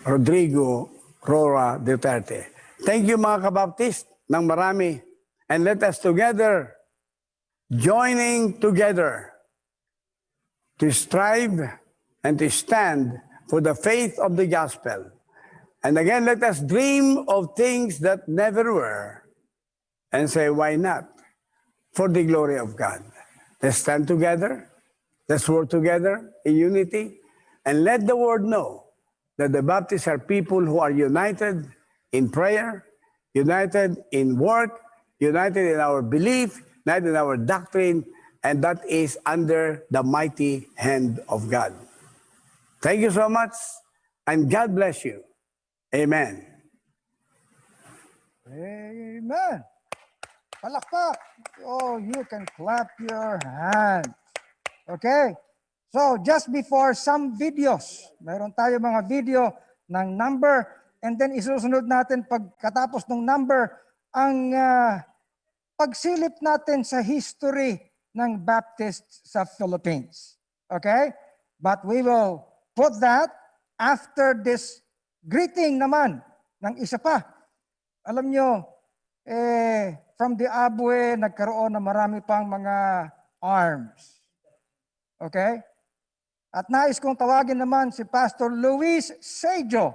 Rodrigo Roa Duterte. Thank you mga kabaptist ng marami. And let us together, joining together, to strive and to stand for the faith of the gospel. And again, let us dream of things that never were and say, why not? For the glory of God. Let's stand together. Let's work together in unity. And let the world know that the Baptists are people who are united in prayer, united in work, united in our belief, united in our doctrine, and that is under the mighty hand of God. Thank you so much, and God bless you. Amen. Amen. Palakpak. Oh, you can clap your hands. Okay? So, just before some videos, mayroon tayo mga video ng number, and then isusunod natin pagkatapos ng number, ang pagsilip natin sa history ng Baptist sa Philippines. Okay? But we will put that after this greeting naman ng isa pa. Alam nyo, from the Abue, nagkaroon na marami pang mga arms. Okay? At nais kong tawagin naman si Pastor Luis Sejo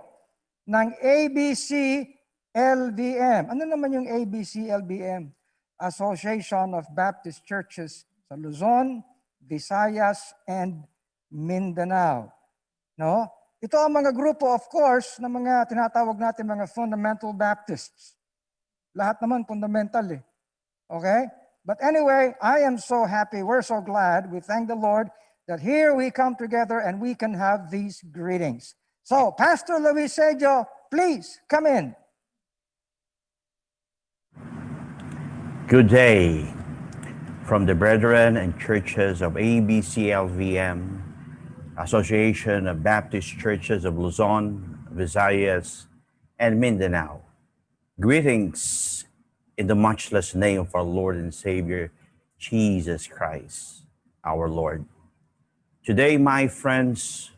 ng ABC-LBM. Ano naman yung ABC-LBM? Association of Baptist Churches sa Luzon, Visayas, and Mindanao. No? Ito ang mga grupo, of course, na mga tinatawag natin mga fundamental Baptists. Lahat naman fundamental eh. Okay? But anyway, I am so happy. We're so glad. We thank the Lord that here we come together and we can have these greetings. So, Pastor Luis Sergio, please come in. Good day from the brethren and churches of ABCLVM, Association of Baptist Churches of Luzon, Visayas, and Mindanao. Greetings in the matchless name of our Lord and Savior, Jesus Christ, our Lord. Today, my friends,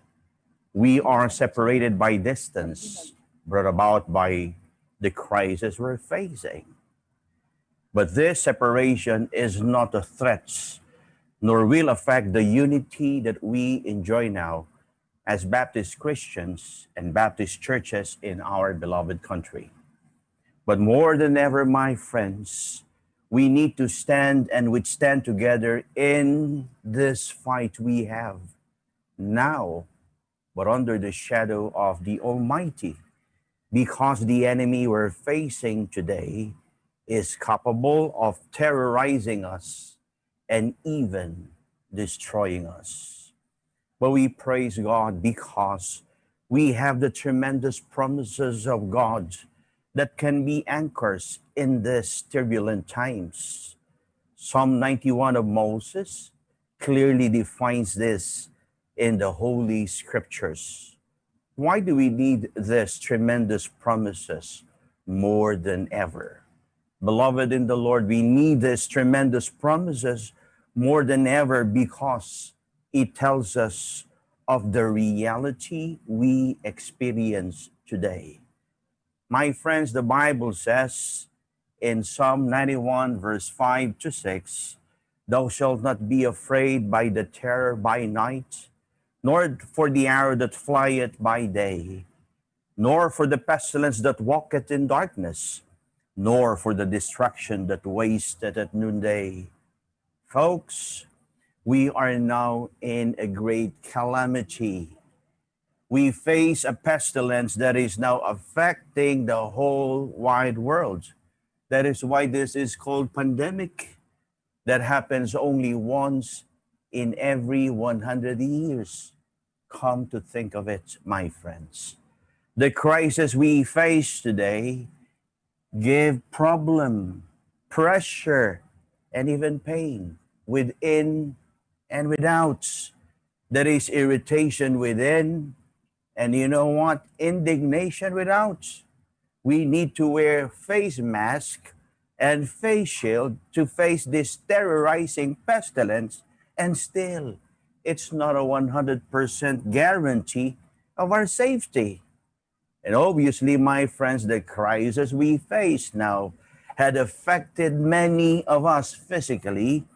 we are separated by distance, brought about by the crisis we're facing. But this separation is not a threat, nor will affect the unity that we enjoy now as Baptist Christians and Baptist churches in our beloved country. But more than ever, my friends, we need to stand and withstand together in this fight we have now, but under the shadow of the Almighty, because the enemy we're facing today is capable of terrorizing us and even destroying us. But we praise God because we have the tremendous promises of God that can be anchors in these turbulent times. Psalm 91 of Moses clearly defines this in the Holy Scriptures. Why do we need these tremendous promises more than ever? Beloved in the Lord, we need these tremendous promises more than ever because it tells us of the reality we experience today. My friends, the Bible says in Psalm 91, verse 5 to 6, "Thou shalt not be afraid by the terror by night, nor for the arrow that flieth by day, nor for the pestilence that walketh in darkness, nor for the destruction that wasteth at noonday." Folks, we are now in a great calamity. We face a pestilence that is now affecting the whole wide world. That is why this is called pandemic. That happens only once in every 100 years. Come to think of it, my friends. The crisis we face today give problem, pressure, and even pain within and without. There is irritation within, and you know what? Indignation without. We need to wear face mask and face shield to face this terrorizing pestilence, and still, it's not a 100% guarantee of our safety. And obviously, my friends, the crisis we face now had affected many of us physically,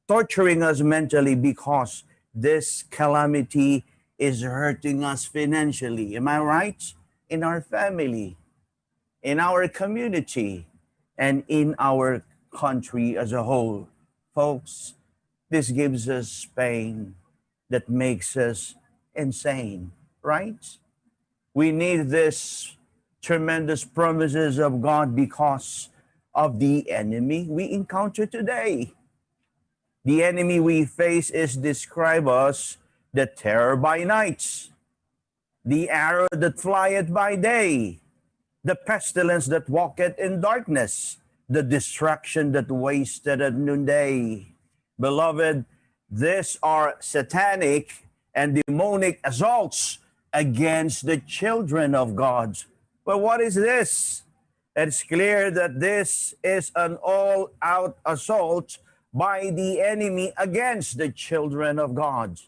torturing us mentally because this calamity is hurting us financially. Am I right? In our family, in our community, and in our country as a whole. Folks, this gives us pain that makes us insane, right? We need this tremendous promises of God because of the enemy we encounter today. The enemy we face is described as the terror by night, the arrow that flieth by day, the pestilence that walketh in darkness, the destruction that wasteth at noonday. Beloved, these are satanic and demonic assaults against the children of God. But what is this? It's clear that this is an all-out assault by the enemy against the children of God.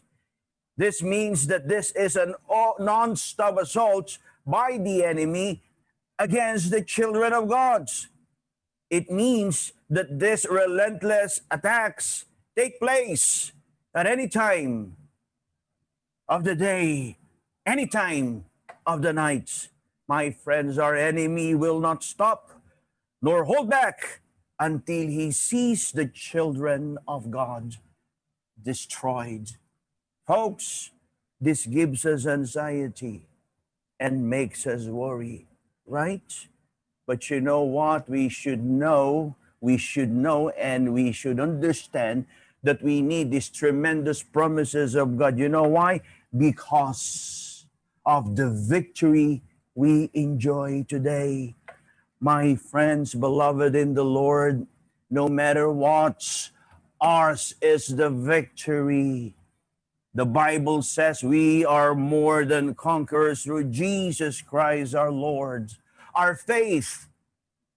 This means that this is an non-stop assault by the enemy against the children of God. It means that these relentless attacks take place at any time of the day, any time of the night. My friends, our enemy will not stop nor hold back until he sees the children of God destroyed. Folks, This gives us anxiety and makes us worry, right? But you know what? We should know, and we should understand that we need these tremendous promises of God. You know why? Because of the victory we enjoy today. My friends, beloved in the Lord, no matter what, ours is the victory. The Bible says we are more than conquerors through Jesus Christ our Lord. Our faith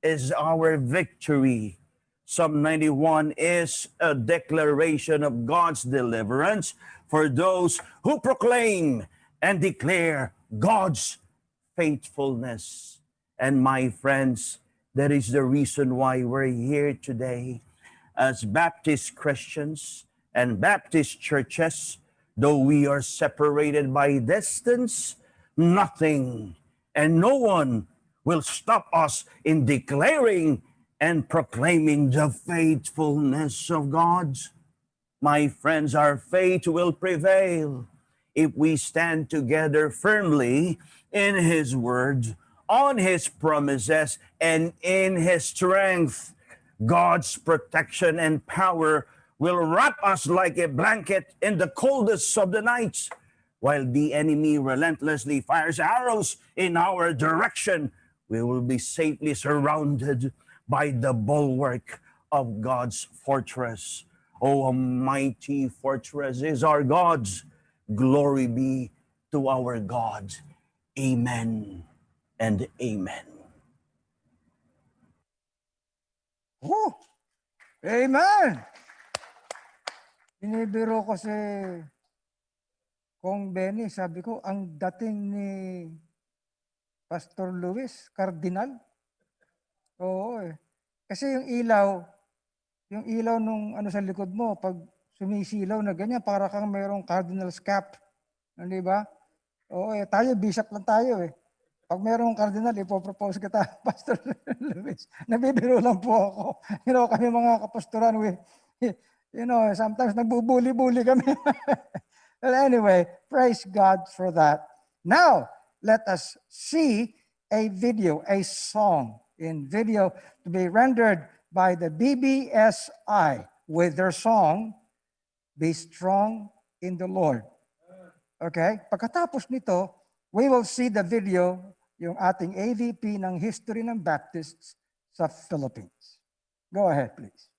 is our victory. Psalm 91 is a declaration of God's deliverance for those who proclaim and declare God's faithfulness. And my friends, that is the reason why we're here today. As Baptist Christians and Baptist churches, though we are separated by distance, nothing and no one will stop us in declaring and proclaiming the faithfulness of God. My friends, our faith will prevail if we stand together firmly in His word, on His promises, and in His strength. God's protection and power will wrap us like a blanket in the coldest of the nights, while the enemy relentlessly fires arrows in our direction. We will be safely surrounded by the bulwark of God's fortress. Oh, a mighty fortress is our God's. Glory be to our God. Amen and amen. Oh, amen! Binibiro ko si Kong Benny, sabi ko, ang dating ni Pastor Luis, Cardinal. Oo eh. Kasi yung ilaw nung ano sa likod mo, pag sumisilaw na ganyan, para kang mayroong cardinal's cap. Hindi ba? Oo eh, tayo, bishop lang tayo eh. Pag mayroong cardinal, ipopropose kita, Pastor Luis. Nabibiro lang po ako. You know, kami mga kapastoran, sometimes nagbubuli-buli kami. Well, anyway, praise God for that. Now, let us see a video, a song in video to be rendered by the BBSI with their song, Be Strong in the Lord. Okay? Pagkatapos nito, we will see the video, yung ating AVP ng History ng Baptists sa Philippines. Go ahead, please.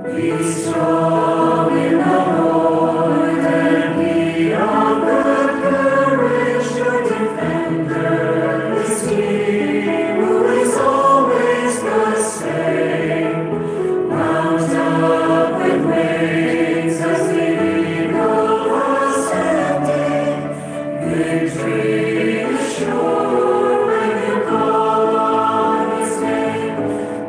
Be strong in the Lord and be of good courage. Your defender is He who is always the same. Mount up with wings as the eagle ascending. Victory is sure when you call on His name.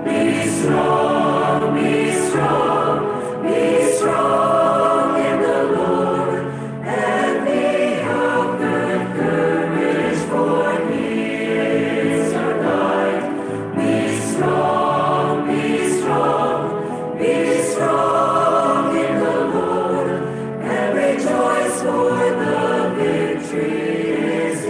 Be strong, be strong. Be strong in the Lord and be of good courage, for He is your guide. Be strong, be strong, be strong in the Lord and rejoice, for the victory is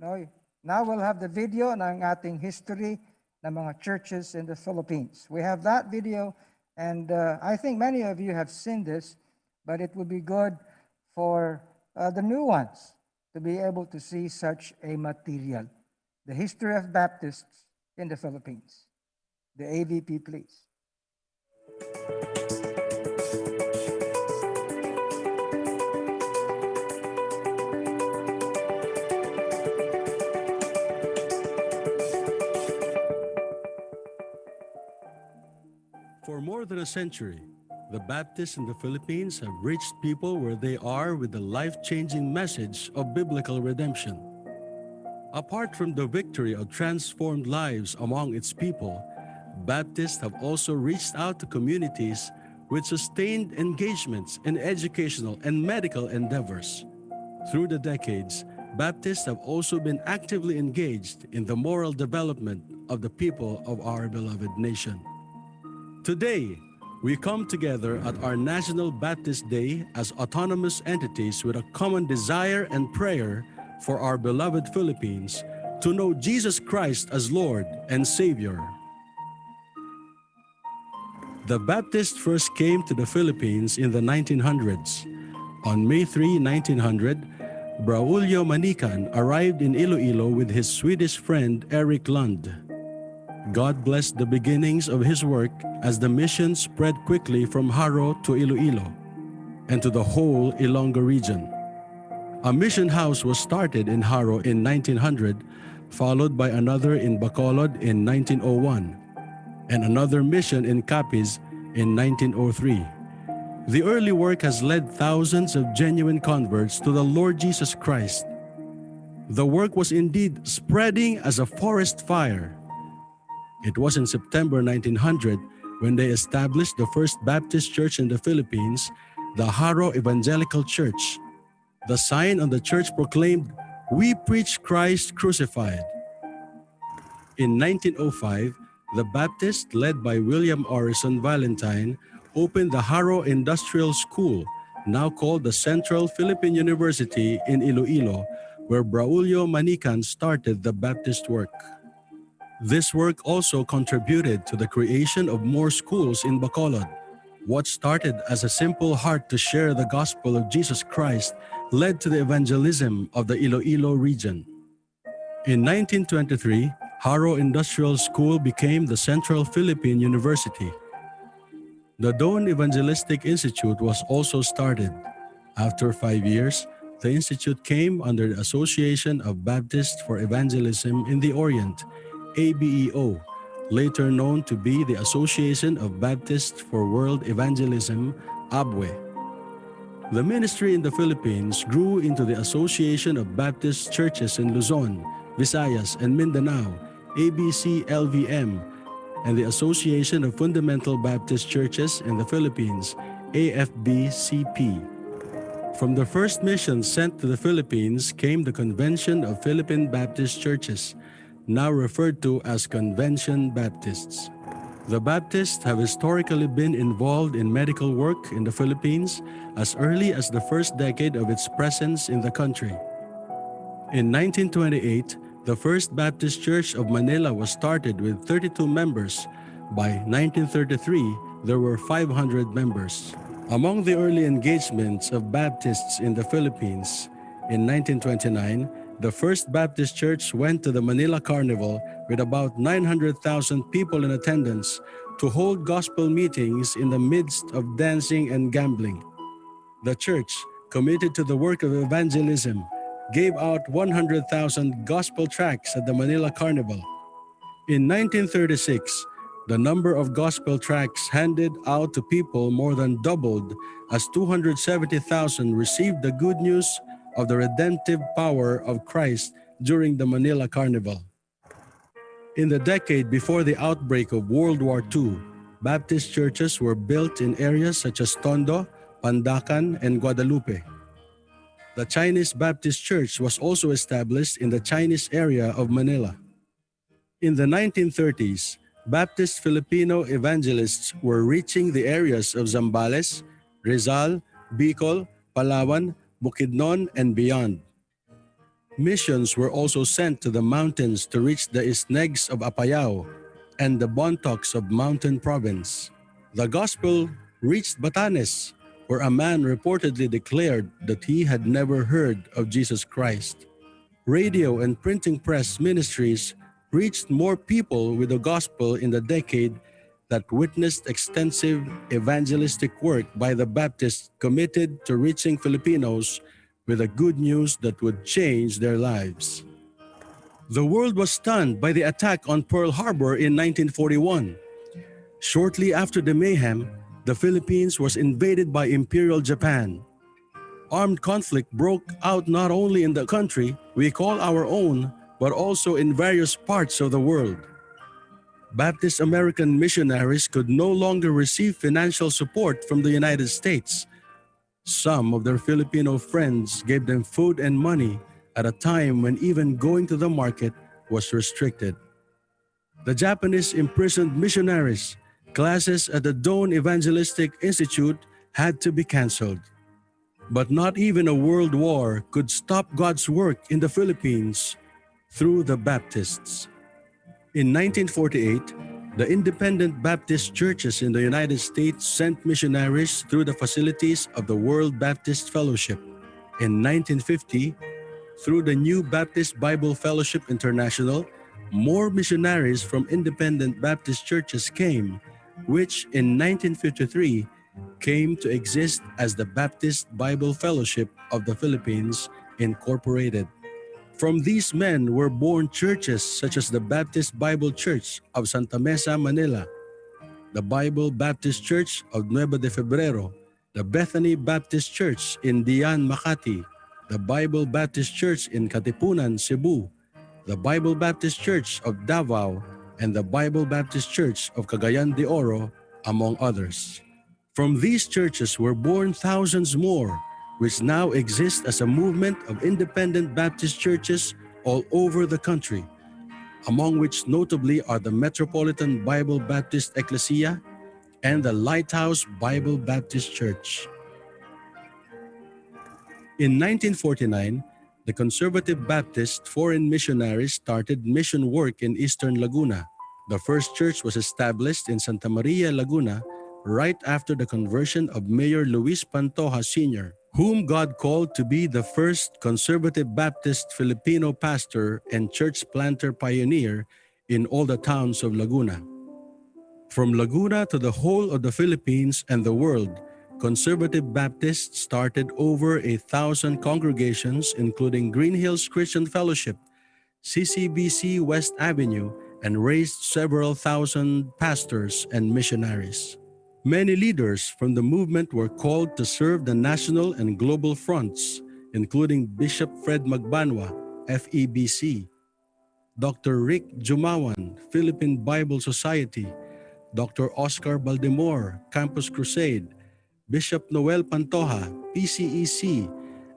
No, now we'll have the video ng ating history ng mga churches in the Philippines. We have that video, and I think many of you have seen this, but it would be good for the new ones to be able to see such a material. The history of Baptists in the Philippines. The AVP, please. For more than a century, the Baptists in the Philippines have reached people where they are with the life-changing message of biblical redemption. Apart from the victory of transformed lives among its people, Baptists have also reached out to communities with sustained engagements in educational and medical endeavors. Through the decades, Baptists have also been actively engaged in the moral development of the people of our beloved nation. Today, we come together at our National Baptist Day as autonomous entities with a common desire and prayer for our beloved Philippines to know Jesus Christ as Lord and Savior. The Baptists first came to the Philippines in the 1900s. On May 3, 1900, Braulio Manican arrived in Iloilo with his Swedish friend Eric Lund. God blessed the beginnings of his work as the mission spread quickly from Haro to Iloilo and to the whole Ilonggo region. A mission house was started in Haro in 1900, followed by another in Bacolod in 1901, and another mission in Capiz in 1903. The early work has led thousands of genuine converts to the Lord Jesus Christ. The work was indeed spreading as a forest fire. It was in September 1900 when they established the first Baptist church in the Philippines, the Haro Evangelical Church. The sign on the church proclaimed, "We preach Christ crucified." In 1905, the Baptists, led by William Orison Valentine, opened the Haro Industrial School, now called the Central Philippine University in Iloilo, where Braulio Manican started the Baptist work. This work also contributed to the creation of more schools in Bacolod. What started as a simple heart to share the gospel of Jesus Christ led to the evangelism of the Iloilo region. In 1923, Haro Industrial School became the Central Philippine University. The Doan Evangelistic Institute was also started. After 5 years, the institute came under the Association of Baptists for Evangelism in the Orient, ABEO, later known to be the Association of Baptists for World Evangelism, ABWE. The ministry in the Philippines grew into the Association of Baptist Churches in Luzon, Visayas, and Mindanao, ABC-LVM, and the Association of Fundamental Baptist Churches in the Philippines, AFB-CP. From the first mission sent to the Philippines came the Convention of Philippine Baptist Churches, now referred to as Convention Baptists. The Baptists have historically been involved in medical work in the Philippines as early as the first decade of its presence in the country. In 1928, the First Baptist Church of Manila was started with 32 members. By 1933, there were 500 members. Among the early engagements of Baptists in the Philippines, in 1929, the First Baptist Church went to the Manila Carnival with about 900,000 people in attendance to hold gospel meetings in the midst of dancing and gambling. The church, committed to the work of evangelism, gave out 100,000 gospel tracts at the Manila Carnival. In 1936, the number of gospel tracts handed out to people more than doubled as 270,000 received the good news of the redemptive power of Christ during the Manila Carnival. In the decade before the outbreak of World War II, Baptist churches were built in areas such as Tondo, Pandacan, and Guadalupe. The Chinese Baptist Church was also established in the Chinese area of Manila. In the 1930s, Baptist Filipino evangelists were reaching the areas of Zambales, Rizal, Bicol, Palawan, Bukidnon, and beyond. Missions were also sent to the mountains to reach the Isnegs of Apayao and the Bontocs of Mountain Province. The gospel reached Batanes, where a man reportedly declared that he had never heard of Jesus Christ. Radio and printing press ministries reached more people with the gospel in the decade that witnessed extensive evangelistic work by the Baptists committed to reaching Filipinos with the good news that would change their lives. The world was stunned by the attack on Pearl Harbor in 1941. Shortly after the mayhem, the Philippines was invaded by Imperial Japan. Armed conflict broke out not only in the country we call our own, but also in various parts of the world. Baptist American missionaries could no longer receive financial support from the United States. Some of their Filipino friends gave them food and money at a time when even going to the market was restricted. The Japanese imprisoned missionaries. Classes at the Doan Evangelistic Institute had to be canceled. But not even a world war could stop God's work in the Philippines through the Baptists. In 1948, the independent Baptist churches in the United States sent missionaries through the facilities of the World Baptist Fellowship. In 1950, through the New Baptist Bible Fellowship International, more missionaries from independent Baptist churches came, which in 1953 came to exist as the Baptist Bible Fellowship of the Philippines, Incorporated. From these men were born churches such as the Baptist Bible Church of Santa Mesa, Manila, the Bible Baptist Church of Nueva de Febrero, the Bethany Baptist Church in Dian, Makati, the Bible Baptist Church in Katipunan, Cebu, the Bible Baptist Church of Davao, and the Bible Baptist Church of Cagayan de Oro, among others. From these churches were born thousands more, which now exist as a movement of independent Baptist churches all over the country, among which notably are the Metropolitan Bible Baptist Ecclesia and the Lighthouse Bible Baptist Church. In 1949, the Conservative Baptist foreign missionaries started mission work in Eastern Laguna. The first church was established in Santa Maria, Laguna, right after the conversion of Mayor Luis Pantoja Sr., whom God called to be the first Conservative Baptist Filipino pastor and church planter pioneer in all the towns of Laguna. From Laguna to the whole of the Philippines and the world, Conservative Baptists started over 1,000 congregations, including Green Hills Christian Fellowship, CCBC West Avenue, and raised several thousand pastors and missionaries. Many leaders from the movement were called to serve the national and global fronts, including Bishop Fred Magbanwa, FEBC, Dr. Rick Jumawan, Philippine Bible Society, Dr. Oscar Baldemore, Campus Crusade, Bishop Noel Pantoja, PCEC,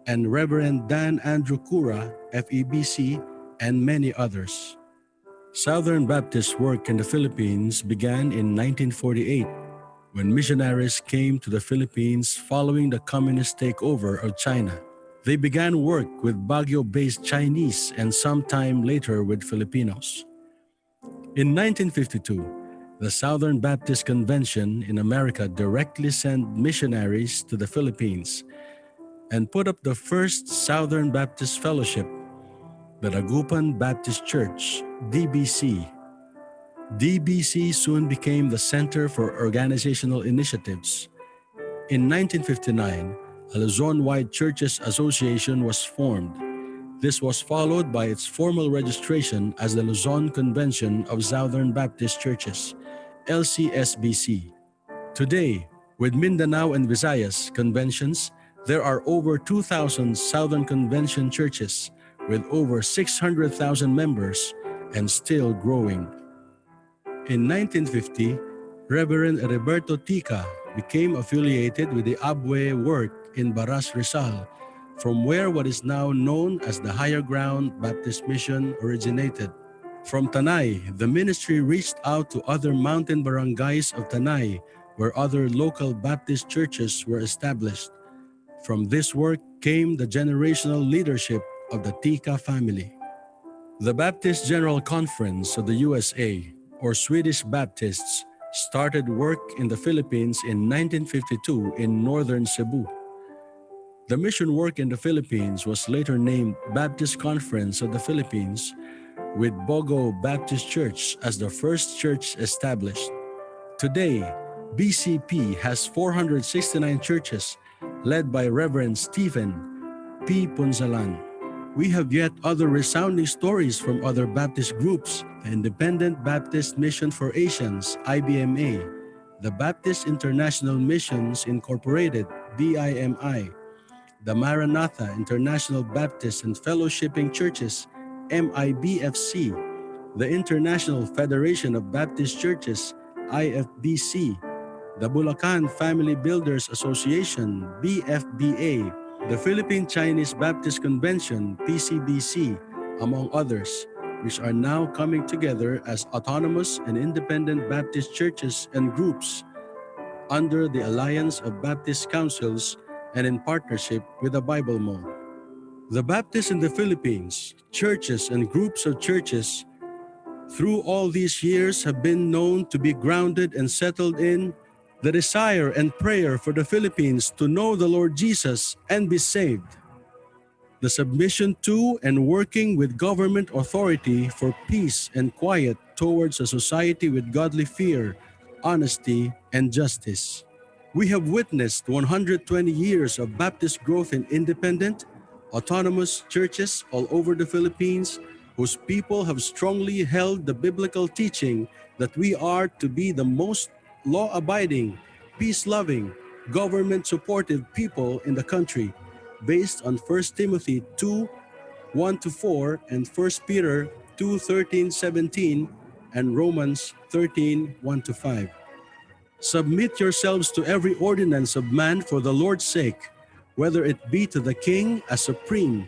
and Reverend Dan Andrew Cura, FEBC, and many others. Southern Baptist work in the Philippines began in 1948 when missionaries came to the Philippines following the communist takeover of China. They began work with Baguio-based Chinese and sometime later with Filipinos. In 1952, the Southern Baptist Convention in America directly sent missionaries to the Philippines and put up the first Southern Baptist Fellowship, the Dagupan Baptist Church, DBC. DBC soon became the Center for Organizational Initiatives. In 1959, a Luzon-wide Churches Association was formed. This was followed by its formal registration as the Luzon Convention of Southern Baptist Churches, LCSBC. Today, with Mindanao and Visayas conventions, there are over 2,000 Southern Convention churches with over 600,000 members and still growing. In 1950, Reverend Roberto Tica became affiliated with the Abwe work in Baras, Rizal, from where what is now known as the Higher Ground Baptist Mission originated. From Tanay, the ministry reached out to other mountain barangays of Tanay, where other local Baptist churches were established. From this work came the generational leadership of the Tika family. The Baptist General Conference of the USA, or Swedish Baptists, started work in the Philippines in 1952 in northern Cebu. The mission work in the Philippines was later named Baptist Conference of the Philippines, with Bogo Baptist Church as the first church established. Today, BCP has 469 churches led by Reverend Stephen P. Punzalan. We have yet other resounding stories from other Baptist groups: the Independent Baptist Mission for Asians, IBMA, the Baptist International Missions Incorporated, BIMI, the Maranatha International Baptist and Fellowshipping Churches, MIBFC, the International Federation of Baptist Churches, IFBC, the Bulacan Family Builders Association, BFBA, the Philippine Chinese Baptist Convention, PCBC, among others, which are now coming together as autonomous and independent Baptist churches and groups under the Alliance of Baptist Councils and in partnership with the Bible Mode. The Baptists in the Philippines, churches and groups of churches, through all these years have been known to be grounded and settled in the desire and prayer for the Philippines to know the Lord Jesus and be saved, the submission to and working with government authority for peace and quiet towards a society with godly fear, honesty, and justice. We have witnessed 120 years of Baptist growth in independent, autonomous churches all over the Philippines, whose people have strongly held the biblical teaching that we are to be the most law-abiding, peace-loving, government-supportive people in the country, based on 1 Timothy 2, 1-4, and 1 Peter 2, 13, 17, and Romans 13, 1-5. Submit yourselves to every ordinance of man for the Lord's sake, whether it be to the king as supreme,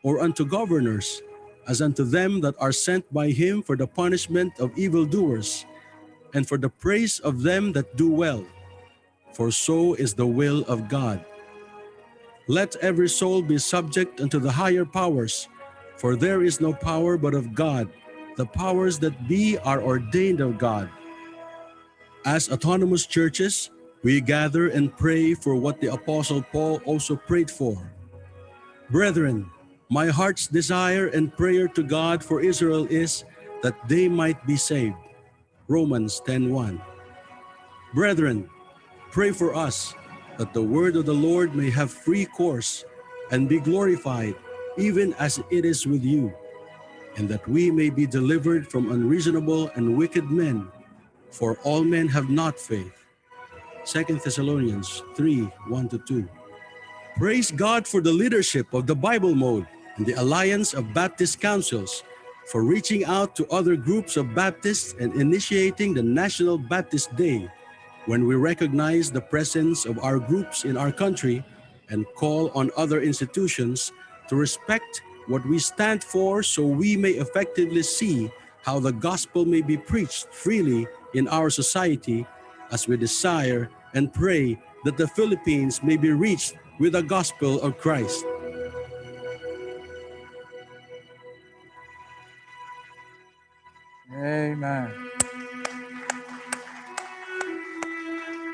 or unto governors, as unto them that are sent by him for the punishment of evildoers, and for the praise of them that do well. For so is the will of God. Let every soul be subject unto the higher powers, for there is no power but of God. The powers that be are ordained of God. As autonomous churches, we gather and pray for what the Apostle Paul also prayed for. Brethren, my heart's desire and prayer to God for Israel is that they might be saved. Romans 10:1. Brethren, pray for us that the word of the Lord may have free course and be glorified, even as it is with you, and that we may be delivered from unreasonable and wicked men, for all men have not faith. 2 Thessalonians 3:1-2. Praise God for the leadership of the Bible Mode and the Alliance of Baptist Councils for reaching out to other groups of Baptists and initiating the National Baptist Day, when we recognize the presence of our groups in our country and call on other institutions to respect what we stand for, so we may effectively see how the gospel may be preached freely in our society, as we desire and pray that the Philippines may be reached with the gospel of Christ. Amen.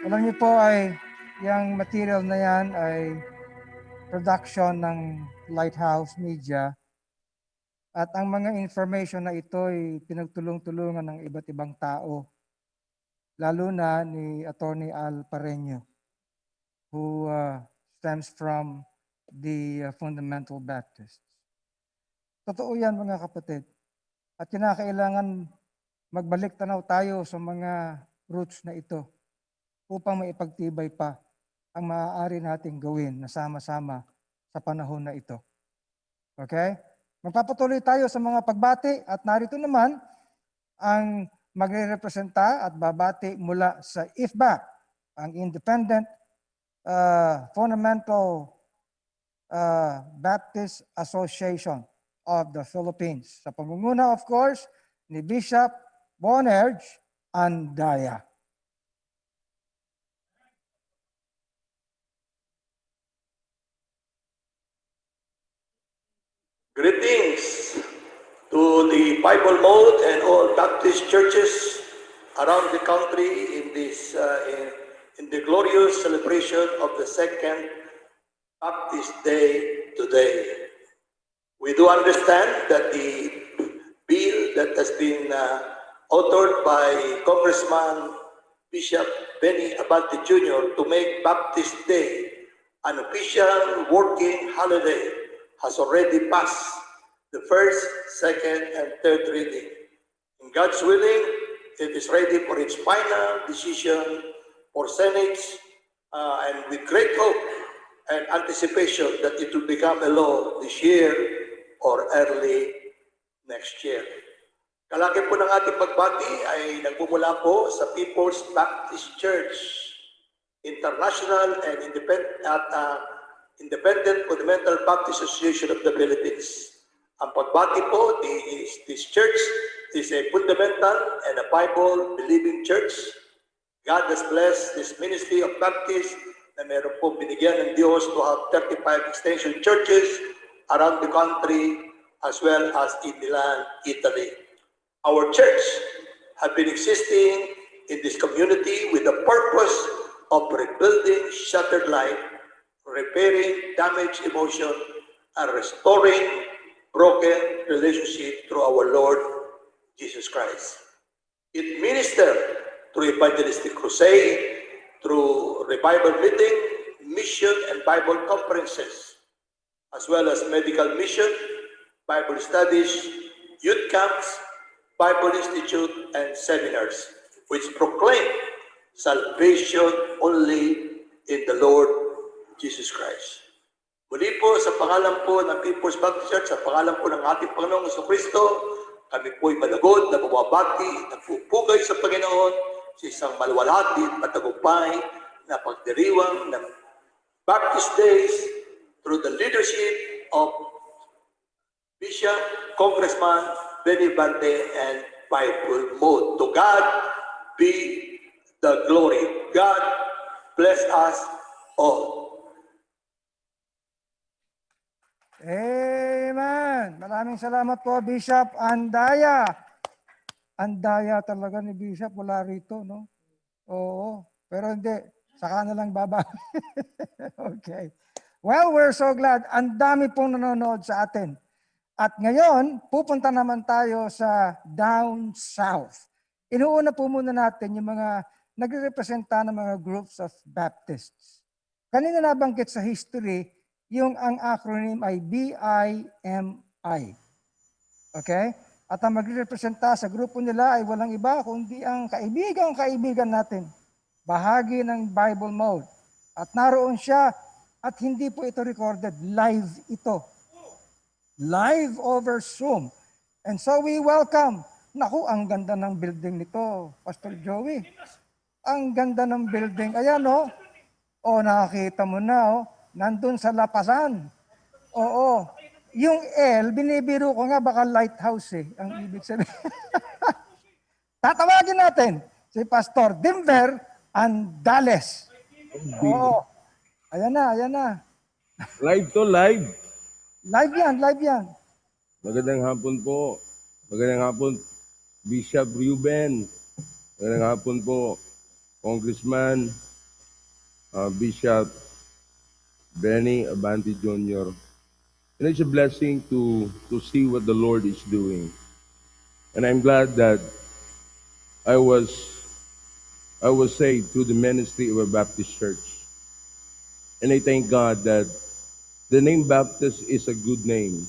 Alam niyo po ay yung material na yan ay production ng Lighthouse Media, at ang mga information na ito ay pinagtulong-tulungan ng iba't ibang tao, lalo na ni Attorney Al Pareño, who stems from the Fundamental Baptists. Totoo yan, mga kapatid. At kinakailangan magbalik tanaw tayo sa mga roots na ito upang maipagtibay pa ang maaari nating gawin na sama-sama sa panahon na ito. Okay? Magpapatuloy tayo sa mga pagbati, at narito naman ang magre-representa at babati mula sa IFBAC, ang Independent Fundamental Baptist Association of the Philippines. Sa pamumuno, of course, ni Bishop Bonerj Andaya. Greetings to the Bible Mode and all Baptist churches around the country in this in the glorious celebration of the second Baptist Day today. We do understand that the bill that has been authored by Congressman Bishop Benny Abante Jr. to make Baptist Day an official working holiday has already passed the first, second, and third reading. In God's willing, it is ready for its final decision for Senate, and with great hope and anticipation that it will become a law this year or early next year. Kalaki po ng ating pagbati ay nagmumula po sa People's Baptist Church International and Independent Fundamental Baptist Association of the Philippines. Ang pagbati po, this church is a fundamental and a Bible-believing church. God has blessed this ministry of Baptists na meron po binigyan ng Diyos to have 35 extension churches around the country as well as in Milan, Italy. Our church have been existing in this community with the purpose of rebuilding shattered life, repairing damaged emotion, and restoring broken relationship through our Lord Jesus Christ. It ministered through evangelistic crusade, through revival meeting, mission, and Bible conferences, as well as medical mission, Bible studies, youth camps, Bible Institute, and seminars, which proclaim salvation only in the Lord Jesus Christ. Muli po, sa pangalan po ng People's Baptist Church, sa pangalan po ng ating Panginoong Jesucristo, kami po'y malagod na bumabati, nagpupugay sa Panginoon sa isang maluwalhati at matagumpay na pagdiriwang ng Baptist Days through the leadership of Bishop, Congressman Benny Abante, and Bible Mode. To God be the glory. God bless us all. Amen. Maraming salamat po, Bishop Andaya. Andaya talaga ni Bishop, wala rito, no? Oo, pero hindi. Saka na lang baba. Okay. Well, we're so glad. Ang dami pong nanonood sa atin. At ngayon, pupunta naman tayo sa down south. Inuuna po muna natin yung mga nagre-representa ng mga groups of Baptists. Kanina nabanggit sa history, yung ang acronym ay BIMI. Okay? At ang magre-representa sa grupo nila ay walang iba kundi ang kaibigan natin. Bahagi ng Bible Mode. At naroon siya at hindi po ito recorded. Live ito. Live over Zoom. And so we welcome. Naku, ang ganda ng building nito, Pastor Joey. Ang ganda ng building. Ayan, oh. Oh, nakakita mo na, oh. Nandun sa lapasan. Oo. Yung L, binibiro ko nga baka lighthouse eh. Ang ibig sabihin. Tatawagin natin si Pastor Denver Andales. Oo. Ayan na, ayan na. Live to live. Live yan, live yan. Magandang hapon po. Magandang hapon, Bishop Ruben. Magandang hapon po, Congressman, Bishop Benny Abante Jr. And it's a blessing to see what the Lord is doing. And I'm glad that I was saved through the ministry of a Baptist church. And I thank God that the name Baptist is a good name.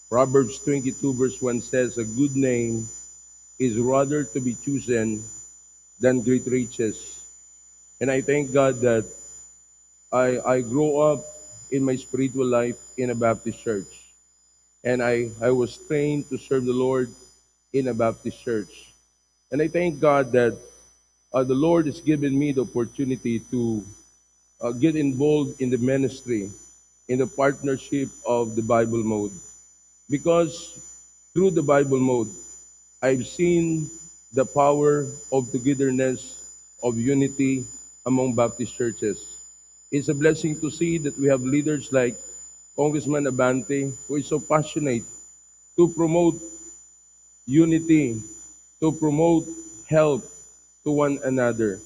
Proverbs 22 verse 1 says, a good name is rather to be chosen than great riches. And I thank God that I grew up in my spiritual life in a Baptist church. And I was trained to serve the Lord in a Baptist church. And I thank God that the Lord has given me the opportunity to get involved in the ministry, in the partnership of the Bible Mode. Because through the Bible Mode, I've seen the power of togetherness, of unity among Baptist churches. It's a blessing to see that we have leaders like Congressman Abante, who is so passionate to promote unity, to promote help to one another.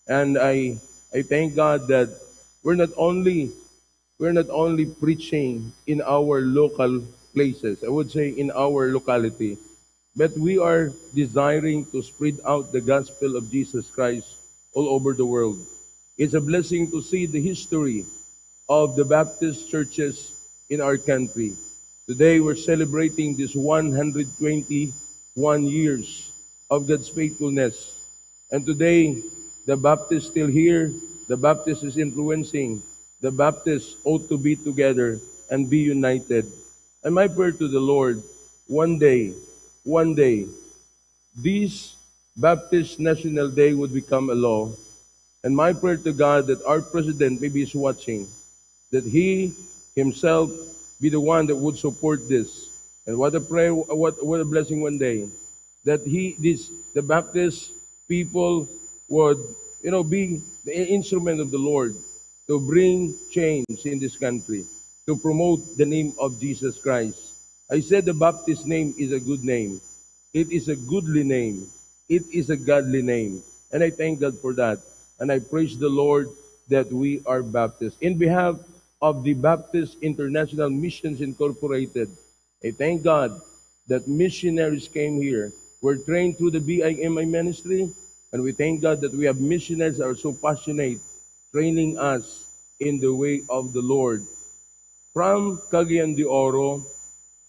And I thank God that we're not only preaching in our local places, I would say in our locality, but we are desiring to spread out the gospel of Jesus Christ all over the world. It's a blessing to see the history of the Baptist churches in our country. Today we're celebrating this 121 years of God's faithfulness. And today, the Baptist still here, the Baptist is influencing, the Baptists ought to be together and be united. And my prayer to the Lord, one day, this Baptist National Day would become a law. And my prayer to God that our president maybe is watching, that he himself be the one that would support this. And what a prayer, what a blessing one day that the Baptist people would, be the instrument of the Lord to bring change in this country, to promote the name of Jesus Christ. I said the Baptist name is a good name. It is a goodly name. It is a godly name. And I thank God for that. And I praise the Lord that we are Baptists. In behalf of the Baptist International Missions Incorporated, I thank God that missionaries came here, were trained through the BIMI ministry, and we thank God that we have missionaries that are so passionate, training us in the way of the Lord. From Cagayan de Oro,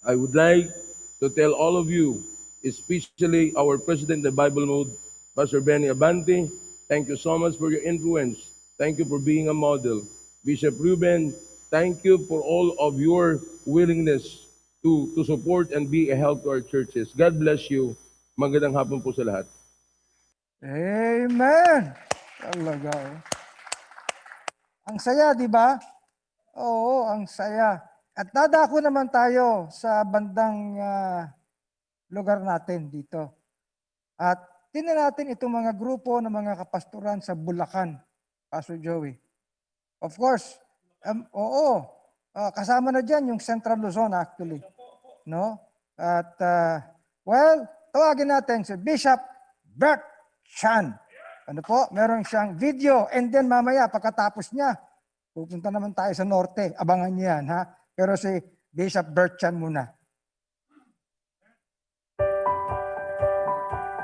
I would like to tell all of you, especially our President of the Bible Mode, Pastor Benny Abante, thank you so much for your influence. Thank you for being a model. Bishop Ruben, thank you for all of your willingness to support and be a help to our churches. God bless you. Magandang hapon po sa lahat. Amen! Talaga. Ang saya, di ba? Oo, ang saya. At dadako naman tayo sa bandang lugar natin dito. At tingnan natin itong mga grupo ng mga kapastoran sa Bulacan, Pastor Joey. Of course, oo, kasama na dyan yung Central Luzon actually. No? At, well, tawagin natin si Bishop Bert Chan. Ano po, meron siyang video and then mamaya pagkatapos niya, pupunta naman tayo sa norte. Abangan niyo yan, ha? Pero si Bishop Bert Chan muna.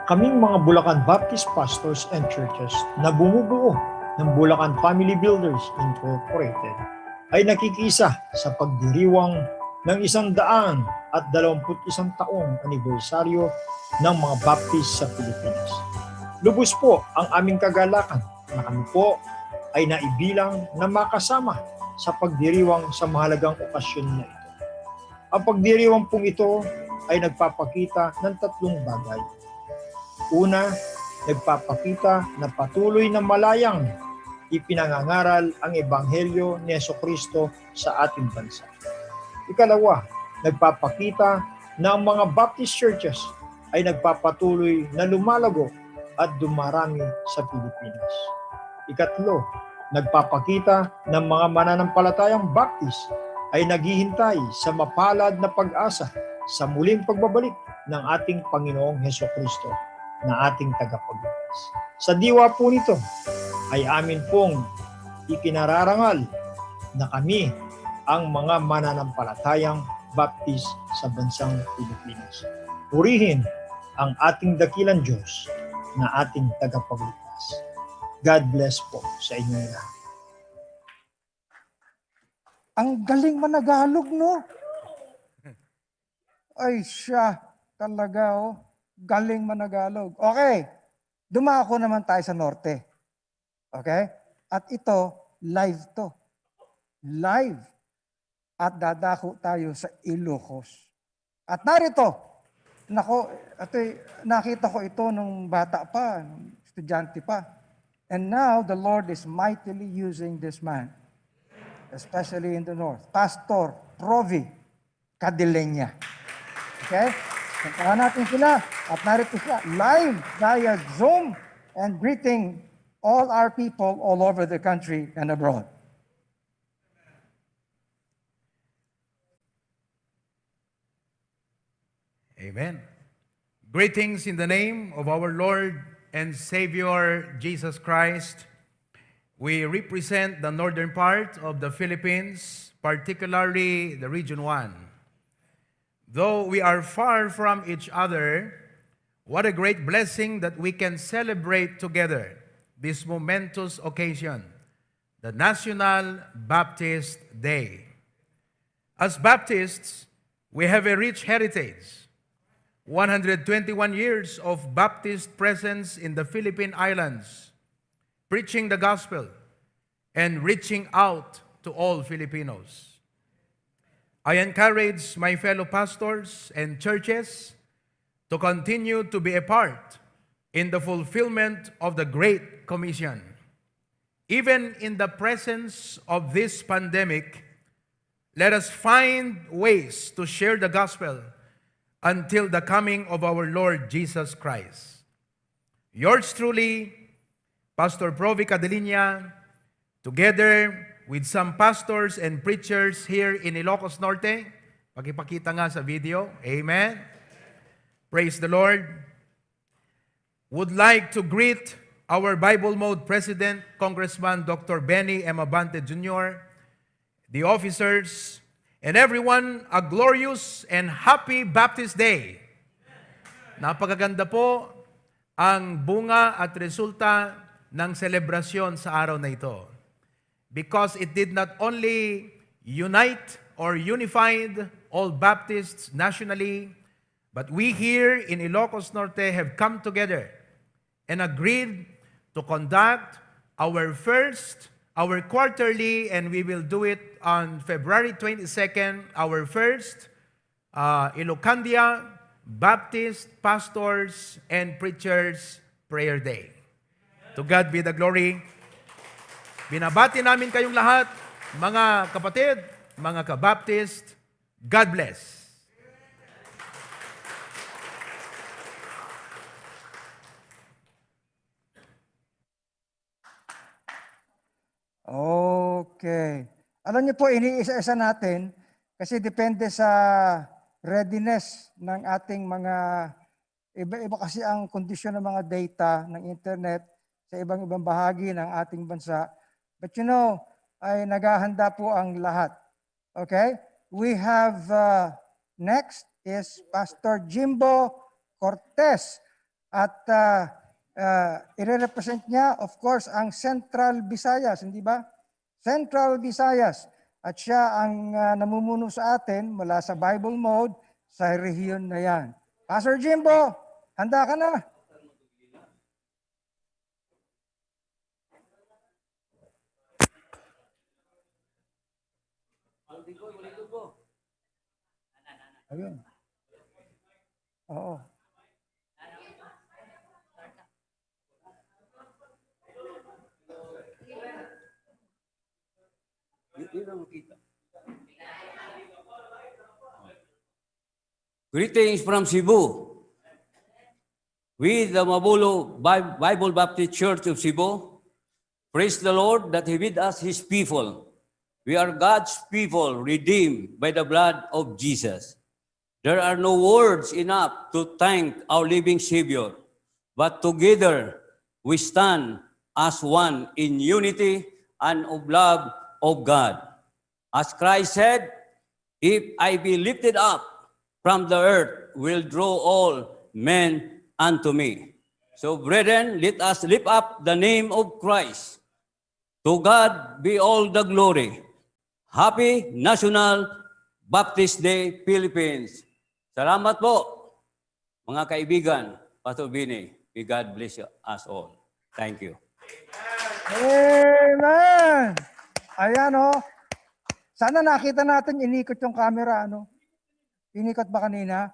Kaming mga Bulacan Baptist pastors and churches na bumubuo ng Bulacan Family Builders Incorporated ay nakikisa sa pagdiriwang ng 121 taong anibersaryo ng mga Baptist sa Pilipinas. Lubos po ang aming kagalakan na kami po ay naibilang na makasama sa pagdiriwang sa mahalagang okasyon na ito. Ang pagdiriwang pong ito ay nagpapakita ng tatlong bagay. Una, nagpapakita na patuloy na malayang ipinangangaral ang Ebanghelyo ni Jesucristo sa ating bansa. Ikalawa, nagpapakita na ang mga Baptist churches ay nagpapatuloy na lumalago at dumarami sa Pilipinas. Ikatlo, nagpapakita ng mga mananampalatayang Baptist ay naghihintay sa mapalad na pag-asa sa muling pagbabalik ng ating Panginoong Jesucristo na ating tagapagligtas. Sa diwa po nito ay amin pong ikinararangal na kami ang mga mananampalatayang Baptist sa bansang Pilipinas. Purihin ang ating dakilang Diyos na ating tagapagligtas. God bless po sa inyong lahat. Ang galing managalog, no? Ay siya, talaga, oh. Galing managalog. Okay, dumako naman tayo sa norte. Okay? At ito, live to. Live. At dadako tayo sa Ilocos. At narito, nakita ko ito nung bata pa, nung estudyante pa. And now, the Lord is mightily using this man, especially in the north. Pastor Provi Cadilenia. Okay? Puntahan natin sila. At narito siya, live via Zoom and greeting all our people all over the country and abroad. Amen. Greetings in the name of our Lord and Savior Jesus Christ. We represent the northern part of the Philippines, particularly the Region 1. Though we are far from each other, what a great blessing that we can celebrate together this momentous occasion, the National Baptist Day. As Baptists, we have a rich heritage. 121 years of Baptist presence in the Philippine Islands, preaching the gospel and reaching out to all Filipinos. I encourage my fellow pastors and churches to continue to be a part in the fulfillment of the Great Commission. Even in the presence of this pandemic, let us find ways to share the gospel until the coming of our Lord Jesus Christ. Yours truly, Pastor Provi Cadelinia, together with some pastors and preachers here in Ilocos Norte. Pakipakita nga sa video. Amen. Praise the Lord. Would like to greet our Bible Mode President, Congressman Dr. Benny M. Abante Jr., the officers, and everyone, a glorious and happy Baptist Day. Napakaganda po ang bunga at resulta ng selebrasyon sa araw na ito. Because it did not only unite or unified all Baptists nationally, but we here in Ilocos Norte have come together and agreed to conduct our quarterly, and we will do it on February 22nd, our first Ilocandia Baptist Pastors and Preachers Prayer Day. To God be the glory. Binabati namin kayong lahat, mga kapatid, mga kabaptist. God bless. Okay. Alam niyo po, iniisa-isa natin kasi depende sa readiness ng ating mga, iba-iba kasi ang kondisyon ng mga data ng internet sa ibang-ibang bahagi ng ating bansa. But you know, ay naghahanda po ang lahat. Okay? We have, next is Pastor Jimbo Cortez. At i-represent niya, of course, ang Central Visayas, hindi ba? Central Visayas. At siya ang namumuno sa atin mula sa Bible Mode sa rehiyon na yan. Pastor Jimbo, handa ka na? Ayun. Oo. Greetings from Cebu. We, the Mabulo Bible Baptist Church of Cebu, praise the Lord that He with us, His people. We are God's people, redeemed by the blood of Jesus. There are no words enough to thank our living Savior, but together we stand as one in unity and of love of God. As Christ said, if I be lifted up from the earth, will draw all men unto me. So brethren, let us lift up the name of Christ. To God be all the glory. Happy National Baptist Day, Philippines. Salamat po, mga kaibigan. Pastor Bini, may God bless us all. Thank you. Amen! Ayan o. Sana nakita natin, inikot yung camera. Ano? Inikot ba kanina?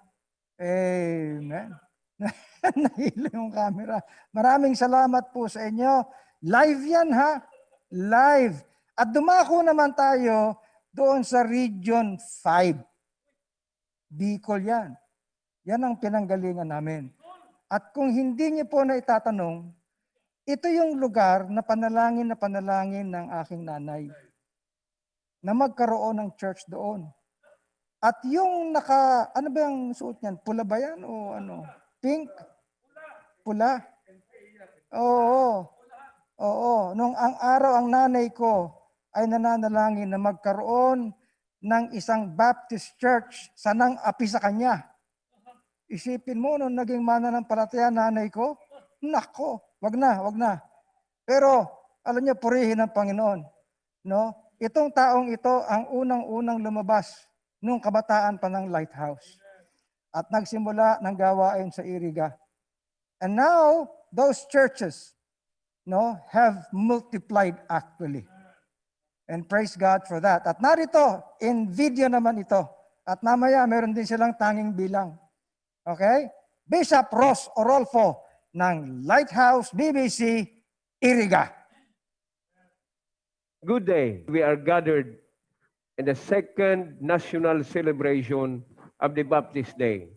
Amen. Nahilo yung camera. Maraming salamat po sa inyo. Live yan ha. Live. At dumako naman tayo doon sa Region 5. Bicol yan. Yan ang pinanggalingan namin. At kung hindi niyo po na itatanong, ito yung lugar na panalangin ng aking nanay na magkaroon ng church doon. At yung ano ba yung suot niyan? Pula ba yan o ano? Pink? Pula? Oo. Oo. Nung ang araw ang nanay ko ay nananalangin na magkaroon ng isang Baptist church, sanang api sa kanya. Isipin mo, nung naging mananampalataya nanay ko, nako, wag na. Pero, alam niyo, purihin ng Panginoon. No? Itong taong ito ang unang-unang lumabas nung kabataan pa ng Lighthouse. At nagsimula ng gawain sa Iriga. And now, those churches have multiplied actually. And praise God for that. At narito, in video naman ito. At mamaya, meron din silang tanging bilang. Okay? Bishop Ross Orolfo ng Lighthouse BBC Iriga. Good day. We are gathered in the second national celebration of the Baptist Day.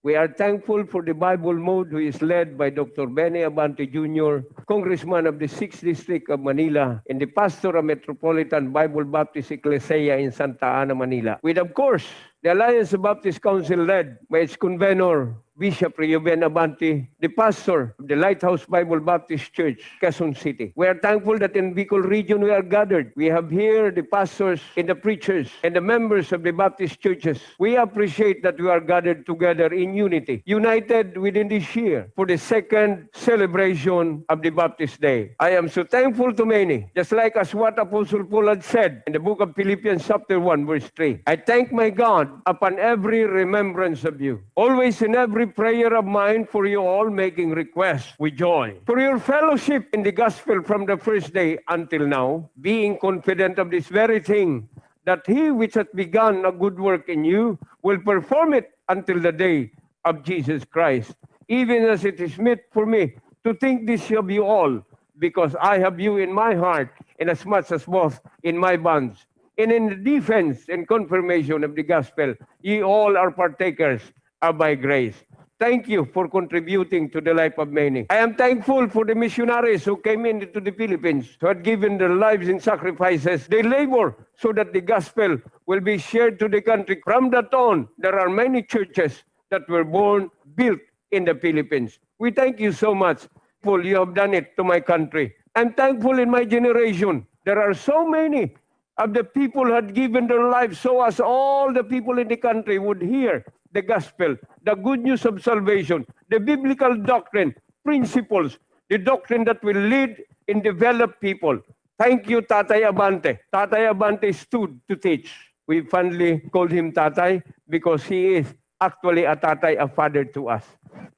We are thankful for the Bible Mode, who is led by Dr. Benny Abante Jr., Congressman of the 6th District of Manila, and the pastor of Metropolitan Bible Baptist Ecclesia in Santa Ana, Manila. With, of course, the Alliance Baptist Council led by its convenor, Bishop Reuben Abante, the pastor of the Lighthouse Bible Baptist Church, Quezon City. We are thankful that in Bicol region we are gathered. We have here the pastors and the preachers and the members of the Baptist churches. We appreciate that we are gathered together in unity, united within this year for the second celebration of the Baptist Day. I am so thankful to many, just like as what Apostle Paul had said in the book of Philippians chapter 1 verse 3. I thank my God upon every remembrance of you, always in every prayer of mine for you all, making requests with joy for your fellowship in the gospel from the first day until now, being confident of this very thing, that he which hath begun a good work in you will perform it until the day of Jesus Christ. Even as it is meet for me to think this of you all, because I have you in my heart, inasmuch as both in my bonds and in the defense and confirmation of the gospel, ye all are partakers of my grace. Thank you for contributing to the life of many. I am thankful for the missionaries who came into the Philippines, who had given their lives in sacrifices. They labor so that the gospel will be shared to the country. From that on, there are many churches that were born, built in the Philippines. We thank you so much. You have done it to my country. I'm thankful in my generation. There are so many of the people who had given their lives so as all the people in the country would hear the gospel, the good news of salvation, the biblical doctrine, principles, the doctrine that will lead and develop people. Thank you, Tatay Abante. Tatay Abante stood to teach. We fondly called him Tatay because he is actually a Tatay, a father to us.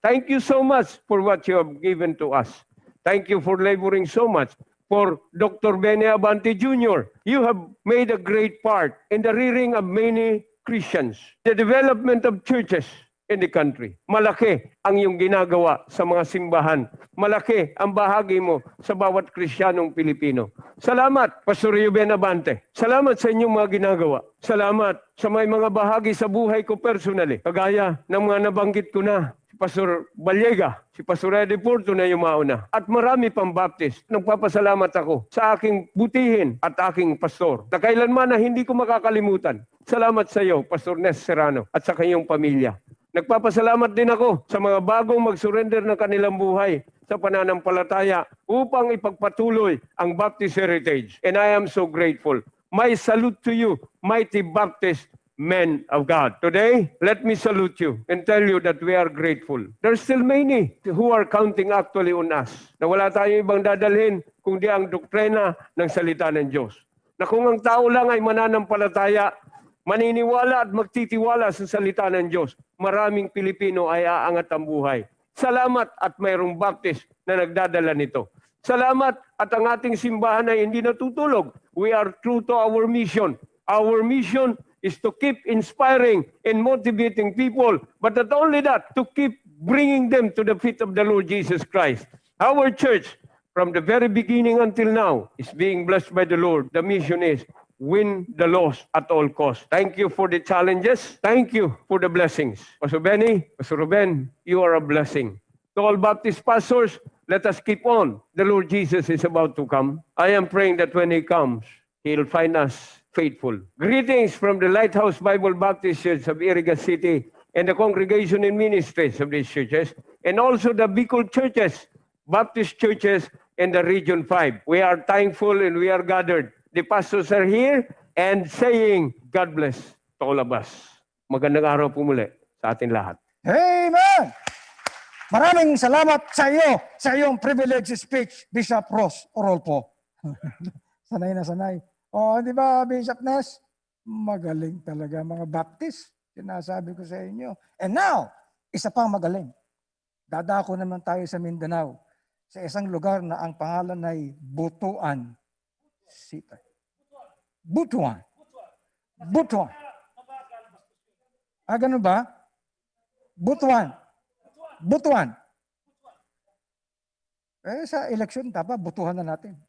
Thank you so much for what you have given to us. Thank you for laboring so much. For Dr. Benny Abante Jr., you have made a great part in the rearing of many Christians, the development of churches in the country. Malaki ang iyong ginagawa sa mga simbahan. Malaki ang bahagi mo sa bawat Kristiyanong Pilipino. Salamat, Pastor Reuben Abante. Salamat sa inyong mga ginagawa. Salamat sa may mga bahagi sa buhay ko personally. Kagaya ng mga nabanggit ko na, Pastor Ballega, si Pastor Eddie Porto na yung mauna. At marami pang Baptist. Nagpapasalamat ako sa aking butihin at aking pastor na kailanman na hindi ko makakalimutan. Salamat sa iyo, Pastor Nes Serrano, at sa kanyang pamilya. Nagpapasalamat din ako sa mga bagong mag-surrender ng kanilang buhay sa pananampalataya upang ipagpatuloy ang Baptist heritage. And I am so grateful. My salute to you, mighty Baptist men of God. Today, let me salute you and tell you that we are grateful. There's still many who are counting actually on us na wala tayong ibang dadalhin kundi ang doktrina ng salita ng Diyos. Na kung ang tao lang ay mananampalataya, maniniwala at magtitiwala sa salita ng Diyos, maraming Pilipino ay aangat ang buhay. Salamat at mayroong Baptist na nagdadala nito. Salamat at ang ating simbahan ay hindi natutulog. We are true to our mission. Our mission is to keep inspiring and motivating people, but not only that, to keep bringing them to the feet of the Lord Jesus Christ. Our church, from the very beginning until now, is being blessed by the Lord. The mission is win the lost at all costs. Thank you for the challenges. Thank you for the blessings. Pastor Benny, Pastor Ruben, you are a blessing. To all Baptist pastors, let us keep on. The Lord Jesus is about to come. I am praying that when He comes, He'll find us faithful. Greetings from the Lighthouse Bible Baptist Church of Iriga City and the congregation and ministries of these churches, and also the Bicol churches, Baptist churches in the Region 5. We are thankful and we are gathered. The pastors are here and saying, God bless to all of us. Magandang araw po muli sa atin lahat. Amen! Maraming salamat sa iyo, sa iyong privilege speech, Bishop Ross Orolpo. Sanay na sanay. O, di ba, Bishop Ness? Magaling talaga mga Baptist. Sinasabi ko sa inyo. And now, isa pang magaling. Dadako naman tayo sa Mindanao, sa isang lugar na ang pangalan ay Butuan City. Butuan. Butuan. Ganun ba? Butuan. Butuan. Sa eleksyon, dapat butuhan na natin.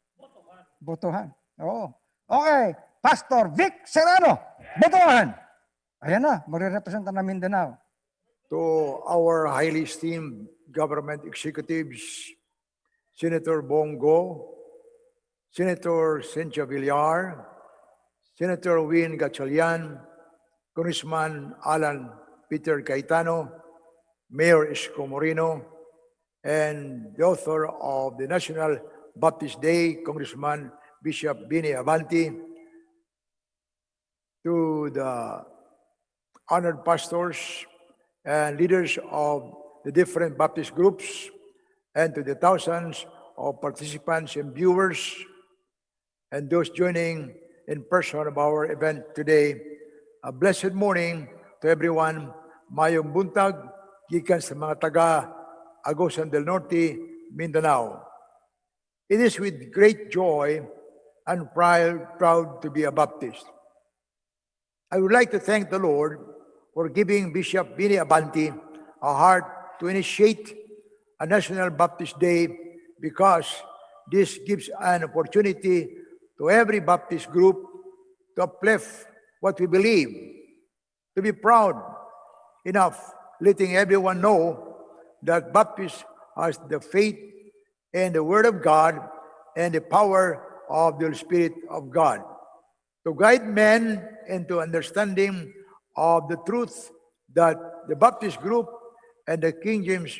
Butuhan. Oo. Okay. Pastor Vic Serrano. Butuan. Ayan na. Marirepresenta na Mindanao. To our highly esteemed government executives, Senator Bongo, Senator Cynthia Villar, Senator Win Gatchalian, Congressman Alan Peter Cayetano, Mayor Isko Moreno, and the author of the National Baptist Day, Congressman Bishop Bini Avanti, to the honored pastors and leaders of the different Baptist groups, and to the thousands of participants and viewers, and those joining in person of our event today. A blessed morning to everyone. Mayong buntag, gikan sa mga taga Agusan del Norte, Mindanao. It is with great joy and proud to be a Baptist. I would like to thank the Lord for giving Bishop Bini Abanti a heart to initiate a National Baptist Day, because this gives an opportunity to every Baptist group to uplift what we believe, to be proud enough, letting everyone know that Baptist has the faith and the Word of God and the power of the Spirit of God to guide men into understanding of the truth that the Baptist group and the King James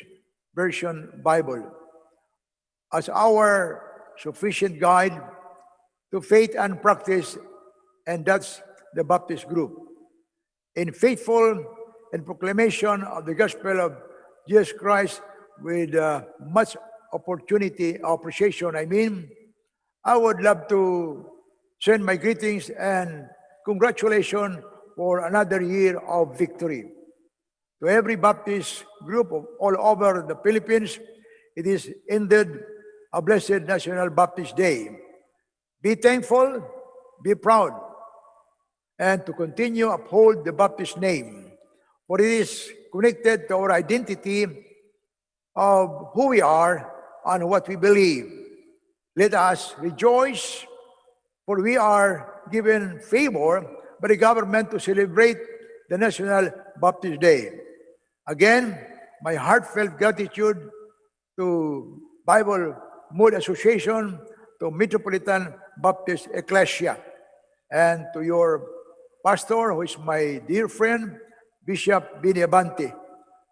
Version Bible as our sufficient guide to faith and practice, and that's the Baptist group. In faithful and proclamation of the gospel of Jesus Christ with much appreciation, I would love to send my greetings and congratulations for another year of victory. To every Baptist group of all over the Philippines, it is indeed a blessed National Baptist Day. Be thankful, be proud, and to continue uphold the Baptist name, for it is connected to our identity of who we are and what we believe. Let us rejoice, for we are given favor by the government to celebrate the National Baptist Day. Again, my heartfelt gratitude to Bible Mood Association, to Metropolitan Baptist Ecclesia, and to your pastor, who is my dear friend, Bishop Bini Abante,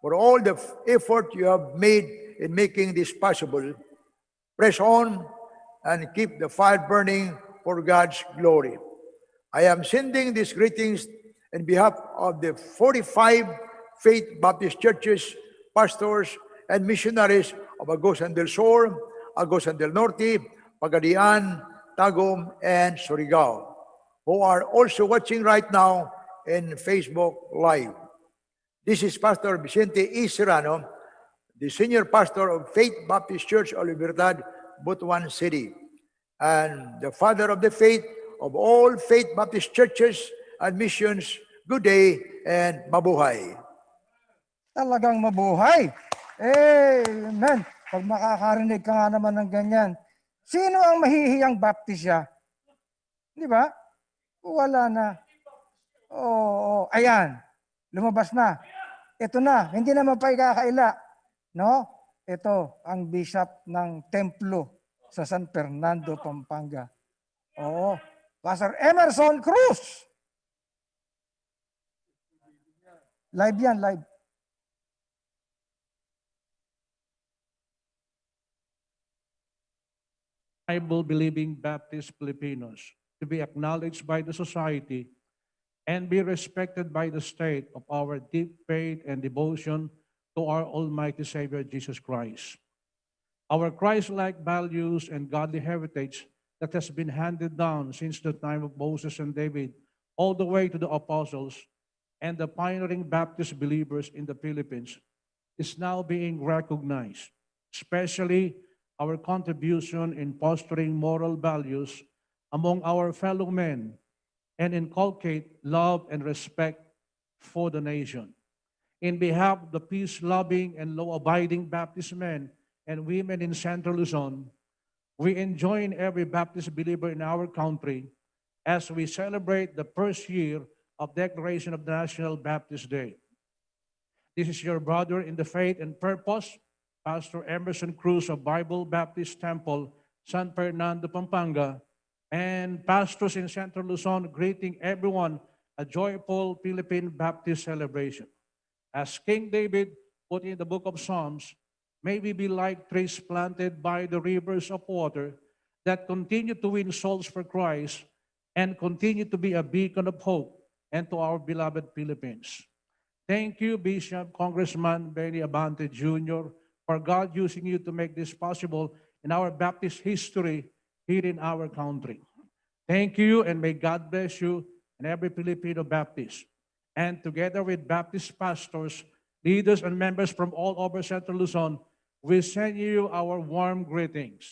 for all the effort you have made in making this possible. Press on and keep the fire burning for God's glory. I am sending these greetings in behalf of the 45 Faith Baptist churches, pastors, and missionaries of Agusan del Sur, Agusan del Norte, Pagadian, Tagum, and Surigao, who are also watching right now in Facebook Live. This is Pastor Vicente E. Serrano, the senior pastor of Faith Baptist Church of Libertad, Butuan City, and the father of the faith of all Faith Baptist churches and missions. Good day and mabuhay. Talagang mabuhay. Amen. Pag makakarinig ka nga naman ng ganyan, sino ang mahihiyang Baptist siya? Di ba? Wala na. Oo, ayan. Lumabas na. Ito na, hindi naman pa ikakaila. No? Ito ang bishop ng templo sa San Fernando, Pampanga. Oo. Pastor Emerson Cruz. Live yan, live. Bible-believing Baptist Filipinos to be acknowledged by the society and be respected by the state of our deep faith and devotion to our Almighty Savior Jesus Christ. Our Christ-like values and godly heritage that has been handed down since the time of Moses and David, all the way to the apostles and the pioneering Baptist believers in the Philippines, is now being recognized, especially our contribution in fostering moral values among our fellow men and inculcate love and respect for the nation. In behalf of the peace-loving and law-abiding Baptist men and women in Central Luzon, we enjoin every Baptist believer in our country as we celebrate the first year of Declaration of the National Baptist Day. This is your brother in the faith and purpose, Pastor Emerson Cruz of Bible Baptist Temple, San Fernando, Pampanga, and pastors in Central Luzon greeting everyone a joyful Philippine Baptist celebration. As King David put in the book of Psalms, may we be like trees planted by the rivers of water that continue to win souls for Christ and continue to be a beacon of hope and to our beloved Philippines. Thank you, Bishop Congressman Benny Abante Jr., for God using you to make this possible in our Baptist history here in our country. Thank you, and may God bless you and every Filipino Baptist. And together with Baptist pastors, leaders, and members from all over Central Luzon, we send you our warm greetings.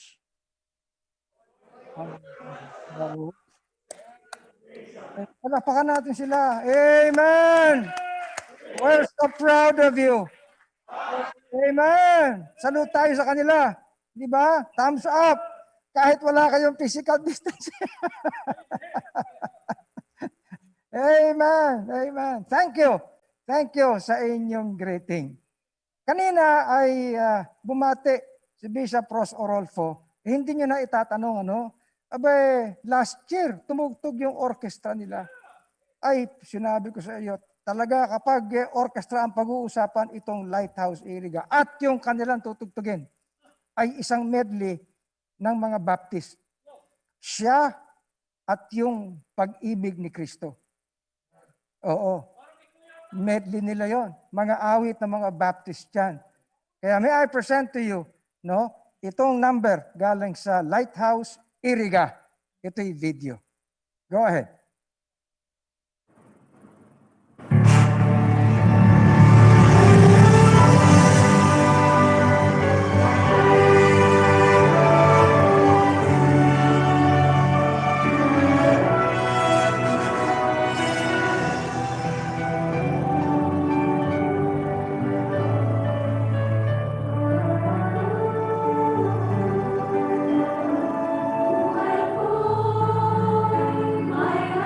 Palapakan natin sila. Amen! We're so proud of you. Amen! Salute tayo sa kanila. Di ba? Thumbs up. Kahit wala kayong physical distance. Amen. Amen. Thank you. Thank you sa inyong greeting. Kanina ay bumati si Bishop Ross Orolfo. Hindi niyo na itatanong ano? Abe, last year, tumugtog yung orchestra nila. Ay, sinabi ko sa iyo, talaga kapag orchestra ang pag-uusapan itong Lighthouse Iriga at yung kanilang tutugtugin ay isang medley ng mga Baptist. Siya at yung pag-ibig ni Kristo. Oo. Medley nila yon. Mga awit ng mga Baptist yan. Kaya may I present to you, no? Itong number galing sa Lighthouse Iriga. Ito'y video. Go ahead. My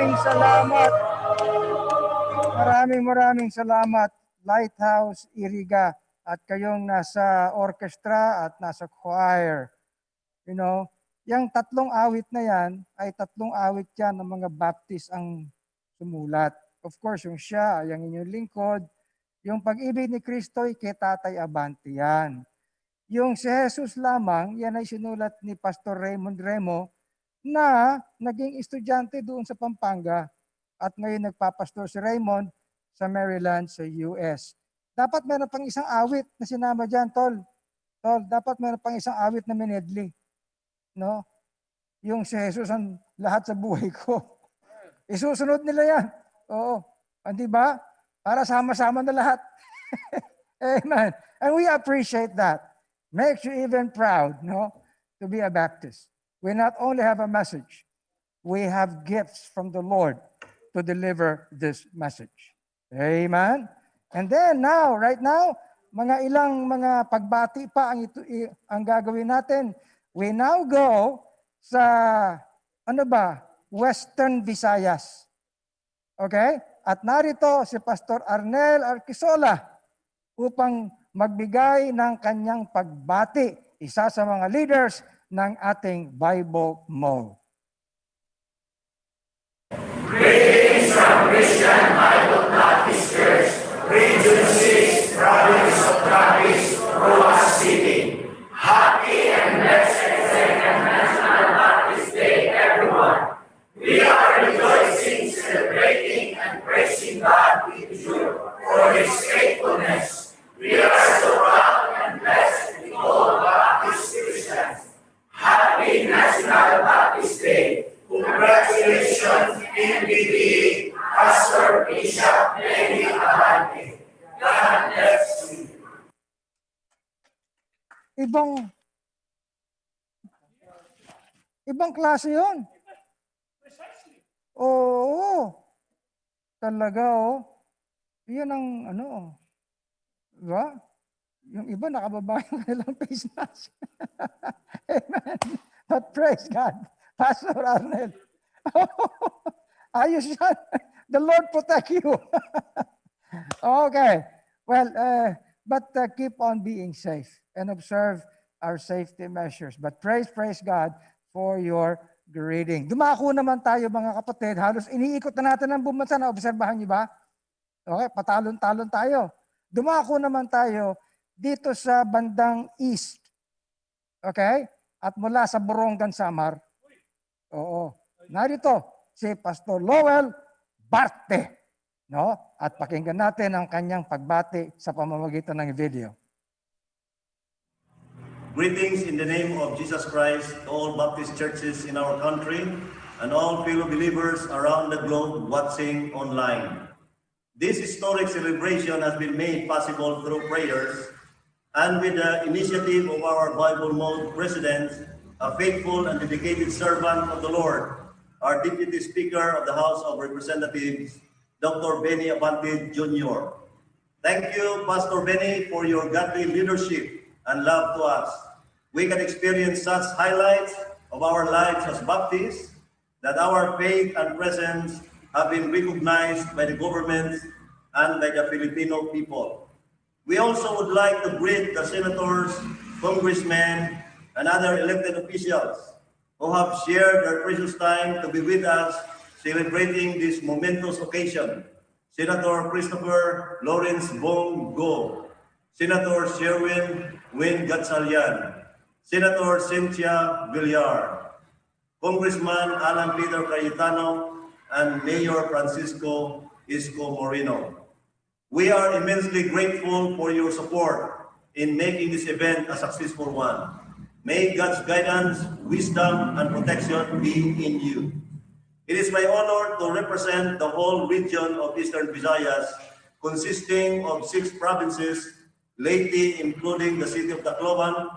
maraming salamat. Maraming salamat, Lighthouse Iriga, at kayong nasa orchestra at nasa choir. You know, yung tatlong awit na yan, ay tatlong awit yan ng mga Baptist ang sumulat. Of course, yung siya, yung inyong lingkod, yung pag-ibig ni Kristo ay kay Tatay Abante yan. Yung si Jesus lamang, yan ay sinulat ni Pastor Raymond Remo na naging estudyante doon sa Pampanga at ngayon nagpapastor si Raymond sa Maryland sa US. Dapat meron pang isang awit na sinama dyan, Tol. Tol, dapat meron pang isang awit na minedley. No? Yung si Jesus ang lahat sa buhay ko. Isusunod nila yan. Oo. Hindi ba? Para sama-sama na lahat. Amen. And we appreciate that. Makes you even proud, no, to be a Baptist. We not only have a message, we have gifts from the Lord to deliver this message. Amen. And then now, right now, mga ilang mga pagbati pa ang gagawin natin. We now go sa Western Visayas. Okay? At narito si Pastor Arnel Arquisola upang magbigay ng kanyang pagbati, isa sa mga leaders ng ating Bible Mode. Greetings from Christian Bible Baptist Church, Region 6, Province of Travis, Rojas City. Happy and blessed Second National Baptist Day, everyone. We are rejoicing, celebrating, and praising God with you for His faithfulness. We are so proud and blessed to be called Baptist Christians. Happy National Baptist Day. Congratulations, MBBE, Pastor Bishop Benny Abante. God bless you. Ibang klase yun. Oo. Talaga, oh. Yan ang diba? Yung iba nakababa yung kanilang face mask. Amen. But praise God. Pastor Arnel. Ayos yan. The Lord protect you. Okay. Well, but keep on being safe and observe our safety measures. But praise God for your greeting. Dumako naman tayo mga kapatid. Halos iniikot na natin ang buong bansa. Naobserbahan niyo ba? Okay, patalon-talon tayo. Dumako naman tayo dito sa bandang east. Okay? At mula sa Borongan, Samar. Oo. Narito si Pastor Lowell Barte. No? At pakinggan natin ang kanyang pagbati sa pamamagitan ng video. Greetings in the name of Jesus Christ to all Baptist churches in our country and all fellow believers around the globe watching online. This historic celebration has been made possible through prayers and with the initiative of our Bible Mode President, a faithful and dedicated servant of the Lord, our Deputy Speaker of the House of Representatives, Dr. Benny Abante Jr. Thank you, Pastor Benny, for your godly leadership and love to us. We can experience such highlights of our lives as Baptists that our faith and presence have been recognized by the government and by the Filipino people. We also would like to greet the senators, congressmen, and other elected officials who have shared their precious time to be with us celebrating this momentous occasion. Senator Christopher Lawrence Bong Go, Senator Sherwin Win Gatsalian, Senator Cynthia Villar, Congressman Alan Peter Cayetano, and Mayor Francisco Isko Moreno. We are immensely grateful for your support in making this event a successful one. May God's guidance, wisdom, and protection be in you. It is my honor to represent the whole region of Eastern Visayas, consisting of 6 provinces, Leyte, including the city of Tacloban,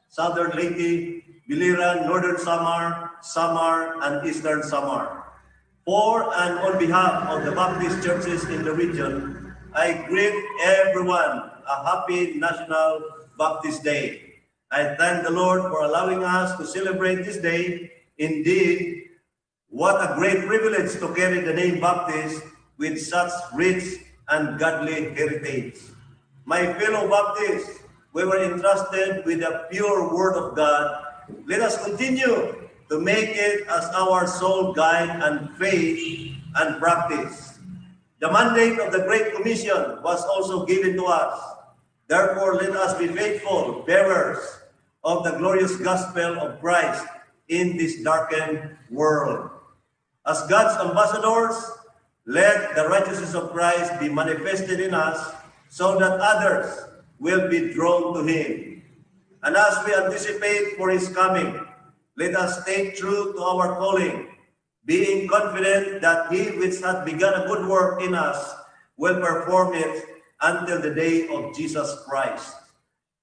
Southern Leyte, Biliran, Northern Samar, Samar, and Eastern Samar. For and on behalf of the Baptist churches in the region, I greet everyone a happy National Baptist Day. I thank the Lord for allowing us to celebrate this day. Indeed, What a great privilege to carry the name Baptist with such rich and godly heritage. My fellow Baptists, we were entrusted with the pure Word of God. Let us continue to make it as our sole guide and faith and practice. The mandate of the Great Commission was also given to us. Therefore, let us be faithful bearers of the glorious gospel of Christ in this darkened world. As God's ambassadors, let the righteousness of Christ be manifested in us so that others will be drawn to Him. And as we anticipate for His coming, let us stay true to our calling, being confident that He which hath begun a good work in us will perform it until the day of Jesus Christ.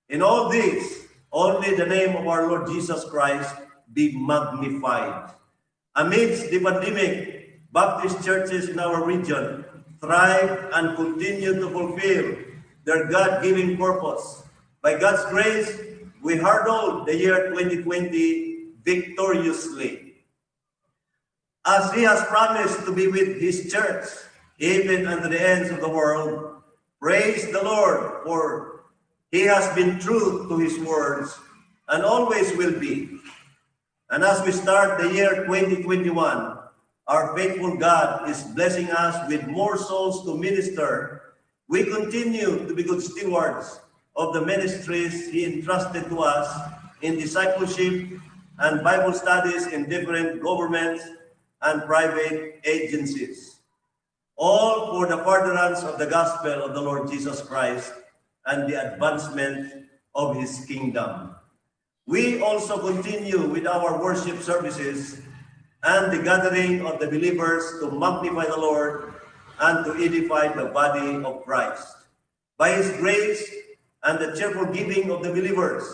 In all this, only the name of our Lord Jesus Christ be magnified. Amidst the pandemic, Baptist churches in our region thrive and continue to fulfill their God-given purpose. By God's grace, we hurdled the year 2020 victoriously. As He has promised to be with His church, even unto the ends of the world, praise the Lord, for He has been true to His words and always will be. And as we start the year 2021, our faithful God is blessing us with more souls to minister. We continue to be good stewards of the ministries He entrusted to us in discipleship and Bible studies in different governments and private agencies, all for the furtherance of the gospel of the Lord Jesus Christ and the advancement of His kingdom. We also continue with our worship services and the gathering of the believers to magnify the Lord and to edify the body of Christ. By His grace and the cheerful giving of the believers,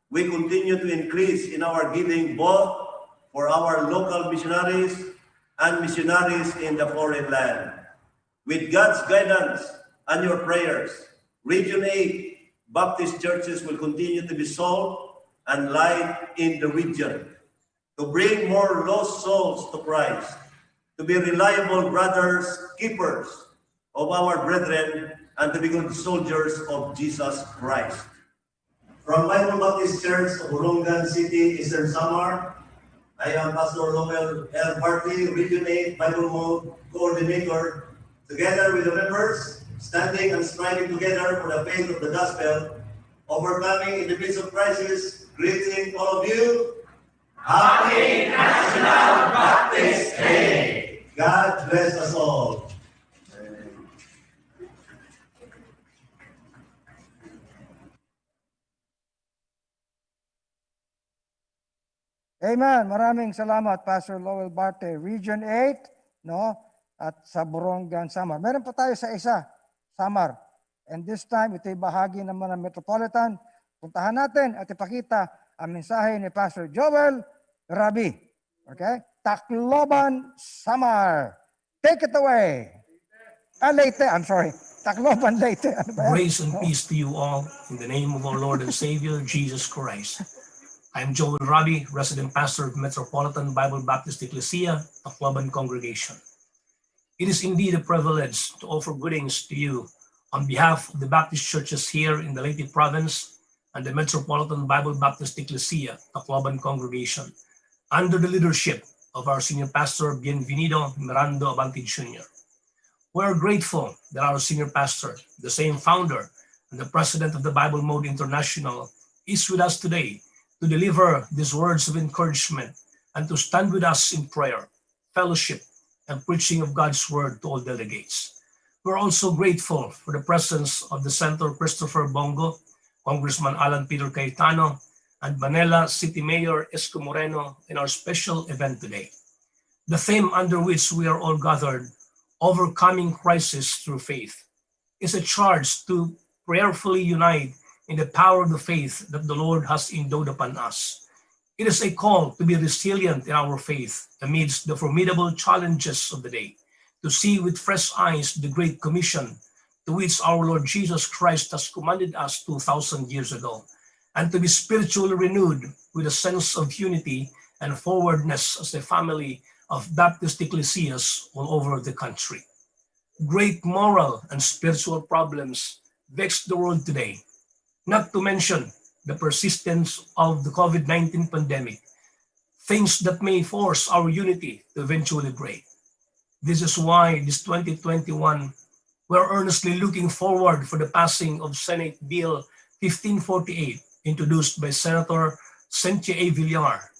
we continue to increase in our giving both for our local missionaries and missionaries in the foreign land. With God's guidance and your prayers, Region 8 Baptist churches will continue to be salt and light in the region, to bring more lost souls to Christ, to be reliable brothers, keepers of our brethren, and to be good soldiers of Jesus Christ. From Bible Baptist Church of Urungan City, Eastern Samar, I am Pastor Lowell L. Barty, Region 8 Bible Mode Coordinator, together with the members, standing and striving together for the faith of the gospel, overcoming in the midst of crisis, greeting all of you. Happy National Baptist Day! God bless us all. Amen. Maraming salamat, Pastor Lowell Barte, Region 8, no? At sa Borongan, Samar. Meron pa tayo sa isa, Samar. And this time, ito'y bahagi naman ng Metropolitan. Puntahan natin at ipakita ang mensahe ni Pastor Joel Rabi. Okay? Tacloban, Samar. Take it away. Leyte, I'm sorry. Tacloban, Leyte. Ano ba yan? Grace and peace to you all in the name of our Lord and Savior, Jesus Christ. I'm Joel Rabi, resident pastor of Metropolitan Bible Baptist Ecclesia, Tacloban Congregation. It is indeed a privilege to offer greetings to you on behalf of the Baptist churches here in the Leyte province and the Metropolitan Bible Baptist Ecclesia, Tacloban Congregation, under the leadership of our senior pastor, Bienvenido Mirando Abante Jr. We are grateful that our senior pastor, the same founder and the president of the Bible Mode International, is with us today to deliver these words of encouragement and to stand with us in prayer, fellowship, and preaching of God's word to all delegates. We're also grateful for the presence of the Senator Christopher Bongo, Congressman Alan Peter Cayetano, and Manila City Mayor Esco Moreno in our special event today. The theme under which we are all gathered, Overcoming Crisis Through Faith, is a charge to prayerfully unite in the power of the faith that the Lord has endowed upon us. It is a call to be resilient in our faith amidst the formidable challenges of the day, to see with fresh eyes the Great Commission to which our Lord Jesus Christ has commanded us 2,000 years ago, and to be spiritually renewed with a sense of unity and forwardness as a family of Baptist ecclesias all over the country. Great moral and spiritual problems vex the world today, not to mention the persistence of the COVID-19 pandemic, things that may force our unity to eventually break. This is why this 2021, we're earnestly looking forward for the passing of Senate Bill 1548, introduced by Senator Cynthia A. Villar,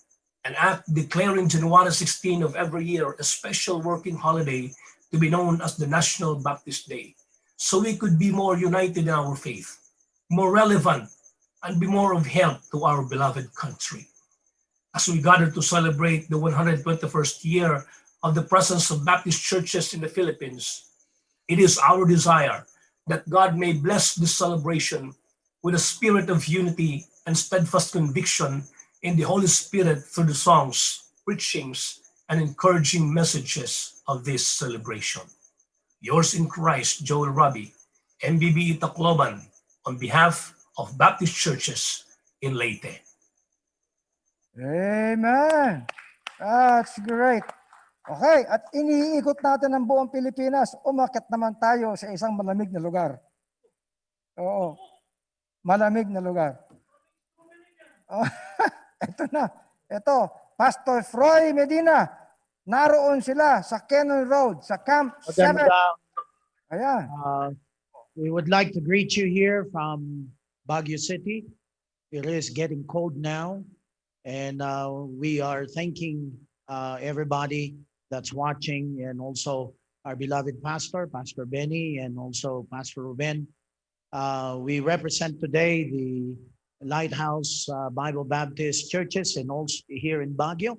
an act declaring January 16 of every year a special working holiday to be known as the National Baptist Day, so we could be more united in our faith, more relevant, and be more of help to our beloved country. As we gather to celebrate the 121st year of the presence of Baptist churches in the Philippines, it is our desire that God may bless this celebration with a spirit of unity and steadfast conviction in the Holy Spirit through the songs, preachings, and encouraging messages of this celebration. Yours in Christ, Joel Rabi, MBBE Tacloban, on behalf of Baptist churches in Leyte. Amen. That's great. Okay, at iniikot natin ang buong Pilipinas. Umakyat naman tayo sa isang malamig na lugar. Oo, malamig na lugar. Oh, ito na. Ito, Pastor Froy Medina. Naroon sila sa Cannon Road, sa Camp 7. Ayan. We would like to greet you here from Baguio City. It is getting cold now, and we are thanking everybody that's watching, and also our beloved pastor, Pastor Benny, and also Pastor Ruben. We represent today the Lighthouse Bible Baptist churches and also here in Baguio.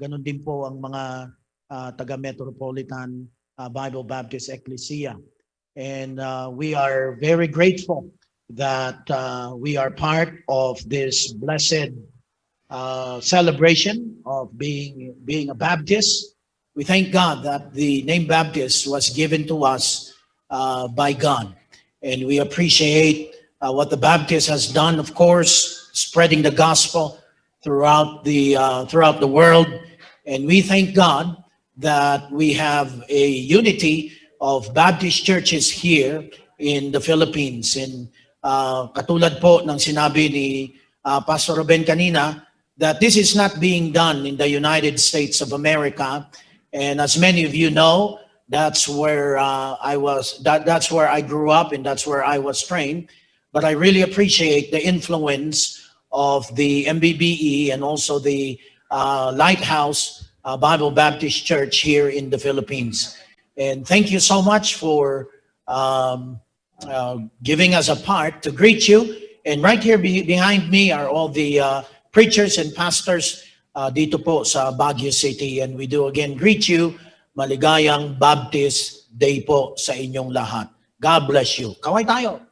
Ganon din po ang mga taga Metropolitan Bible Baptist Ecclesia. And we are very grateful that we are part of this blessed celebration of being a Baptist. We thank God that the name Baptist was given to us by God. And we appreciate what the Baptist has done, of course, spreading the gospel throughout the world. And we thank God that we have a unity of Baptist churches here in the Philippines. And katulad po ng sinabi ni Pastor Ruben kanina, that this is not being done in the United States of America. And as many of you know, that's where that's where I grew up, and that's where I was trained. But I really appreciate the influence of the MBBE and also the Lighthouse Bible Baptist Church here in the Philippines. And thank you so much for giving us a part to greet you. And right here behind me are all the preachers and pastors dito po sa Baguio City. And we do again greet you. Maligayang Baptist Day po sa inyong lahat. God bless you. Kaway tayo.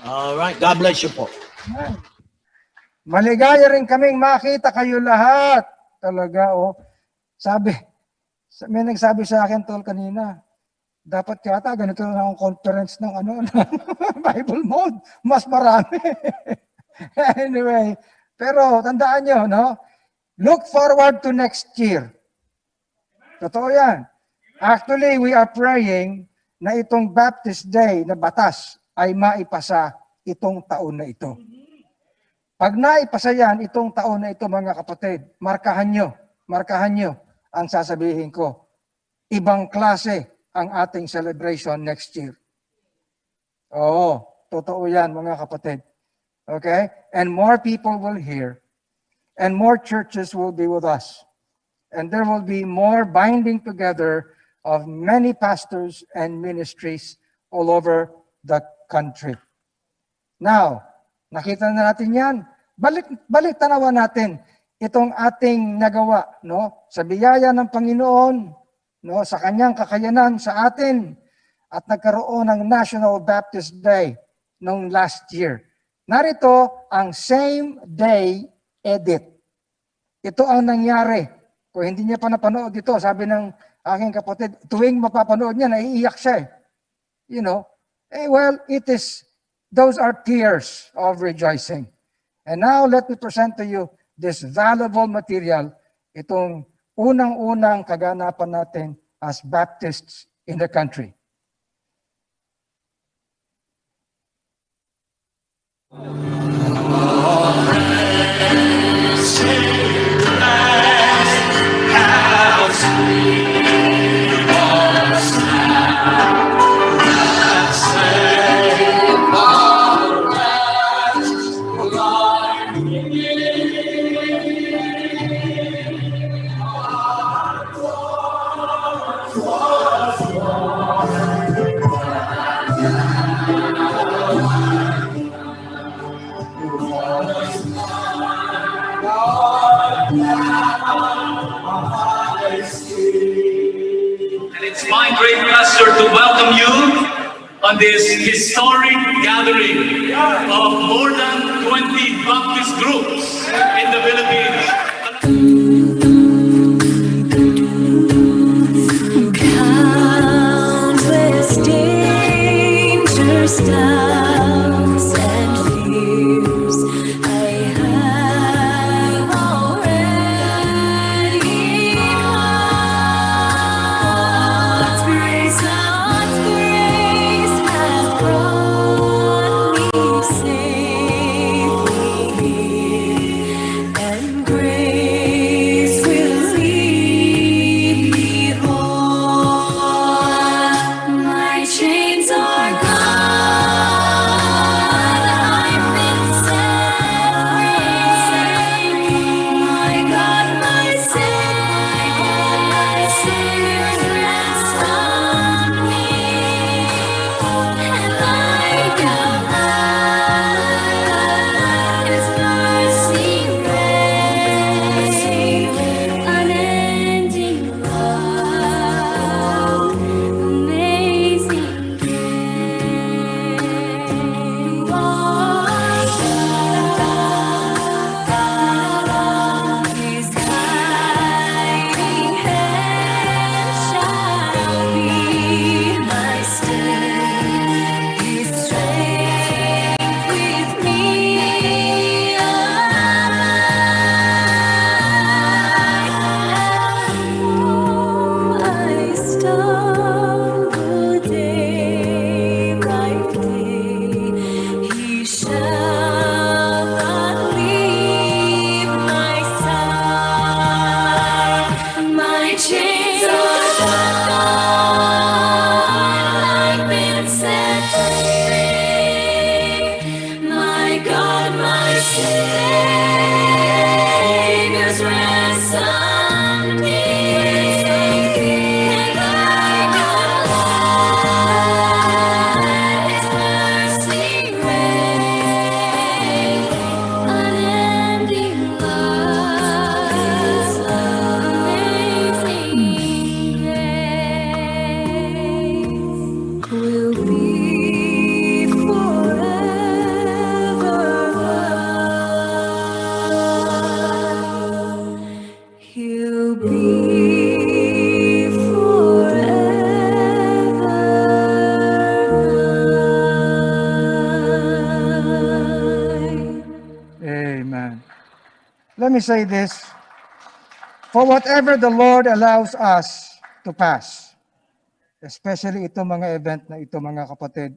All right. God bless you po. Maligaya rin kaming makita kayo lahat. Talaga, oh. May nagsabi sa akin tol kanina, dapat yata ganito na ang conference ng Bible mode. Mas marami. Anyway, pero tandaan nyo, no? Look forward to next year. Totoo yan. Actually, we are praying na itong Baptist Day na batas ay maipasa itong taon na ito. Pag naipasa yan, itong taon na ito, mga kapatid, markahan nyo ang sasabihin ko. Ibang klase ang ating celebration next year. Oo, totoo yan, mga kapatid. Okay? And more people will hear. And more churches will be with us. And there will be more binding together of many pastors and ministries all over the country. Now, nakita na natin yan. Balik tanawan natin itong ating nagawa, no? Sa biyaya ng Panginoon, no? Sa kanyang kakayanan sa atin, at nagkaroon ng National Baptist Day noong last year. Narito ang same day edit. Ito ang nangyari. Kung hindi niya pa napanood ito, sabi ng aking kapatid, tuwing mapapanood niya, naiiyak siya. You know? Well, those are tears of rejoicing. And now, let me present to you this valuable material, itong unang-unang kaganapan natin as Baptists in the country. And it's my great pleasure to welcome you on this historic gathering of more than 20 Baptist groups in the Philippines. Countless dangers, doubts, and fears I have already God's grace has brought me safely here, and grace will lead me home. My chains are gone, I've been set free. My God, my Savior, rest on me, and like a His mercy reigns, unending love, amazing grace. His guiding hand shall be my stay, His strength with me I stumble day by day, He shall not leave my side. My chains are gone, I've been set free. My God, my Savior's rest on me, and I know His mercy reigns, unending love, amazing grace will be forever mine. He'll be forever mine. Amen. Let me say this. For whatever the Lord allows us to pass, especially ito mga event na ito mga kapatid,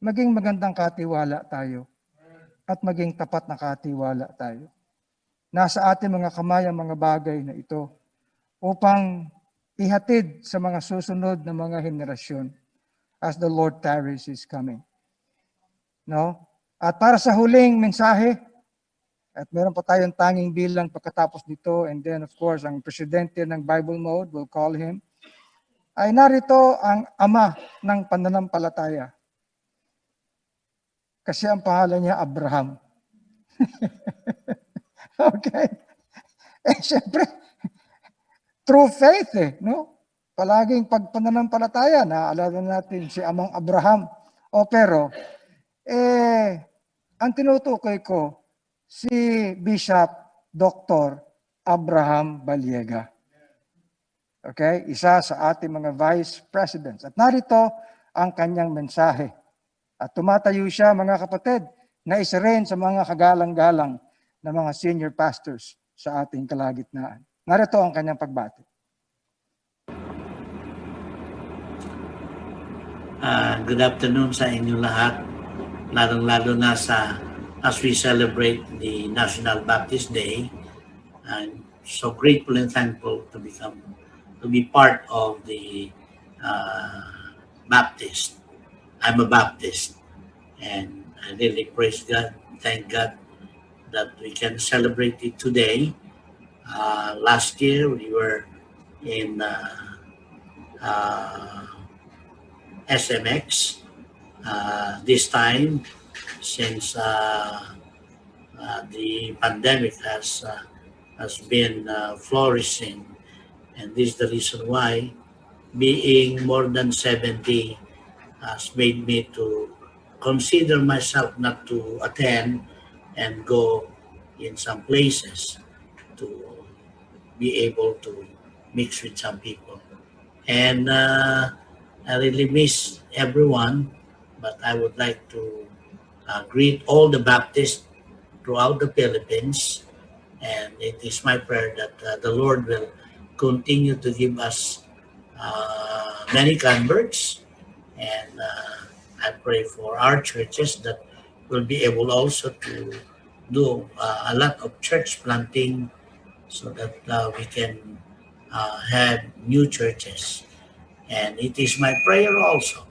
maging magandang katiwala tayo at maging tapat na katiwala tayo. Nasa ating mga kamay ang mga bagay na ito upang ihatid sa mga susunod na mga henerasyon as the Lord tarries is coming. No? At para sa huling mensahe, at meron pa tayong tanging bilang pagkatapos nito, and then of course, ang presidente ng Bible Mode, we'll call him, ay narito ang ama ng pananampalataya. Kasi ang pangalan niya, Abraham. Okay? Eh, siyempre, true faith no? Palaging pagpananampalataya, naaalala natin si Amang Abraham. O pero, ang tinutukoy ko, si Bishop Dr. Abraham Baliega. Okay? Isa sa ating mga vice presidents. At narito ang kanyang mensahe. At tumatayo siya, mga kapatid, na isa rin sa mga kagalang-galang na mga senior pastors sa ating kalagitnaan. Narito ang kanyang pagbati. Good afternoon sa inyo lahat, lalong-lalo na as we celebrate the National Baptist Day. I'm so grateful and thankful to be part of the Baptist. I'm a Baptist, and I really praise God, thank God that we can celebrate it today. Last year we were in SMX. This time, since the pandemic has been flourishing, and this is the reason why being more than 70 has made me to consider myself not to attend and go in some places to be able to mix with some people. And I really miss everyone, but I would like to greet all the Baptists throughout the Philippines. And it is my prayer that the Lord will continue to give us many converts. And I pray for our churches that will be able also to do a lot of church planting so that we can have new churches. And it is my prayer also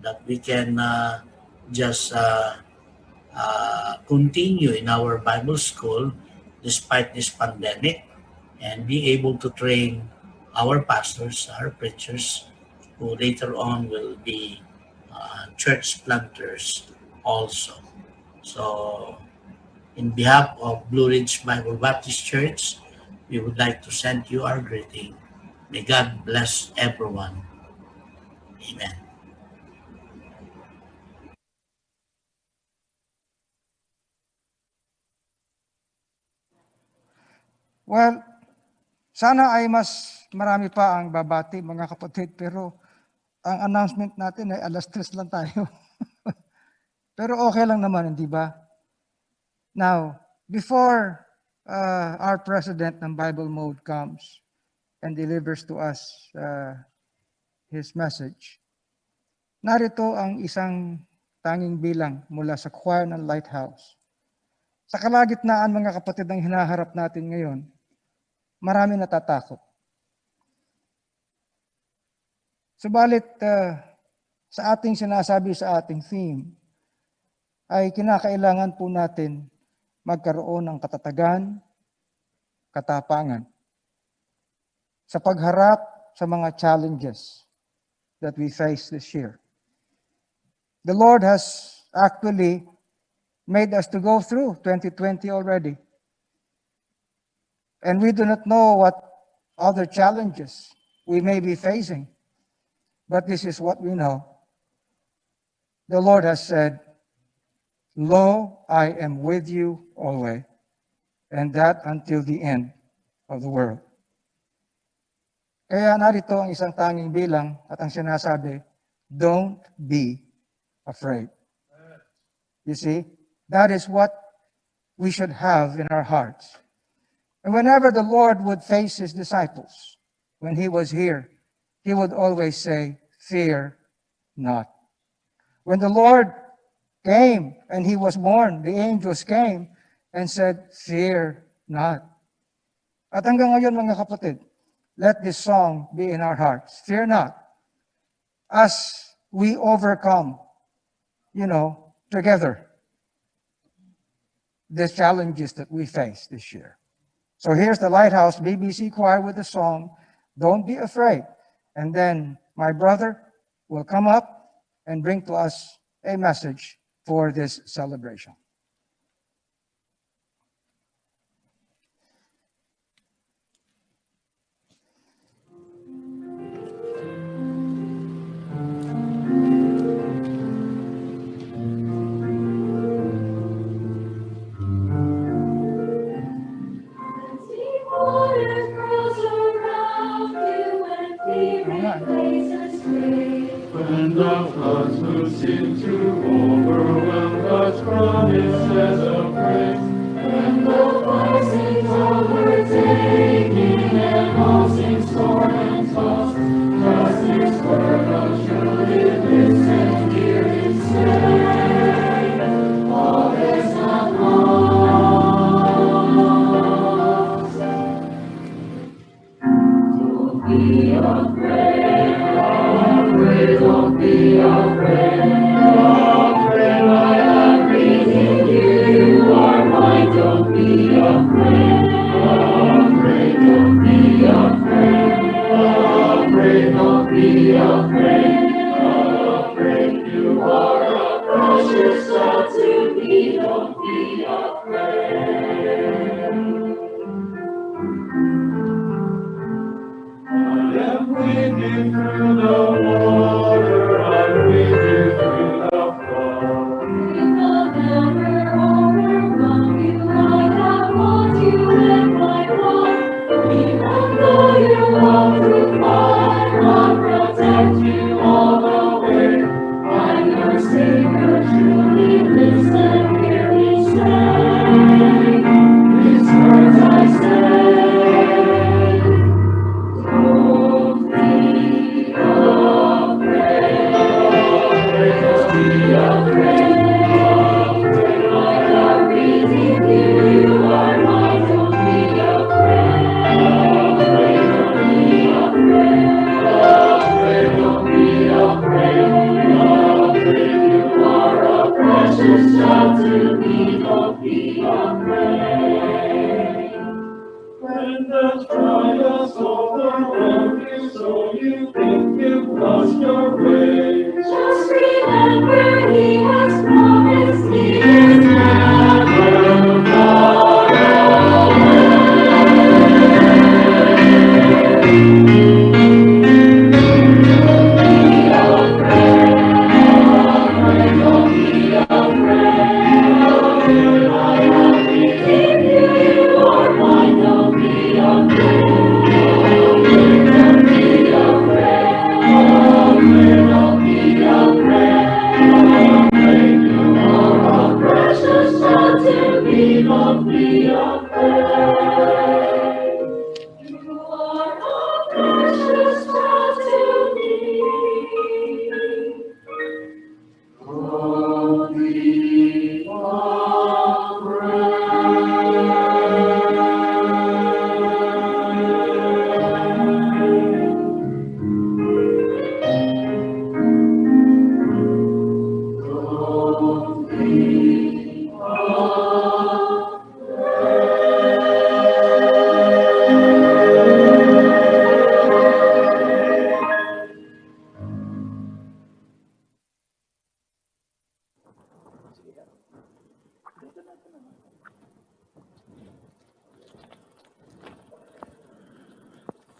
that we can just continue in our Bible school despite this pandemic and be able to train our pastors, our preachers, who later on will be church planters also. So, in behalf of Blue Ridge Bible Baptist Church, we would like to send you our greeting. May God bless everyone. Amen. Well, sana ay mas marami pa ang babati mga kapatid, pero ang announcement natin ay 3:00 lang tayo. Pero okay lang naman, hindi ba? Now, before our president ng Bible Mode comes and delivers to us his message, narito ang isang tanging bilang mula sa choir ng Lighthouse. Sa kalagitnaan mga kapatid ng hinaharap natin ngayon, marami natatakot. Subalit sa ating sinasabi sa ating theme, ay kinakailangan po natin magkaroon ng katatagan, katapangan sa pagharap sa mga challenges that we face this year. The Lord has actually made us to go through 2020 already. And we do not know what other challenges we may be facing. But this is what we know. The Lord has said, "Lo, I am with you always, and that until the end of the world." Kaya narito ang isang tanging bilang at ang sinasabi, don't be afraid. You see, that is what we should have in our hearts. And whenever the Lord would face his disciples, when he was here, he would always say, "Fear not." When the Lord came and he was born, the angels came and said, "Fear not." At hanggang ngayon mga kapatid, let this song be in our hearts. Fear not. As we overcome, together, the challenges that we face this year. So here's the Lighthouse BBC Choir with the song, "Don't Be Afraid." And then my brother will come up and bring to us a message for this celebration. When the floods will seem to overwhelm God's promises of grace, when the fire sings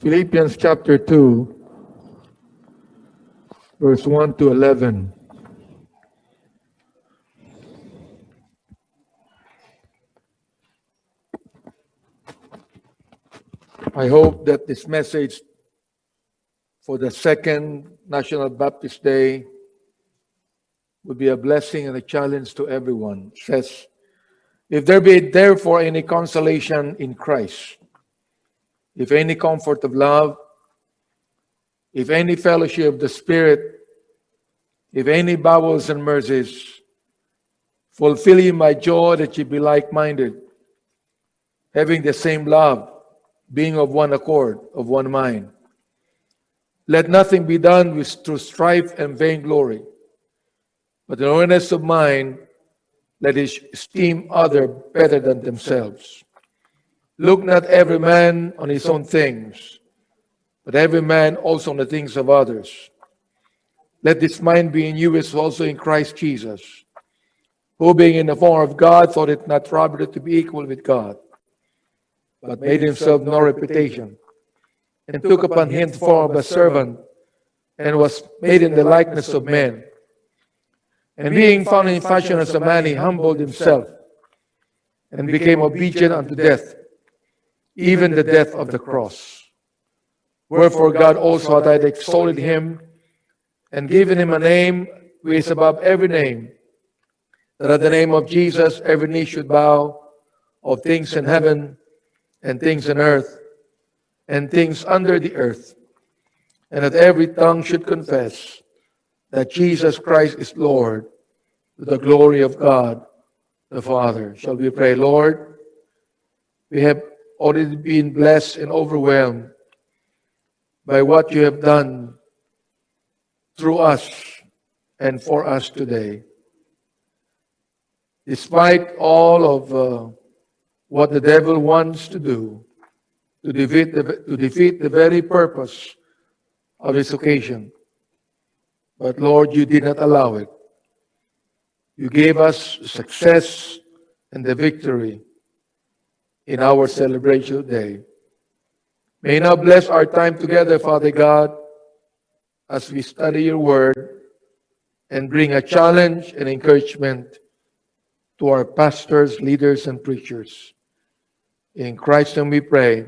Philippians chapter 2, verse 1 to 11. I hope that this message for the second National Baptist Day will be a blessing and a challenge to everyone. It says, if there be therefore any consolation in Christ, if any comfort of love, if any fellowship of the Spirit, if any bowels and mercies, fulfill ye my joy that ye be like-minded, having the same love, being of one accord, of one mind. Let nothing be done through strife and vainglory, but in earnest of mind, let each esteem other better than themselves. Look not every man on his own things, but every man also on the things of others. Let this mind be in you as also in Christ Jesus, who being in the form of God thought it not robbery to be equal with God, but made himself no reputation, and took upon him the form of a servant, and was made in the likeness of men. And being found in fashion as a man, he humbled himself, and became obedient unto death, even the death of the cross. Wherefore God also hath exalted him, and given him a name which is above every name, that at the name of Jesus every knee should bow, of things in heaven, and things on earth, and things under the earth, and that every tongue should confess that Jesus Christ is Lord, to the glory of God the Father. Shall we pray? Lord, we have already been blessed and overwhelmed by what you have done through us and for us today. Despite all of what the devil wants to do to defeat the very purpose of this occasion, but Lord, you did not allow it. You gave us success and the victory in our celebration today. May you now bless our time together, Father God, as we study your word and bring a challenge and encouragement to our pastors, leaders, and preachers. In Christ's name we pray.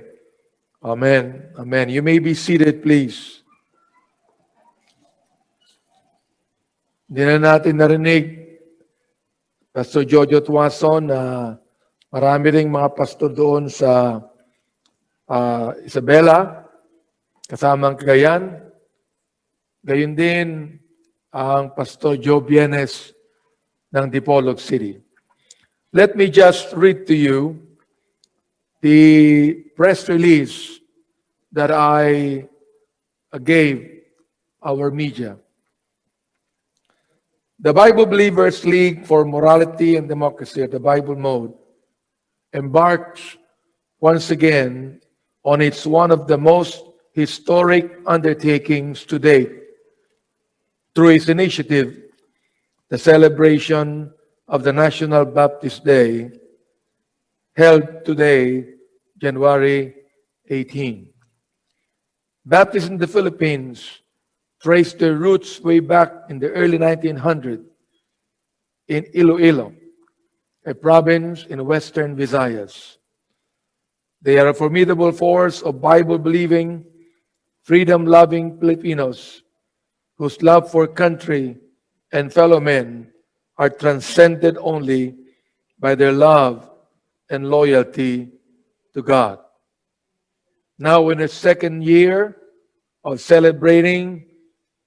Amen. Amen. You may be seated, please. Hindi na natin narinig, Pastor Jojo Tuason, na marami ring mga pastor doon sa Isabela, kasamang Cagayan. Gayun din ang Pastor Joe Bienes ng Dipolog City. Let me just read to you the press release that I gave our media. The Bible Believers League for Morality and Democracy, the Bible Mode, embarks once again on its one of the most historic undertakings to date through its initiative, the celebration of the National Baptist Day, held today, January 18. Baptists in the Philippines traced their roots way back in the early 1900s in Iloilo, a province in western Visayas. They are a formidable force of Bible-believing, freedom-loving Filipinos whose love for country and fellow men are transcended only by their love and loyalty to God. Now in its second year of celebrating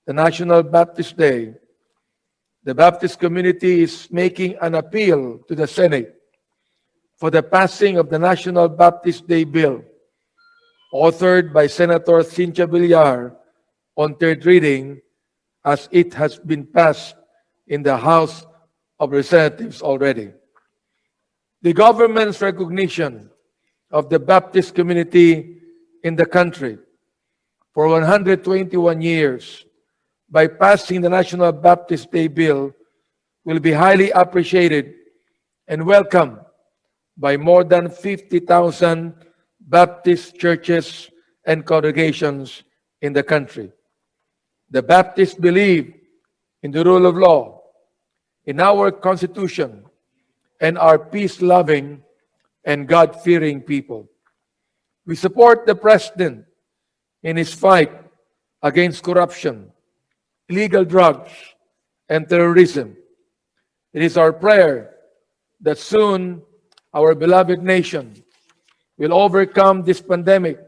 the National Baptist Day, the Baptist community is making an appeal to the Senate for the passing of the National Baptist Day Bill, authored by Senator Cynthia Villar on third reading, as it has been passed in the House of Representatives already. The government's recognition of the Baptist community in the country for 121 years by passing the National Baptist Day Bill will be highly appreciated and welcomed by more than 50,000 Baptist churches and congregations in the country. The Baptists believe in the rule of law, in our Constitution, and are peace-loving and God-fearing people. We support the President in his fight against corruption, illegal drugs, and terrorism. It is our prayer that soon our beloved nation will overcome this pandemic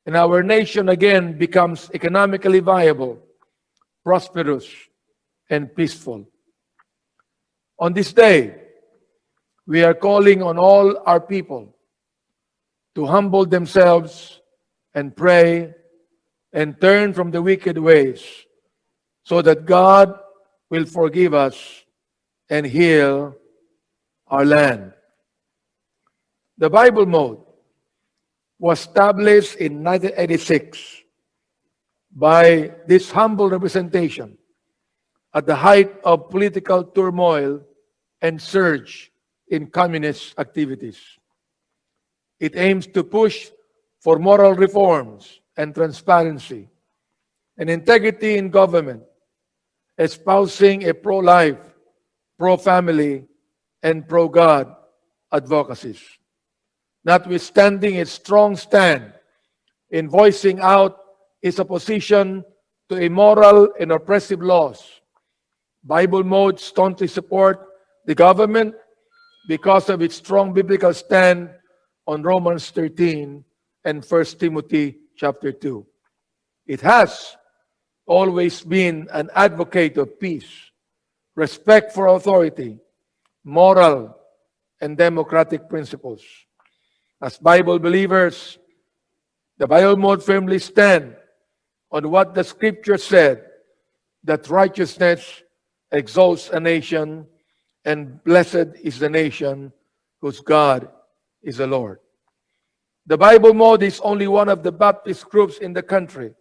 and our nation again becomes economically viable, prosperous, and peaceful. On this day, we are calling on all our people to humble themselves and pray and turn from the wicked ways so that God will forgive us and heal our land. The Bible Mode was established in 1986 by this humble representation at the height of political turmoil and surge in communist activities. It aims to push for moral reforms and transparency and integrity in government, espousing a pro-life, pro-family, and pro-God advocacies. Notwithstanding its strong stand in voicing out its opposition to immoral and oppressive laws, Bible Mode staunchly support the government because of its strong biblical stand on Romans 13 and 1 Timothy chapter 2. It has always been an advocate of peace, respect for authority, moral and democratic principles. As Bible believers, the Bible mode firmly stand on what the Scripture said, that righteousness exalts a nation, and blessed is the nation whose God is the Lord. The Bible mode is only one of the Baptist groups in the country,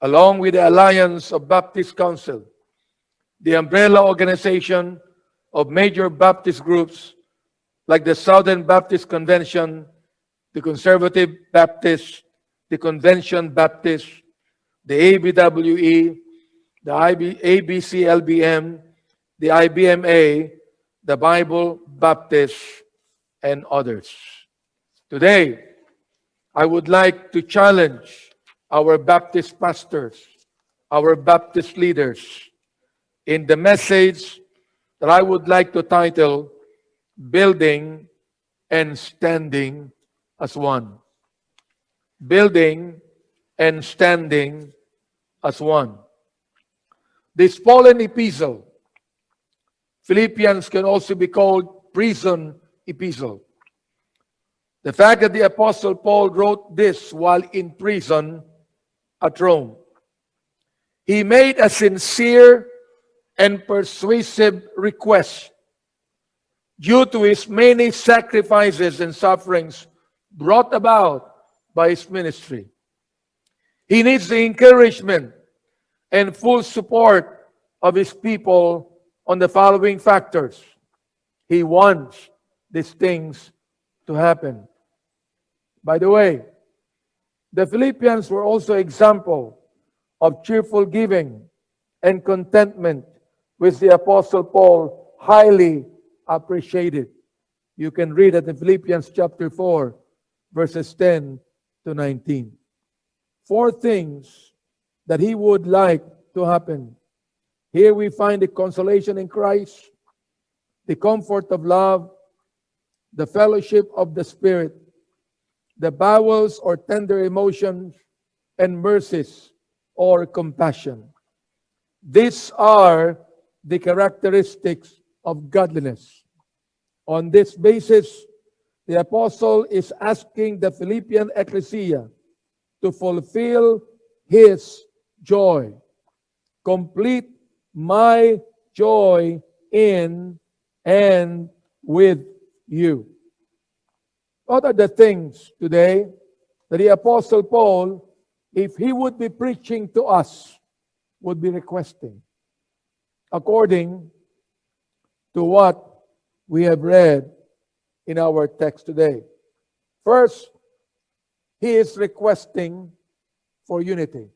along with the Alliance of Baptist Council, the umbrella organization of major Baptist groups like the Southern Baptist Convention, the Conservative Baptist, the Convention Baptist, the ABWE, the ABCLBM, the IBMA, the Bible Baptist, and others. Today, I would like to challenge our Baptist pastors, our Baptist leaders, in the message that I would like to title, Building and Standing as One. Building and standing as one. This Pauline epistle, Philippians, can also be called prison epistle. The fact that the Apostle Paul wrote this while in prison at Rome, he made a sincere and persuasive request due to his many sacrifices and sufferings brought about by his ministry. He needs the encouragement and full support of his people on the following factors. He wants these things to happen. By the way, the Philippians were also example of cheerful giving and contentment, which the Apostle Paul highly appreciated. You can read it in Philippians chapter 4, verses 10 to 19. 4 things that he would like to happen. Here we find the consolation in Christ, the comfort of love, the fellowship of the Spirit, the bowels or tender emotions, and mercies or compassion. These are the characteristics of godliness. On this basis, the apostle is asking the Philippian ecclesia to fulfill his joy. Complete my joy in and with you. What are the things today that the Apostle Paul, if he would be preaching to us, would be requesting, according to what we have read in our text today? First, he is requesting for unity.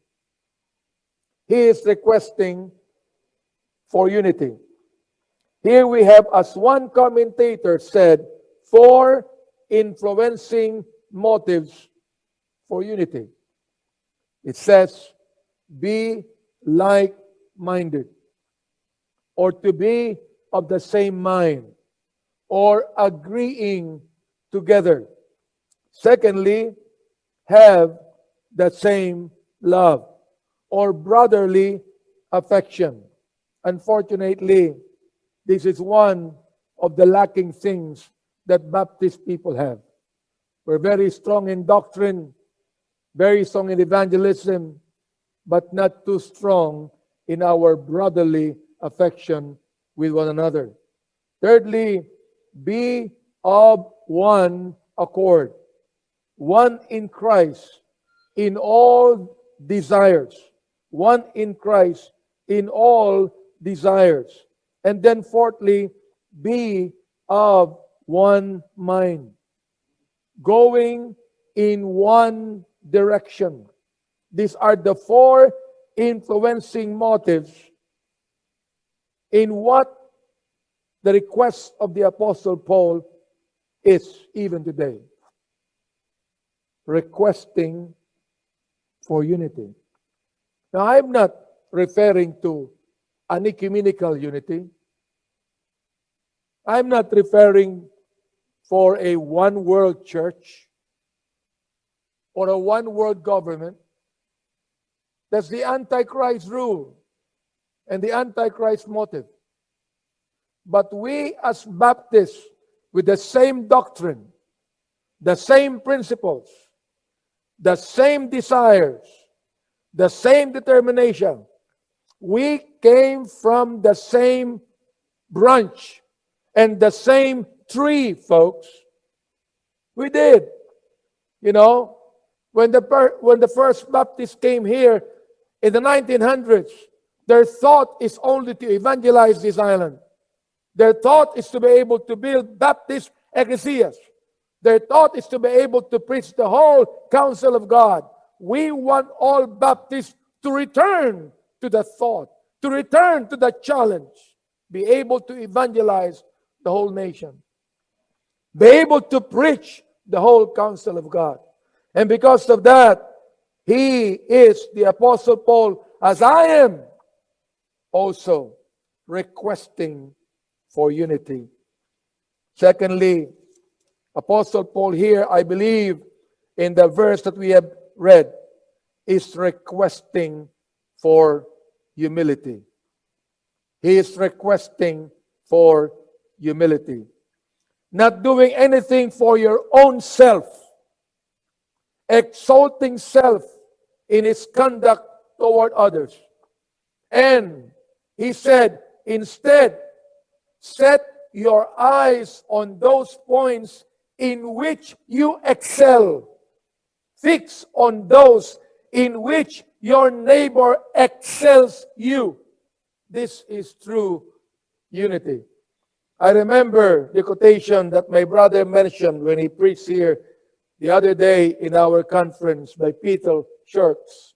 He is requesting for unity. Here we have, as one commentator said, 4 influencing motives for unity. It says, be like-minded, or to be of the same mind, or agreeing together. Secondly, have the same love, or brotherly affection. Unfortunately, this is one of the lacking things that Baptist people have. We're very strong in doctrine, very strong in evangelism, but not too strong in our brotherly affection with one another. Thirdly, be of one accord, one in Christ in all desires. One in Christ in all desires. And then fourthly, be of one mind, going in one direction. These are the 4 influencing motives in what the request of the Apostle Paul is even today. Requesting for unity. Now, I'm not referring to an ecumenical unity. I'm not referring for a one world church or a one world government. That's the Antichrist rule and the Antichrist motive. But we as Baptists, with the same doctrine, the same principles, the same desires, the same determination, we came from the same branch and the same tree, folks. We did. You know, when the first Baptists came here in the 1900s, their thought is only to evangelize this island. Their thought is to be able to build Baptist ecclesias. Their thought is to be able to preach the whole counsel of God. We want all Baptists to return to the thought, to return to the challenge, be able to evangelize the whole nation, be able to preach the whole counsel of God. And because of that, he is the Apostle Paul, as I am, also requesting for unity. Secondly, Apostle Paul here, I believe, in the verse that we have read, is requesting for humility. He is requesting for humility. Not doing anything for your own self, exalting self in his conduct toward others. And he said, instead, set your eyes on those points in which you excel. Fix on those in which your neighbor excels you. This is true unity. I remember the quotation that my brother mentioned when he preached here the other day in our conference by Peter Shirks,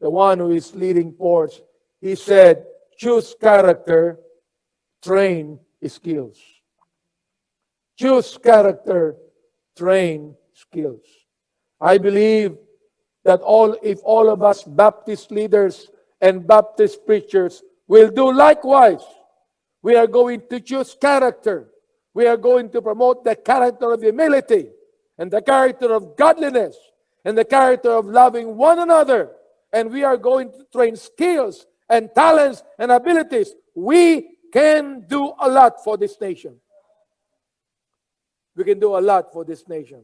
the one who is leading force. He said, choose character, train skills. Choose character, train skills. I believe that if all of us Baptist leaders and Baptist preachers will do likewise, we are going to choose character. We are going to promote the character of humility and the character of godliness and the character of loving one another. And we are going to train skills and talents and abilities. We can do a lot for this nation. We can do a lot for this nation.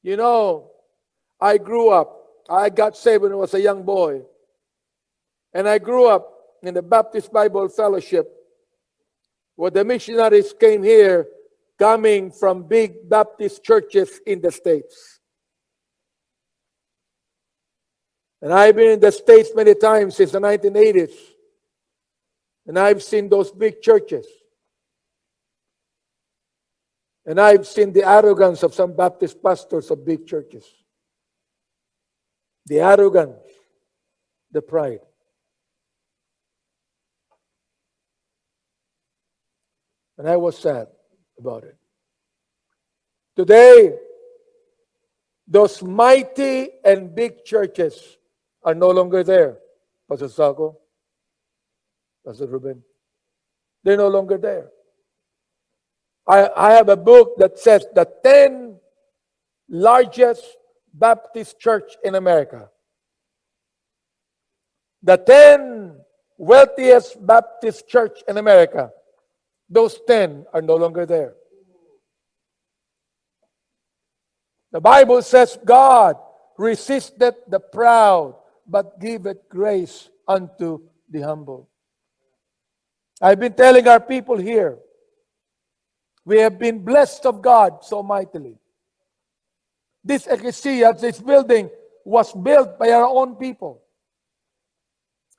You know, I grew up, I got saved when I was a young boy. And I grew up in the Baptist Bible Fellowship, where the missionaries came here, coming from big Baptist churches in the States. And I've been in the States many times since the 1980s. And I've seen those big churches. And I've seen the arrogance of some Baptist pastors of big churches. The arrogance, the pride. And I was sad about it. Today, those mighty and big churches are no longer there. Pastor Saco, Pastor Ruben, they're no longer there. I have a book that says the 10 largest Baptist church in America. The 10 wealthiest Baptist church in America. Those 10 are no longer there. The Bible says God resisteth the proud, but giveth grace unto the humble. I've been telling our people here, we have been blessed of God so mightily. This ecclesia, this building, was built by our own people.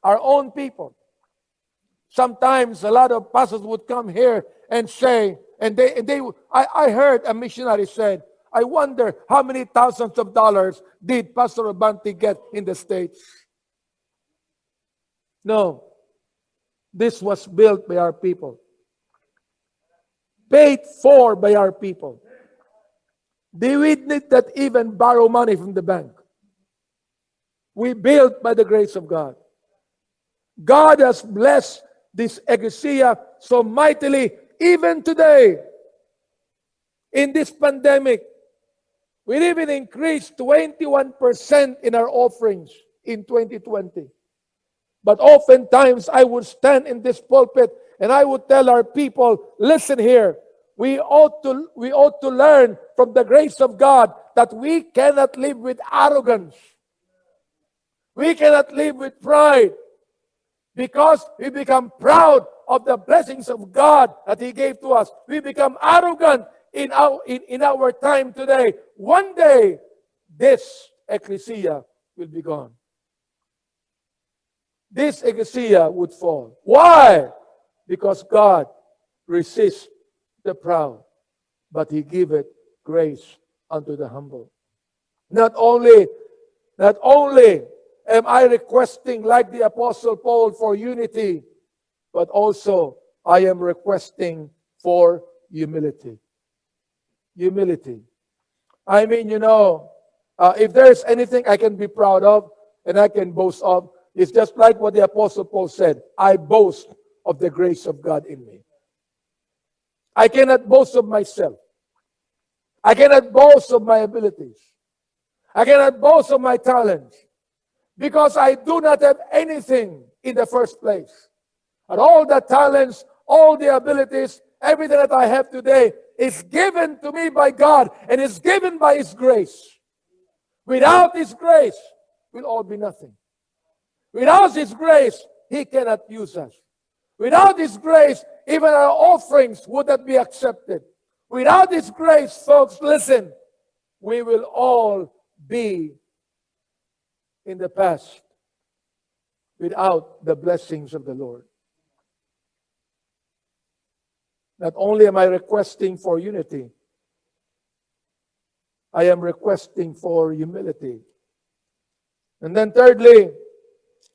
Our own people. Sometimes a lot of pastors would come here and say, I heard a missionary said, I wonder how many thousands of dollars did Pastor Abante get in the States? No. This was built by our people. Paid for by our people. They did not even borrow money from the bank. We built by the grace of God. God has blessed this ecclesia so mightily, even today. in this pandemic, we even increased 21% in our offerings in 2020. But oftentimes I would stand in this pulpit and I would tell our people, listen here, we ought to learn from the grace of God that we cannot live with arrogance. We cannot live with pride because we become proud of the blessings of God that He gave to us. We become arrogant in our time today. One day, this ecclesia will be gone. This ecclesia would fall. Why? Because God resists the proud, but He giveth grace unto the humble. Not only am I requesting, like the Apostle Paul, for unity, but also I am requesting for humility. Humility. I mean, if there's anything I can be proud of and I can boast of, it's just like what the Apostle Paul said, I boast of the grace of God in me. I cannot boast of myself. I cannot boast of my abilities. I cannot boast of my talents because I do not have anything in the first place. And all the talents, all the abilities, everything that I have today is given to me by God and is given by His grace. Without His grace, we'll all be nothing. Without His grace, He cannot use us. Without His grace, even our offerings would not be accepted. Without His grace, folks, listen, we will all be in the past without the blessings of the Lord. Not only am I requesting for unity, I am requesting for humility. And then thirdly,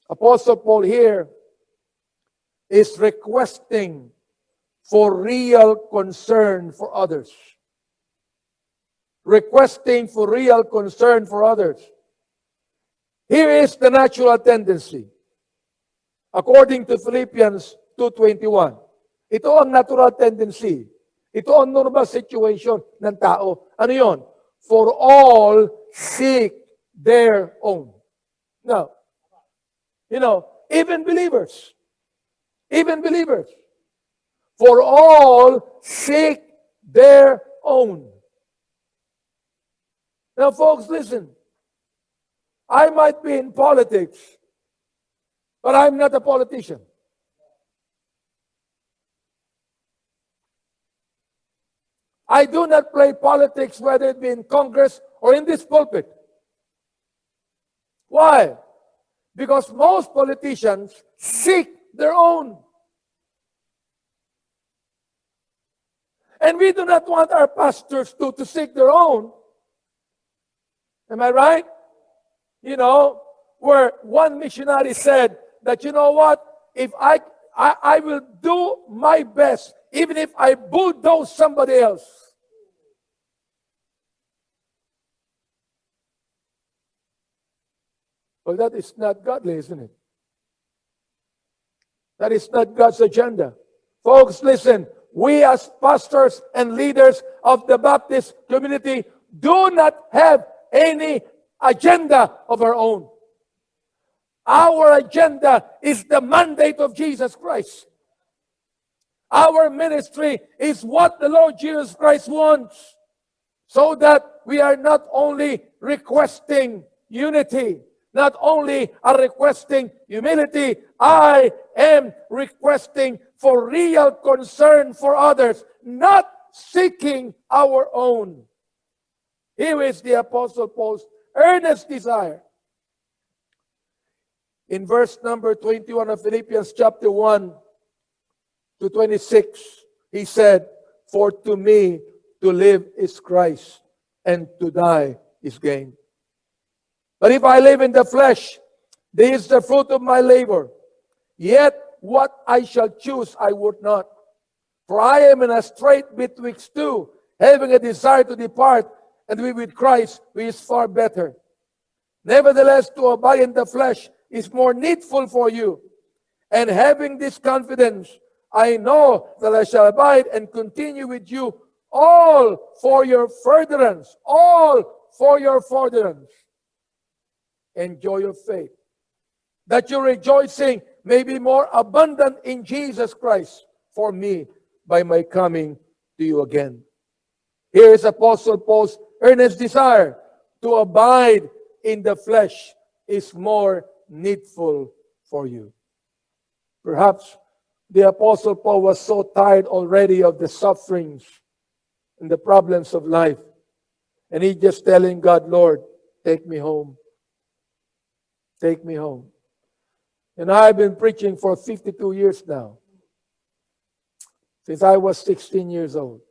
Apostle Paul here is requesting for real concern for others. Requesting for real concern for others. Here is the natural tendency. According to Philippians 2:21, ito ang natural tendency. Ito ang normal situation ng tao. Ano yon? For all seek their own. Now, even believers, for all seek their own. Now, folks, listen. I might be in politics, but I'm not a politician. I do not play politics, whether it be in Congress or in this pulpit. Why? Because most politicians seek their own. And we do not want our pastors to seek their own. Am I right? Where one missionary said that, you know what, if I will do my best, even if I bulldoze somebody else. Well, that is not godly, isn't it? That is not God's agenda. Folks, listen, we as pastors and leaders of the Baptist community do not have any agenda of our own. Our agenda is the mandate of Jesus Christ. Our ministry is what the Lord Jesus Christ wants, so that we are not only requesting unity, not only are requesting humility, I am requesting for real concern for others, not seeking our own. Here is the Apostle Paul's earnest desire. In verse number 21 of Philippians chapter 1 to 26, he said, "For to me to live is Christ, and to die is gain. But if I live in the flesh, this is the fruit of my labor. Yet what I shall choose I would not. For I am in a strait betwixt two, having a desire to depart and be with Christ, which is far better. Nevertheless, to abide in the flesh is more needful for you. And having this confidence, I know that I shall abide and continue with you all for your furtherance, all for your furtherance. Enjoy your faith, that your rejoicing may be more abundant in Jesus Christ for me by my coming to you again. Here is Apostle Paul's earnest desire: to abide in the flesh is more needful for you. Perhaps the Apostle Paul was so tired already of the sufferings and the problems of life, and he just telling God, Lord, take me home. Take me home. And I've been preaching for 52 years now, since I was 16 years old.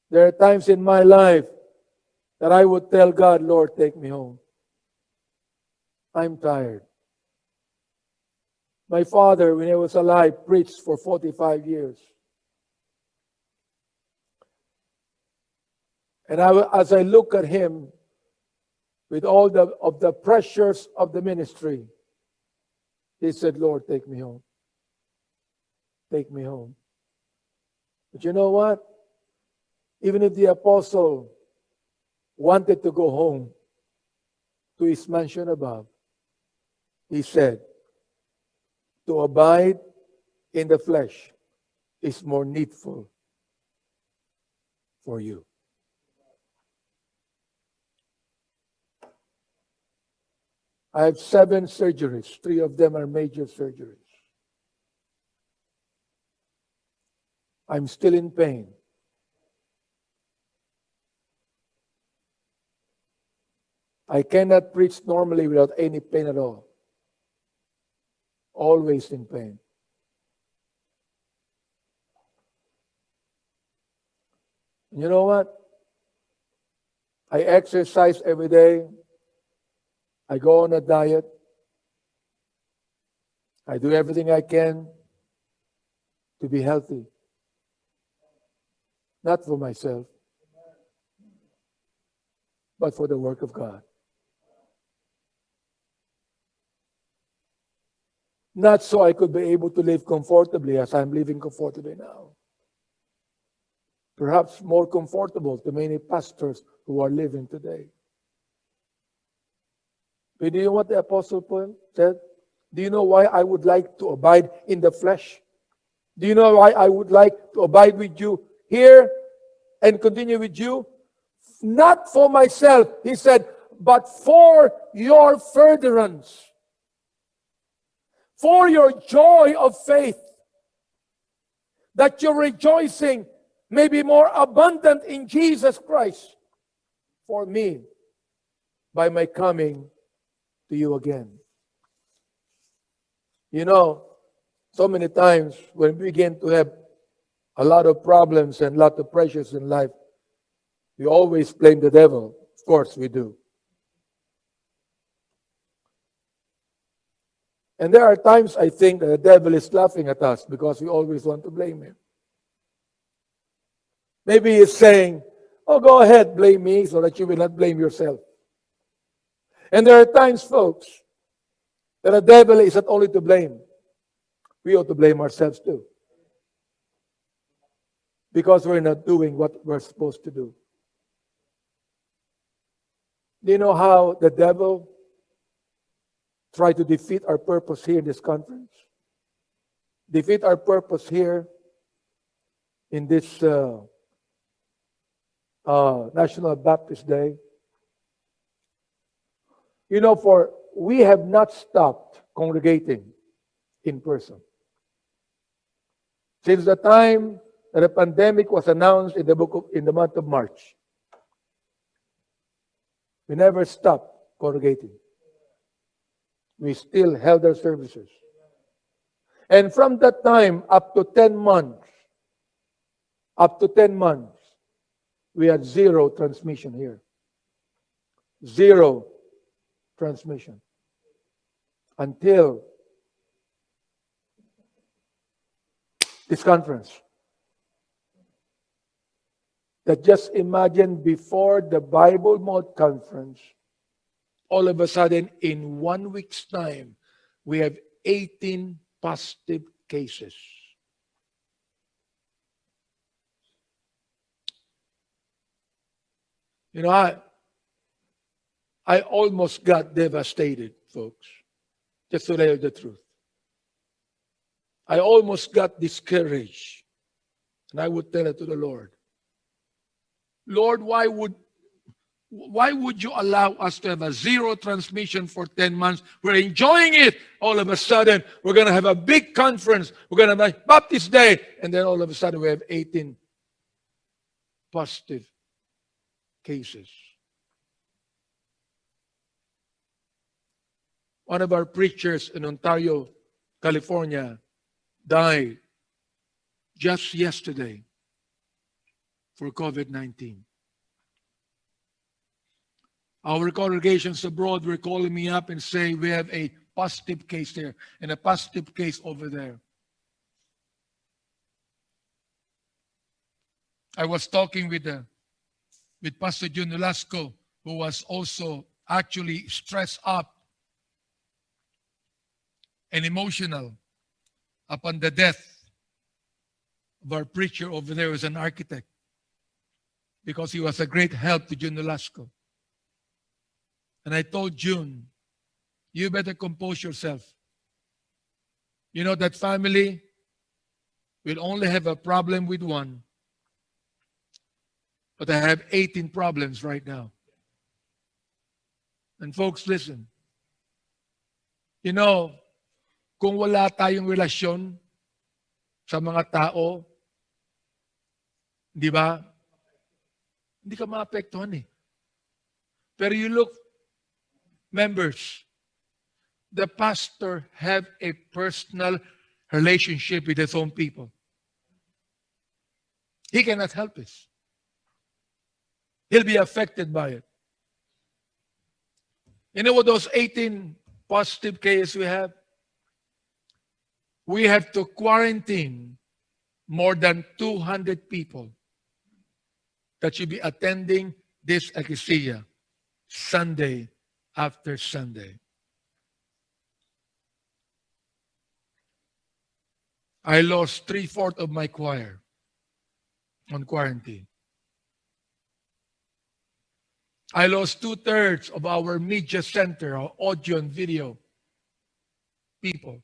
There are times in my life that I would tell God, Lord, take me home. I'm tired. My father, when he was alive, preached for 45 years. And as I look at him, with all of the pressures of the ministry, he said, Lord, take me home. Take me home. But you know what? Even if the apostle wanted to go home to his mansion above, he said, to abide in the flesh is more needful for you. I have 7 surgeries. 3 of them are major surgeries. I'm still in pain. I cannot preach normally without any pain at all. Always in pain. You know what? I exercise every day. I go on a diet. I do everything I can to be healthy. Not for myself, but for the work of God. Not so I could be able to live comfortably as I'm living comfortably now. Perhaps more comfortable to many pastors who are living today. But do you know what the Apostle Paul said? Do you know why I would like to abide in the flesh? Do you know why I would like to abide with you here and continue with you? Not for myself, he said, but for your furtherance. For your joy of faith, that your rejoicing may be more abundant in Jesus Christ for me by my coming to you again. You know, so many times when we begin to have a lot of problems and a lot of pressures in life, we always blame the devil. Of course we do. And there are times I think that the devil is laughing at us because we always want to blame him. Maybe he's saying, oh, go ahead, blame me so that you will not blame yourself. And there are times, folks, that the devil is not only to blame. We ought to blame ourselves too. Because we're not doing what we're supposed to do. Do you know how the devil tried to defeat our purpose here in this conference? Defeat our purpose here in this National Baptist Day. You know, for we have not stopped congregating in person. Since the time that the pandemic was announced in the month of March, we never stopped congregating. We still held our services. And from that time up to 10 months, we had 0 transmission here. 0 transmission. Until this conference. That just imagine before the Bible Mode Conference, all of a sudden in 1 week's time, we have 18 positive cases. You know, I almost got devastated, folks, just to tell you the truth. I almost got discouraged. And I would tell it to the Lord. Lord, why would you allow us to have a zero transmission for 10 months? We're enjoying it. All of a sudden, we're going to have a big conference. We're going to have a Baptist Day. And then all of a sudden, we have 18 positive cases. One of our preachers in Ontario, California, died just yesterday for COVID-19. Our congregations abroad were calling me up and saying, we have a positive case there and a positive case over there. I was talking with Pastor Jun Nolasco, who was also actually stressed up and emotional upon the death of our preacher over there, who was an architect, because he was a great help to Jun Nolasco. And I told June, you better compose yourself. You know, that family will only have a problem with one, but I have 18 problems right now. And folks, listen. You know, kung wala tayong relasyon sa mga tao, di ba? Hindi ka maapektuhan eh. Pero you look, members, the pastor have a personal relationship with his own people. He cannot help this. He'll be affected by it. You know what those 18 positive cases we have? We have to quarantine more than 200 people that should be attending this ecclesia Sunday after Sunday. I lost 3/4 of my choir on quarantine. I lost 2/3 of our media center, our audio and video people.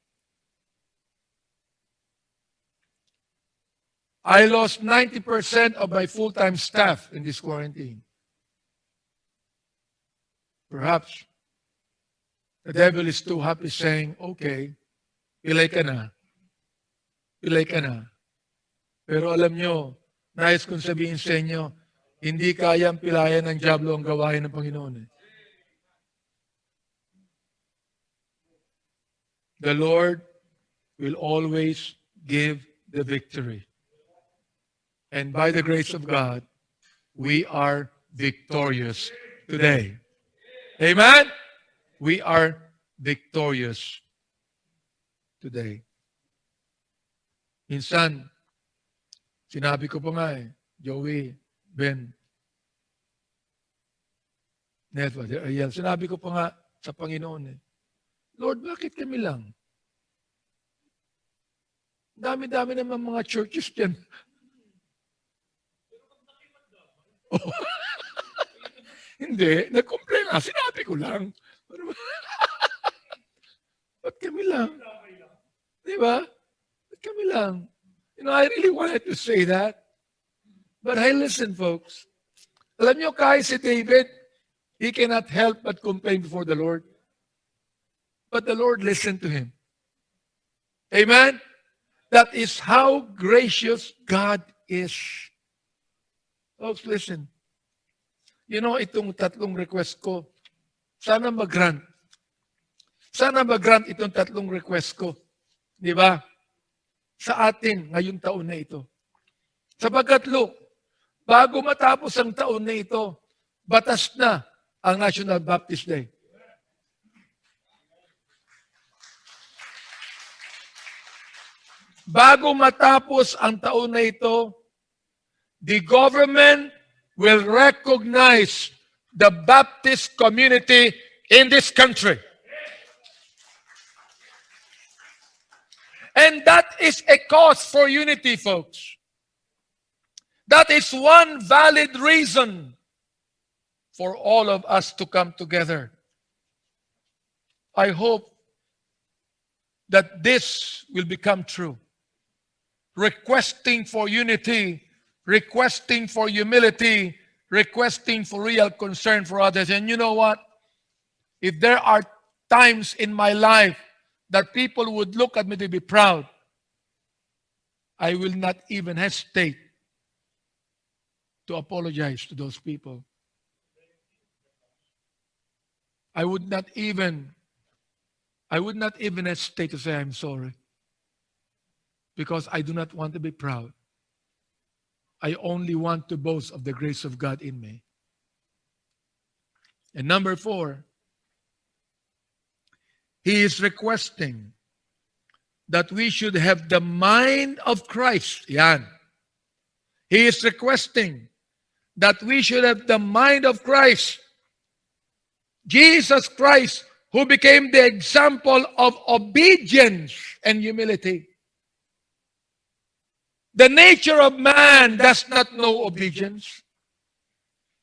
I lost 90% of my full-time staff in this quarantine. Perhaps the devil is too happy saying, okay, pilay ka na. Pilay ka na. Pero alam nyo, nais kong sabihin sa inyo, hindi kayang pilayan ng diablo ang gawain ng Panginoon. The Lord will always give the victory. And by the grace of God, we are victorious today. Amen? We are victorious today. Minsan, sinabi ko pa nga Joey, Ben, Netwa, Ariel, sinabi ko pa nga sa Panginoon Lord, bakit kami lang? Dami-dami naman mga churches dyan. Hindi, nag-complain nga. Sinabi ko lang. Ba't kami lang? Di ba? Ba't kami lang? You know, I really wanted to say that. But hey, listen, folks. Alam nyo, kahit si David, he cannot help but complain before the Lord. But the Lord listened to him. Amen? That is how gracious God is. Folks, listen. You know, itong tatlong request ko, sana mag-grant. Sana mag-grant itong tatlong request ko. Di ba? Sa atin, ngayong taon na ito. Sapagkat, look, bago matapos ang taon na ito, batas na ang National Baptist Day. Bago matapos ang taon na ito, the government will recognize the Baptist community in this country. And that is a cause for unity, folks. That is one valid reason for all of us to come together. I hope that this will become true. Requesting for unity, requesting for humility, requesting for real concern for others. And you know what? If there are times in my life that people would look at me to be proud, I will not even hesitate to apologize to those people. I would not even hesitate to say I'm sorry, because I do not want to be proud. I only want to boast of the grace of God in me. And number 4, he is requesting that we should have the mind of Christ. Yan. He is requesting that we should have the mind of Christ. Jesus Christ, who became the example of obedience and humility. The nature of man does not know obedience.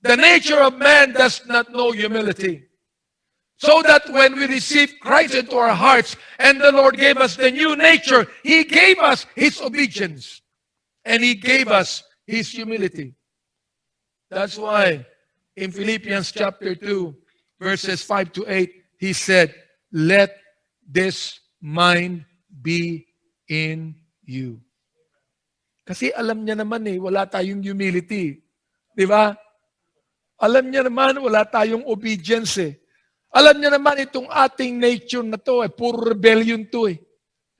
The nature of man does not know humility. So that when we receive Christ into our hearts and the Lord gave us the new nature, He gave us His obedience and He gave us His humility. That's why in Philippians chapter 2, verses 5 to 8, He said, let this mind be in you. Kasi alam niya naman wala tayong humility. Di ba? Alam niya naman wala tayong obedience Alam niya naman itong ating nature na to puro rebellion to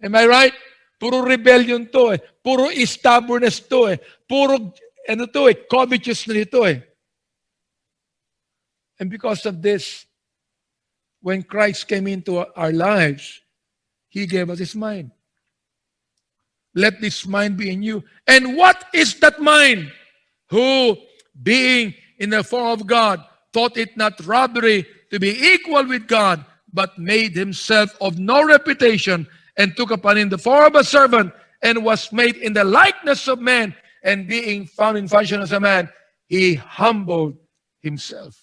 Am I right? Puro rebellion to Puro stubbornness to Puro covetous na ito And because of this, when Christ came into our lives, He gave us His mind. Let this mind be in you. And what is that mind? Who, being in the form of God, thought it not robbery to be equal with God, but made Himself of no reputation, and took upon Him the form of a servant, and was made in the likeness of man, and being found in fashion as a man, He humbled Himself,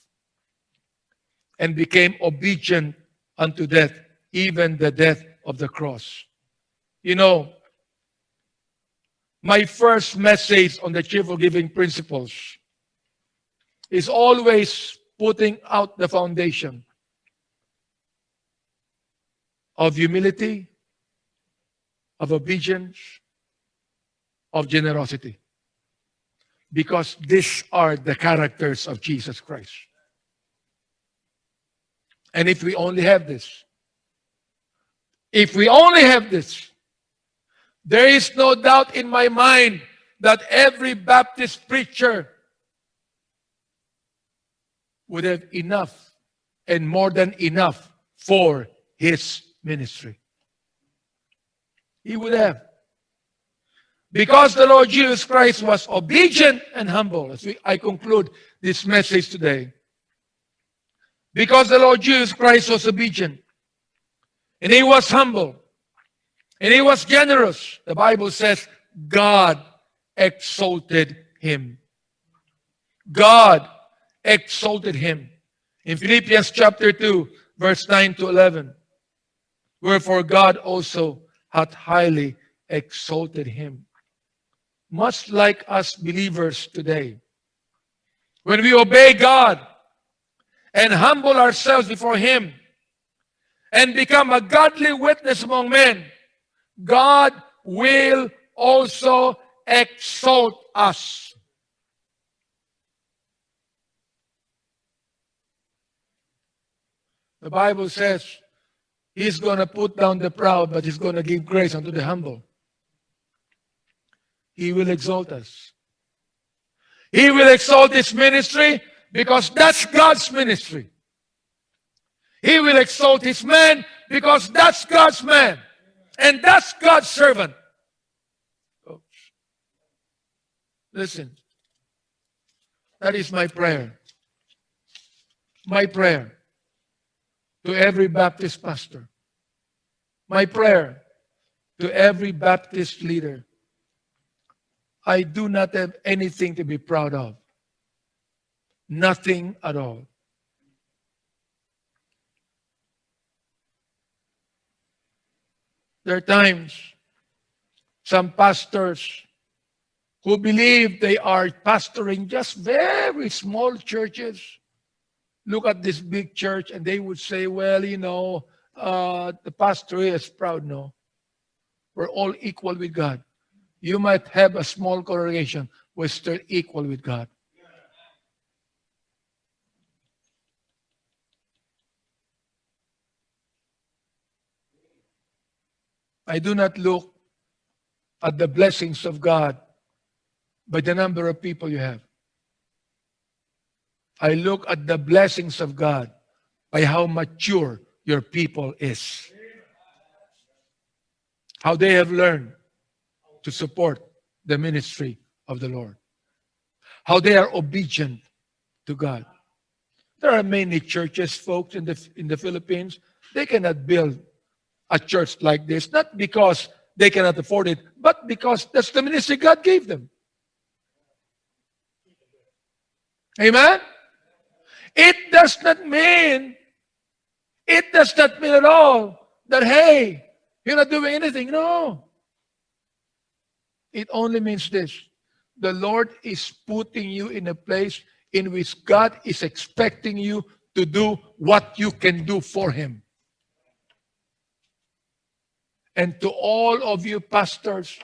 and became obedient unto death, even the death of the cross. You know, my first message on the cheerful giving principles is always putting out the foundation of humility, of obedience, of generosity. Because these are the characters of Jesus Christ. And if we only have this, there is no doubt in my mind that every Baptist preacher would have enough and more than enough for his ministry. He would have. Because the Lord Jesus Christ was obedient and humble. As I conclude this message today. Because the Lord Jesus Christ was obedient. And He was humble. And He was generous. The Bible says God exalted Him. God exalted Him. In Philippians chapter 2, verse 9 to 11. Wherefore God also hath highly exalted Him. Much like us believers today. When we obey God and humble ourselves before Him and become a godly witness among men, God will also exalt us. The Bible says He's going to put down the proud, but He's going to give grace unto the humble. He will exalt us. He will exalt His ministry because that's God's ministry. He will exalt His man because that's God's man. And that's God's servant. Folks, listen. That is my prayer. My prayer to every Baptist pastor. My prayer to every Baptist leader. I do not have anything to be proud of. Nothing at all. There are times some pastors who believe they are pastoring just very small churches look at this big church and they would say, well, the pastor is proud. No, we're all equal with God. You might have a small congregation, we're still equal with God. I do not look at the blessings of God by the number of people you have. I look at the blessings of God by how mature your people is. How they have learned to support the ministry of the Lord. How they are obedient to God. There are many churches, folks, in the Philippines. They cannot build a church like this, not because they cannot afford it, but because that's the ministry God gave them. Amen? It does not mean at all that, hey, you're not doing anything. No. It only means this. The Lord is putting you in a place in which God is expecting you to do what you can do for Him. And to all of you pastors,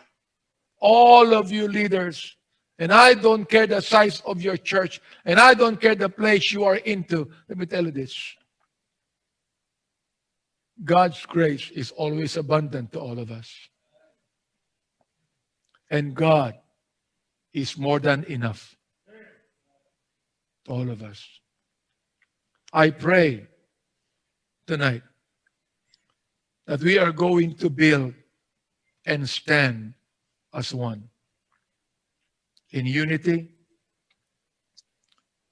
all of you leaders, and I don't care the size of your church, and I don't care the place you are into, let me tell you this. God's grace is always abundant to all of us. And God is more than enough to all of us. I pray tonight that we are going to build and stand as one. In unity,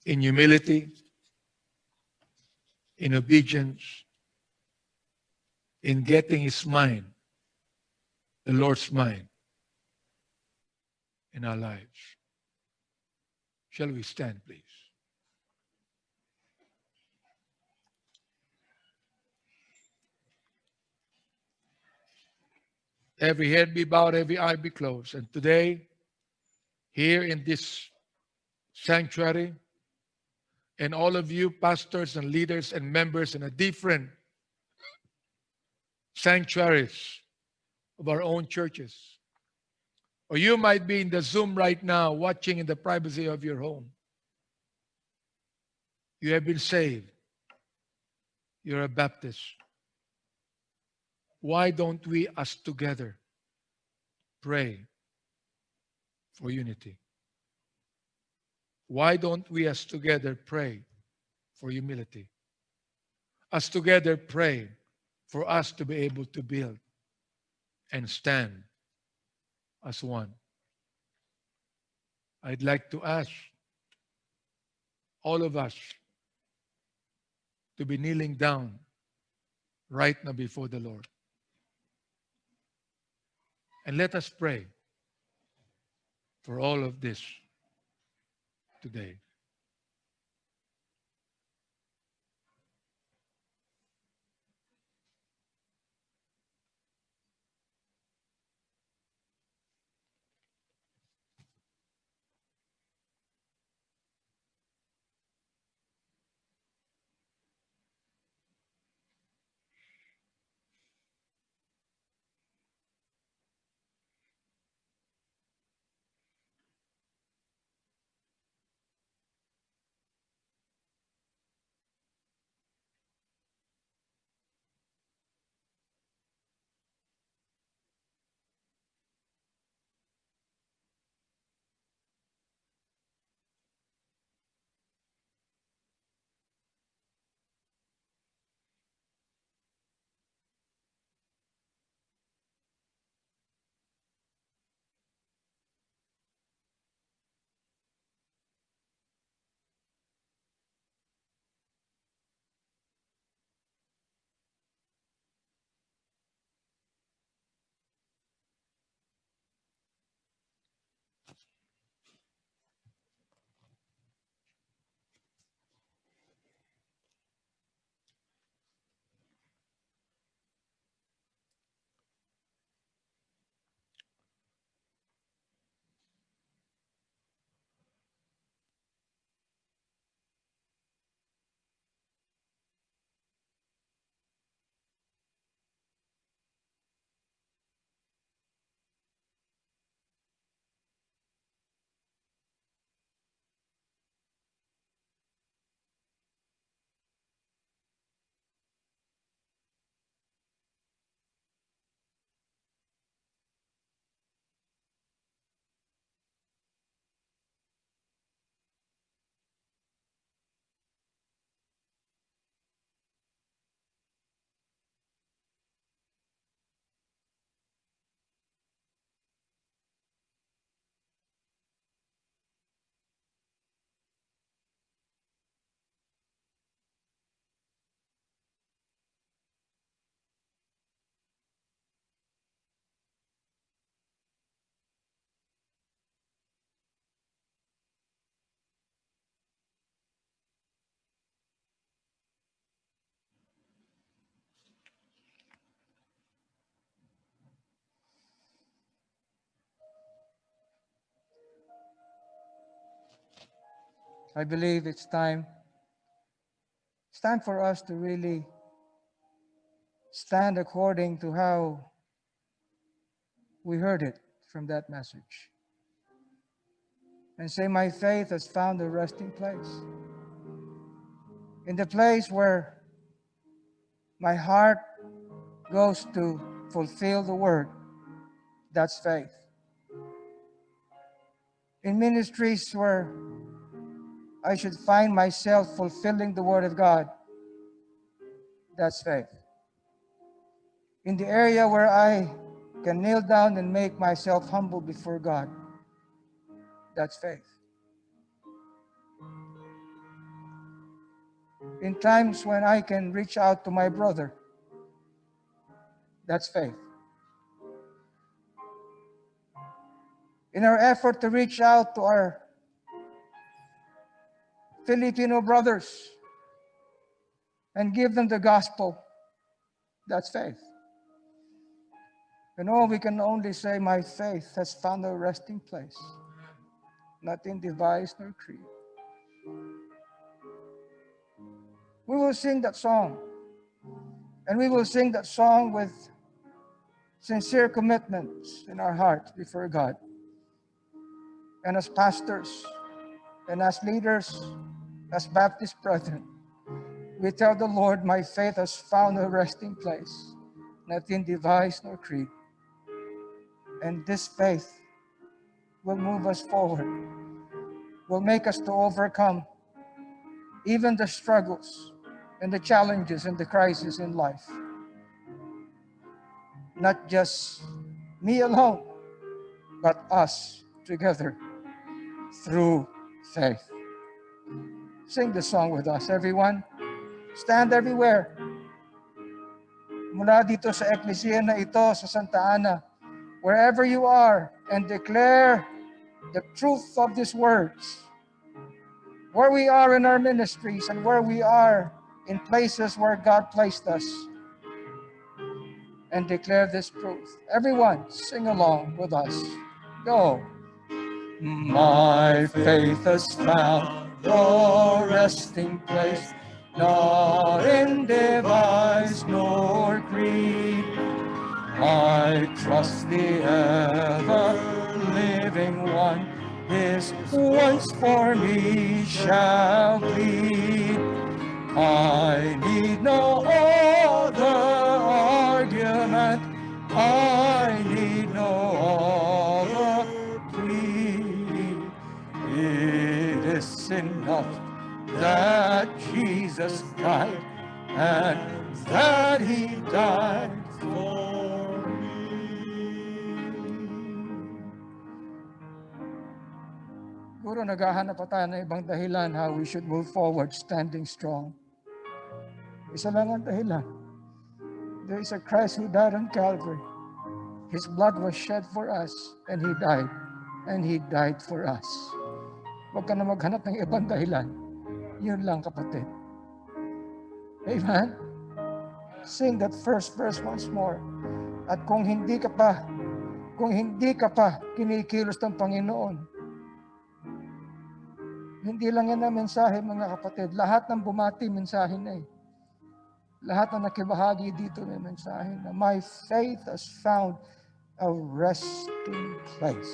in humility, in obedience, in getting His mind, the Lord's mind, in our lives. Shall we stand, please? Every head be bowed, every eye be closed. And today, here in this sanctuary, and all of you pastors and leaders and members in a different sanctuaries of our own churches. Or you might be in the Zoom right now watching in the privacy of your home. You have been saved. You're a Baptist. Why don't we, us together, pray for unity? Why don't we, us together, pray for humility? Us together, pray for us to be able to build and stand as one. I'd like to ask all of us to be kneeling down right now before the Lord. And let us pray for all of this today. I believe it's time for us to really stand according to how we heard it from that message and say, my faith has found a resting place. In the place where my heart goes to fulfill the word, that's faith. In ministries where I should find myself fulfilling the word of God, that's faith. In the area where I can kneel down and make myself humble before God, that's faith. In times when I can reach out to my brother, that's faith. In our effort to reach out to our Filipino brothers and give them the gospel, that's faith. And we can only say, my faith has found a resting place, not in device nor creed. We will sing that song, and we will sing that song with sincere commitments in our hearts before God. And as pastors, and as leaders, as Baptist brethren, we tell the Lord, my faith has found a resting place, not in device nor creed. And this faith will move us forward, will make us to overcome even the struggles and the challenges and the crises in life. Not just me alone, but us together through faith. Sing the song with us, everyone. Stand everywhere. Mula dito sa Ecclesia na ito, sa Santa Ana, wherever you are, and declare the truth of these words. Where we are in our ministries and where we are in places where God placed us, and declare this truth. Everyone, sing along with us. Go. My faith has found a resting place, not in device nor creed. I trust the ever-living one, his once for me shall plead. I need no other argument, I need no other plea. It is enough that Jesus died, and that he died for me. Guro, naghahanap pa tayo ng ibang dahilan how we should move forward standing strong. Isa lang ang dahilan. There is a Christ who died on Calvary. His blood was shed for us, and He died. And He died for us. Huwag ka na maghanap ng ibang dahilan. Yun lang, kapatid. Amen? Sing that first verse once more. At kung hindi ka pa kinikilos ng Panginoon, hindi lang yan ang mensahe, mga kapatid. Lahat ng bumati, mensahe na eh. Lahat na nakibahagi dito may mensahe na my faith has found a resting place.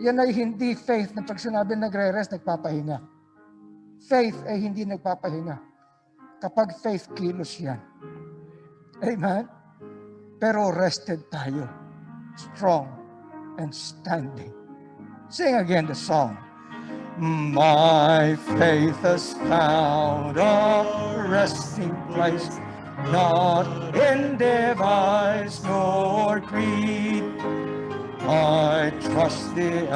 Yan ay hindi faith na pag sinabi nagre-rest, nagpapahinga. Faith ay hindi nagpapahinga. Kapag faith, kilos yan. Amen? Pero rested tayo. Strong and standing. Sing again the song. My faith has found a resting place, not in device nor creed. I trust the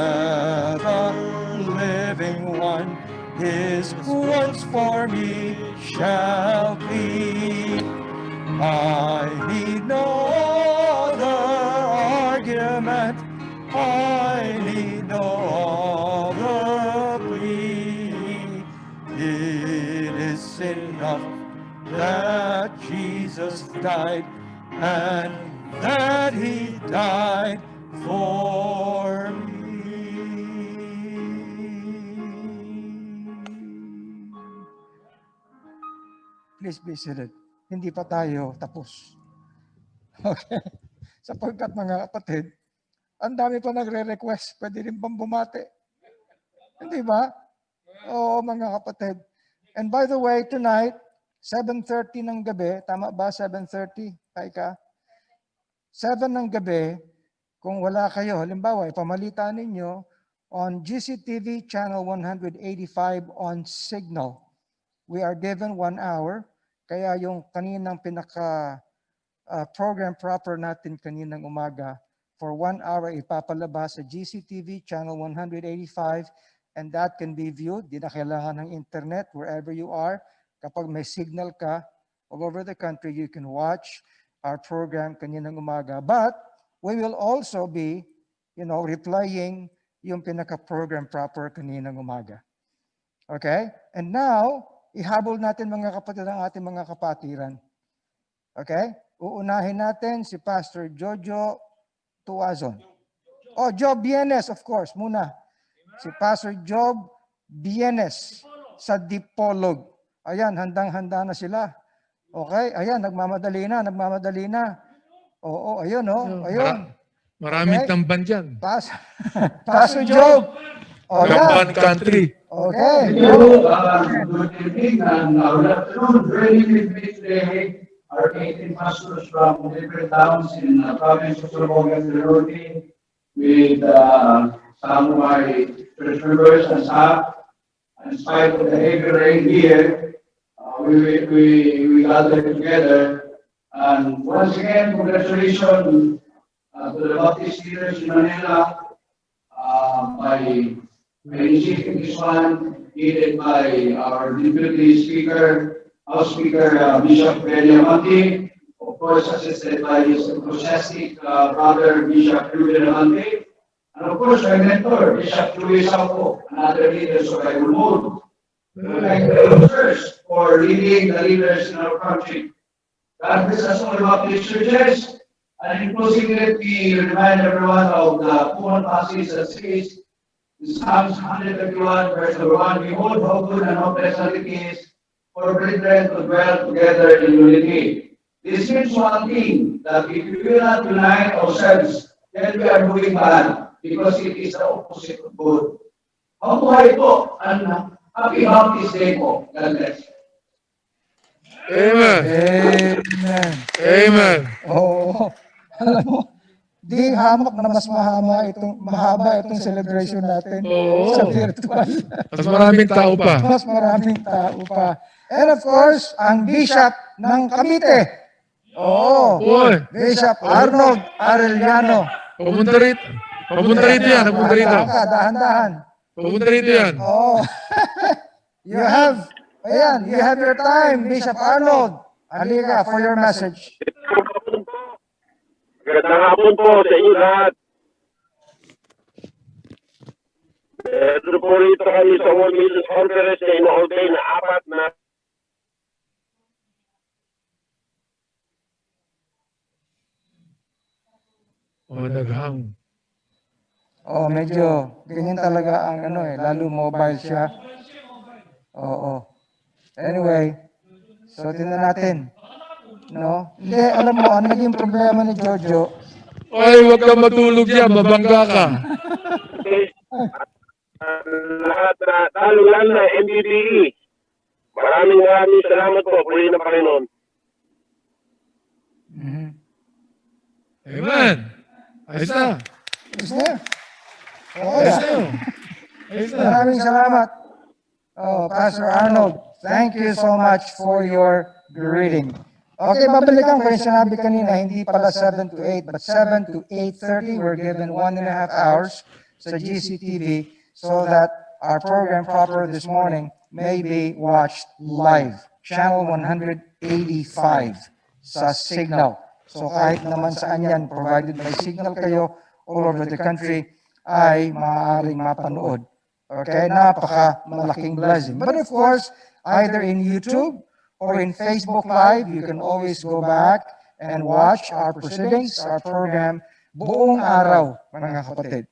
ever-living one, his once for me shall be. I need no other argument, I need no other plea. It is enough that Jesus died, and that he died for me. Please be seated. Hindi pa tayo tapos. Okay? Sapagkat mga kapatid, ang dami pa nagre-request. Pwede rin bang bumati? Hindi ba? Oo, mga kapatid. And by the way, tonight, 7:30 ng gabi, tama ba 7:30? Ka? 7 ng gabi, kung wala kayo, halimbawa, ipamalita ninyo on GCTV channel 185 on Signal. We are given 1 hour, kaya yung kaninang program proper natin kaninang umaga, for 1 hour ipapalabas sa GCTV channel 185, and that can be viewed. Di na kailangan ng internet wherever you are. Kapag may signal ka all over the country, you can watch our program kaninang umaga. But we will also be, replying yung pinaka-program proper kaninang umaga. Okay? And now, ihabol natin mga kapatid ang ating mga kapatiran. Okay? Uunahin natin si Pastor Jojo Tuazon. Job Bienes, of course, muna. Si Pastor Job Bienes sa Dipolog. Ayan, handang-handa na sila. Okay? Ayan, nagmamadali na. Oo, ayun, ayun. Maraming Okay? tamban dyan. Pastor Job. Tamban country. Okay. Good evening and good afternoon. Joining with me today are 18 pastors from different towns in the province of Sorboga del Norte, with some of my church members and staff. In spite of the heavy rain here, we gathered together. And once again, congratulations to the Baptist leaders in Manila by initiating this one, headed by our Deputy Speaker, House Speaker Bishop Benny, of course assisted by his enthusiastic brother Bishop Ruben Amante, and of course my mentor, Bishop Luis Sauco, and other leaders of Bible Mode. Thank you first for leading the leaders in our country. God bless us all about these churches. And in closing, let me remind everyone of the common passage that says in Psalms 131, verse number 1, behold how good and how pleasant it is for brethren to dwell together in unity. This means one thing, that if we will not unite ourselves, then we are doing bad, because it is the opposite of good. Mabuhay po, and happy Baptist Day po. God bless. Amen. Amen. Amen. Oo. Alam mo, di hamak na mas mahaba itong celebration natin sa virtual. Mas maraming tao pa. Mas maraming tao pa. And of course, ang Bishop ng Cavite. Bishop Arnold Arellano. Pumunta rito yan. Dahan-dahan. Pumunta rito yan. You have your time, Bishop Arnold. Halika for your message. Magandang hapon po sa inyo lahat. Ito po rito kami sa World Missions Conference na ino-ordain na 4 na naghang. Medyo ganyan talaga ang lalo mobile siya. Anyway, so tingnan natin. No? Hindi, alam mo, ano naging problema ni Jojo? Huwag kang matulog dyan, mabangga ka. lahat na lalo na MBBE. Maraming salamat po. Puri ng Panginoon. Amen. Ayos na. Maraming salamat. Pastor Arnold, thank you so much for your greeting. Okay, babalikan ko yung sinabi kanina, hindi pala 7 to 8, but 7 to 8:30. We're given 1.5 hours sa GCTV so that our program proper this morning may be watched live. Channel 185 sa Signal. So kahit naman saan yan, provided may signal kayo all over the country, ay maaaring mapanood. Okay, napaka malaking blessing. But of course, either in YouTube or in Facebook Live, you can always go back and watch our proceedings, our program, buong araw, mga kapatid.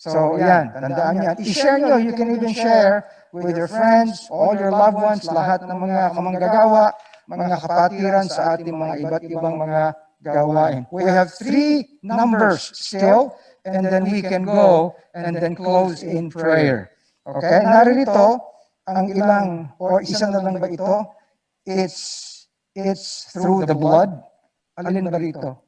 So yan, tandaan niyo. I-share nyo, you can even share with your friends, all your loved ones, lahat ng mga kamanggagawa, mga kapatiran sa ating mga iba't ibang mga gawain. We have 3 numbers still, and then we can go and then close in prayer. Okay? Narito, ang ilang, or isa na lang ba ito? It's through the blood. Alin ba rito?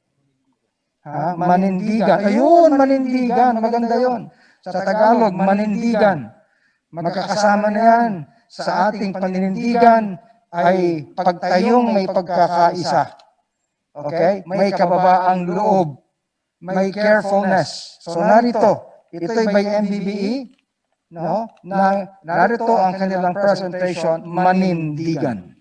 Manindigan. Ayun, manindigan. Maganda yon. Sa Tagalog, manindigan. Magkakasama na yan. Sa ating paninindigan ay pagtayong may pagkakaisa. Okay? May kababaang loob. May carefulness. So narito, ito'y by MBBE, no? Narito ang kanilang presentation, manindigan.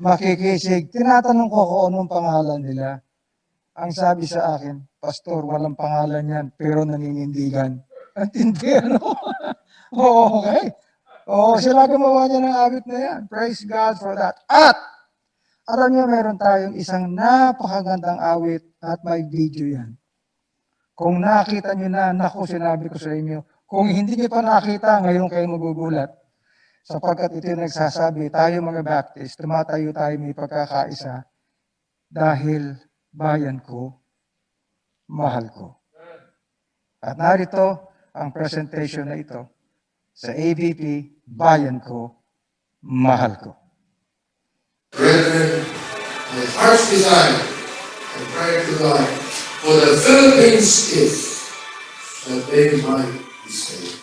Makikisig. Tinatanong ko kung anong pangalan nila. Ang sabi sa akin, Pastor, walang pangalan yan, pero naninindigan. Ang tindi, ano? Oo, okay. Oo, sila gumawa niya ng awit na yan. Praise God for that. At, alam niyo, meron tayong isang napakagandang awit at may video yan. Kung nakita niyo na, naku, sinabi ko sa inyo, kung hindi niyo pa nakita, ngayon kayo magugulat. Sapagkat ito yung nagsasabi, tayo mga Baptist, tumatayo tayo may pagkakaisa dahil bayan ko, mahal ko. At narito ang presentation na ito sa ABP, bayan ko, mahal ko. Brethren, my heart's desire and prayer to God for the Philippines is that they might be saved.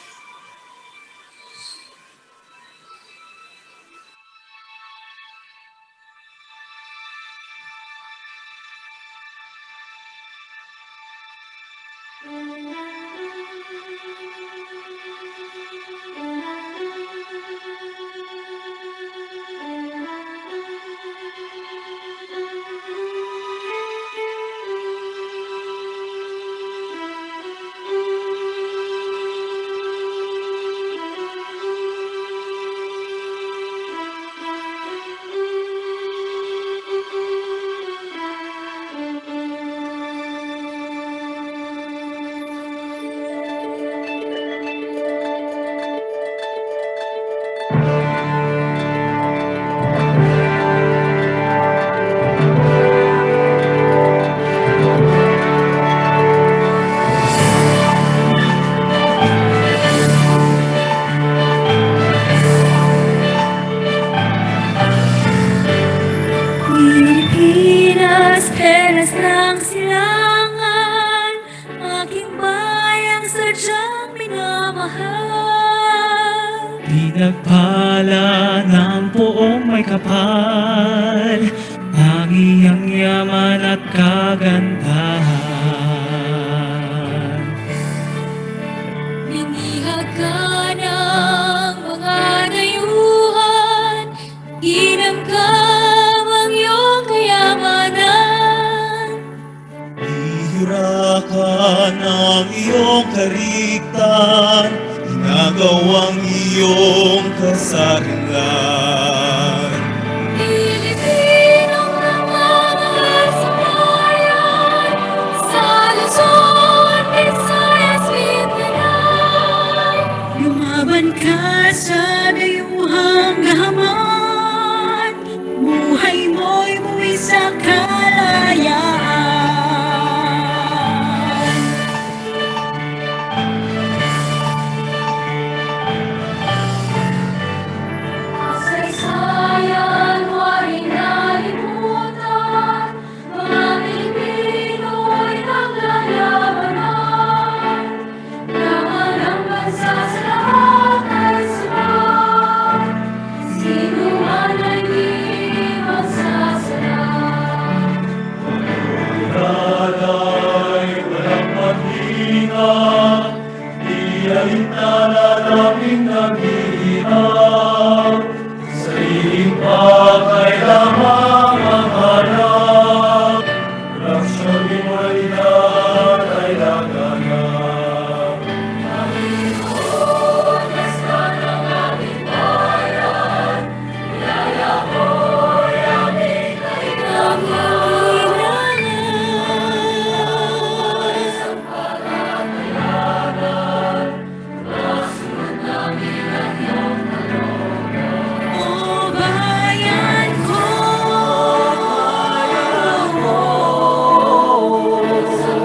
Pilipinas, peras ng silangan, aking bayang sadyang minamahal. Pinagpala ng poong may kapal, ang iyang yaman at kagandahan. Ninihag ka ng mga dayuhan, ginamgam ang iyong kayamanan. Hihirakan ang iyong karigtan, ginagawang iyong kasaringan. Pilipinong namamahal sa bayan, sa Luzon, Visayas, Mindanao. Lumaban ka sa dayuhang gahaman, buhay mo'y buwi sa kalayaan. Kasaysayan mo ay nalimutan, mga Pilipino'y naglalabanan. Laman ng bansa sa lahat ay subak, sino man ay di magsasalat. Pagkakalay, walang paghina, di alintana naming naghihirap. Sa iyong pagkailamang ang hanap, laksyon immoralidad ay laganap. Panginoon, basta ng ating bayan, biyaya mo'y aming kailangan. Isang pagkakayanan, masunod namin ang iyong kalooban. O bayan ko, sa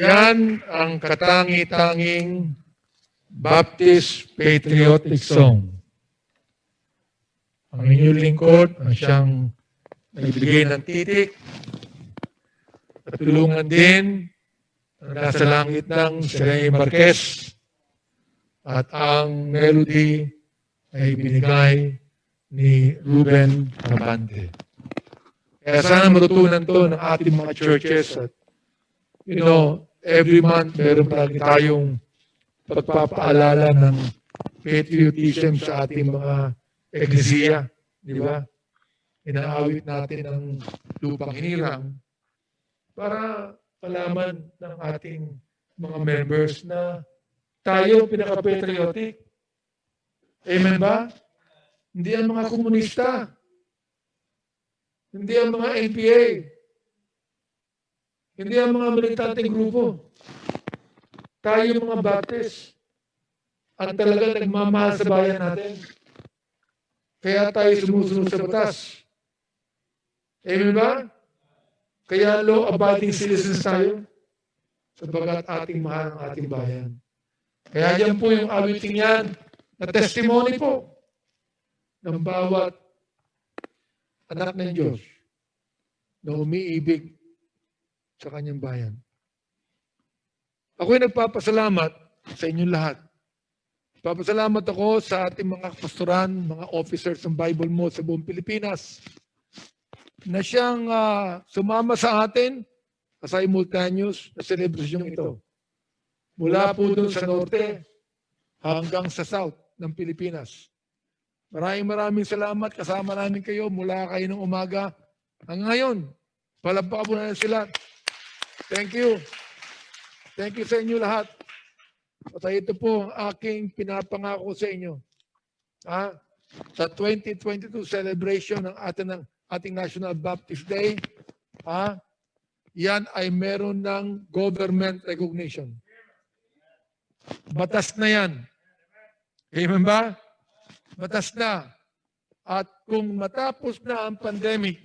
Yan ang katangi-tanging Baptist Patriotic Song. Ang inyong lingkod ang siyang nagbigay ng titik at tulungan din ang nasa langit ng Serene Marquez at ang melody ay binigay ni Ruben Abante. Kaya sana matutunan to ng ating mga churches at every month meron palagi tayong pagpapaalala ng patriotism sa ating mga eklesiya, di ba? Inaawit natin ang lupang hinirang para malaman ng ating mga members na tayo pinaka-patriotic. Amen ba? Hindi ang mga komunista. Hindi ang mga NPA. Hindi ang mga militanteng grupo. Tayo mga Baptist ang talaga nagmamahal sa bayan natin. Kaya tayo sumusunod sa batas. Amen ba? Kaya law-abiding citizens tayo sabagat ating mahal ang ating bayan. Kaya yan po yung awiting yan na testimony po ng bawat anak ng Diyos na umiibig sa kanyang bayan. Ako'y nagpapasalamat sa inyong lahat. Papasalamat ako sa ating mga pastoran, mga officers ng Bible Mode sa buong Pilipinas na siyang sumama sa atin sa simultaneous na selebrasyong ito. Mula po doon sa norte hanggang sa south ng Pilipinas. Maraming salamat. Kasama namin kayo mula kayo ng umaga hanggang ngayon. Palakpakan po natin sila. Thank you. Thank you sa inyo lahat. At ito po ang aking pinapangako sa inyo. Sa 2022 celebration ng ating National Baptist Day, yan ay meron ng government recognition. Batas na yan. Amen ba? Batas na. At kung matapos na ang pandemic,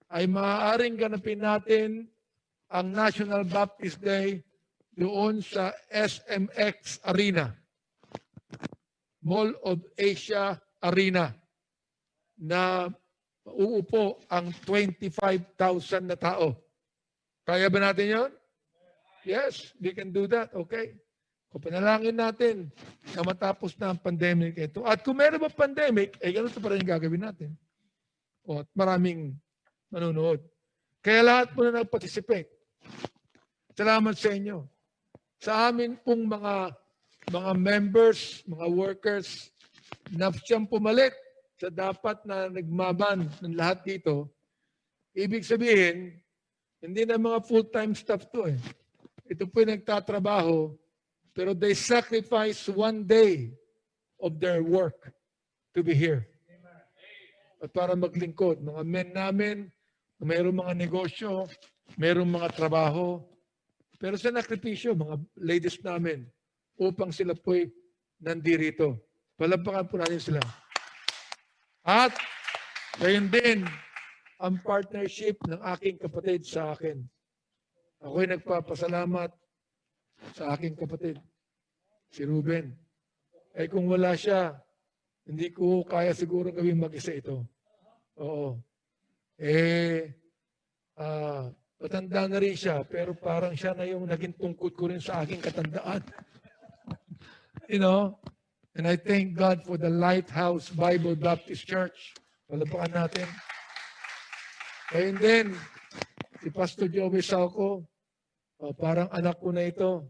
ay maaaring ganapin natin ang National Baptist Day doon sa SMX Arena, Mall of Asia Arena, na uupo ang 25,000 na tao. Kaya ba natin yon? Yes, we can do that. Okay. Kung panalangin natin na matapos na ang pandemic ito. At kung meron ba pandemic, ganito pa rin yung gagawin natin. At maraming manunood. Kaya lahat po na nag-participate. Salamat sa inyo. Sa amin pong mga members, mga workers, na siyang pumalit sa dapat na nagmaban ng lahat dito, ibig sabihin, hindi na mga full-time staff to eh. Ito po yung nagtatrabaho, pero they sacrifice one day of their work to be here. At para maglingkod, mga men namin, mayroong mga negosyo, mayroong mga trabaho, pero sa nakripisyo, mga ladies namin, upang sila po'y nandirito. Palampakan po natin sila. At gayon din ang partnership ng aking kapatid sa akin. Ako'y nagpapasalamat sa aking kapatid, si Ruben. Kung wala siya, hindi ko kaya siguro gawin mag-isa ito. Oo. Matanda na rin siya, pero parang siya na yung naging tungkod ko rin sa aking katandaan. And I thank God for the Lighthouse Bible Baptist Church. Palapakan natin. And then, si Pastor Joey Salco, parang anak ko na ito,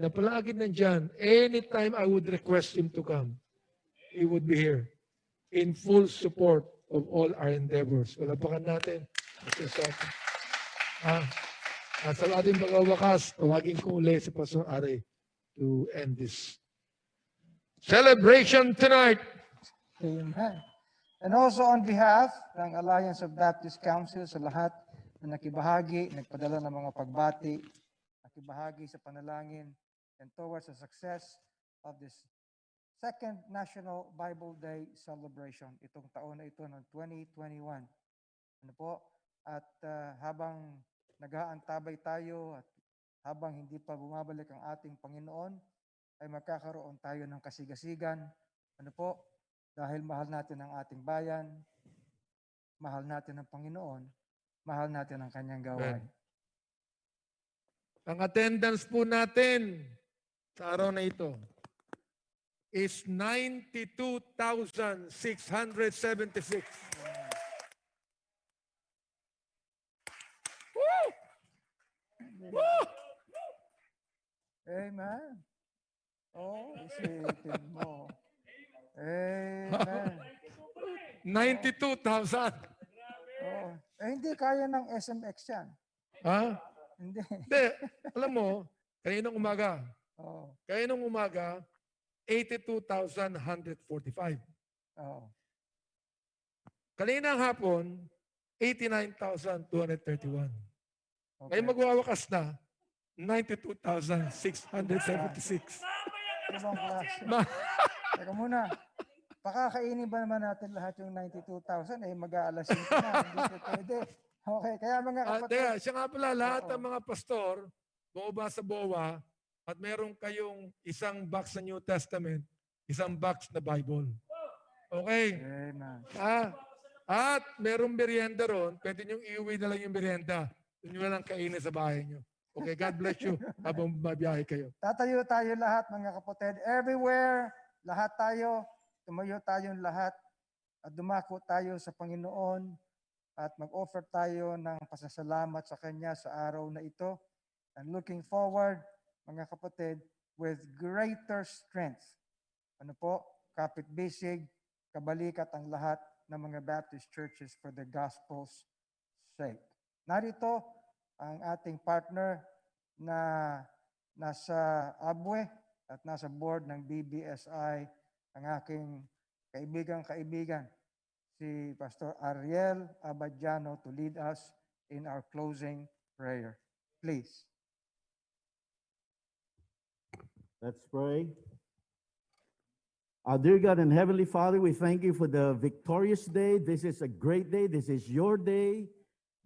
na palagi nandyan. Anytime I would request him to come, he would be here in full support of all our endeavors. Palapakan natin. Pastor Salco. At sa ating pagwawakas, tawagin ko ulit si Pastor Are to end this celebration tonight. Amen. And also on behalf ng Alliance of Baptist Council sa lahat na nakibahagi, nagpadala ng mga pagbati, nakibahagi sa panalangin, and towards the success of this second National Bible Day celebration, itong taon na ito ng 2021. Ano po? At habang nag-aantabay tayo at habang hindi pa bumabalik ang ating Panginoon, ay magkakaroon tayo ng kasigasigan. Ano po? Dahil mahal natin ang ating bayan, mahal natin ang Panginoon, mahal natin ang kanyang gawain. Ang attendance po natin sa araw na ito is 92,676. Woo! Woo! Amen. Oh, isipin mo. Amen. 92,000. Oh. Hindi kaya ng SMX yan. Ha? Hindi. Hindi. Alam mo, kaninang umaga, Oh. kaninang umaga, 82,145. Oh. Kaninang hapon, 89,231. Okay. Ngayon magwawakas na, 92,676. Ibang klase. Teka muna. Pakakainin ba naman natin lahat yung 92,000? Mag-aalas 5 na. Hindi po pwede. Okay, kaya mga kapatid. Siya nga pala, lahat ng mga pastor, buoba sa BOA, at meron kayong isang box na New Testament, isang box na Bible. Okay? Amen. At merong merienda ron, pwede nyo iuwi na lang yung merienda. Yun nyo lang kainin sa bahay nyo. Okay, God bless you habang mabiyahe kayo. Tatayo tayo lahat, mga kapatid. Everywhere, lahat tayo, tumayo tayong lahat at dumako tayo sa Panginoon at mag-offer tayo ng pasasalamat sa Kanya sa araw na ito. And looking forward, mga kapatid, with greater strength. Ano po? Kapit-bisig, kabalikat ang lahat ng mga Baptist churches for the gospel's sake. Narito ang ating partner na nasa Abue at nasa board ng BBSI, ang aking kaibigan, si Pastor Ariel Abadjano, to lead us in our closing prayer. Please. Let's pray. Our dear God and Heavenly Father, we thank you for the victorious day. This is a great day. This is your day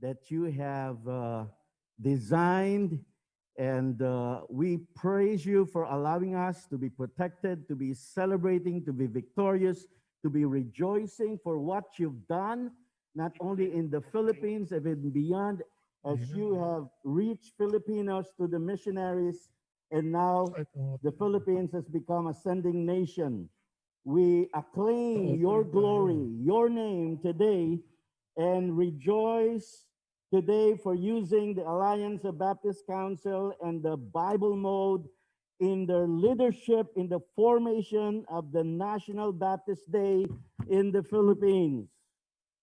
that you have designed. And we praise you for allowing us to be protected, to be celebrating, to be victorious, to be rejoicing for what you've done, not only in the Philippines, even beyond, as you have reached Filipinos to the missionaries. And now the Philippines has become a sending nation. We acclaim your glory, your name today, and rejoice today for using the Alliance of Baptist Council and the Bible Mode in their leadership in the formation of the National Baptist Day in the Philippines.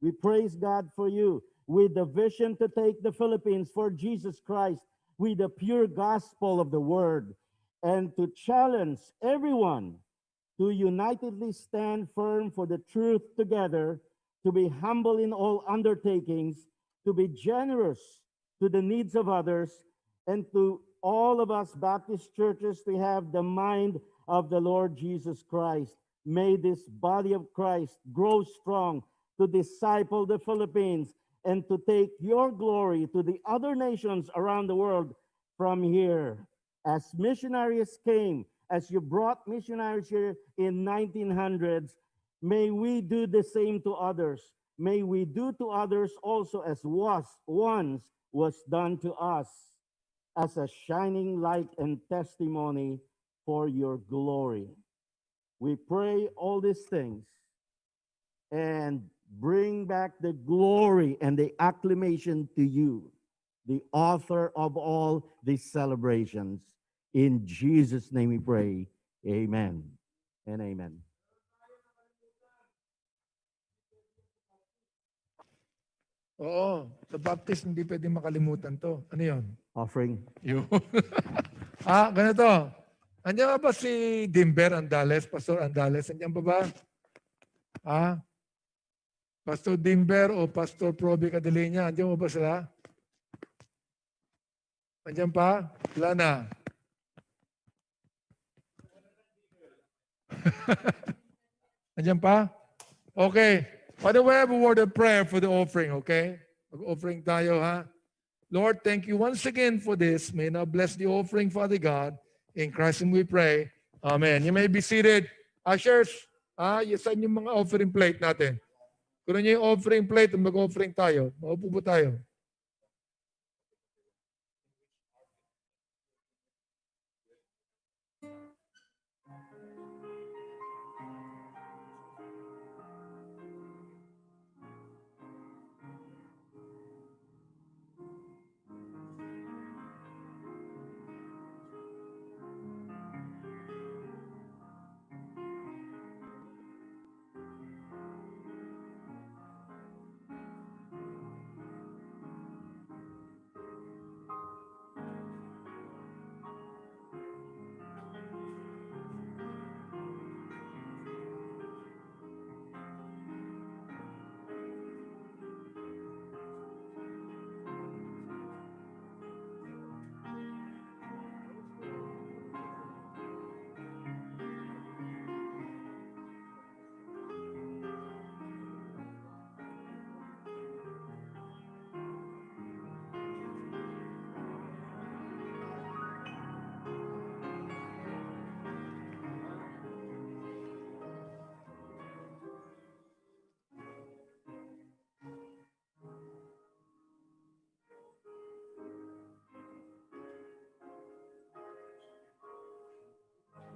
We praise God for you with the vision to take the Philippines for Jesus Christ with the pure gospel of the word, and to challenge everyone to unitedly stand firm for the truth together, to be humble in all undertakings, to be generous to the needs of others, and to all of us Baptist churches to have the mind of the Lord Jesus Christ. May this body of Christ grow strong to disciple the Philippines and to take your glory to the other nations around the world from here. As missionaries came, as you brought missionaries here in 1900s, may we do the same to others. May we do to others also as once was done to us, as a shining light and testimony for your glory. We pray all these things and bring back the glory and the acclamation to you, the author of all these celebrations. In Jesus' name we pray. Amen and amen. Oo, sa Baptist hindi pwede makalimutan to. Ano yun? Offering. Yun. Ganito. Andiyan ba si Dimber Andales, Pastor Andales? Andiyan ba? Pastor Dimber o Pastor Proby Cadilena, andiyan ba sila? Andiyan pa? Wala na. Andiyan pa? Okay. Why don't we have a word of prayer for the offering, okay? Mag-offering tayo, ha? Lord, thank you once again for this. May now bless the offering, Father God. In Christ's name we pray. Amen. You may be seated. Ushers, yasan yung mga offering plate natin. Kung niyo yung offering plate, mag-offering tayo. Maupo po tayo.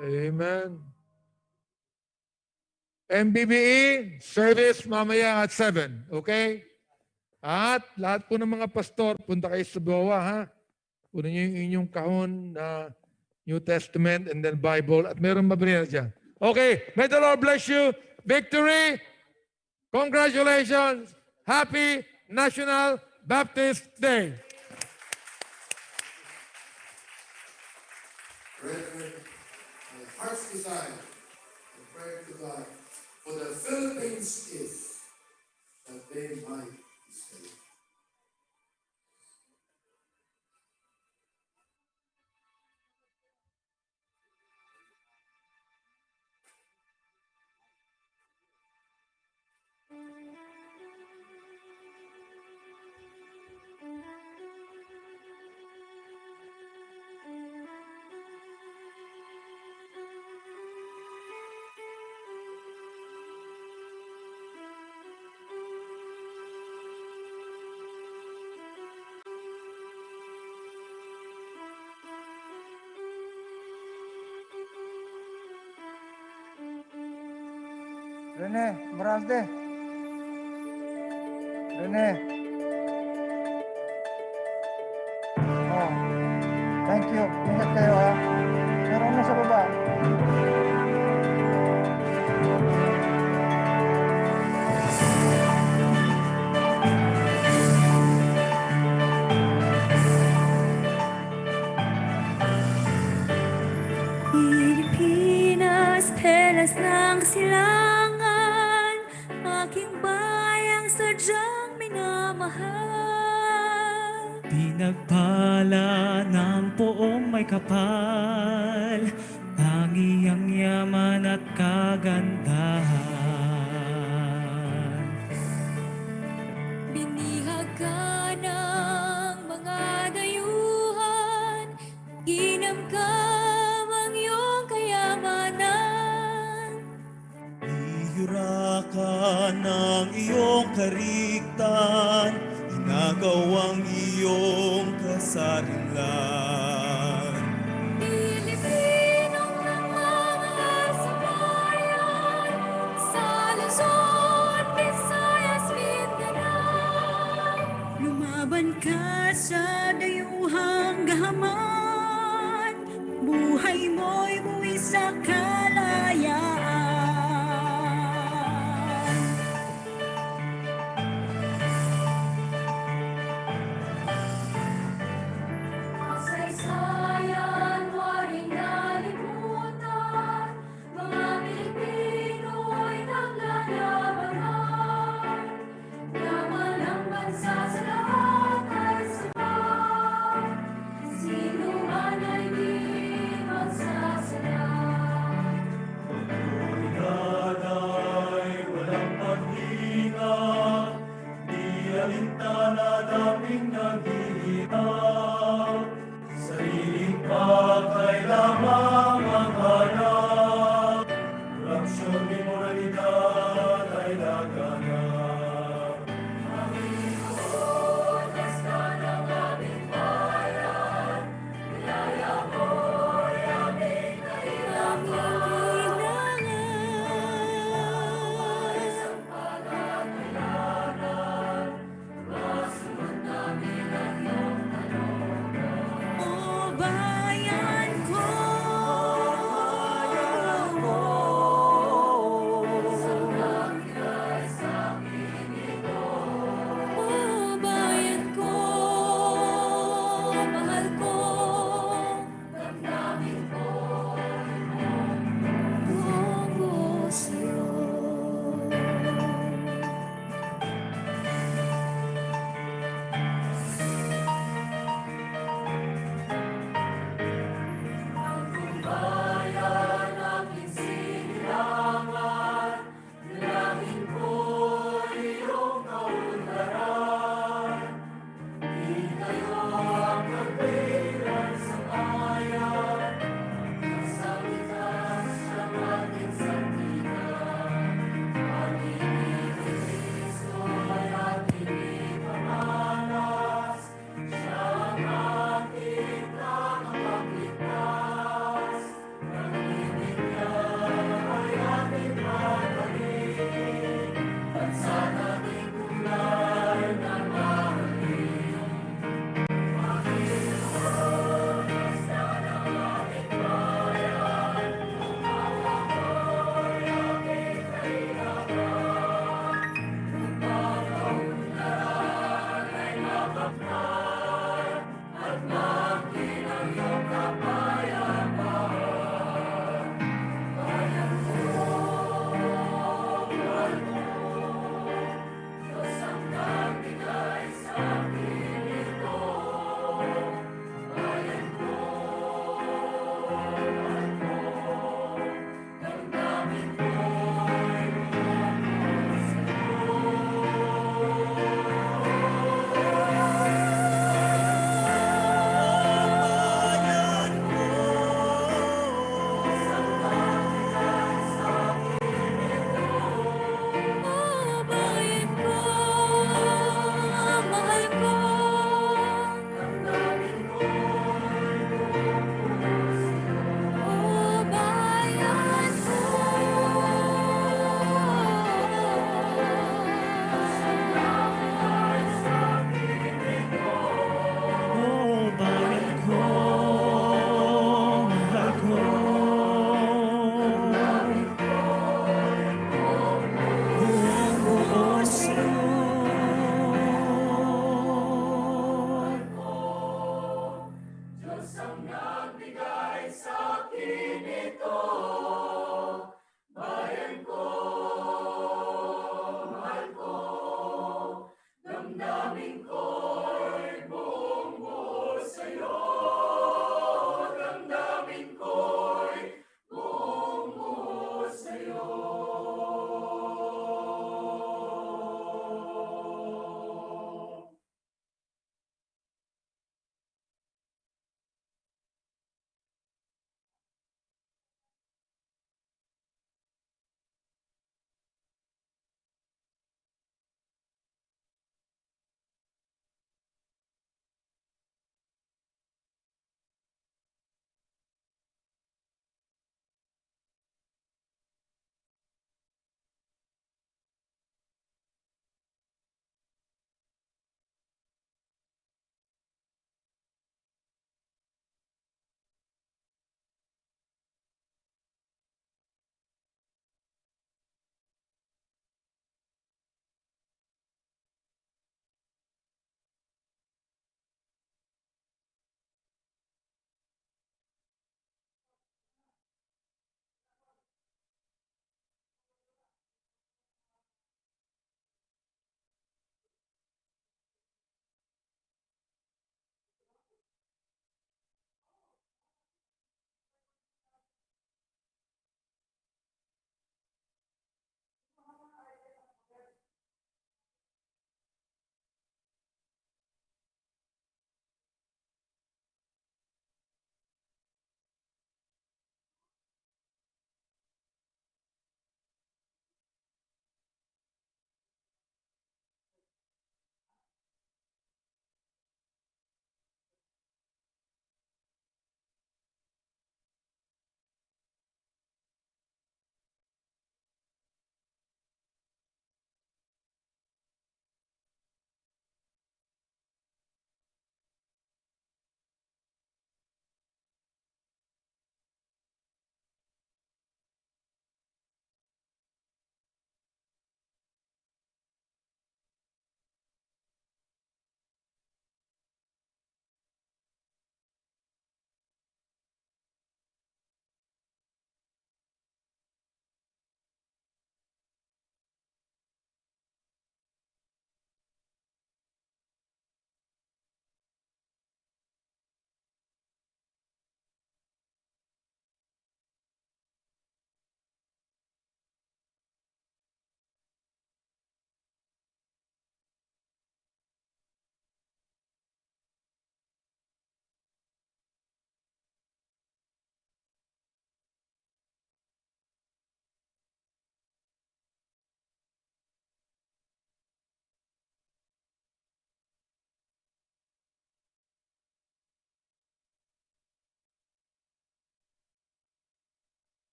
Amen. MBBE, service mamaya at 7. Okay? At lahat po ng mga pastor, punta kayo sa BOA, ha? Puno niyo yung inyong kahon na New Testament and then Bible at meron mabrina dyan. Okay, may the Lord bless you. Victory! Congratulations! Happy National Baptist Day! Brethren, my heart's desire and prayer to God for the Philippines is that they might be saved. Rene, Moralde. Rene. Oh, thank you. Ingat kayo, ha. Meron na sa baba. Pilipinas, pelas ng silangan, aking bayang sadyang minamahal. Pinagpala ng poong may kapal, tangi ang yaman at kagandahan. Binihag ka ng mga dayuhan, ginamkam ang iyong kayamanan. Ihirakan ng iyong karigtan, inagaw ang iyong kasarinlan. Pilipinong nagmamahal sa bayan, sa Luzon, Visayas, Mindanao. Lumaban ka sa dayuhang gahaman,